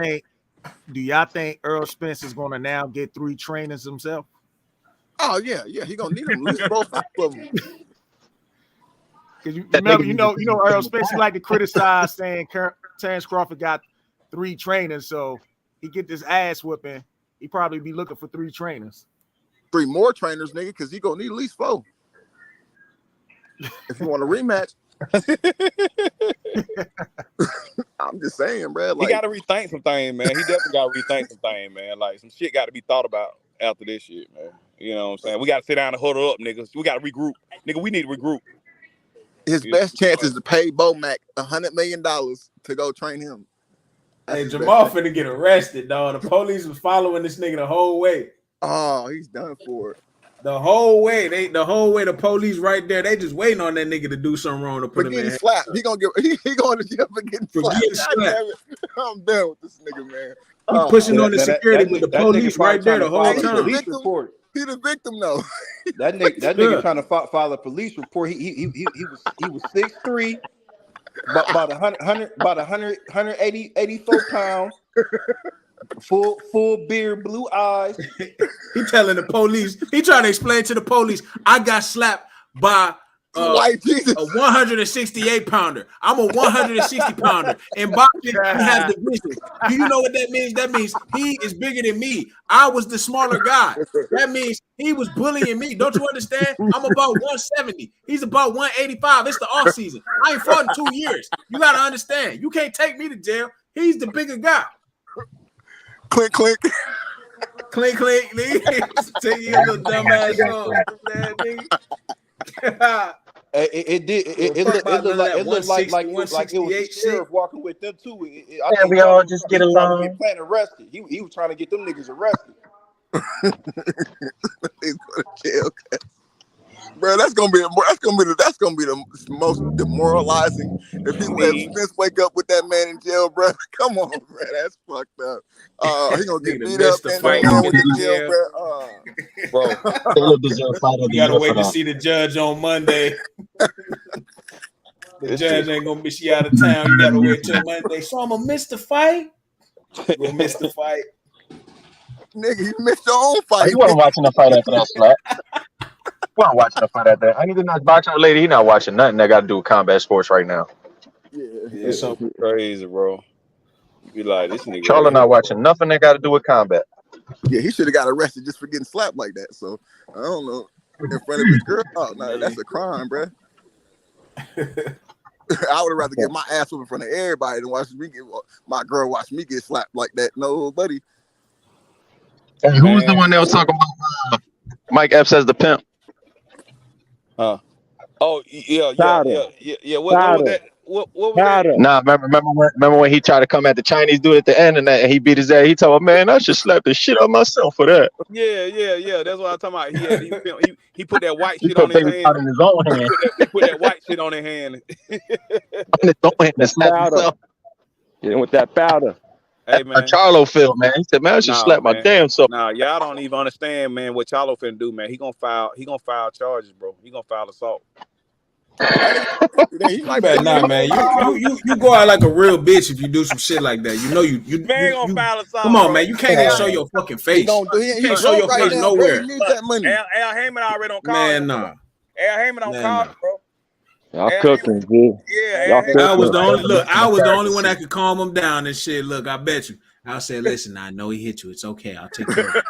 Do y'all think Errol Spence is gonna now get 3 trainers himself? Oh yeah, he gonna need them. At least 4 or 5 of them. Because you remember, Earl Spence, he like to criticize saying Terrence Crawford got 3 trainers, so he get this ass whooping. He probably be looking for 3 trainers. 3 more trainers, nigga, because he gonna need at least 4. If you want a rematch. I'm just saying, bro. Like, he got to rethink some things, man. He definitely got to rethink some things, man. Like, some shit got to be thought about after this shit, man. You know what I'm saying? We got to sit down and huddle up, niggas. We got to regroup. Nigga, we need to regroup. His best chance is to pay Bo Mac $100 million to go train him. Hey, Jamal finna get arrested, dog. The police was following this nigga the whole way. Oh, he's done for it. The whole way, the police right there. They just waiting on that nigga to do something wrong to put him in. Slapped. He going to jail for getting slapped. I'm done with this nigga, man. He pushing on the security with the police right there the whole time. He the victim though. That nigga trying to file a police report. He was 6'3", about 184 pounds, full beard, blue eyes. He telling the police. He trying to explain to the police. I got slapped by white Jesus. A 168 pounder. I'm a 160 pounder. And boxing, he has division. Do you know what that means? That means he is bigger than me. I was the smaller guy. That means he was bullying me. Don't you understand? I'm about 170. He's about 185. It's the off season. I ain't fought in 2 years. You gotta understand. You can't take me to jail. He's the bigger guy. Clink, clink. Clink, clink, nigga. Take your little dumb ass on, nigga. It looked like it was the sheriff walking with them too. I think we all just get along. Get Plant arrested. He was trying to get them niggas arrested. He's going to jail, bro. That's gonna be the most demoralizing. If he let Spence wake up with that man in jail, bro. Come on, bro. That's fucked up. He gonna get beat up and go with the jail, bro. You gotta wait to see the judge on Monday. The judge ain't gonna be she out of town. You gotta wait till Monday. So I'm gonna miss the fight. We'll miss the fight. Nigga, you missed your own fight. You wasn't watching the fight after that slap. You wasn't watching the fight after that. I need to not boxing lady. He not watching nothing that got to do with combat sports right now. Yeah, it's something crazy, bro. You be like, this nigga. Charlo not watching nothing that got to do with combat. Yeah, he should have got arrested just for getting slapped like that. So I don't know. In front of his girl, oh no, that's a crime, bro. I would rather get my ass up in front of everybody than watch me get my girl watch me get slapped like that. No, buddy. Hey, who's the one that was talking about Mike Epps as the pimp? Oh yeah. What was that? What was that? Nah, remember when he tried to come at the Chinese dude at the end and he beat his ass? He told him, man, I should slap the shit out of myself for that. Yeah. That's what I'm talking about. He put that white shit on his hand. In his own hand. He put that white shit on his hand. On his own hand and slap himself. Get with that powder. Hey, man. A Charlo feel, man. He said, man, I should slap my damn self. Nah, y'all don't even understand, man, what Charlo finna do, man. He gonna file charges, bro. He gonna file assault. Nah, man. You go out like a real bitch if you do some shit like that. You know you gonna file assault. Come on, man. You can't even show your fucking face. You can't show your face nowhere. He needs that money. Al Heyman already on call. Man, nah. Al Heyman on call, bro. Y'all cooking, dude. Yeah, I was the only one that could calm him down and shit. Look, I bet you. I said, listen, I know he hit you. It's okay. I'll take care of it.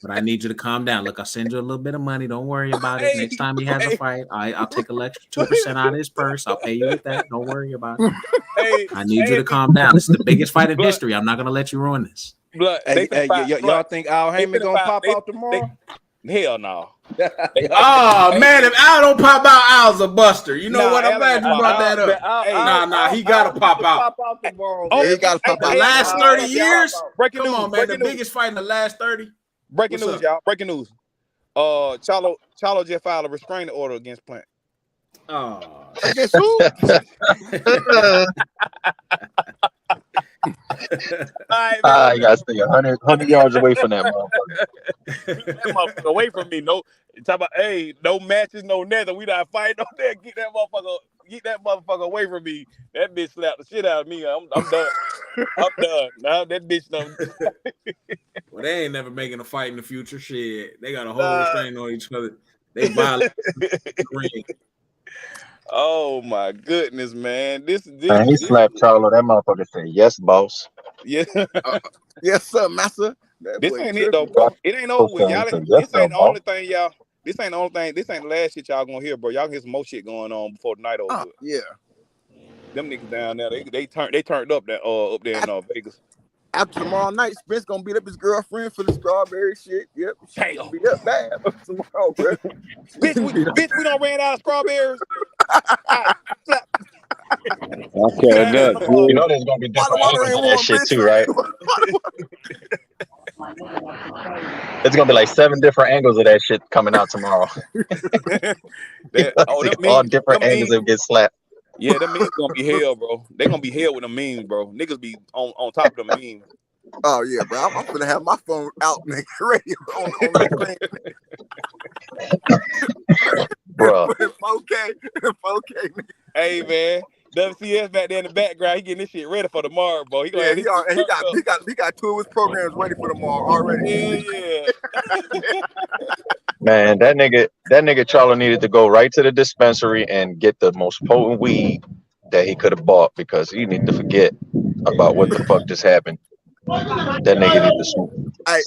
But I need you to calm down. Look, I'll send you a little bit of money. Don't worry about it. Next time he has a fight, I'll take an extra 2% out of his purse. I'll pay you with that. Don't worry about it. I need you to calm down. This is the biggest fight in history. I'm not going to let you ruin this. Y'all think Al Heyman going to pop out tomorrow? Hell no. Oh man, if Al don't pop out, Al's a buster. You know what? I'm glad you brought that up. Nah, he gotta pop out. He gotta pop out. The last 30 years. Breaking Come news, on, man. The biggest fight in the last 30. Breaking news, y'all. Breaking news. Charlo just filed a restraining order against Plant. Oh, against who? You gotta stay 100 yards away from that motherfucker. That motherfucker away from me. No, talk about no matches, no nothing. We not fighting on there. Get that motherfucker. Get that motherfucker away from me. That bitch slapped the shit out of me. I'm done. I'm done. Now that bitch done. Well, they ain't never making a fight in the future. Shit, they got a whole restraint on each other. They violate the ring. Oh my goodness, man! This And he slapped Charlo. That motherfucker said, "Yes, boss." Yeah. Yes, sir, massa. That This boy ain't it though, tripping. bro. It ain't over with, He y'all. said, "Yes, This sir, ain't the only boss." thing, y'all. This ain't the only thing. This ain't the last shit y'all gonna hear, bro. Y'all gonna hear some more shit going on before the night over. Yeah. Them niggas down there, they turned up that up there in Vegas. After tomorrow night, Spence gonna beat up his girlfriend for the strawberry shit. Yep, she's gonna beat up bad tomorrow, bro. bitch, we done ran out of strawberries. Okay, that. You know there's gonna be different angles of that shit too, right? It's gonna be like 7 different angles of that shit coming out tomorrow. All different angles that get slapped. Yeah, them memes gonna be hell, bro. They gonna be hell with them memes, bro. Niggas be on top of them memes. Oh yeah, bro. I'm gonna have my phone out, nigga, ready on the screen. Bro. 4K. Hey man, WCS back there in the background, he getting this shit ready for tomorrow, bro. He gonna Yeah, have this he got 2 of his programs ready for tomorrow already. Yeah. Man, that nigga Charlo needed to go right to the dispensary and get the most potent weed that he could have bought, because he need to forget about what the fuck just happened. That nigga need to smoke. Hey,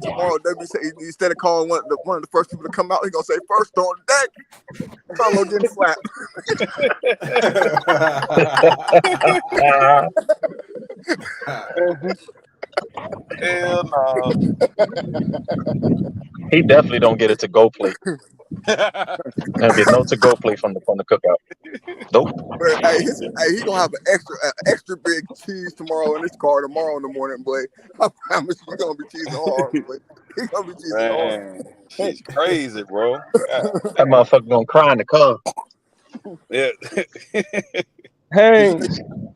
tomorrow, W say instead of calling one of the first people to come out, he gonna say first on deck. Charlo getting slapped. Hell no. He definitely don't get a to-go plate. There'll be no to-go plate from the cookout. Nope. Hey, he gonna have an extra big cheese tomorrow in his car tomorrow in the morning, boy. I promise you, gonna be cheesing hard, boy. He gonna be cheesing hard. Shit's crazy, bro. That motherfucker gonna cry in the car. Yeah. Hey,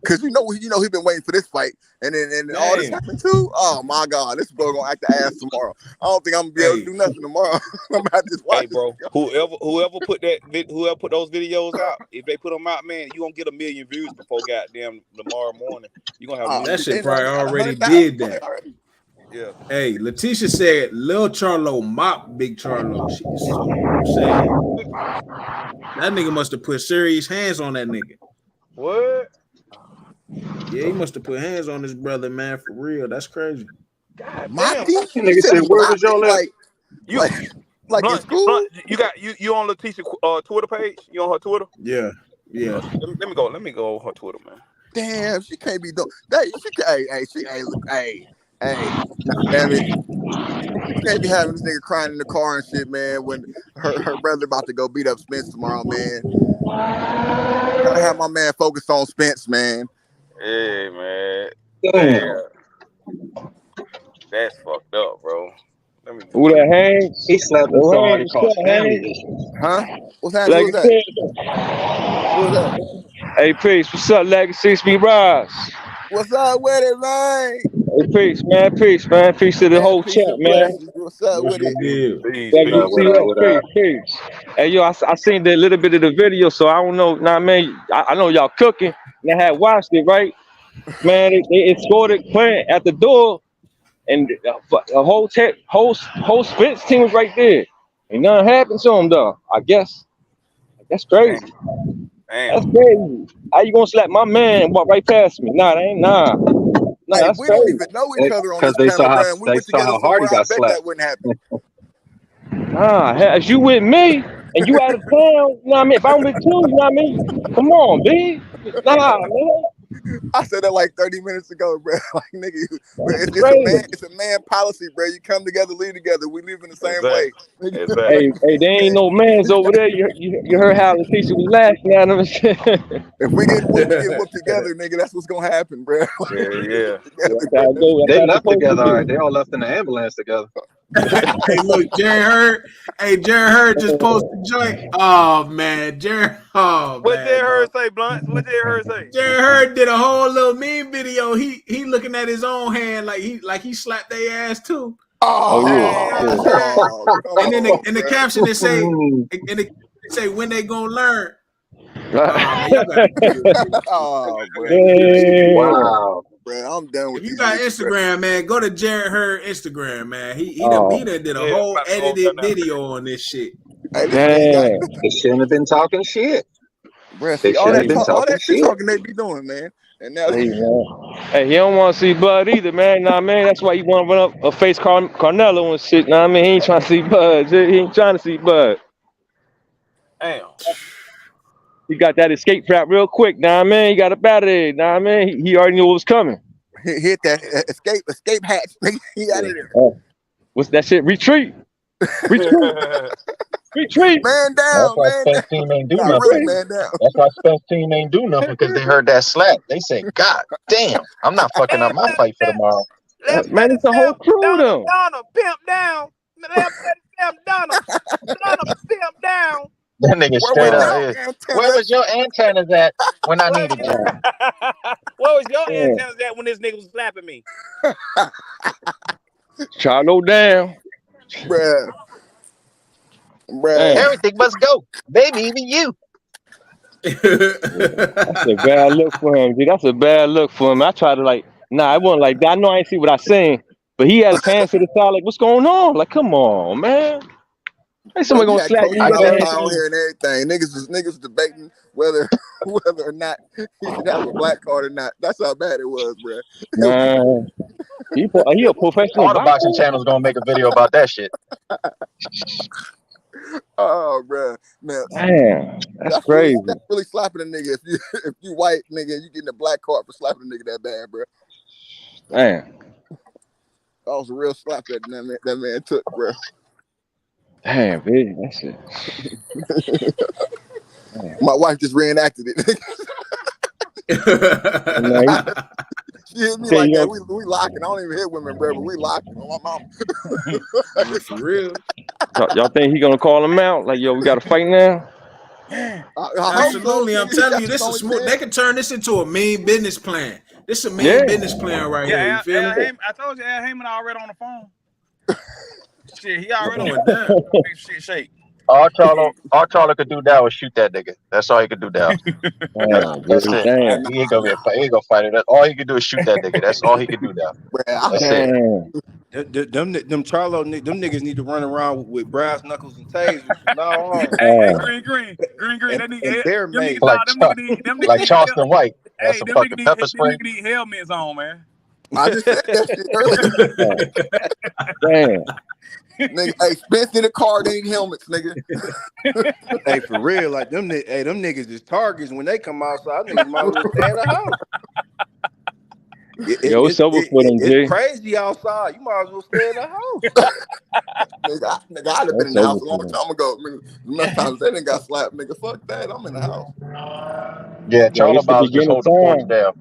because you know he been waiting for this fight, and then all this happened too. Oh my God, this bro gonna act the ass tomorrow. I don't think I'm gonna be able to do nothing tomorrow. I'm gonna have to just watch. Hey, bro, whoever put those videos out, if they put them out, man, you gonna get 1 million views before goddamn tomorrow morning. You gonna have that shit probably already did that. Yeah. Hey, Letitia said Lil Charlo mopped Big Charlo. I'm saying that nigga must have put serious hands on that nigga. What? Yeah, he must have put hands on his brother, man, for real. That's crazy. God damn. Nigga said, where was y'all at? Like in school? Blunt, you on Letitia Twitter page? You on her Twitter? Yeah. Let me go on her Twitter, man. Damn, she can't be doing that. Damn it. You can't be having this nigga crying in the car and shit, man, when her brother about to go beat up Spence tomorrow, man. Gotta have my man focused on Spence, man. Hey, man. Damn. That's fucked up, bro. Who that Hanks? He slapped him so hard he caused family issues. Huh? What's happening? Who's that? Who's that? Hey, peace. What's up, legacies? Be rise. What's up with it, man? Hey, peace, man. Peace, man. Peace to the whole chat, man. What's up with it? Peace. Hey, yo, I seen the little bit of the video, so I don't know. Nah, man, I know y'all cooking, and I had watched it, right? Man, it escorted Clint at the door, and the whole Spence team was right there. Ain't nothing happened to him, though. I guess. That's crazy. Damn. That's crazy. How you gonna slap my man and walk right past me? Nah, that ain't nah. Hey, That's we crazy. don't even know each other on this panel, man. We went together somewhere. I bet that wouldn't happen. Nah, as you with me and you out of town, you know what I mean? If I'm with you, you know what I mean? Come on, B. Nah, man. I said that like 30 minutes ago, bro. Like, nigga, it's a man policy, bro. You come together, lead together. We live in the same way. Hey, there ain't no mans over there. You heard how Letitia was laughing at him. If we get whooped together, nigga, that's what's gonna happen, bro. Yeah. They left together, all right. They all left in the ambulance together. Hey, look, Jerry Hurd. Hey, Jerry Hurd just posted the joint. Oh man, Jerry. Oh, what man, Jerry Hurd say, Blunt? What Jerry Hurd say? Jerry Hurd did a whole little meme video. He looking at his own hand like he slapped their ass too. Oh yeah. And then the caption they say when they gonna learn. Man, y'all got Oh, bro. Wow. Bro, I'm done with if you these got niggas, bro. Instagram, man, go to Jared Hurd Instagram, man. He done did a Yeah, I'm whole about to go over there edited now. video on this shit. Hey, this man got, They shouldn't have been talking shit. bro. They See all shouldn't have that been talk, all talking that shit shit. talking they be doing, man. And now, Hey, man. Hey, he don't want to see Bud either, man. Nah, man. That's why he want to run up a face Carnelo and shit. Nah, I mean, he ain't trying to see Bud. He ain't trying to see Bud. Damn. He got that escape trap real quick. Nah, man. He got up out of there. Nah, man. He already knew what was coming. hit that escape hatch. He out of there. What's that shit? Retreat. Retreat. Man That's down, why man down. Spence team ain't do Not nothing. really man down. That's why Spence team ain't do nothing because they heard that slap. They said, "God damn, I'm not fucking up my fight for tomorrow." Man, it's the whole crew, though. Donna, pimp down. Left pimp Donna. Donna, pimp down. That nigga Where straight was up. your Where antennas? was your antennas at when I needed you? What was your antennas at when this nigga was slapping me? Charlo down. Bruh. Everything must go, baby, even you. That's a bad look for him, dude. That's a bad look for him. I tried to I wasn't like that. I know I ain't see what I seen, but he had his hands to the side, like, what's going on? Like, come on, man. Ain't somebody We gonna had slap Coach you? You got your hands Malachi on here and everything. Niggas was debating whether or not he should have a black card or not. That's how bad it was, bruh. Man, he a professional All the boxing boxer? channels gonna make a video about that shit. Oh, bruh. Man, Man, that's crazy. That's really slapping a nigga if you white nigga, you getting a black card for slapping a nigga that bad, bruh. Man. That was a real slap that man took, bruh. Damn, baby, that's it. My wife just reenacted it. She hit me like that. We locking. I don't even hit women, bro, but we locking on my mama. For real. Y'all think he gonna call him out? Like, yo, we got to fight now? Absolutely, I'm telling you, this is smooth. They can turn this into a mean business plan. This is a mean business plan right here. You feel me? I told you, Al Heyman already on the phone. Shit, he already on down. Shit, shake. All Charlo could do now is shoot that nigga. That's all he could do now. That's it. He ain't gonna fight it. All he could do is shoot that nigga. That's all he could do now. That's it. Them Charlo, them niggas need to run around with brass knuckles and tasers from now on. Hey, green. And they're made like Charleston White. That's some fucking pepper spray. Them niggas need helmets on, man. I just said that shit earlier. Damn. Nigga, hey, Spence in the car, they need helmets, nigga. Hey, for real, like them niggas is targets when they come outside. Niggas might as well stay in the house. Yo, what's up for them, G? It's crazy outside. You might as well stay in the house. nigga, I'd have been in the house a long time ago. Nigga, times they didn't got slapped, nigga. Fuck that. I'm in the house. Yeah, Charlo Miles just hold the force down.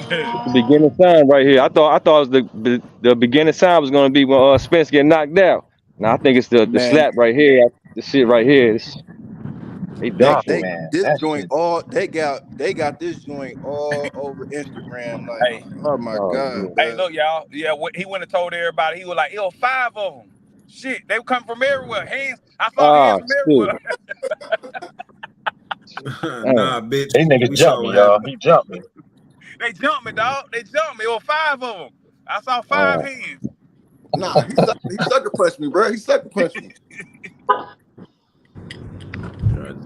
It's the beginning sign right here. I thought it was the beginning sign was gonna be when Spence get knocked out. Now I think it's the slap right here. The shit right here. They got this joint all over Instagram. Like, oh my god. Hey, look, y'all. Yeah, he went and told everybody. He was like, it was 5 of them. Shit, they come from everywhere. Hands. I saw hands from everywhere. Nah, bitch. These niggas jumped me, y'all. He jumped me. They jumped me, dog. They jumped me. It was 5 of them. I saw 5 hands. Nah, he sucker punched me, bro. He sucker punched me.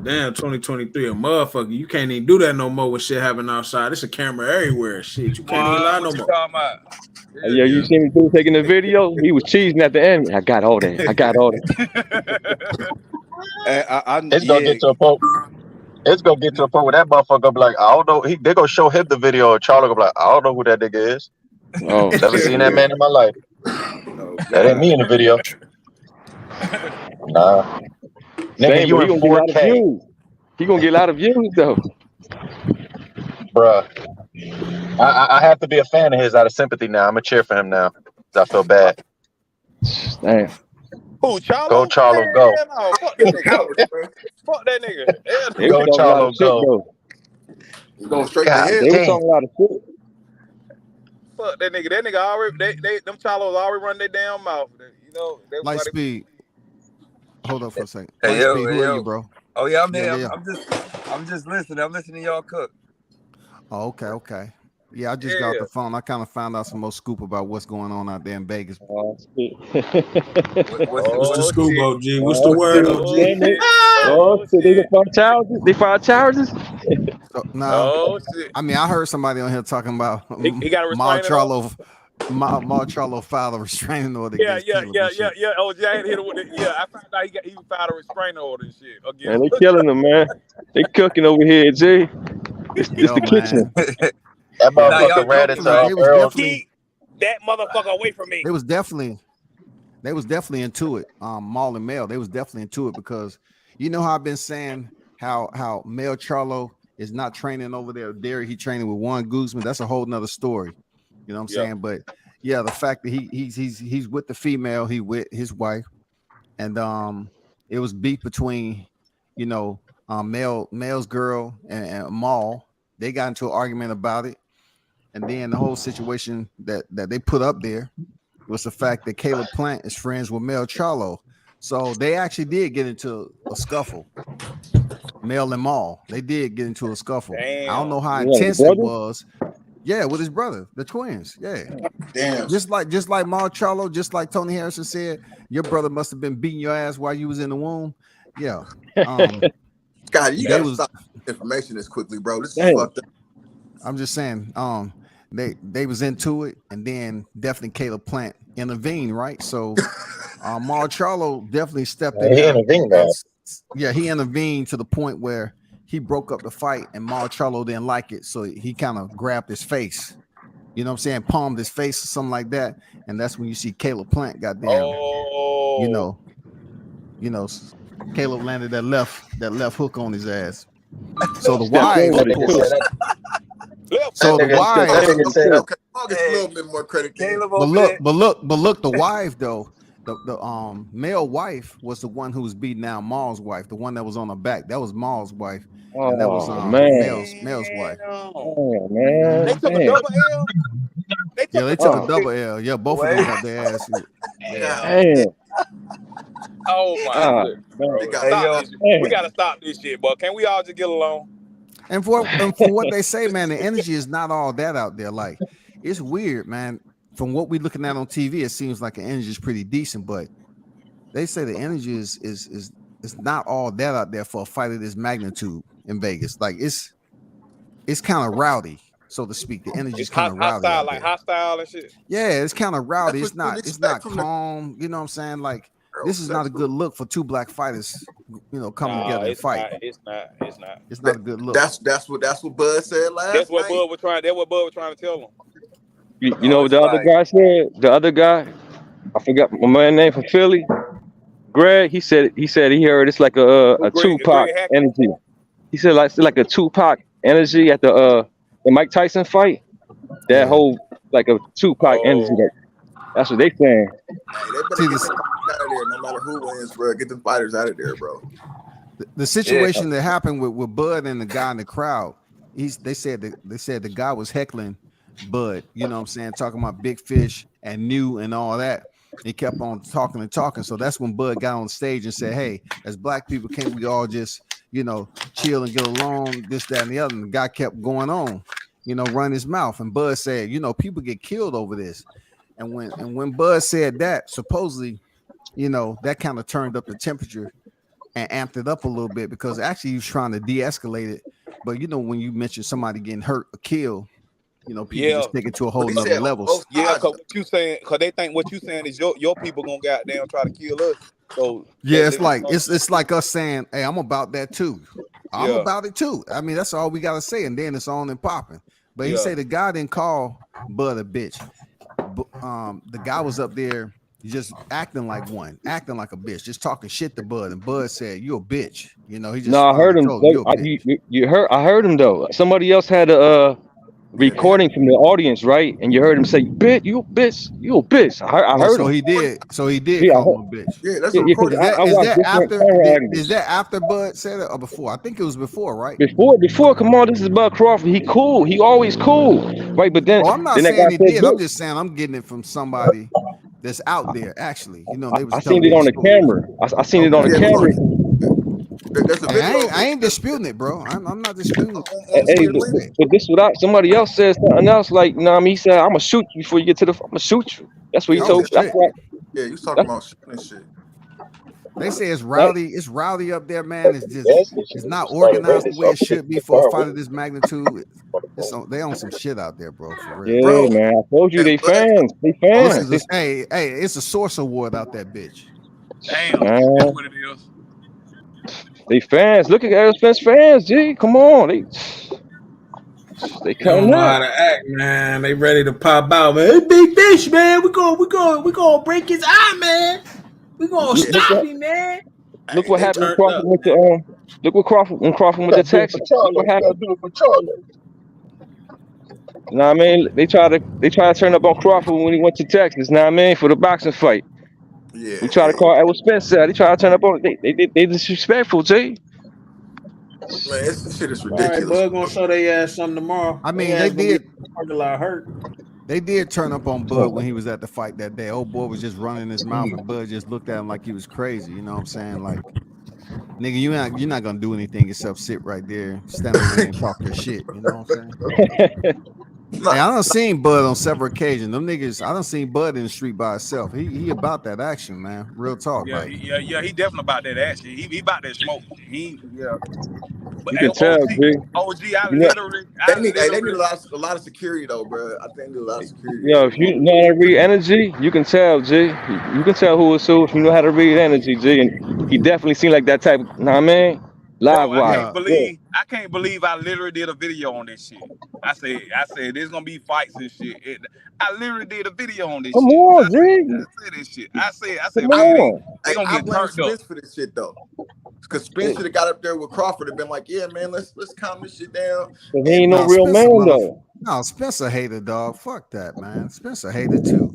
Damn, 2023, a motherfucker. You can't even do that no more with shit happening outside. It's a camera everywhere. Shit, you can't even lie no more. Yeah, you seen me taking the video? He was cheesing at the end. I got all that. It's gonna get to a point. It's gonna get to a point where that motherfucker gonna be like, I don't know. They gonna show him the video, and Charlo gonna be like, I don't know who that nigga is. Oh, never seen that man in my life. That ain't me in the video. Nah, nigga, you in 4K. He gonna get a lot of views though, bruh. I have to be a fan of his out of sympathy now. I'm a cheer for him now. I feel bad. Damn. Who, Charlo? Go Charlo, go. No, fuck that nigga. Fuck that nigga. Go Charlo, go. He's going straight God to hell. They was talking a lot of shit. Fuck that nigga. That nigga already. Them Charlos already run their damn mouth. You know. Light speed. Hold up for a second. Hey, Light yo, speed. Who are you, bro? Oh yeah, I'm Yeah, here. yeah. I'm just listening. I'm listening to y'all cook. Oh, okay. Yeah, I just got off Yeah. the phone. I kind of found out some more scoop about what's going on out there in Vegas. What's What's the oh scoop, shit. OG? What's the word, OG? Oh They shit. filed charges. They filed charges. So, no, Oh shit. I mean I heard somebody on here talking about He got a Mal restraining order. Mal Charlo filed a restraining order Yeah, against yeah, Caleb yeah, and yeah, shit. yeah. Oh, I had hit it with it. Yeah, I found out he filed a restraining order and shit Man, against. they killing them, man. They cooking over here, G. It's Yo, the kitchen. man. That Yeah, Nah, y'all motherfucker ran joking. into definitely Nah, they was Earl. definitely keep that motherfucker away from me. they was definitely into it. Maul and Mel, they was definitely into it because you know how I've been saying how Mel Charlo is not training over there. He training with Juan Guzman. That's a whole nother story. You know what I'm Yeah. saying? But yeah, the fact that he's with the female, he with his wife, and it was beef between Mel's girl and Maul. They got into an argument about it, and then the whole situation that they put up there was the fact that Caleb Plant is friends with Mel Charlo. So they actually did get into a scuffle. Mel and Maul, they did get into a scuffle. Damn. I don't know how You want intense the it brother? was. Yeah, with his brother, the twins. Yeah. Damn. Just like Maul Charlo, just like Tony Harrison said, your brother must have been beating your ass while you was in the womb. Yeah. God, you gotta was stop information this quickly, bro. This is Damn. fucked up. I'm just saying, they was into it, and then definitely Caleb Plant intervened, right? So Maul Charlo definitely stepped in He there. intervened, man. Yeah, he intervened to the point where he broke up the fight, and Maul Charlo didn't like it, so he kind of grabbed his face. You know what I'm saying? Palmed his face or something like that, and that's when you see Caleb Plant got down. Oh. You know, Caleb landed that left hook on his ass. So the wives, of course. So the wives. Okay, I'll get a little bit more credit. Caleb But over look, there. the wife though, the male wife was the one who was beating down Maul's wife, the one that was on her back. That was Maul's wife, and that was Oh man. Mel's wife. Oh man. They took a Damn. double L. Yeah, they took Oh. a double L. Yeah, both of them got their ass hit. Yeah. Damn. Oh my Ah, goodness, man. bro. Stop Hey, this shit. We gotta stop this shit, but can we all just get along? And for what they say, man, the energy is not all that out there. Like, it's weird, man. From what we're looking at on TV, it seems like the energy is pretty decent, but they say the energy is not all that out there for a fight of this magnitude in Vegas. Like, it's kind of rowdy, so to speak. The energy is kind of rowdy. Hostile, like hostile and shit. Yeah, it's kind of rowdy. That's It's what not from the- calm. You know what I'm saying? Like, this is not a good look for two black fighters, coming together and fight. It's not. It's not a good look. That's what Bud said last That's what night. Bud was trying. That's what Bud was trying to tell him. You know what the other guy said? The other guy, I forgot my man's name from Philly. Greg, he said he heard it's like a Tupac energy. He said it's like a Tupac energy at the Mike Tyson fight. That whole like a Tupac energy. That's what they saying. Hey, they better get them out of there, no matter who wins, bro. Get them fighters out of there, bro. The situation that happened with Bud and the guy in the crowd, they said the guy was heckling Bud, you know what I'm saying, talking about big fish and new and all that. He kept on talking and talking. So that's when Bud got on stage and said, hey, as black people, can't we all just, chill and get along, this, that, and the other? And the guy kept going on, run his mouth. And Bud said, people get killed over this. And when Bud said that, supposedly, that kind of turned up the temperature and amped it up a little bit, because actually he was trying to de-escalate it. But when you mention somebody getting hurt or killed, people just take it to a whole nother level. Yeah, because what you saying? Because they think what you saying is your people gonna goddamn try to kill us. So yeah, it's like us saying, "Hey, I'm about that too. I'm about it too." I mean, that's all we gotta say, and then it's on and popping. But he said the guy didn't call Bud a bitch. The guy was up there just acting like a bitch, just talking shit to Bud, and Bud said, "You a bitch." He just I heard him. I heard him though. Somebody else had a recording from the audience, right? And you heard him say, "Bitch, you a bitch, you a bitch." I heard him. So he did call him a bitch. Yeah, that's a recording. Is that after Bud said it or before? I think it was before, right? Before. Come on, this is Bud Crawford. He cool. He always cool, right? But then, I'm not saying he did. I'm just saying I'm getting it from somebody that's out there. Actually, they was. I seen it on the camera. I seen it on the camera. There's a video. I ain't disputing it, bro. I'm not disputing it. Hey, but this without somebody else says something else. Like, you know what I mean? He said, "I'm gonna shoot you before you get to the. I'm gonna shoot you." That's what he told. That's what. Yeah, you was talking about shooting and shit. They say it's rowdy. It's rowdy up there, man. It's just it's not organized the way it should be for a fight of this magnitude. They own some shit out there, bro. For real. Yeah, bro. man. I told you they fans. They fans. Hey, it's a source award out that bitch. Damn, Man. that's what it is. They fans. Look at Spence fans, G. Come on, they They don't coming know how up. to act, man. They ready to pop out, man. Hey, big fish, man. We gonna break his eye, man. We gonna stop him, man. Look what They happened when turned Crawford up, went to look what Crawford went to Texas. Look what happened. do it for Charlo. You know what I mean? They try to turn up on Crawford when he went to Texas. You know what I mean? For the boxing fight. Yeah. We try to call Edward Spence out. They try to turn up on. They disrespectful, G. Man, this shit is All right, ridiculous. Bud gonna show their ass something tomorrow. I mean, they did. Hurt. They did turn up on Bud when he was at the fight that day. Old boy was just running his mouth, and Bud just looked at him like he was crazy. You know what I'm saying? Like, nigga, you're not gonna do anything except sit right there, stand over there and talk your shit. You know what I'm saying? Hey, I done seen Bud on several occasions. Them niggas, I done seen Bud in the street by himself. He about that action, man. Real talk. Yeah, like. he definitely about that action. He about that smoke. But You can tell, G. OG, You know, They need a lot of security though, bro. I think they need a lot of security. yo, if you know how to read energy, you can tell, G. You can tell who is who if you know how to read energy, G. And he definitely seemed like that type. Know what I mean? Live Bro, wire. I can't believe I literally did a video on this shit. I said there's gonna be fights and shit. I literally did a video on this Come shit. on, I said this shit. I said, man, they gonna get blame turned up. Spence for this shit though. Because Spence should have got up there with Crawford and been like, yeah, man, let's calm this shit down. He ain't no real Spencer man though. No, Spencer hater, dog. Fuck that, man. Spencer hater too.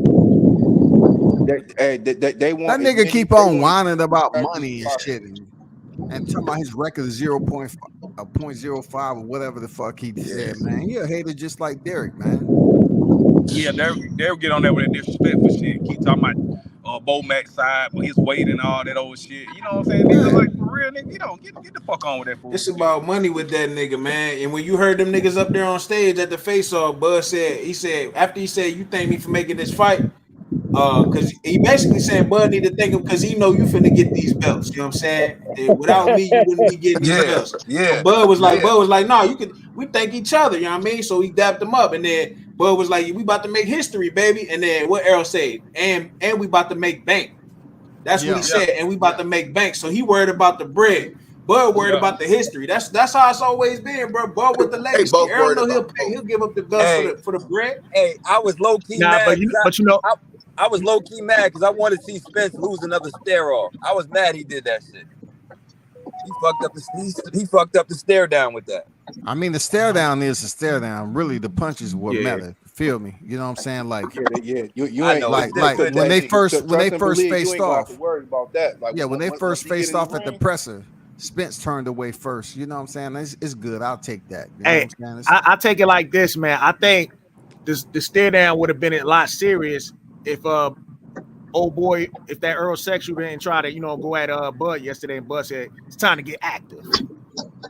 They want that nigga keep on whining about money and shit, and talking about his record is 0.05 or whatever the fuck he said, man. He a hater just like Derek, man. Yeah, they'll get on there with that disrespectful shit. Keep talking about Bo Max side, but his weight and all that old shit. You know what I'm saying? Nigga, like for real, nigga, you don't get the fuck on with that. For It's about money with that nigga, man. And when you heard them niggas up there on stage at the face-off, Bud said, after he said, you thank me for making this fight, because he basically saying Bud need to thank him because he know you finna get these belts. You know what I'm saying? And without me, you wouldn't be getting these belts. Yeah. So Bud was like, no, we thank each other. You know what I mean? So he dapped him up, and then Bud was like, we about to make history, baby. And then what Errol said, and we about to make bank. That's what he said, and we about to make bank. So he worried about the bread. Bud worried about the history. That's how it's always been, bro. Bud with the legacy. Errol know he'll give up the belts for the bread. Hey, I was low key mad. But you know, I was low key mad because I wanted to see Spence lose another stare off. I was mad he did that shit. He fucked up the stare down with that. I mean, the stare down is the stare down. Really, the punches what matter. Feel me? You know what I'm saying? Like, you ain't like when they first faced off. Worried about that. Like, when they first faced off at the presser, Spence turned away first. You know what I'm saying? It's good. I'll take that. You know Hey, what I'm saying? I take it like this, man. I think the stare down would have been a lot serious if if that Earl Sexual didn't try to go at Bud yesterday, and Bud said it's time to get active.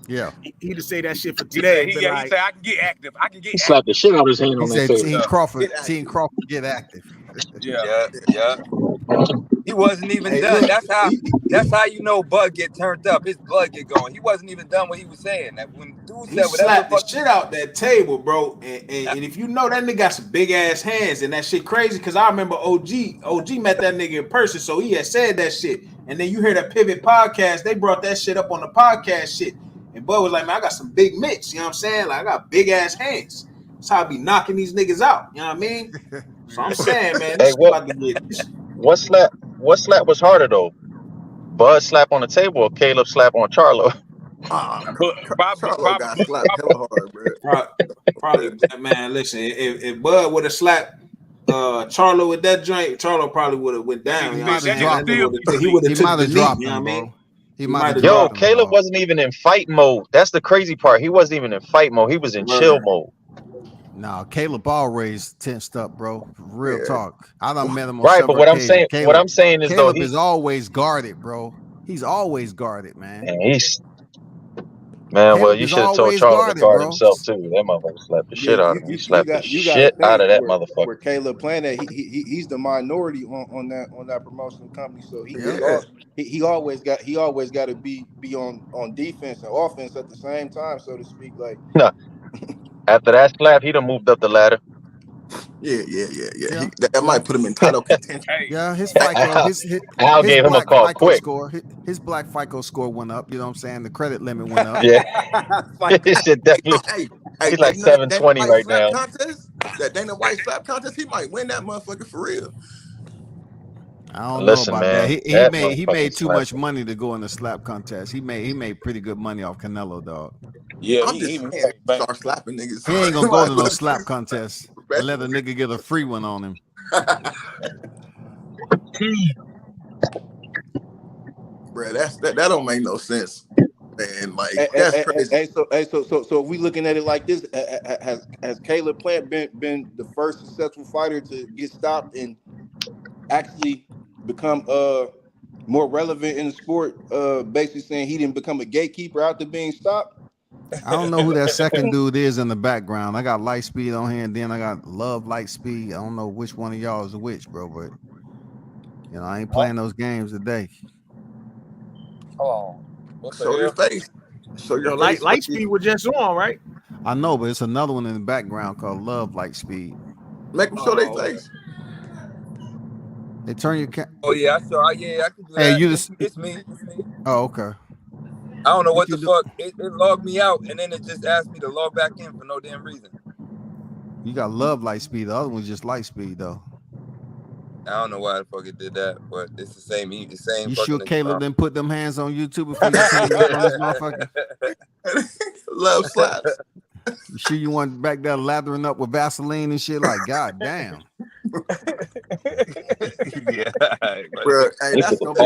Yeah, he just say that shit for today. He said I can get active. He slapped the shit out of his hand he on said, that "Team Crawford, get active." Yeah. He wasn't even done. That's how you know Bud get turned up. His blood get going. He wasn't even done what he was saying. That when dude He said slapped whatever the shit out that table, bro. And if you know that nigga got some big ass hands, and that shit crazy, because I remember OG met that nigga in person, so he had said that shit. And then you hear that Pivot podcast, they brought that shit up on the podcast shit. And Bud was like, man, I got some big mitts, you know what I'm saying? Like, I got big ass hands. That's how I be knocking these niggas out, you know what I mean? So I'm saying, man, this about to get what slap was harder though? Bud slap on the table or Caleb slap on Charlo? Charlo got slapped hella hard, bro. Probably, man, listen, if Bud would have slapped Charlo with that joint, Charlo probably would have went down. He would have took the knee, you know what I mean? Yo, Caleb wasn't even in fight mode. That's the crazy part. He wasn't even in fight mode. He was in chill mode. No, Caleb always tensed up, bro. Real talk. I done met him on but what I'm saying, Caleb, what I'm saying is Caleb though, is always guarded, bro. He's always guarded, man. And well, Caleb you is should have told always Charlo to guarded, guard bro. himself too. That motherfucker slapped the Yeah, shit out of him. He slapped the you got to shit out think of that where motherfucker. Caleb playing at. He's the minority on that promotional company. So Yeah. he always got to be on defense and offense at the same time, so to speak. Like No, after that slap, he done moved up the ladder. yeah. That might put him in title contention. Yeah, his FICO, Al his gave him a black call FICO quick. score, his black FICO score went up. You know what I'm saying? The credit limit went up. Yeah, his shit definitely. He's like 720 right now. That Dana White slap contest, he might win that motherfucker for real. I don't Listen, know about man, that. He that made too motherfucking much money to go in the slap contest. He made pretty good money off Canelo, dog. Yeah, I'm just saying, start slapping niggas. He ain't gonna go to no slap contest and let a nigga get a free one on him. Bro, that don't make no sense, man. Like that's crazy. So if we looking at it like this, has Caleb Plant been the first successful fighter to get stopped and actually become more relevant in the sport? Basically saying he didn't become a gatekeeper after being stopped. I don't know who that second dude is in the background. I got Light Speed on here, and then I got Love Light Speed. I don't know which one of y'all is which, bro, but you know, I ain't playing those games today. Hold on. Show your face. Show your face. Light Speed was just on, right? I know, but it's another one in the background called Love Light Speed. Make them show their face. They turn your Oh yeah, I can do Hey, that. you just It's me. Oh, okay. I don't know what the fuck. It logged me out, and then it just asked me to log back in for no damn reason. You got Love Light Speed. The other one's just Light Speed, though. I don't know why the fuck it did that, but it's the same. The same. You sure fucking Caleb didn't put them hands on YouTube before you turn it up on this motherfucker? Love slaps. You sure you want back there lathering up with Vaseline and shit? Like, god damn. Yeah, bro. Hey, that's gonna be.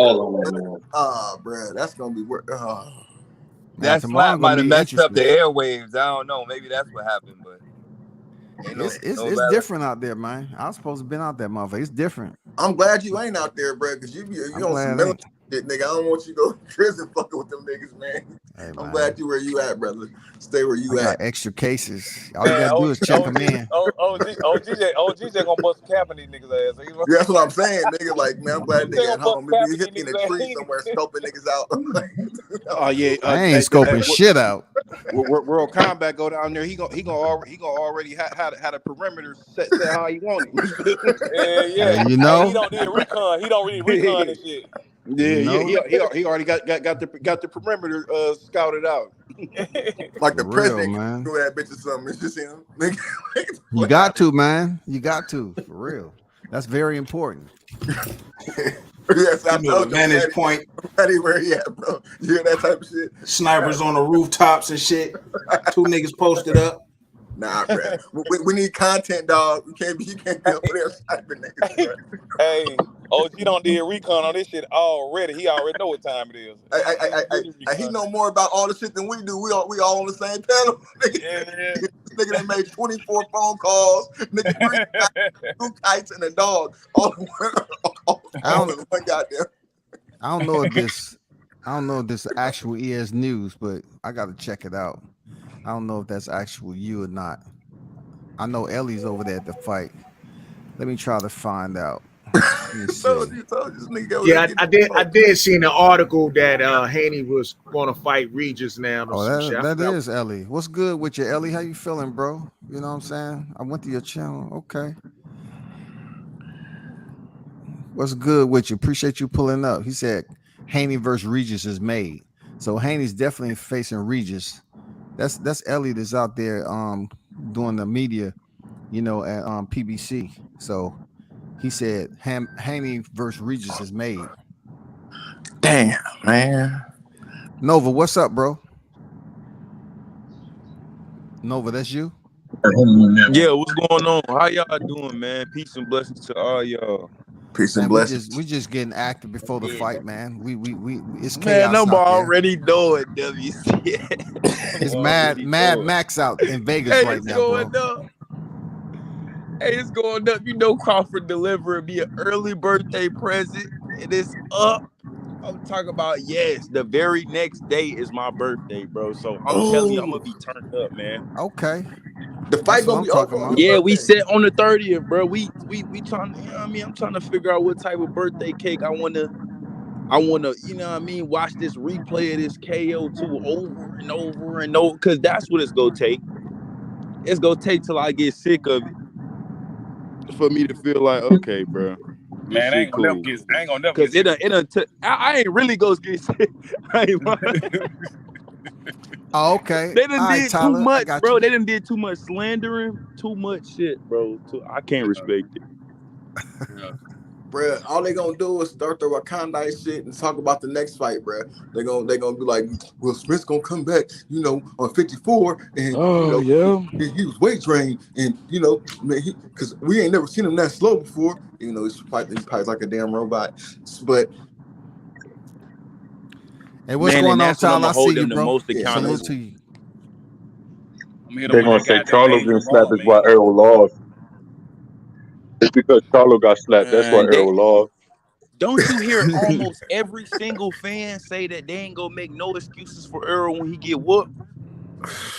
Bro, that's gonna be work. That slap might have messed up the airwaves. I don't know. Maybe that's what happened, but it's different out there, man. I was supposed to have been out there, motherfucker. It's different. I'm glad you ain't out there, bro, because you on some military shit, nigga. I don't want you to go to prison fucking with them niggas, man. Hey, I'm glad you where you at, brother. Stay where you at. Got extra cases. All you gotta do is check them in. OGJ gonna bust a cap in these niggas' ass. Yeah, that's what I'm saying, nigga. Like, man, I'm glad nigga at home. Maybe he hit me in a tree somewhere, scoping niggas out. Oh yeah, I ain't scoping shit out. World Combat go down there. He gonna already had a perimeter set how he want it. Yeah. You know, he don't need a recon. He don't really recon and shit. Yeah, he already got the perimeter scouted out. Like the president man. do that bitch or something. It's just him. You got to, man. You got to, for real. That's very important. Yes, I know. Vantage point. Anywhere he at, bro. You hear that type of shit? Snipers on the rooftops and shit. 2 niggas posted up. Nah, bro. We need content, dog. You can't be over there sniping niggas, bro. Hey, OG don't did recon on this shit already. He already know what time it is. He know more about all the shit than we do. We all on the same panel. Yeah. This nigga that made 24 phone calls, nigga 2 kites and a dog. All in one goddamn. I don't know if this is actual ES News, but I gotta check it out. I don't know if that's actual you or not. I know Ellie's over there at the fight. Let me try to find out. Yeah, I did see an article that Haney was going to fight Regis now. That is Ellie. What's good with you, Ellie? How you feeling, bro? You know what I'm saying? I went to your channel. Okay. What's good with you? Appreciate you pulling up. He said Haney versus Regis is made. So Haney's definitely facing Regis. That's Ellie that's out there doing the media, you know, at PBC. So he said Haney versus Regis is made. Damn, man. Nova, what's up, bro? Nova, that's you? Yeah, what's going on? How y'all doing, man? Peace and blessings to all y'all. Peace and blessings. We just getting active before the fight, man. We it's chaos. Man, I'm out already knowing WC. It's Mad Max out in Vegas right now, bro. Up. Hey, it's going up. You know Crawford delivering me an early birthday present, and it's up. I'm talking about, yes, the very next day is my birthday, bro. So I'm telling you, I'm gonna be turned up, man. Okay. The fight gonna be over on your Yeah, we birthday. set on the 30th, bro. We trying, you know what I mean? I'm trying to figure out what type of birthday cake I wanna, you know what I mean, watch this replay of this KO2 over and over and over. Cause that's what it's gonna take. It's gonna take till I get sick of it for me to feel like, okay, bro. This Man, I shit ain't gonna never cool. get. I ain't gonna never Cause get sick. I ain't really gonna get sick. I ain't lying. Oh, okay. They done All right, did too Tyler. I much, got bro. you. They done did too much slandering, too much shit, bro. I can't respect it. Yeah. Bro, all they gonna do is start the Wakanda shit and talk about the next fight, bro. They gonna be like, well, Spence gonna come back, you know, on 54, and you know, he was weight trained, and you know, man, because we ain't never seen him that slow before. You know, he fights like a damn robot, but. Hey, what's going on, Tyler? I see you, the bro. most Salute accountable. to you. I'm hit him They're with gonna that say goddamn Charlo Adrian getting slapped Broner, is why man. Errol lost. It's because Charlo got slapped. That's why Man, Errol lost. don't you hear almost every single fan say that they ain't gonna make no excuses for Earl when he get whooped?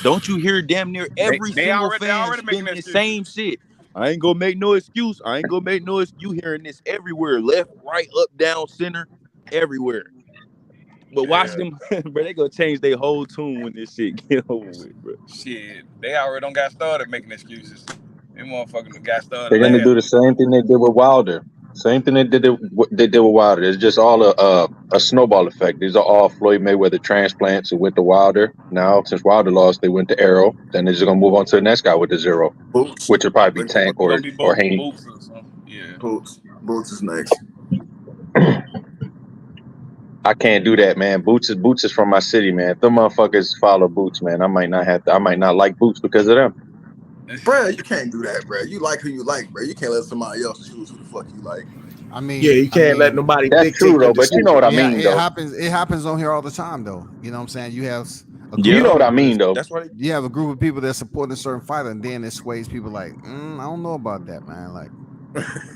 Don't you hear damn near every They single already fan making spinning the excuses. same shit? I ain't gonna make no excuse. I ain't gonna make no excuse. You hearing this everywhere, left, right, up, down, center, everywhere. But watch them, bro. They gonna change their whole tune when this shit get over with, bro. Shit, they already don't got started making excuses. Them motherfuckers got started They're gonna last do the week. same thing they did with Wilder. Same thing they did with Wilder. It's just all a snowball effect. These are all Floyd Mayweather transplants who went to Wilder. Now, since Wilder lost, they went to Errol. Then they're just gonna move on to the next guy with the 0, Boots. which would probably be Tank It's gonna or be Haney. Boots or something. Yeah. Boots is next. I can't do that, man. Boots is from my city, man. If them motherfuckers follow Boots, man, I might not like Boots because of them. Bro, you can't do that, bro. You like who you like, bro. You can't let somebody else choose who the fuck you like. I mean, Yeah, you can't let nobody That's dictate true your though, but you know decision. what I yeah, mean, it though. happens. It happens on here all the time, though. You know what I'm saying? You have a group You know of what I people mean, though. That's why you have a group of people that support a certain fighter, and then it sways people like, I don't know about that, man. Like,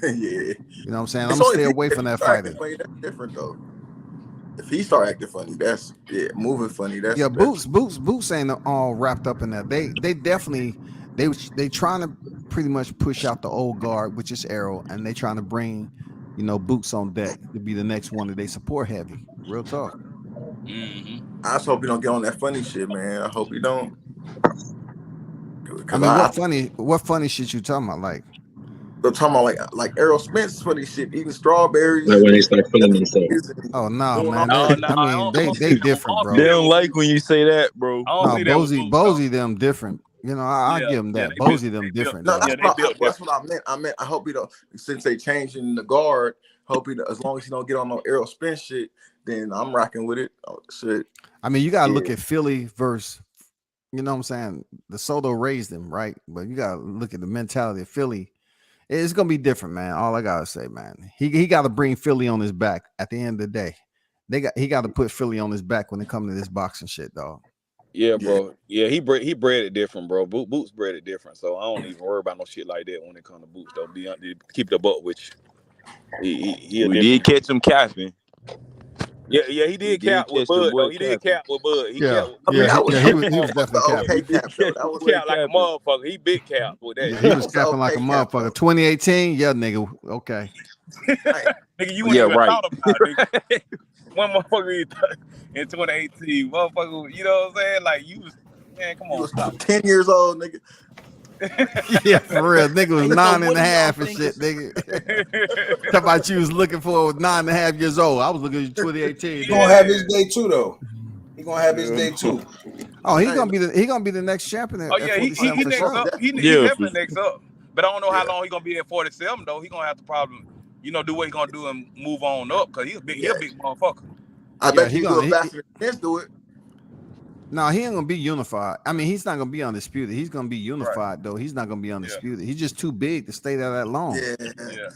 Yeah. you know what I'm saying? I'm It's gonna only stay if away he from that start acting fighter. funny, that's different though. If he start acting funny, that's moving funny. Yeah, That's Boots ain't all wrapped up in that. They definitely they trying to pretty much push out the old guard, which is Errol, and they trying to bring, Boots on deck to be the next one that they support heavy. Real talk. I just hope he don't get on that funny shit, man. I hope he don't. I mean, what funny shit you talking about? Like, I'm talking about like Errol Spence funny shit, eating strawberries Like and when they start feeling themselves. oh no, doing all man. that. I mean, I don't see they that with, different, they bro. don't like when you say that, bro. I don't No, see that with Boots though. Bozy them different. I Yeah, give them yeah, that. Bozy them different, No, dog. they built that's different. what I meant. I hope he don't. Since they changing the guard, hope he as long as he don't get on no Errol Spence shit, then I'm rocking with it. Oh, shit. I mean, you gotta look at Philly versus, you know what I'm saying? The Soto raised him, right? But you gotta look at the mentality of Philly. It's gonna be different, man. All I gotta say, man. He gotta bring Philly on his back at the end of the day. He gotta put Philly on his back when it comes to this boxing shit, dog. Yeah, bro. Yeah, he bred it different, bro. Boots bred it different, so I don't even worry about no shit like that when it comes to Boots. Though, keep the buck with you. He a We different. did catch him capping. Yeah, he We did did cap with catch the Bud though. boy He did capping. cap with Bud. He Yeah, capped. I mean, yeah, that was he was the definitely capping. okay cap though. That was He capped like a capping. motherfucker. He big cap with that Yeah, he shit. was capping like a motherfucker. 2018, yeah, nigga. Okay. Nigga, you ain't Yeah, even right. thought about it, nigga. One motherfucker in 2018, motherfucker, you know what I'm saying? Like you was, man, come He on, was stop. 10 years old, nigga. Yeah, for real. Nigga was Hey, so 9 what and a do y'all half and think shit, is nigga. Talk about you was looking for 9.5 years old. I was looking at you 2018. He gonna have his day too, though. He gonna have his day too. Oh, he gonna be the next champion Oh at yeah, 47 he for next sure. up. He Yeah, definitely next up. But I don't know how long he gonna be at 47 though. He gonna have to probably, do what he gonna do and move on up because he a big motherfucker. I Yeah, bet he you do gonna it faster than Spence do it. no, he ain't gonna be unified. I mean, he's not gonna be undisputed. He's gonna be unified though. He's not gonna be undisputed. He's just too big to stay there that long. Yeah.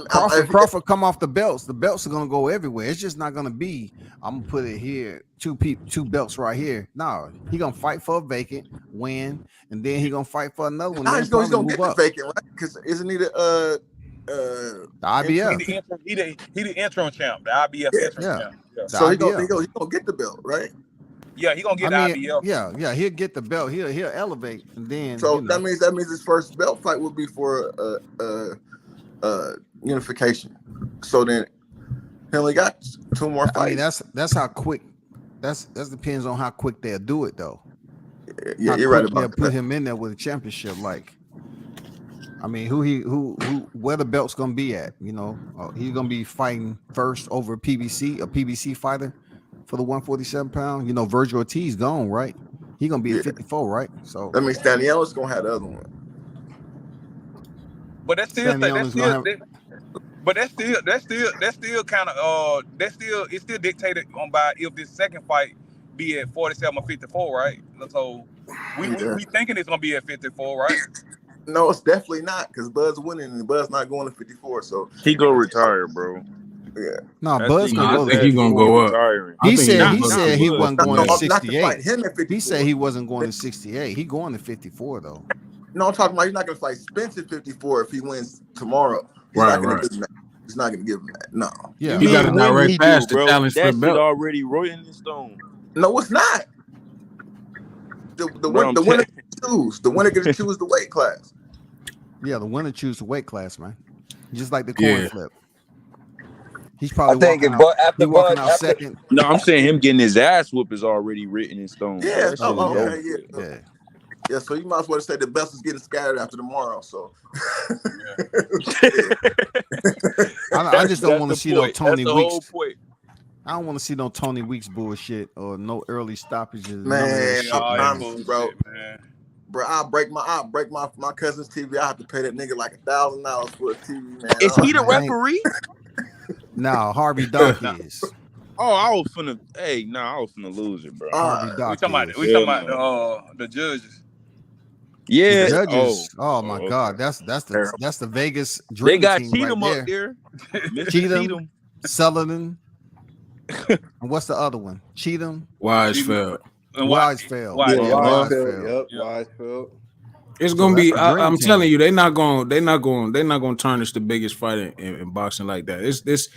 Crawford come off the belts. The belts are gonna go everywhere. It's just not gonna be. I'm gonna put it here. Two belts right here. No, he gonna fight for a vacant, win, and then he gonna fight for another one. Nah, Then he's probably gonna move get the up. vacant, right? Because isn't he the The IBF. He the interim champ. The IBF interim champ. Yeah. So he gonna get the belt, right? Yeah, he gonna get the IBF. Yeah, he'll get the belt. He'll elevate, and then so that means his first belt fight will be for unification. So then he only got 2 more fights. I mean, that's how quick. That depends on how quick they'll do it, though. Yeah, you're right about they'll put him in there with a championship. Like, I mean, where the belt's gonna be at? You know, he's gonna be fighting first over a PBC fighter for the 147 pound. You know, Virgil Ortiz gone, right? He's gonna be at 54, right? So that means Daniel's gonna have the other one. But that's still kind of it's still dictated on by if this second fight be at 47 or 54, right? So we thinking it's gonna be at 54, right? No, it's definitely not, because Bud's winning and Bud's not going to 54. So he gonna retire, bro. Yeah. No, Bud's gonna go. I think he's gonna go up. He said he wasn't going to 68. Him he said he wasn't going to 68. He going to 54 though. No, I'm talking about he's not gonna fight Spence at 54 if he wins tomorrow. He's not gonna give him that. He's not gonna give him that. No. Yeah, he got a direct pass to challenge for the belt. Already written in stone. No, it's not. The winner can choose. The winner can choose the weight class. Yeah, the winner choose the weight class, man. Just like the coin flip. He's probably walking out second. No, I'm saying him getting his ass whooped is already written in stone. Yeah. Yeah, so you might as well say the best is getting scattered after tomorrow. So I just don't want to see no Tony Weeks. I don't want to see no Tony Weeks bullshit or no early stoppages. Man, I promise you, bro. Bro, I'll break my cousin's TV. I have to pay that nigga like $1,000 for a TV, man. Is he the referee? No, Harvey Dunk is. Oh, I was finna lose it, bro. Harvey Dunk. We talking about the judges. Yeah. The judges. Oh my God, that's the Vegas dream They got team Cheatham right up there. Cheatham, Sullivan, and what's the other one? Cheatham, Weisfeld. Weisfeld. Weisfeld. It's gonna be. I'm telling you, they're not going to tarnish the biggest fight in boxing like that. It's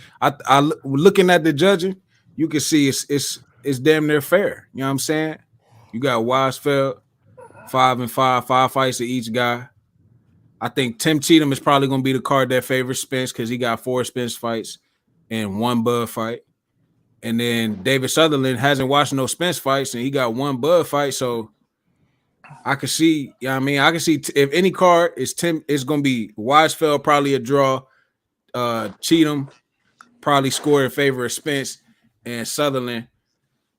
looking at the judging, you can see it's damn near fair. You know what I'm saying? You got Weisfeld, 5-5, 5 fights to each guy. I think Tim Cheatham is probably gonna be the card that favors Spence because he got 4 Spence fights and 1 Bud fight. And then David Sutherland hasn't watched no Spence fights, and he got 1 Bud fight. So I can see, I can see if any card is Tim, it's gonna be Weisfeld probably a draw. Cheatham probably score in favor of Spence, and Sutherland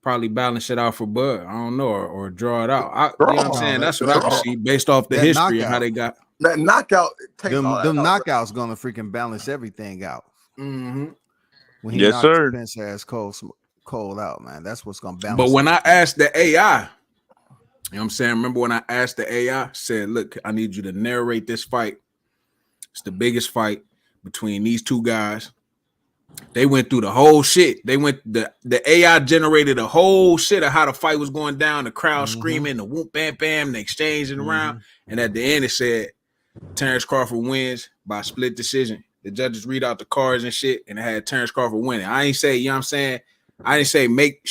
probably balance it out for Bud. I don't know, or draw it out. You know what I'm saying? That's what I can see based off the history and how they got that knockout. Them knockouts gonna freaking balance everything out. Mm-hmm. When he knocks Spence ass cold out, man. That's what's gonna balance. But when I asked the AI, you know what I'm saying? Remember when I asked the AI, said, look, I need you to narrate this fight. It's the biggest fight between these 2 guys. They went through the whole shit. The AI generated a whole shit of how the fight was going down, the crowd screaming, the whoop, bam, bam, the exchanging around. And at the end, it said Terrence Crawford wins by split decision. The judges read out the cards and shit, and it had Terrence Crawford winning. I ain't say, you know what I'm saying? I didn't say make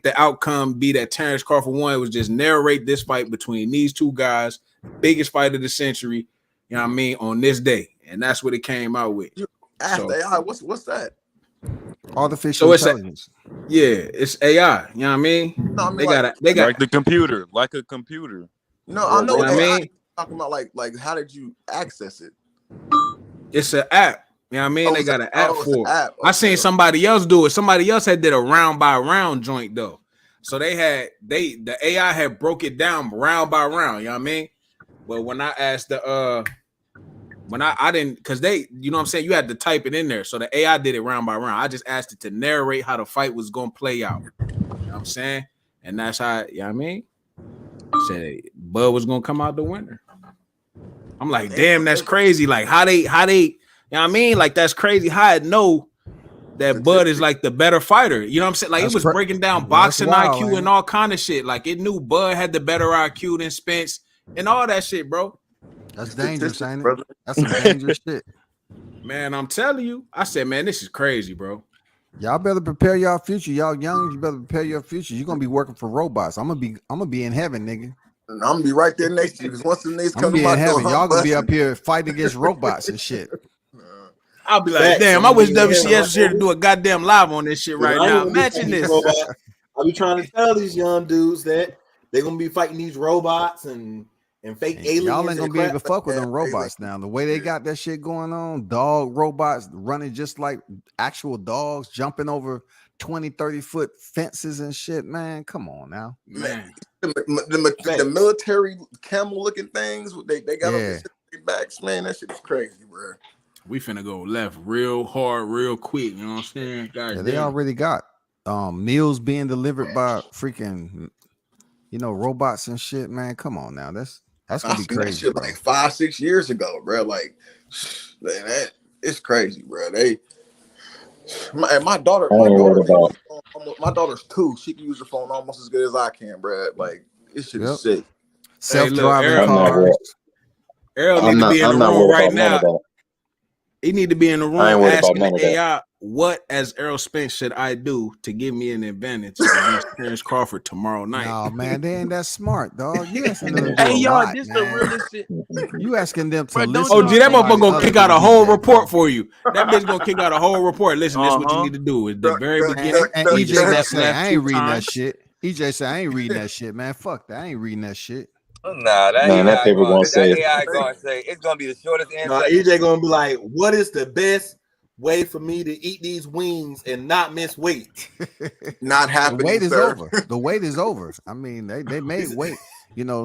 the outcome be that Terrence Crawford won. It was just narrate this fight between these 2 guys, biggest fight of the century, you know what I mean, on this day. And that's what it came out with. Ask AI, what's that? Artificial intelligence. It's AI. You know what I mean? No, I mean they got like the computer, like a computer. No, I know what AI. I mean. Talking about like how did you access it? It's an app. You know what I mean? They got an app for it. Okay. I seen somebody else do it. Somebody else had did a round by round joint though. So the AI had broke it down round by round. You know what I mean? But when I asked when I didn't, because they, you know what I'm saying, you had to type it in there. So the AI did it round by round. I just asked it to narrate how the fight was gonna play out. You know what I'm saying? And that's how, you know what I mean? Said Bud was gonna come out the winner. I'm like, damn, that's crazy. Like how they, you know what I mean? Like that's crazy. How I know that Bud is like the better fighter. You know what I'm saying? Like it was breaking down boxing IQ and all kind of shit. Like it knew Bud had the better IQ than Spence and all that shit, bro. That's dangerous, ain't it? That's some dangerous shit. Man, I'm telling you, I said, man, this is crazy, bro. Y'all better prepare y'all future. Y'all young, you better prepare your future. You're gonna be working for robots. I'm gonna be in heaven, nigga. I'm gonna be right there next to you because once the niggas I'm come gonna to be my in door, heaven. I'm Y'all gonna be up busting. here fighting against robots and shit. I'll be like, Facts, damn, I'm I wish gonna be in WCS heaven. was here to do a goddamn live on this shit right I ain't now. gonna be Imagine fighting these this. robots. I be trying to tell these young dudes that they're gonna be fighting these robots and fake aliens. Y'all ain't gonna be able to fuck with Yeah, them robots now. The way they got that shit going on, dog robots running just like actual dogs, jumping over 20, 30-foot fences and shit, man. Come on now. Man. The military camel looking things they got on their backs, man. That shit is crazy, bro. We finna go left real hard, real quick. You know what I'm saying? Yeah, they already got meals being delivered by freaking, robots and shit, man. Come on now. That's gonna be crazy. That shit like 5-6 years ago, bro. Like, man, it's crazy, bro. My daughter's 2. She can use the phone almost as good as I can, bro. Like, this shit is sick. Self-driving cars. Errol need to be in the room right now. That. He need to be in the room asking the AI, what as Errol Spence should I do to give me an advantage against Terrence Crawford tomorrow night? No, man, they ain't that smart, dog. You asking them to do Hey, a y'all, lot, this man. the realest shit. You asking them to Bro, listen. Oh, gee, that motherfucker gonna kick out a whole report bro. for you. That bitch gonna kick out a whole report. Listen, this is what you need to do. At the very beginning, And when you EJ gonna step say, left I 2 ain't reading that times. shit. EJ said, I ain't reading that shit, man. Fuck that. I ain't reading that shit. Nah, that AI gonna say it's gonna be the shortest answer. Nah, EJ gonna be like, what is the best way for me to eat these wings and not miss weight? Not happening. The wait is sir. over. The wait is over. I mean, they made weight.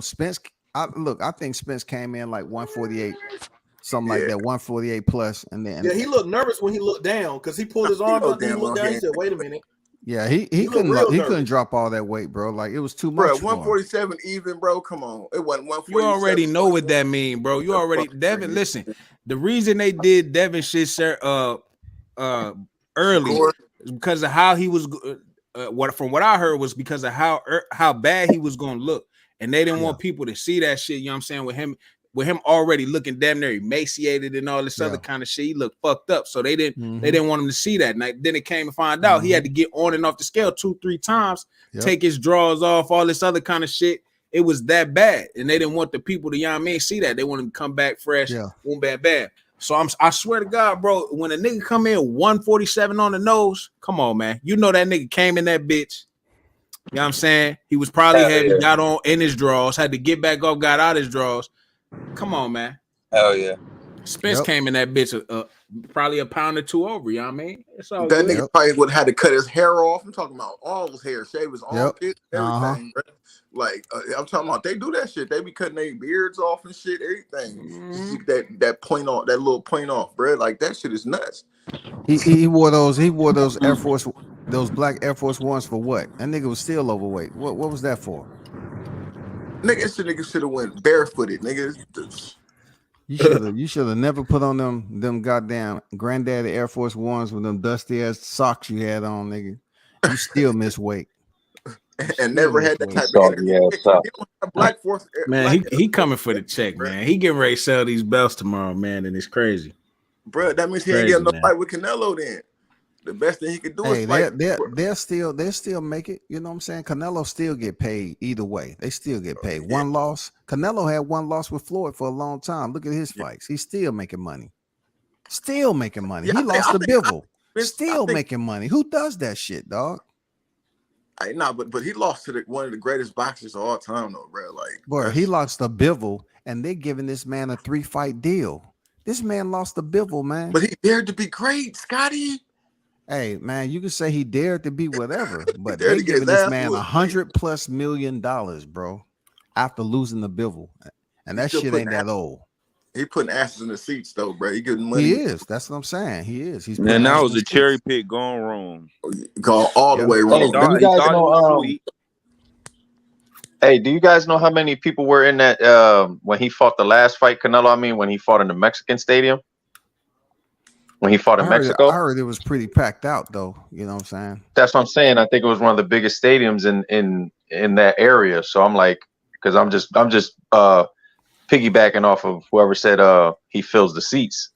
Spence. I think Spence came in like 148, something like that, 148 plus, and then he looked nervous when he looked down because he pulled his arms up and he looked down. He said, "Wait a minute." Yeah, he couldn't drop all that weight, bro. Like it was too much. Bro, 147 even, bro. Come on, it wasn't 147. You already know what that mean, bro. You already Devin. Listen, the reason they did Devin shit, sir, early is because of how he was. From what I heard was because of how bad he was gonna look, and they didn't want people to see that shit. You know what I'm saying? With him already looking damn near emaciated and all this other kind of shit, he looked fucked up. So they didn't want him to see that. And then it came to find out he had to get on and off the scale 2-3 times, take his drawers off, all this other kind of shit. It was that bad, and they didn't want the people to, you know what I mean, see that. They want him to come back fresh, boom, bad. So I swear to God, bro, when a nigga come in 147 on the nose, come on, man. You know that nigga came in that bitch. You know what I'm saying? He was probably heavy, got on in his drawers, had to get back up, got out his drawers. Come on, man. Hell yeah. Spence came in that bitch probably a pound or 2 over, you know what I mean? It's all that good. nigga probably would have had to cut his hair off. I'm talking about all his hair, shave his armpits, everything. Like I'm talking about, they do that shit. They be cutting their beards off and shit, everything. Just that point off, that little point off, bro. Like that shit is nuts. He wore those Air Force, those black Air Force Ones for what? That nigga was still overweight. What was that for? Nigga should have went barefooted, nigga. You should have never put on them goddamn granddaddy Air Force Ones with them dusty ass socks you had on, nigga. You still miss weight. And never had that type of energy. Black Force, man, he coming for the check, man. He getting ready to sell these belts tomorrow, man, and it's crazy. Bro, that means he ain't getting no fight with Canelo then. The best thing he could do is fight. They'll still make it. You know what I'm saying? Canelo still get paid either way. They still get paid. One loss. Canelo had one loss with Floyd for a long time. Look at his fights. He's still making money. Still making money. He lost to Bivol. Still making money. Who does that shit, dog? But he lost to one of the greatest boxers of all time, though, bro. Like, bro, he lost to Bivol, and they're giving this man a 3-fight deal. This man lost to Bivol, man. But he dared to be great, Scotty. Hey, man, you can say he dared to be whatever, but they're giving this man $100+ million, bro, after losing the Bivol, and that shit ain't that old. He putting asses in the seats, though, bro. He getting money. He is. That's what I'm saying. He is. He's. And that was a cherry pick gone wrong. Gone all the way wrong. Hey, do you guys know? Hey, do you guys know how many people were in that when he fought the last fight, Canelo? I mean, when he fought in the Mexican stadium. When he fought in Mexico, I heard it was pretty packed out, though. You know what I'm saying? That's what I'm saying. I think it was one of the biggest stadiums in that area. So I'm like, because I'm just piggybacking off of whoever said he fills the seats.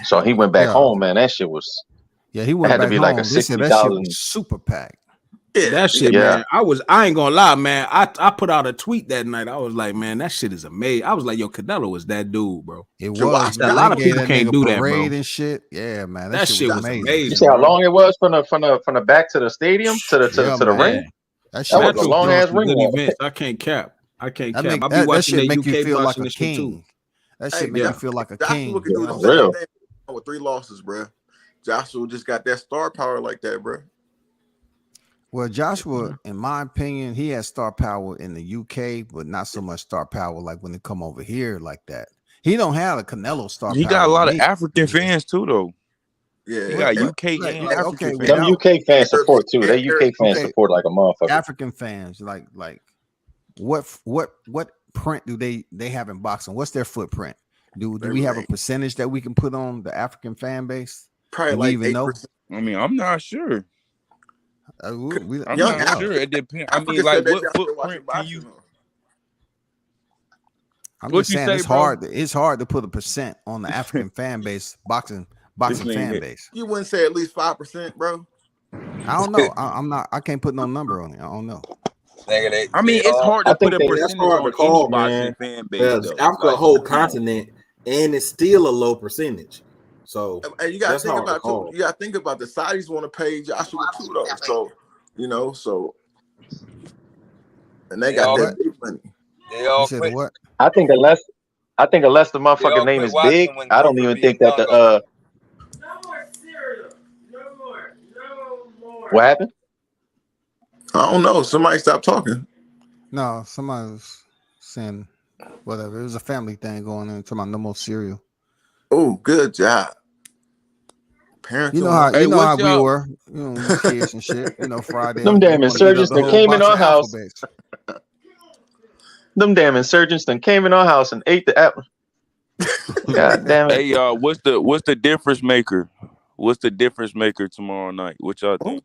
So he went back home, man. That shit was. Yeah, he went had back to be home. like a They said that 60,000. shit was super packed. That shit, man. I ain't gonna lie, man. I put out a tweet that night. I was like, man, that shit is amazing. I was like, yo, Canelo was that dude, bro. It was. A lot of people can't do that, bro. And shit. Yeah, man. That shit was amazing. You see how long it was from the back to the stadium to the ring? That was a long ass ring. Events. I can't cap. I be watching that make you UK feel like boxing a this shit too. king. That shit make you feel like a king. Joshua can do the same thing with 3 losses, bro. Joshua just got that star power like that, bro. Well, Joshua, in my opinion, he has star power in the UK, but not so much star power like when they come over here like that. He don't have a Canelo star power. He got a lot of African fans too, though. Yeah, he got UK and African fans. Some UK fans support too. They UK fans support like a motherfucker. African fans, like what print do they have in boxing? What's their footprint? Do we have a percentage that we can put on the African fan base? Probably like 8%. I mean, I'm not sure. I'm not sure. It depends. I mean, like what footprint can you? I'm just saying it's hard. It's hard to put a percent on the African fan base, boxing fan base. You wouldn't say at least 5%, bro. I don't know. I'm not. I can't put no number on it. I don't know. I mean, it's hard to put a percentage on any boxing fan base. Africa a whole continent, and it's still a low percentage. So and you gotta think about too. You gotta think about the Saudis want to pay Joshua too, though. So and they got that big money. They all said what? I think unless the motherfucking name is big, I don't even think that the What happened? I don't know. Somebody stopped talking. No, somebody was saying whatever. It was a family thing going on. Talking about no more cereal. Oh, good job. Parents, you know how we were, kids and shit. Friday. Them damn insurgents that came in our house. Them damn insurgents that came in our house and ate the apple. God damn it! Hey, what's the difference maker? What's the difference maker tomorrow night? What y'all think?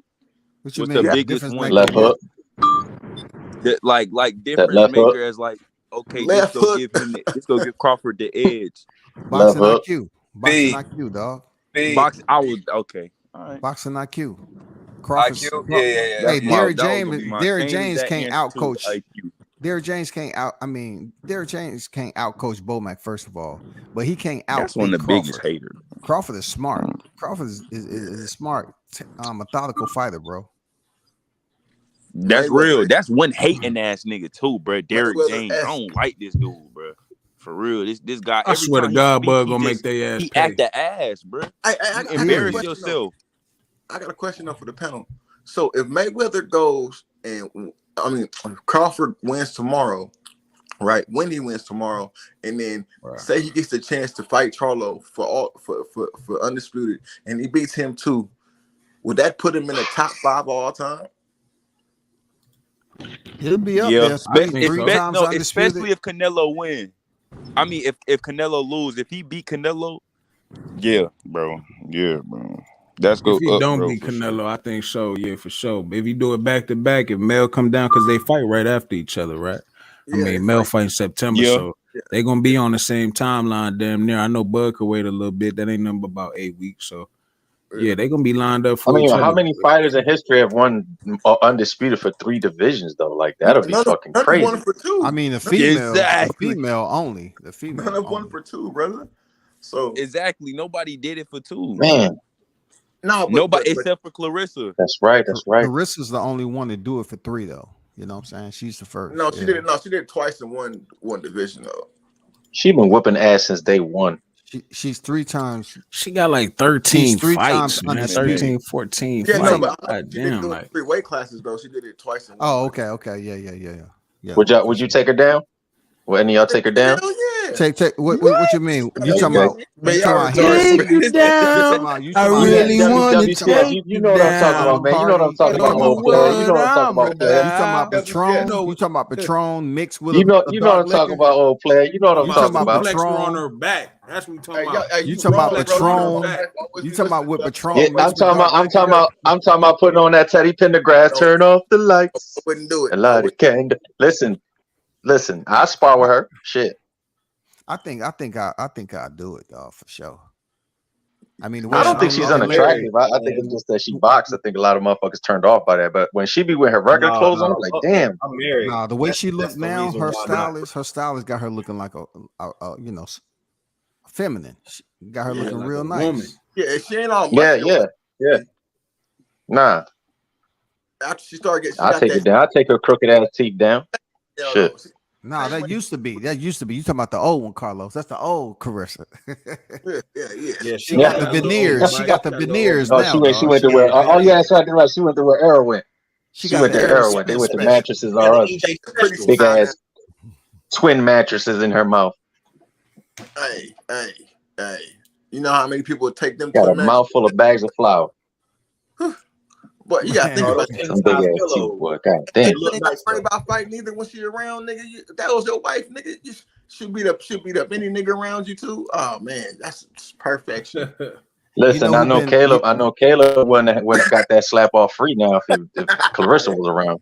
What's the biggest one? Left hook. Like difference maker as like, okay, let's go give Crawford the edge. Boxing IQ. Boxing IQ, dog. Boxing. I was okay. All right. Boxing IQ. Crawford. IQ. Yeah. Hey, Derrick James can't outcoach. Derrick James can't outcoach Bomac, first of all, but he can't out. That's one of the biggest haters. Crawford is smart. Crawford is a smart, methodical fighter, bro. That's real. That's one hating ass nigga too, bro. Derrick James. I don't like this dude, bro. For real, this guy. I swear to God, bug gonna make their ass. He act the ass, bro. Embarrass yourself. I got a question though for the panel. So if Mayweather goes and Crawford wins tomorrow, right? When he wins tomorrow, and then say he gets the chance to fight Charlo for Undisputed, and he beats him too, would that put him in the top 5 all time? He'll be up there. Especially if Canelo win. I mean, if Canelo lose, if he beat Canelo, yeah, bro. That's good. If he don't beat Canelo, I think so. Yeah, for sure. But if you do it back to back, if Mel come down because they fight right after each other, right? Mel fight in September, so they're gonna be on the same timeline, damn near. I know Bud could wait a little bit. That ain't nothing but about 8 weeks, so yeah, they're gonna be lined up for each other. How many fighters in history have won Undisputed for 3 divisions though? Like that'll be fucking crazy. One for 2. I mean, the female only. The female. None of 1 for 2, brother. So exactly, nobody did it for 2, man. No, nobody except for Clarissa. That's right. Clarissa's the only one to do it for 3, though. You know what I'm saying? She's the first. No, she did it. No, she did it twice in one division though. She been whooping ass since day 1. She's 3 times. She got like 13 fights, man. 13, 14 fights. No, but she didn't do it 3 weight classes though. She did it twice in one. Oh, okay. Yeah. Would you take her down? Will any of y'all take her down? Hell yeah. Take. What you mean? You talking about? Take you down. I really want to take you know what I'm talking about, man. You know what I'm talking about, old player. You know what I'm talking about, player. You talking about Patron? You talking about Patron mixed with? You know what I'm talking about, old player. You know what I'm talking about. Patron on her back. That's what we talking about. You talking about Patron? You talking about with Patron? Yeah, I'm talking about putting on that Teddy Pendergrass. Turn off the lights. I wouldn't do it. And light a candle. Listen. I spar with her. Shit. I think I'll do it, dog, for sure. I mean, the way I don't think she's unattractive. I think it's just that she boxed. I think a lot of motherfuckers turned off by that. But when she be with her regular clothes on, I'm like, damn. I'm married. Nah, the way she looks now, her why stylist got her looking like a feminine. She got her looking like real a nice. woman. Yeah, she ain't all Yeah. Nah, After she started getting, I'll take it down. I'll take her crooked ass teeth down. Shit. Nah, that used to be. You talking about the old one, Carlos. That's the old Carissa. Yeah. She got the veneers. She got the veneers now. She went to where. Oh yeah, that's right. She went to where Arrow went. She went to Arrow went. They went to mattresses or big ass twin mattresses in her mouth. Hey. You know how many people would take them? Got a mouthful of bags of flour. But you gotta think about some big ass teeth, boy. God damn. You ain't got to worry about fighting either when she around, nigga. That was your wife, nigga. You should beat up any nigga around you too. Oh man, that's perfection. Listen, I know Caleb wouldn't got that slap off free now if Clarissa was around.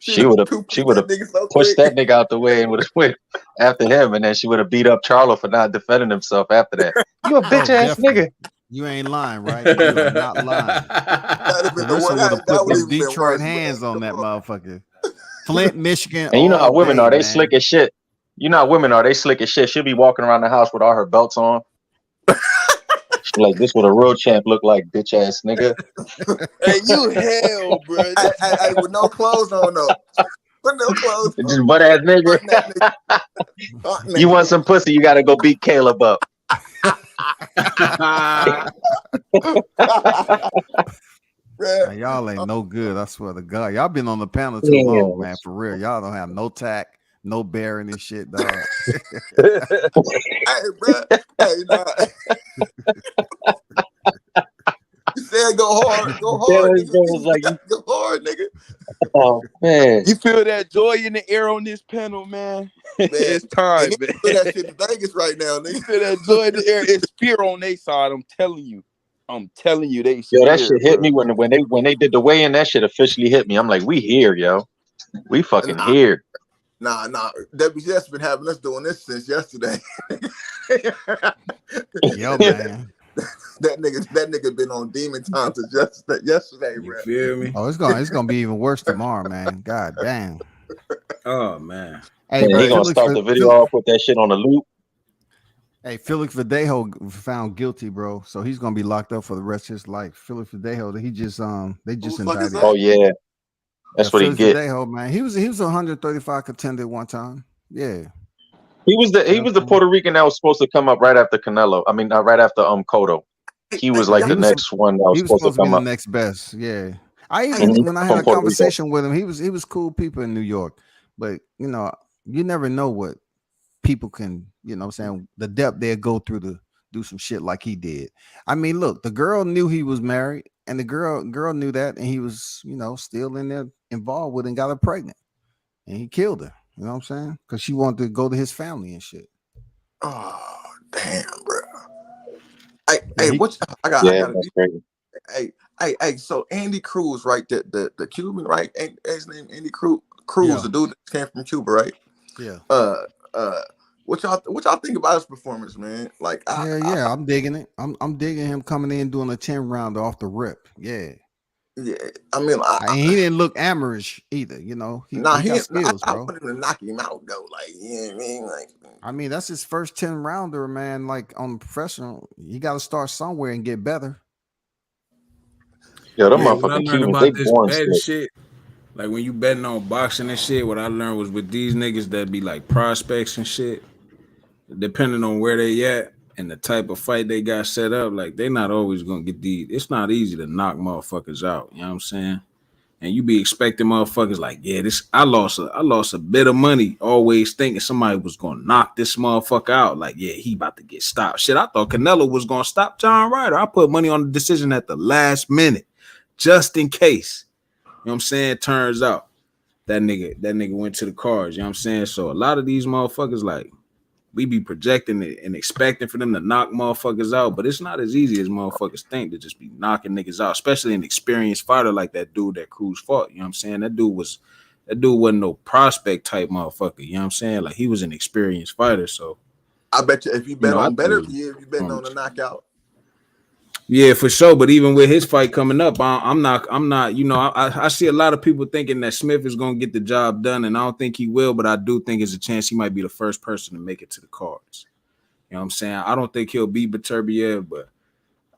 She would have pushed that nigga out the way and would have went after him, and then she would have beat up Charlo for not defending himself after that. You a bitch ass nigga. You ain't lying, right? You are not lying. Clarissa would have put them Detroit hands on that motherfucker. Flint, Michigan. And you know how women are. They slick as shit. You know how women are. They slick as shit. She'll be walking around the house with all her belts on. She's like, this what a real champ look like, bitch ass nigga. Hey, you hell, bro. Hey, with no clothes on though. With no clothes on. Just butt ass nigga. You want some pussy, you gotta go beat Caleb up. Y'all ain't no good. I swear to God, y'all been on the panel too long, man. For real, y'all don't have no tact, no bearing and shit, dog. Hey, bro. Hey, nah. You said go hard, nigga. Go hard, nigga. Oh man, you feel that joy in the air on this panel, man? It's time, man. You feel that shit in Vegas right now, nigga. You feel that joy in the air? It's fear on their side. I'm telling you, they. Yo, that shit hit me when they did the weigh-in. That shit officially hit me. I'm like, we here, yo. We fucking here. Nah. WCS been having us doing this since yesterday. Yo, man. That nigga been on demon time since yesterday, bro. You feel me? Oh, it's gonna be even worse tomorrow, man. God damn. Oh man. Hey, he gonna start the video off with that shit on the loop. Hey, Felix Verdejo found guilty, bro. So he's gonna be locked up for the rest of his life. Felix Verdejo, they just indicted. Oh yeah, that's what Felix he get. Verdejo, man. He was 135 contender one time. Yeah. He was the Puerto Rican that was supposed to come up right after Canelo. I mean, right after Cotto. He was like the next one that was supposed to come be up. the next best. Yeah. When I had a conversation with him, he was cool people in New York. But you know, you never know what people can, you know what I'm saying, the depth they'll go through to do some shit like he did. I mean, look, the girl knew he was married, and the girl knew that, and he was, you know, still in there involved with and got her pregnant. And he killed her. You know what I'm saying? Because she wanted to go to his family and shit. Oh, damn, bro. Hey, what? I got. That's crazy. Hey. So Andy Cruz, right? The Cuban, right? Ain't his name Andy Cruz? Yeah. The dude that came from Cuba, right? Yeah. What y'all think about his performance, man? Like, I'm digging it. I'm digging him coming in doing a 10 rounder off the rip. Yeah. Yeah, I mean, he didn't look amateurish either, you know. He got skills, I bro. wanted to knock him out though, like, you know what I mean? Like, I mean, that's his first 10 rounder, man. Like on professional, you got to start somewhere and get better. Yo, them motherfucking Cubans, they born shit. Like when you betting on boxing and shit, what I learned was with these niggas that be like prospects and shit, depending on where they at and the type of fight they got set up, like they not always gonna get these. It's not easy to knock motherfuckers out. You know what I'm saying? And you be expecting motherfuckers like, yeah, I lost a bit of money, always thinking somebody was gonna knock this motherfucker out. Like, yeah, he about to get stopped. Shit, I thought Canelo was gonna stop John Ryder. I put money on the decision at the last minute, just in case. You know what I'm saying? Turns out that nigga went to the cards. You know what I'm saying? So a lot of these motherfuckers, like, we be projecting it and expecting for them to knock motherfuckers out, but it's not as easy as motherfuckers think to just be knocking niggas out, especially an experienced fighter like that dude that Cruz fought. You know what I'm saying? That dude wasn't no prospect type motherfucker. You know what I'm saying? Like, he was an experienced fighter. So I bet you if you bet on better, you bet on a knockout. Yeah, for sure. But even with his fight coming up, I'm not. You know, I see a lot of people thinking that Smith is gonna get the job done, and I don't think he will. But I do think there's a chance he might be the first person to make it to the cards. You know what I'm saying? I don't think he'll beat Beterbiev, but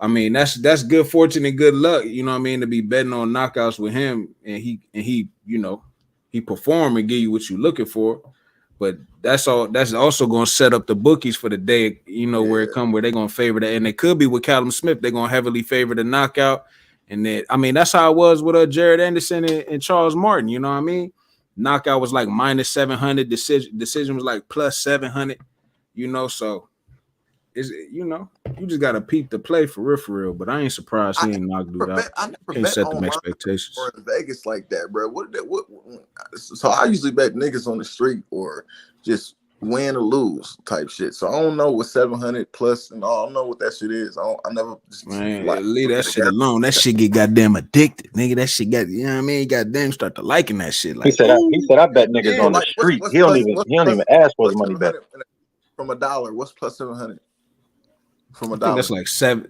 I mean that's good fortune and good luck. You know what I mean, to be betting on knockouts with him, and he you know he perform and give you what you're looking for. But that's all. That's also going to set up the bookies for the day. You know where they're going to favor that, and it could be with Callum Smith. They're going to heavily favor the knockout, and then I mean that's how it was with Jared Anderson and Charles Martin. You know what I mean? Knockout was like minus 700. Decision was like plus 700. You know, so is you know you just got to peep the play for real. But I ain't surprised he ain't knocked dude out. I never Can't bet set them online expectations. or in Vegas like that, bro. So I usually bet niggas on the street or just win or lose type shit. So I don't know what 700 plus and all. I don't know what that shit is. I never just Man, like leave that shit alone. That shit get goddamn addicted, nigga. That shit got, you know what I mean? Goddamn, start to liking that shit. Like He said I bet niggas on the like, street. He don't even ask for his money back. From $1. What's plus 700? From $1. I think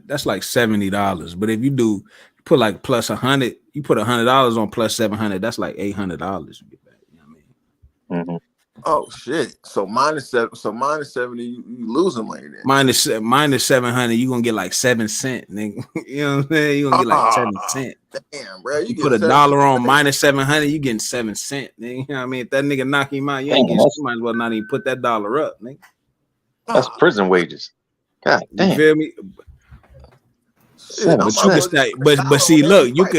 that's like $70. But if you put like plus 100, you put $100 on plus 700, that's like $800 you get back. You know what I mean? Oh shit! So minus 70, you losing money then. Minus 700, you gonna get like 7 cents, nigga. You know what I'm saying? You gonna get like 7 cents. Damn, bro. You put $1 on minus 700, you getting 7 cents, nigga. You know what I mean? If that nigga knock him out, you might as well not even put that dollar up, nigga. That's prison wages. God damn. You feel me? But you can stay, but see, look, but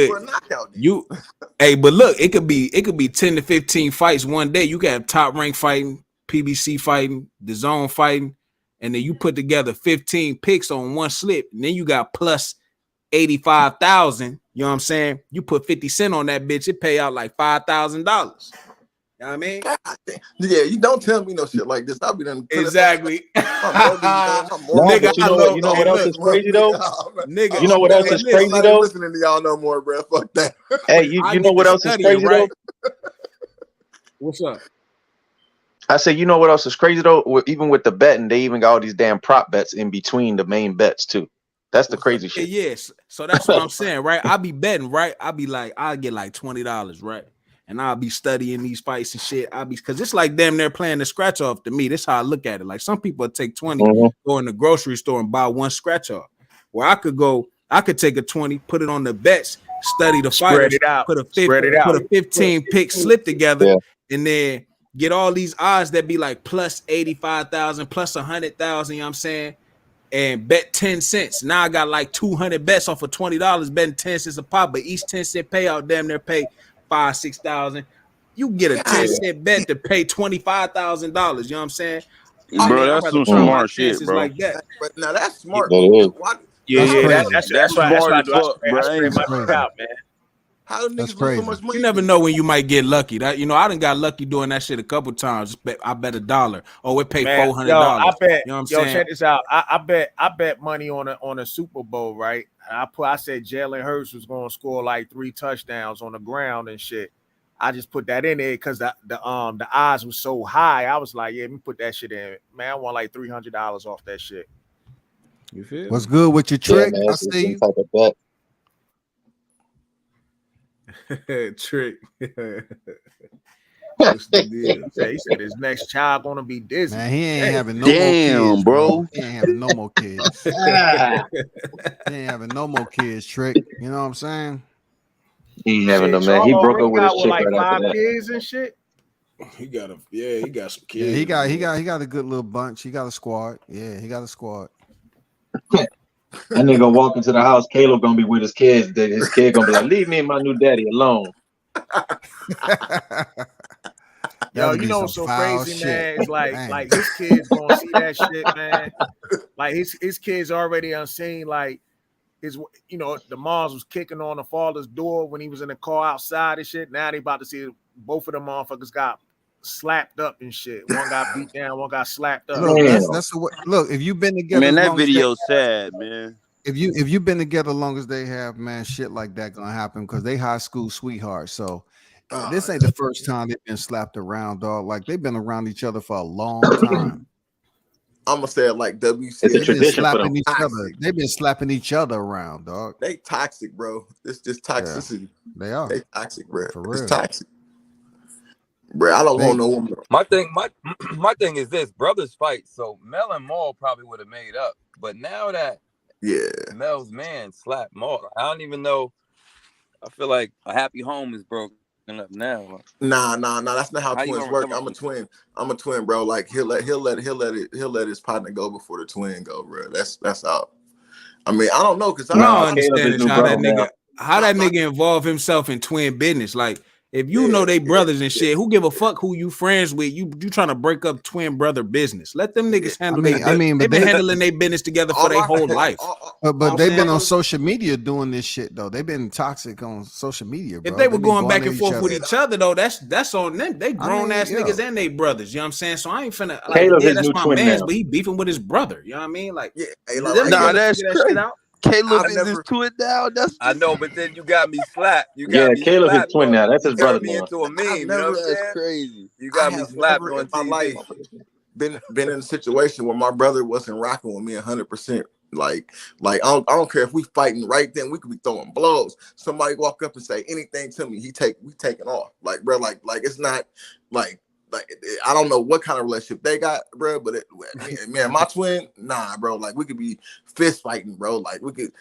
look, it could be 10 to 15 fights one day. You can have Top Rank fighting, PBC fighting, the Zone fighting, and then you put together 15 picks on one slip, and then you got plus 85,000. You know what I'm saying? You put 50 cents on that bitch, it pay out like $5,000. You know what I mean? Yeah, you don't tell me no shit like this. I'll be done. Exactly. Nigga, you know what else is crazy though? Nigga, you know what else is crazy though? Listening to y'all no more, bro. Fuck that. Hey, you know what else is crazy though? What's up? I say, you know what else is crazy though? Even with the betting, they even got all these damn prop bets in between the main bets too. That's the crazy shit. Yes. So that's what I'm saying, right? I'll be betting, right? I'll be like, I'll get like $20, right? And I'll be studying these fights and shit. Because it's like damn near playing the scratch off to me. That's how I look at it. Like some people take 20, go in the grocery store and buy one scratch off. Where I could take a 20, put it on the bets, study the fighters, it out. Put a 15 pick slip together, and then get all these odds that be like plus 85,000, plus 100,000, you know what I'm saying? And bet 10 cents. Now I got like 200 bets off of $20, betting 10 cents a pop, but each 10-cent payout damn near pay 5,000-6,000. You get a 10-cent bet to pay $25,000. You know what I'm saying? Bro, that's some smart shit, bro. Like that. But now that's smart. That's smart as fuck, bro. Out, man. How do niggas lose so much money? You never know when you might get lucky. That I done got lucky doing that shit a couple times. I bet $1. Oh, it paid $400. I bet. You know what I'm saying? Check this out. I bet money on a Super Bowl, right? And I said Jalen Hurts was gonna score like 3 touchdowns on the ground and shit. I just put that in there because the odds was so high. I was like, yeah, let me put that shit in. Man, I want like $300 off that shit. You feel? What's good with your trick? Man, I see you. Trick. What's the deal? He said his next child gonna be Disney. Man, he ain't having no more kids, bro. He ain't having no more kids. He ain't having no more kids, Trick. You know what I'm saying? He ain't having no man. He broke up with his chick like right 5 after that. kids and shit. He got some kids. Yeah, he got a good little bunch. He got a squad. Yeah, he got a squad. That nigga gonna walk into the house. Caleb gonna be with his kids. His kid gonna be like, "Leave me and my new daddy alone." Yo, you know what's so crazy, man? It's like his kids gonna see that shit, man. Like his kids already unseen. Like the moms was kicking on the father's door when he was in the car outside and shit. Now they about to see both of them motherfuckers got slapped up and shit. One got beat down, one got slapped up. Look, if you've been together, man, that video sad, man. If you've been together long as they have, man, shit like that gonna happen because they high school sweethearts. So this ain't the first time they've been slapped around, dog. Like they've been around each other for a long time. I'm gonna say it like WCW. It's a tradition for them. Slapping each other. They've been slapping each other around, dog. They toxic, bro. It's just toxicity. Yeah, they are. They toxic, bro. For It's real. toxic, bro. I don't want no woman. My thing is this: brothers fight. So Mel and Maul probably would have made up, but now that Mel's man slapped Maul, I don't even know. I feel like a happy home is broken up now. Nah. That's not how twins work. I'm a twin, bro. Like he'll let his partner go before the twin go, bro. That's how. I mean, I don't know because I don't understand how that nigga involve himself in twin business. Like, if you know they brothers and shit, who give a fuck who you friends with? You trying to break up twin brother business? Let them niggas handle. They've been handling their business together for their whole life. But they've been on social media doing this shit though. They've been toxic on social media, bro. If they were going back and forth with each other though, that's on them. They grown ass niggas and they brothers. You know what I'm saying? So I ain't finna. Like, that's my man's, but he beefing with his brother. You know what I mean? Like, that's crazy. Caleb is his twin now. I know, but then you got me slapped. Caleb is twin now. That's his brother. Me into a meme. You know what I'm saying? Crazy. You got me slapped on my TV. life been in a situation where my brother wasn't rocking with me 100%. Like I don't care if we fighting right then. We could be throwing blows. Somebody walk up and say anything to me, we taking off. Like, bro, like it's not like I don't know what kind of relationship they got, bro. But man, my twin, nah, bro. Like we could be fist fighting, bro. Like we could.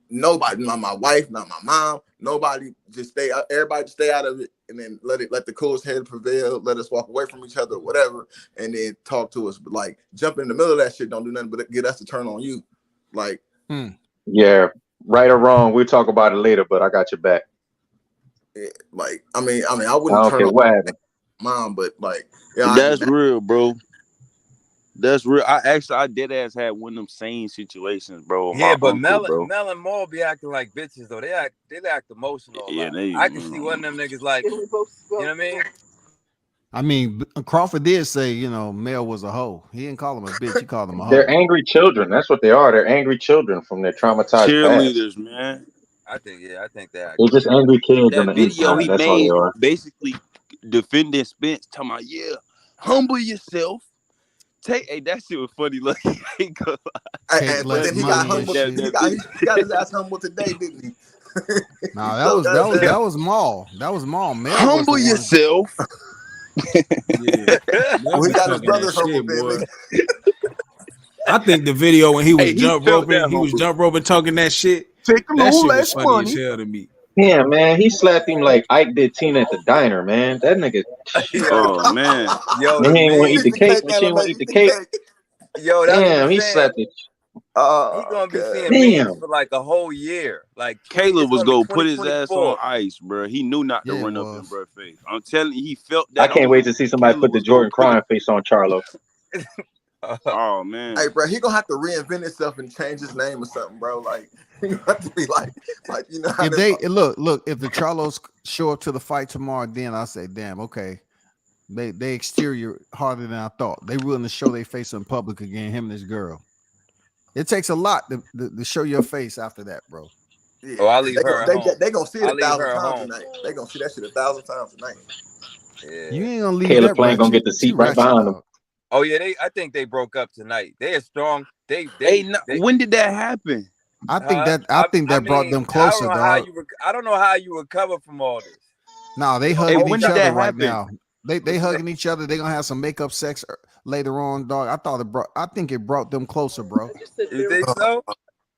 Nobody, not my wife, not my mom, nobody. Just stay. Everybody just stay out of it, and then let the coolest head prevail. Let us walk away from each other, or whatever, and then talk to us. But like jump in the middle of that shit, don't do nothing but get us to turn on you. Like, yeah, right or wrong, we'll talk about it later. But I got your back. Yeah, like, I mean, I wouldn't turn on what happened. Mom, but like, that's real, bro. That's real. I dead ass had one of them same situations, bro. Yeah, but Mel and Maul be acting like bitches though. They act emotional. Yeah, I can see one of them niggas like, you know what I mean? I mean, Crawford did say, Mel was a hoe. He didn't call him a bitch. He called him a hoe. They're angry children. That's what they are. They're angry children from their traumatized cheerleaders, past. Man. I think they're just angry kids. That on the video inside. he That's made, all they are. basically defending Spence, talking about, humble yourself. That shit was funny. Look, but then he got humble. He got his ass humble today, didn't he? No, that was Maul. That was Maul. Man, humble yourself. We got his brother humble, baby. I think the video when he was jump roping, talking that shit. Take a little less funny money. As hell to me. Yeah, man, he slapped him like Ike did Tina at the diner, man. That nigga. Oh man, he ain't want to eat the cake. She ain't want to eat the cake. Yo, that's damn, he slapped it. He gonna be seeing memes for like a whole year. Like Caleb was gonna put his ass on ice, bro. He knew not to run up in bro face. I'm telling you, he felt that. I can't wait to see somebody put the Jordan crying face on Charlo. Oh man, hey, bro, he gonna have to reinvent himself and change his name or something, bro. Like he gonna have to be like If they look, if the Charlos show up to the fight tomorrow, then I say, damn, okay. They exterior harder than I thought. They willing to show their face in public again, him and his girl. It takes a lot to show your face after that, bro. Yeah. Oh, I'll leave her at home. They gonna see it 1,000 times tonight. They gonna see that shit 1,000 times tonight. Yeah. You ain't gonna leave Caleb that gonna get the seat right behind him. Oh yeah, I think they broke up tonight. They are strong. When did that happen? I think that brought them closer, dog. I don't know how you recover from all this. No, they hugging each other right now. They hugging each other. They gonna have some makeup sex later on, dog. I think it brought them closer, bro. You think so?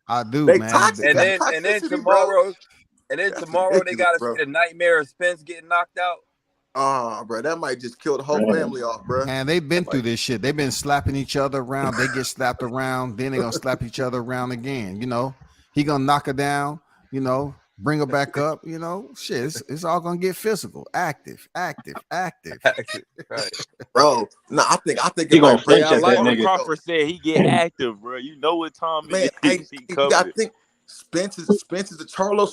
I do, man. Toxic. And then tomorrow they gotta see the nightmare of Spence getting knocked out. Bro, that might just kill the whole family off, bro. Man, they've been through this shit. They've been slapping each other around. They get slapped around. Then they're gonna slap each other around again. He gonna knock her down. Bring her back up. Shit. It's all gonna get physical, active. Right, bro. No, I think he gonna flinch at that what nigga. Crawford said. He get active, bro. You know what Tom is. I think Spence is the Charlo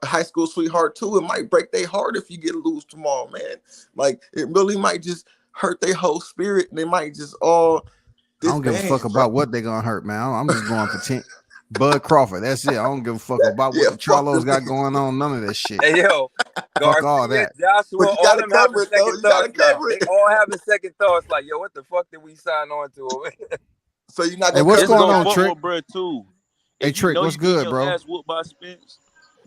high school sweetheart too. It might break their heart if you get lose tomorrow, man. Like it really might just hurt their whole spirit, and they might just all. I don't give a fuck about what they gonna hurt, man. I'm just going for 10. Bud Crawford, that's it. I don't give a fuck about what the Charlos got going on. None of that shit. Hey yo, fuck all that. Joshua, all them having second thoughts. They all having second thoughts. Like, yo, what the fuck did we sign on to? So you're not Hey, gonna what's cut going gonna on, fuck Trick? with bro too. Hey, If you Trick, know what's you getting good, your bro? ass whooped by Spence.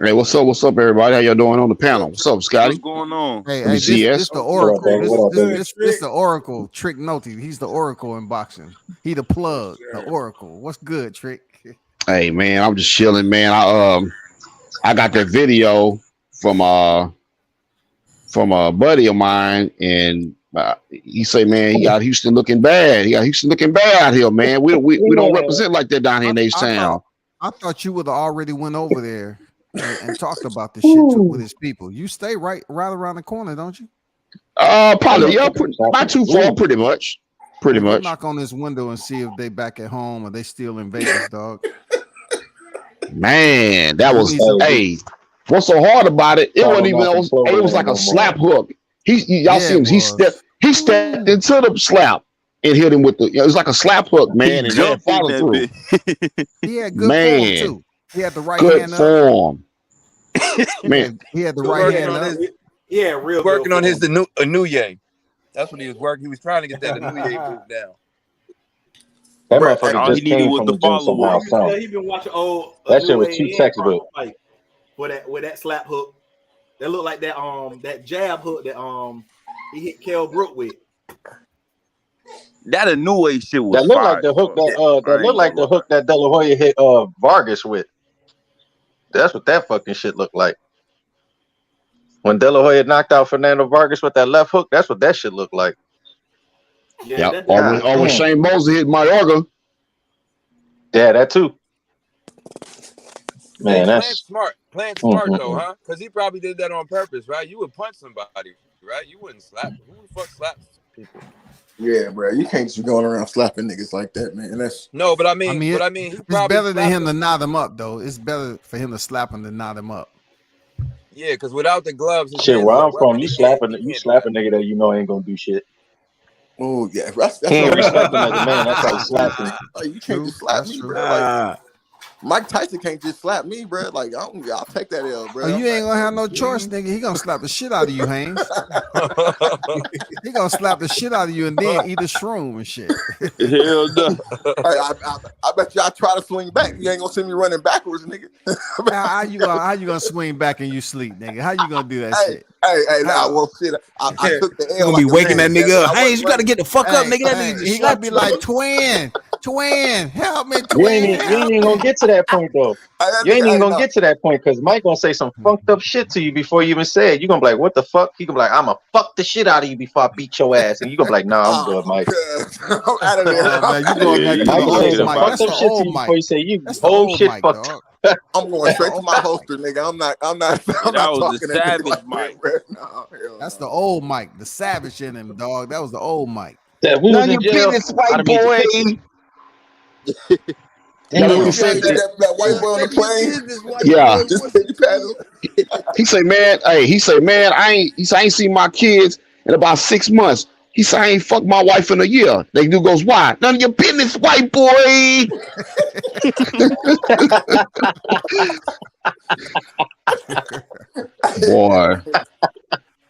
Hey, what's up, everybody? How y'all doing on the panel? What's up, What's Scotty? going on? Hey, this the What up, Oracle. baby? What up, baby? This the Oracle. Trick Noty. He's the Oracle in boxing. He the plug, the Oracle. What's good, Trick? Hey, man, I'm just chilling, man. I got that video from a buddy of mine, and he say, man, he got Houston looking bad. He got Houston looking bad out here, man. We don't represent like that down here in H-Town. I thought you would have already went over there and talked about this shit with his people. You stay right around the corner, don't you? Probably, yeah, not too far, pretty much. Pretty much. Knock on this window and see if they back at home or they still in Vegas, dog. Man, that was what's so hard about it? It wasn't even. It was like a slap hook. Y'all see him? He stepped into the slap and hit him with the. It was like a slap hook, man, and then followed through. He had good form too. He had the right hand up. Good form. Man, he had the right hand up. Yeah, real working on his Anuye. That's what he was working. He was trying to get that Anuye move down. That motherfucker just came from the gym somehow. He been watching old. That shit was too textbook. With that slap hook, that looked like that jab hook that he hit Kell Brook with. That Anuye shit was. That looked like the hook that looked like the hook that De La Hoya hit Vargas with. That's what that fucking shit looked like. When De La Hoya knocked out Fernando Vargas with that left hook, that's what that shit looked like. Yeah. Or when Shane Mosley hit Mayorga. Yeah, that too. Man, that's playing smart though, huh? Because he probably did that on purpose, right? You would punch somebody, right? You wouldn't slap them. Who the fuck slaps people? Yeah, bro, you can't just be going around slapping niggas like that, man. That's no, but I mean, he it's better than him to knot him up, though. It's better for him to slap him than knot him up. Yeah, because without the gloves, shit. Where I'm from, you slap a nigga that you know ain't gonna do shit. Oh yeah, that's he ain't respecting like a man. That's how he slaps him. Like, you can't just slap me, bro. Like, Mike Tyson can't just slap me, bro. Like I'll take that L, bro. Oh, you ain't gonna have no choice, nigga. He gonna slap the shit out of you, Haynes. He gonna slap the shit out of you and then eat a shroom and shit. Hell no. I bet you I try to swing back. You ain't gonna see me running backwards, nigga. How you gonna swing back and you sleep, nigga? How you gonna do that shit? Hey, nah, well, shit. I took the L. You gonna be waking that nigga up. Haynes, you gotta get the fuck up, nigga. That nigga He gonna be like, twin, help me, twin. You ain't even gonna get to that point though. You ain't even gonna get to that point because Mike gonna say some fucked up shit to you before you even say it. You gonna be like, what the fuck? He gonna be like, I'm gonna fuck the shit out of you before I beat your ass. And you gonna be like, nah, I'm good, Mike. I'm out of there. You going back to the old Mike. That's the old Mike. Before you say you That's whole shit fucked up. I'm going straight to my holster, nigga. I'm not was talking the savage like Mike. That's the old Mike, the savage in him, dog. That was the old Mike. That we was in jail. White boy. That white boy on the plane. Yeah. Just He say, man, I ain't seen my kids in about 6 months. He said, I ain't fucked my wife in a year. They do goes, why? None of your business, white boy. Boy.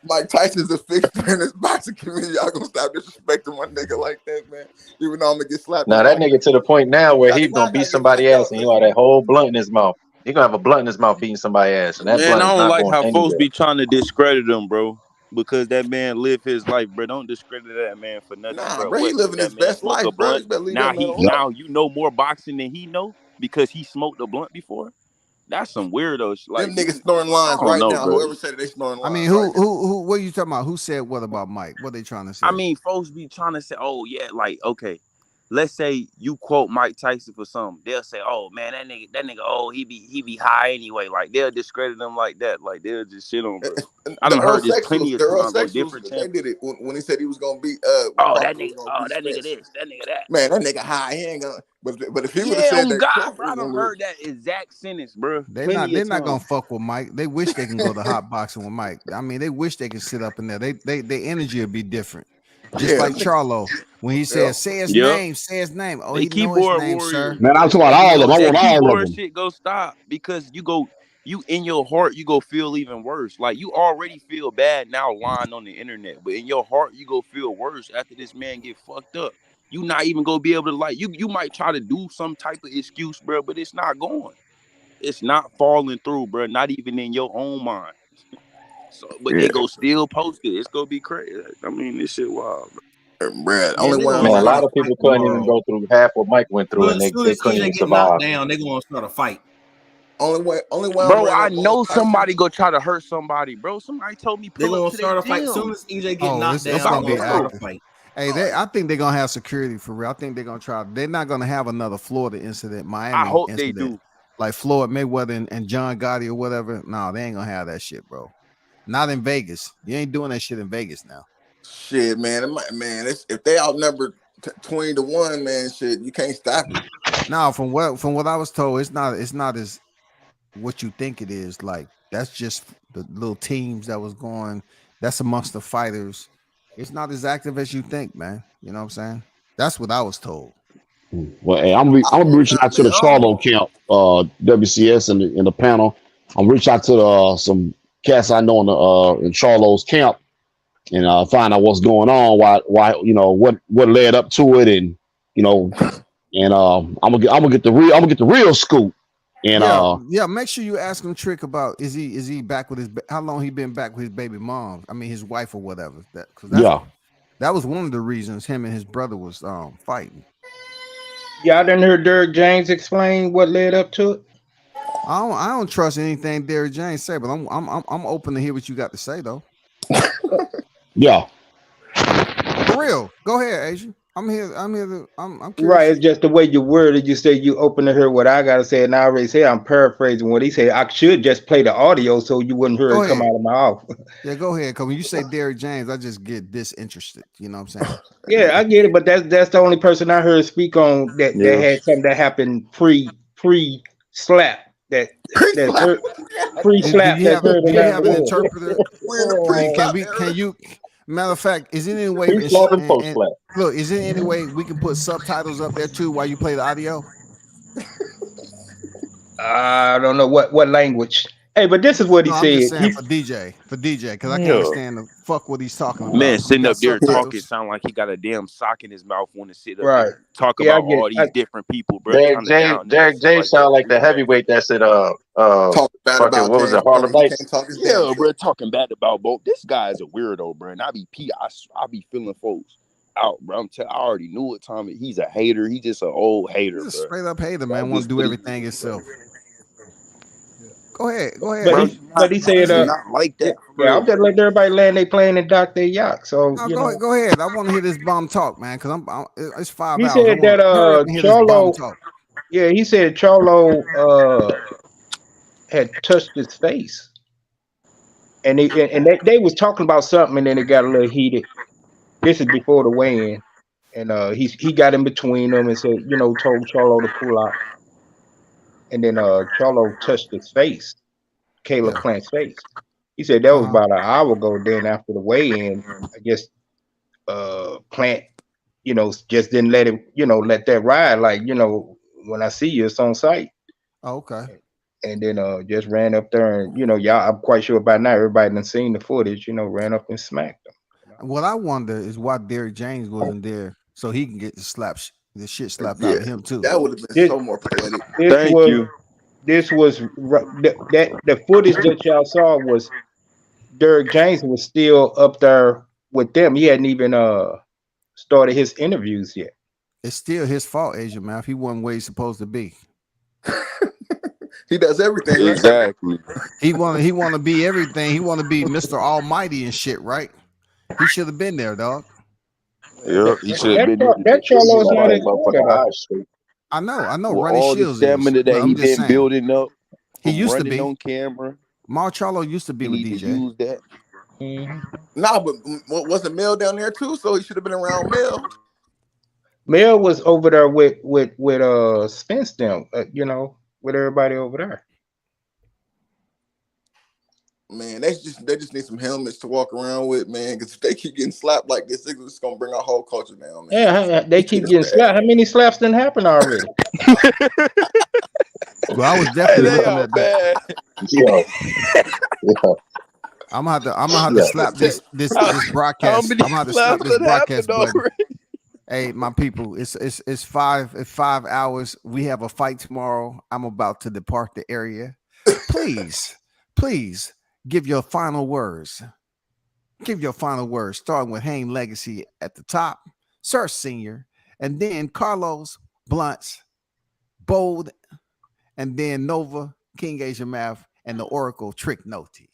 Mike Tyson's a fixture in this boxing community. Y'all gonna stop disrespecting my nigga like that, man. Even though I'm gonna get slapped. Now that nigga to the point now where he's gonna beat somebody ass and he'll have that whole blunt in his mouth. He gonna have a blunt in his mouth beating somebody ass. And that man, blunt I is don't not like going how anywhere. folks be trying to discredit him, bro. Because that man lived his life, bro. Don't discredit that man for nothing, Nah, bro. he living his best life, bro. Now you know more boxing than he know because he smoked a blunt before. That's some weirdo shit. Like, them niggas snoring lines right now. Bro. Whoever said it, they snoring lines. I mean, who? What are you talking about? Who said what about Mike? What they trying to say? I mean, folks be trying to say, oh yeah, like okay, let's say you quote Mike Tyson for something. They'll say, oh man, that nigga, oh he be high anyway. Like they'll discredit him like that. Like they'll just shit on. Bro. I done heard this plenty of times on different channels. They did it when he said he was gonna beat. That nigga this, that nigga that. Man, that nigga high. He ain't gonna. But if he would have yeah, said that, God, bro, I done heard that exact sentence, bro. They're not gonna fuck with Mike. They wish they can go to hot boxing with Mike. I mean, they wish they could sit up in there. Their energy would be different. Just like Charlo when he said, "Say his name." Oh, he knows his name, sir. Man, I'm talking about all of them. I want all of them. Shit go stop because you in your heart you go feel even worse. Like you already feel bad now lying on the internet, but in your heart you go feel worse after this man get fucked up. you not even gonna be able to like you might try to do some type of excuse, bro, but it's not going. It's not falling through, bro. Not even in your own mind. So, but they go still post it. It's gonna be crazy. I mean, this shit wild, bro. Brad, only way man, a lot of people couldn't even go through half what Mike went through, and As soon they as couldn't CJ even get knocked survive. down, they gonna start a fight. Only way bro, I know somebody go try to hurt somebody, bro. Somebody told me They pull gonna up to start their a fight. gym. As soon as EJ get knocked down, it's they gonna be gonna start a active. fight. Hey, I think they're gonna have security for real. I think they're gonna try. They're not gonna have another Florida incident, Miami I hope incident, they do. like Floyd Mayweather and John Gotti or whatever. No, they ain't gonna have that shit, bro. Not in Vegas. You ain't doing that shit in Vegas now. Shit, man, if they outnumber 20-1, man, shit, you can't stop it. No, from what I was told, it's not as what you think it is. Like that's just the little teams that was going. That's amongst the fighters. It's not as active as you think, man. You know what I'm saying? That's what I was told. Well, hey, I'm reaching out to the Charlo camp, WCS in the panel. I'm reaching out to some cats I know in Charlo's camp, and find out what's going on. Why what led up to it, and and I'm gonna get the real scoop. And yeah, make sure you ask him Trick about is he back with how long he been back with his baby mom? I mean his wife or whatever. That was one of the reasons him and his brother was fighting. Yeah, I didn't hear Derek James explain what led up to it. I don't trust anything Derek James say, but I'm open to hear what you got to say though. Yeah, for real. Go ahead, Asia. I'm here. I'm curious. Right, it's just the way you worded. You said you open to hear what I gotta say, and I already said I'm paraphrasing what he said. I should just play the audio so you wouldn't hear it come out of my mouth. Yeah, go ahead. Cause when you say Derek James, I just get disinterested. You know what I'm saying? Yeah, I get it, but that's the only person I heard speak on that had something that happened pre slap that pre slap. Do you have an interpreter? Can you? Matter of fact, is it any way? Look, is there any way we can put subtitles up there too while you play the audio? I don't know what language. Hey, but this is what he said. I'm just saying for DJ, because I can't stand the fuck what he's talking about. Man, sitting up there talking sound like he got a damn sock in his mouth when to sit up there and talk about all these different people, bro. Derek James sound like the heavyweight that's at talk bad about what was it, Harlem Nights? Yeah, bro, talking bad about both. This guy is a weirdo, bro, and I be feeling folks out, bro. I already knew it, Tommy. He's a hater. He's just an old hater. He's a straight up hater, man. Want to do everything himself. Go ahead. But he said, not like that. Yeah, I'm just letting everybody land their plane and dock their yacht. So no, go ahead. I want to hear this bomb talk, man, because it's 5 hours. He said that Charlo. Yeah, he said Charlo had touched his face, and they was talking about something, and then it got a little heated. This is before the weigh-in, and he got in between them and said, told Charlo to pull out. And then Charlo touched his face, Caleb Plant's face. He said that was about an hour ago. Then after the weigh-in, I guess Plant, just didn't let it, let that ride. Like, when I see you, it's on site. Oh, okay. And then just ran up there and, y'all, I'm quite sure by now everybody done seen the footage, ran up and smacked him. What I wonder is why Derek James wasn't there so he can get the shit slapped out of him too. That would have been so more poetic. Thank you. This was the footage that y'all saw was Derek James was still up there with them. He hadn't even started his interviews yet. It's still his fault, Asia, man. If he wasn't where he's supposed to be. He does everything. Exactly. He want to be everything. He want to be Mr. Almighty and shit, right? He should have been there, dog. Yeah, he should have been there. That Charlo is not in I know. With Ronnie all Shields the stamina that he been building up. He used to be on camera. Charlo used to be with DJ. Use that. Nah, but wasn't Mel down there too? So he should have been around Mel. Mel was over there with Spence them, with everybody over there. Man, they just need some helmets to walk around with, man. Because if they keep getting slapped like this, it's just gonna bring our whole culture down, man. Yeah, they keep getting slapped. How many slaps didn't happen already? Well, I was definitely looking at that. I'm gonna have to slap this broadcast. I'm gonna have to slap this broadcast button. Hey, my people, it's 5 hours. We have a fight tomorrow. I'm about to depart the area. Please give your final words. Give your final words, starting with Hayne Legacy at the top, Sir Senior, and then Carlos Blunts, Bold, and then Nova, King Asia Math, and the Oracle Trick Noti.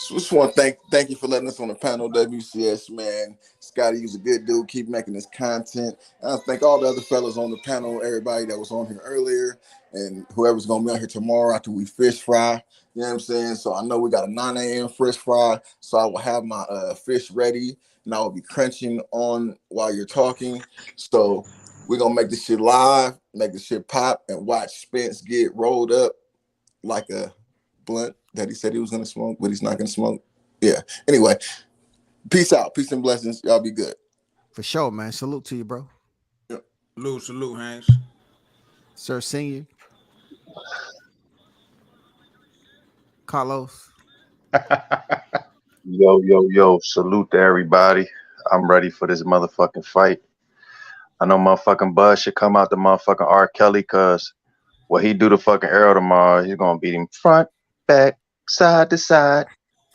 Just want to thank you for letting us on the panel, WCS, man. Scotty, you's a good dude. Keep making this content. And I thank all the other fellas on the panel, everybody that was on here earlier, and whoever's going to be on here tomorrow after we fish fry. You know what I'm saying? So I know we got a 9 a.m. fish fry, so I will have my fish ready, and I will be crunching on while you're talking. So we're going to make this shit live, make this shit pop, and watch Spence get rolled up like a blunt that he said he was going to smoke, but he's not going to smoke. Yeah. Anyway, peace out. Peace and blessings. Y'all be good. For sure, man. Salute to you, bro. Yep. Salute, Haynes. Sir Senior. Carlos. Yo. Salute to everybody. I'm ready for this motherfucking fight. I know motherfucking Bud should come out the motherfucking R. Kelly, because what he do to fucking Arrow tomorrow, he's going to beat him front, back, side to side,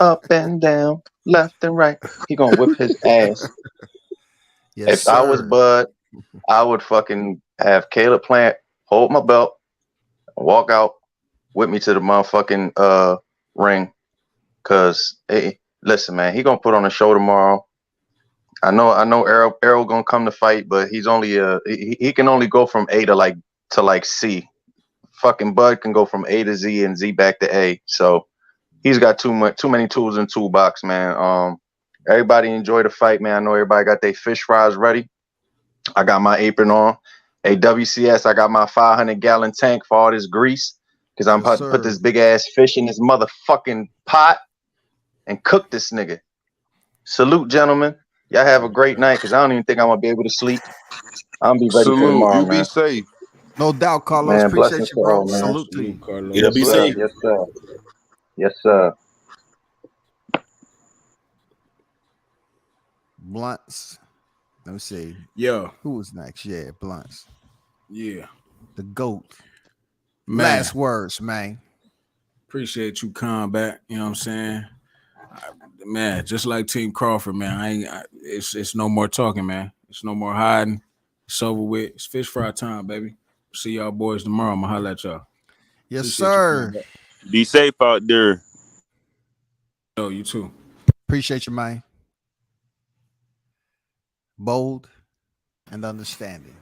up and down, left and right. He gonna whip his ass. Yes, if I was Bud, I would fucking have Caleb Plant hold my belt, walk out with me to the motherfucking ring. Cause hey, listen, man, he gonna put on a show tomorrow. I know Arrow gonna come to fight, but he's only he can only go from A to like C. Fucking Bud can go from A to Z and Z back to A. So he's got too many tools in the toolbox, man. Everybody enjoy the fight, man. I know everybody got their fish fries ready. I got my apron on. Hey, WCS, I got my 500-gallon tank for all this grease, because I'm about to put this big ass fish in this motherfucking pot and cook this nigga. Salute, gentlemen. Y'all have a great night, because I don't even think I'm gonna be able to sleep. I'm gonna be ready for tomorrow, You man. be safe. No doubt, Carlos. Man, Appreciate you, bro. all, man. Salute to you. Carlos. Yeah, be safe. Yes, sir. Yes, sir. Blunts. Let me see. Yo. Who was next? Yeah, Blunts. Yeah. The GOAT. Man. Last words, man. Appreciate you coming back. You know what I'm saying? Man, just like Team Crawford, man. It's no more talking, man. It's no more hiding. It's over with. It's fish fry time, baby. See y'all boys tomorrow. I'm gonna holler at y'all. Yes, Appreciate sir. Be safe out there. Yo, you too. Appreciate you, man. Bold and understanding.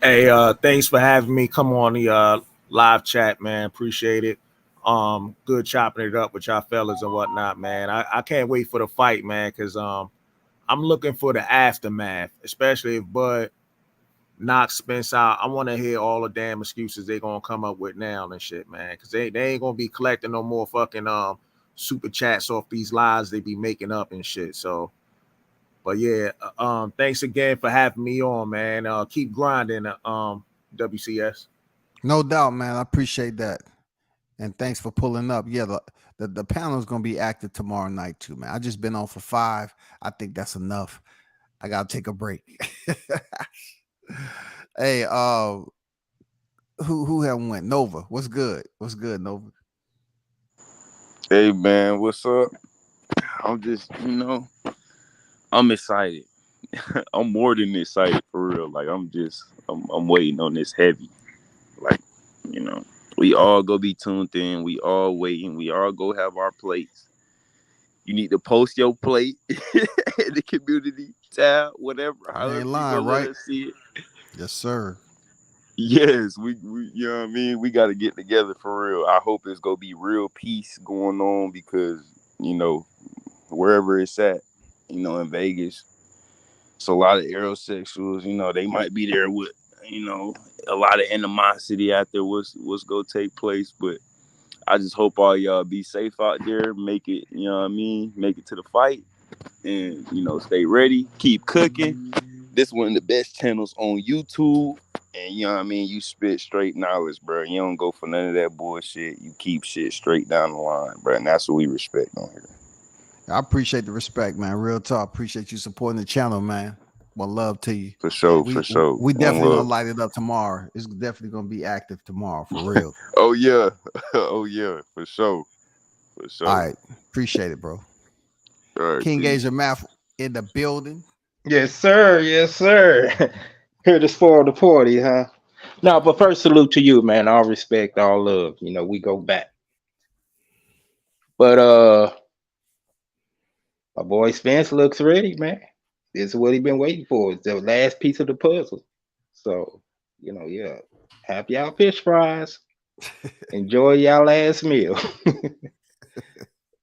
Hey, thanks for having me come on the live chat, man. Appreciate it. Good chopping it up with y'all fellas and whatnot, man. I can't wait for the fight, man, because I'm looking for the aftermath, especially if Bud knocks Spence out. I want to hear all the damn excuses they're gonna come up with now and shit, man, because they ain't gonna be collecting no more fucking super chats off these lies they be making up and shit. So, but yeah, thanks again for having me on, man. Keep grinding, WCS. No doubt, man. I appreciate that. And thanks for pulling up. Yeah, the panel is gonna be active tomorrow night too, man. I just been on for 5. I think that's enough. I gotta take a break. Hey, who have went? Nova. What's good? What's good, Nova? Hey man, what's up? I'm just, I'm excited. I'm more than excited for real. Like I'm waiting on this heavy. Like, we all go be tuned in. We all waiting. We all go have our plates. You need to post your plate in the community tab, whatever. However you gonna let us see it. Yes, sir. Yes, we you know what I mean? We got to get together for real. I hope it's gonna be real peace going on, because wherever it's at, in Vegas, it's a lot of aerosexuals. They might be there with a lot of animosity out there. What's gonna take place? But I just hope all y'all be safe out there. Make it, make it to the fight, and stay ready. Keep cooking. This one of the best channels on YouTube. And you spit straight knowledge, bro. You don't go for none of that bullshit. You keep shit straight down the line, bro. And that's what we respect on here. I appreciate the respect, man. Real talk. Appreciate you supporting the channel, man. Well, love to you. For sure, for sure. We definitely gonna light it up tomorrow. It's definitely gonna be active tomorrow, for real. Oh yeah, oh yeah, for sure, for sure. All right, appreciate it, bro. All right, King Asia Math in the building. Yes, sir. Yes, sir. Here to spoil the party, huh? No, but first salute to you, man. All respect, all love. You know, we go back. But my boy Spence looks ready, man. This is what he's been waiting for. It's the last piece of the puzzle. So, you know, yeah. Have y'all fish fries. Enjoy y'all last meal.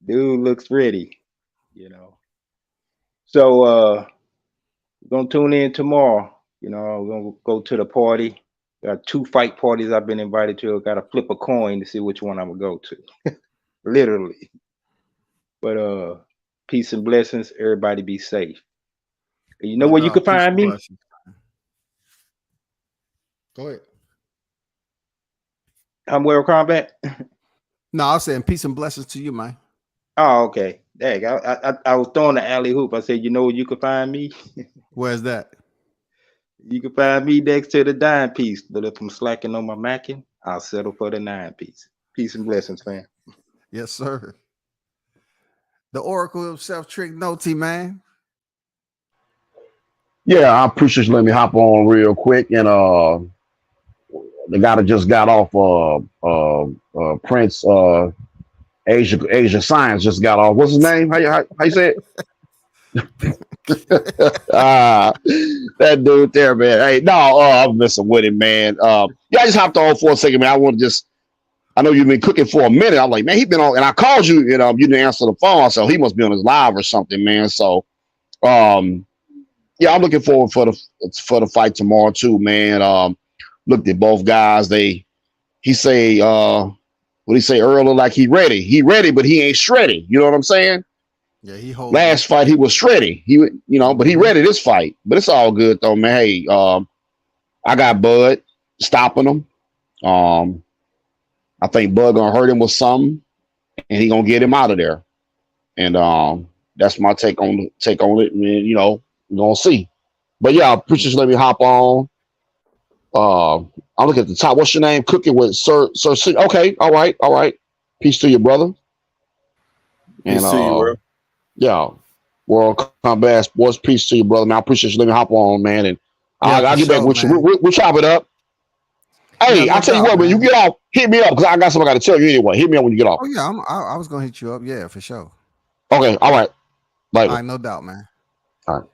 Dude looks ready, you know. So we're gonna tune in tomorrow. You know, we're gonna go to the party. Got 2 fight parties I've been invited to. I gotta flip a coin to see which one I'm gonna go to. Literally. But peace and blessings. Everybody be safe. And you know where you can find me? Go ahead. I'm World Combat. No, I was saying peace and blessings to you, man. Oh, okay. Dang, I was throwing the alley hoop. I said, you know where you can find me? Where's that? You can find me next to the dime piece. But if I'm slacking on my macking, I'll settle for the 9 piece. Peace and blessings, fam. Yes, sir. The Oracle himself, Trick Noty, man. Yeah, I appreciate you letting me hop on real quick. And the guy that just got off Prince Asia Science just got off. What's his name? How you say it? That dude there, man. Hey, no, I'm messing with him, man. Yeah, I just hopped on for a second, man. I know you've been cooking for a minute. I'm like, man, he been on, and I called you, you didn't answer the phone, so he must be on his live or something, man. So, yeah, I'm looking forward for the fight tomorrow too, man. Looked at both guys. He say, what he say earlier, like he ready, but he ain't shreddy. You know what I'm saying? Yeah, he holds. Last fight he was shreddy. But he ready this fight. But it's all good though, man. Hey, I got Bud stopping him. I think Bud gonna hurt him with something, and he gonna get him out of there. And that's my take on it, man. We're gonna see. But yeah, appreciate you letting me hop on. I'll look at the top. What's your name? Cooking with Sir C. Okay, all right. Peace to you, brother. Peace to you, bro. Yeah, World Combat Sports. Peace to you, brother. Man, I appreciate you letting me hop on, man. And I'll get back with you. We'll chop it up. Hey, I'll tell you what, when you get off, hit me up because I got something I got to tell you anyway. Hit me up when you get off. Oh yeah, I was gonna hit you up. Yeah, for sure. Okay, all right. Later. All right, no doubt, man. All right.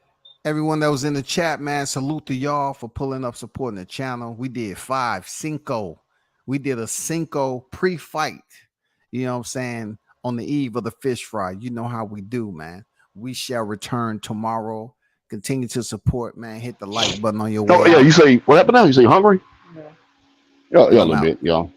Everyone that was in the chat, man, salute to y'all for pulling up, supporting the channel. We did 5 Cinco. We did a Cinco pre-fight. You know what I'm saying? On the eve of the fish fry. You know how we do, man. We shall return tomorrow. Continue to support, man. Hit the like button on your way. Oh yeah, you say what happened now? You say hungry? Yeah, a little bit, y'all.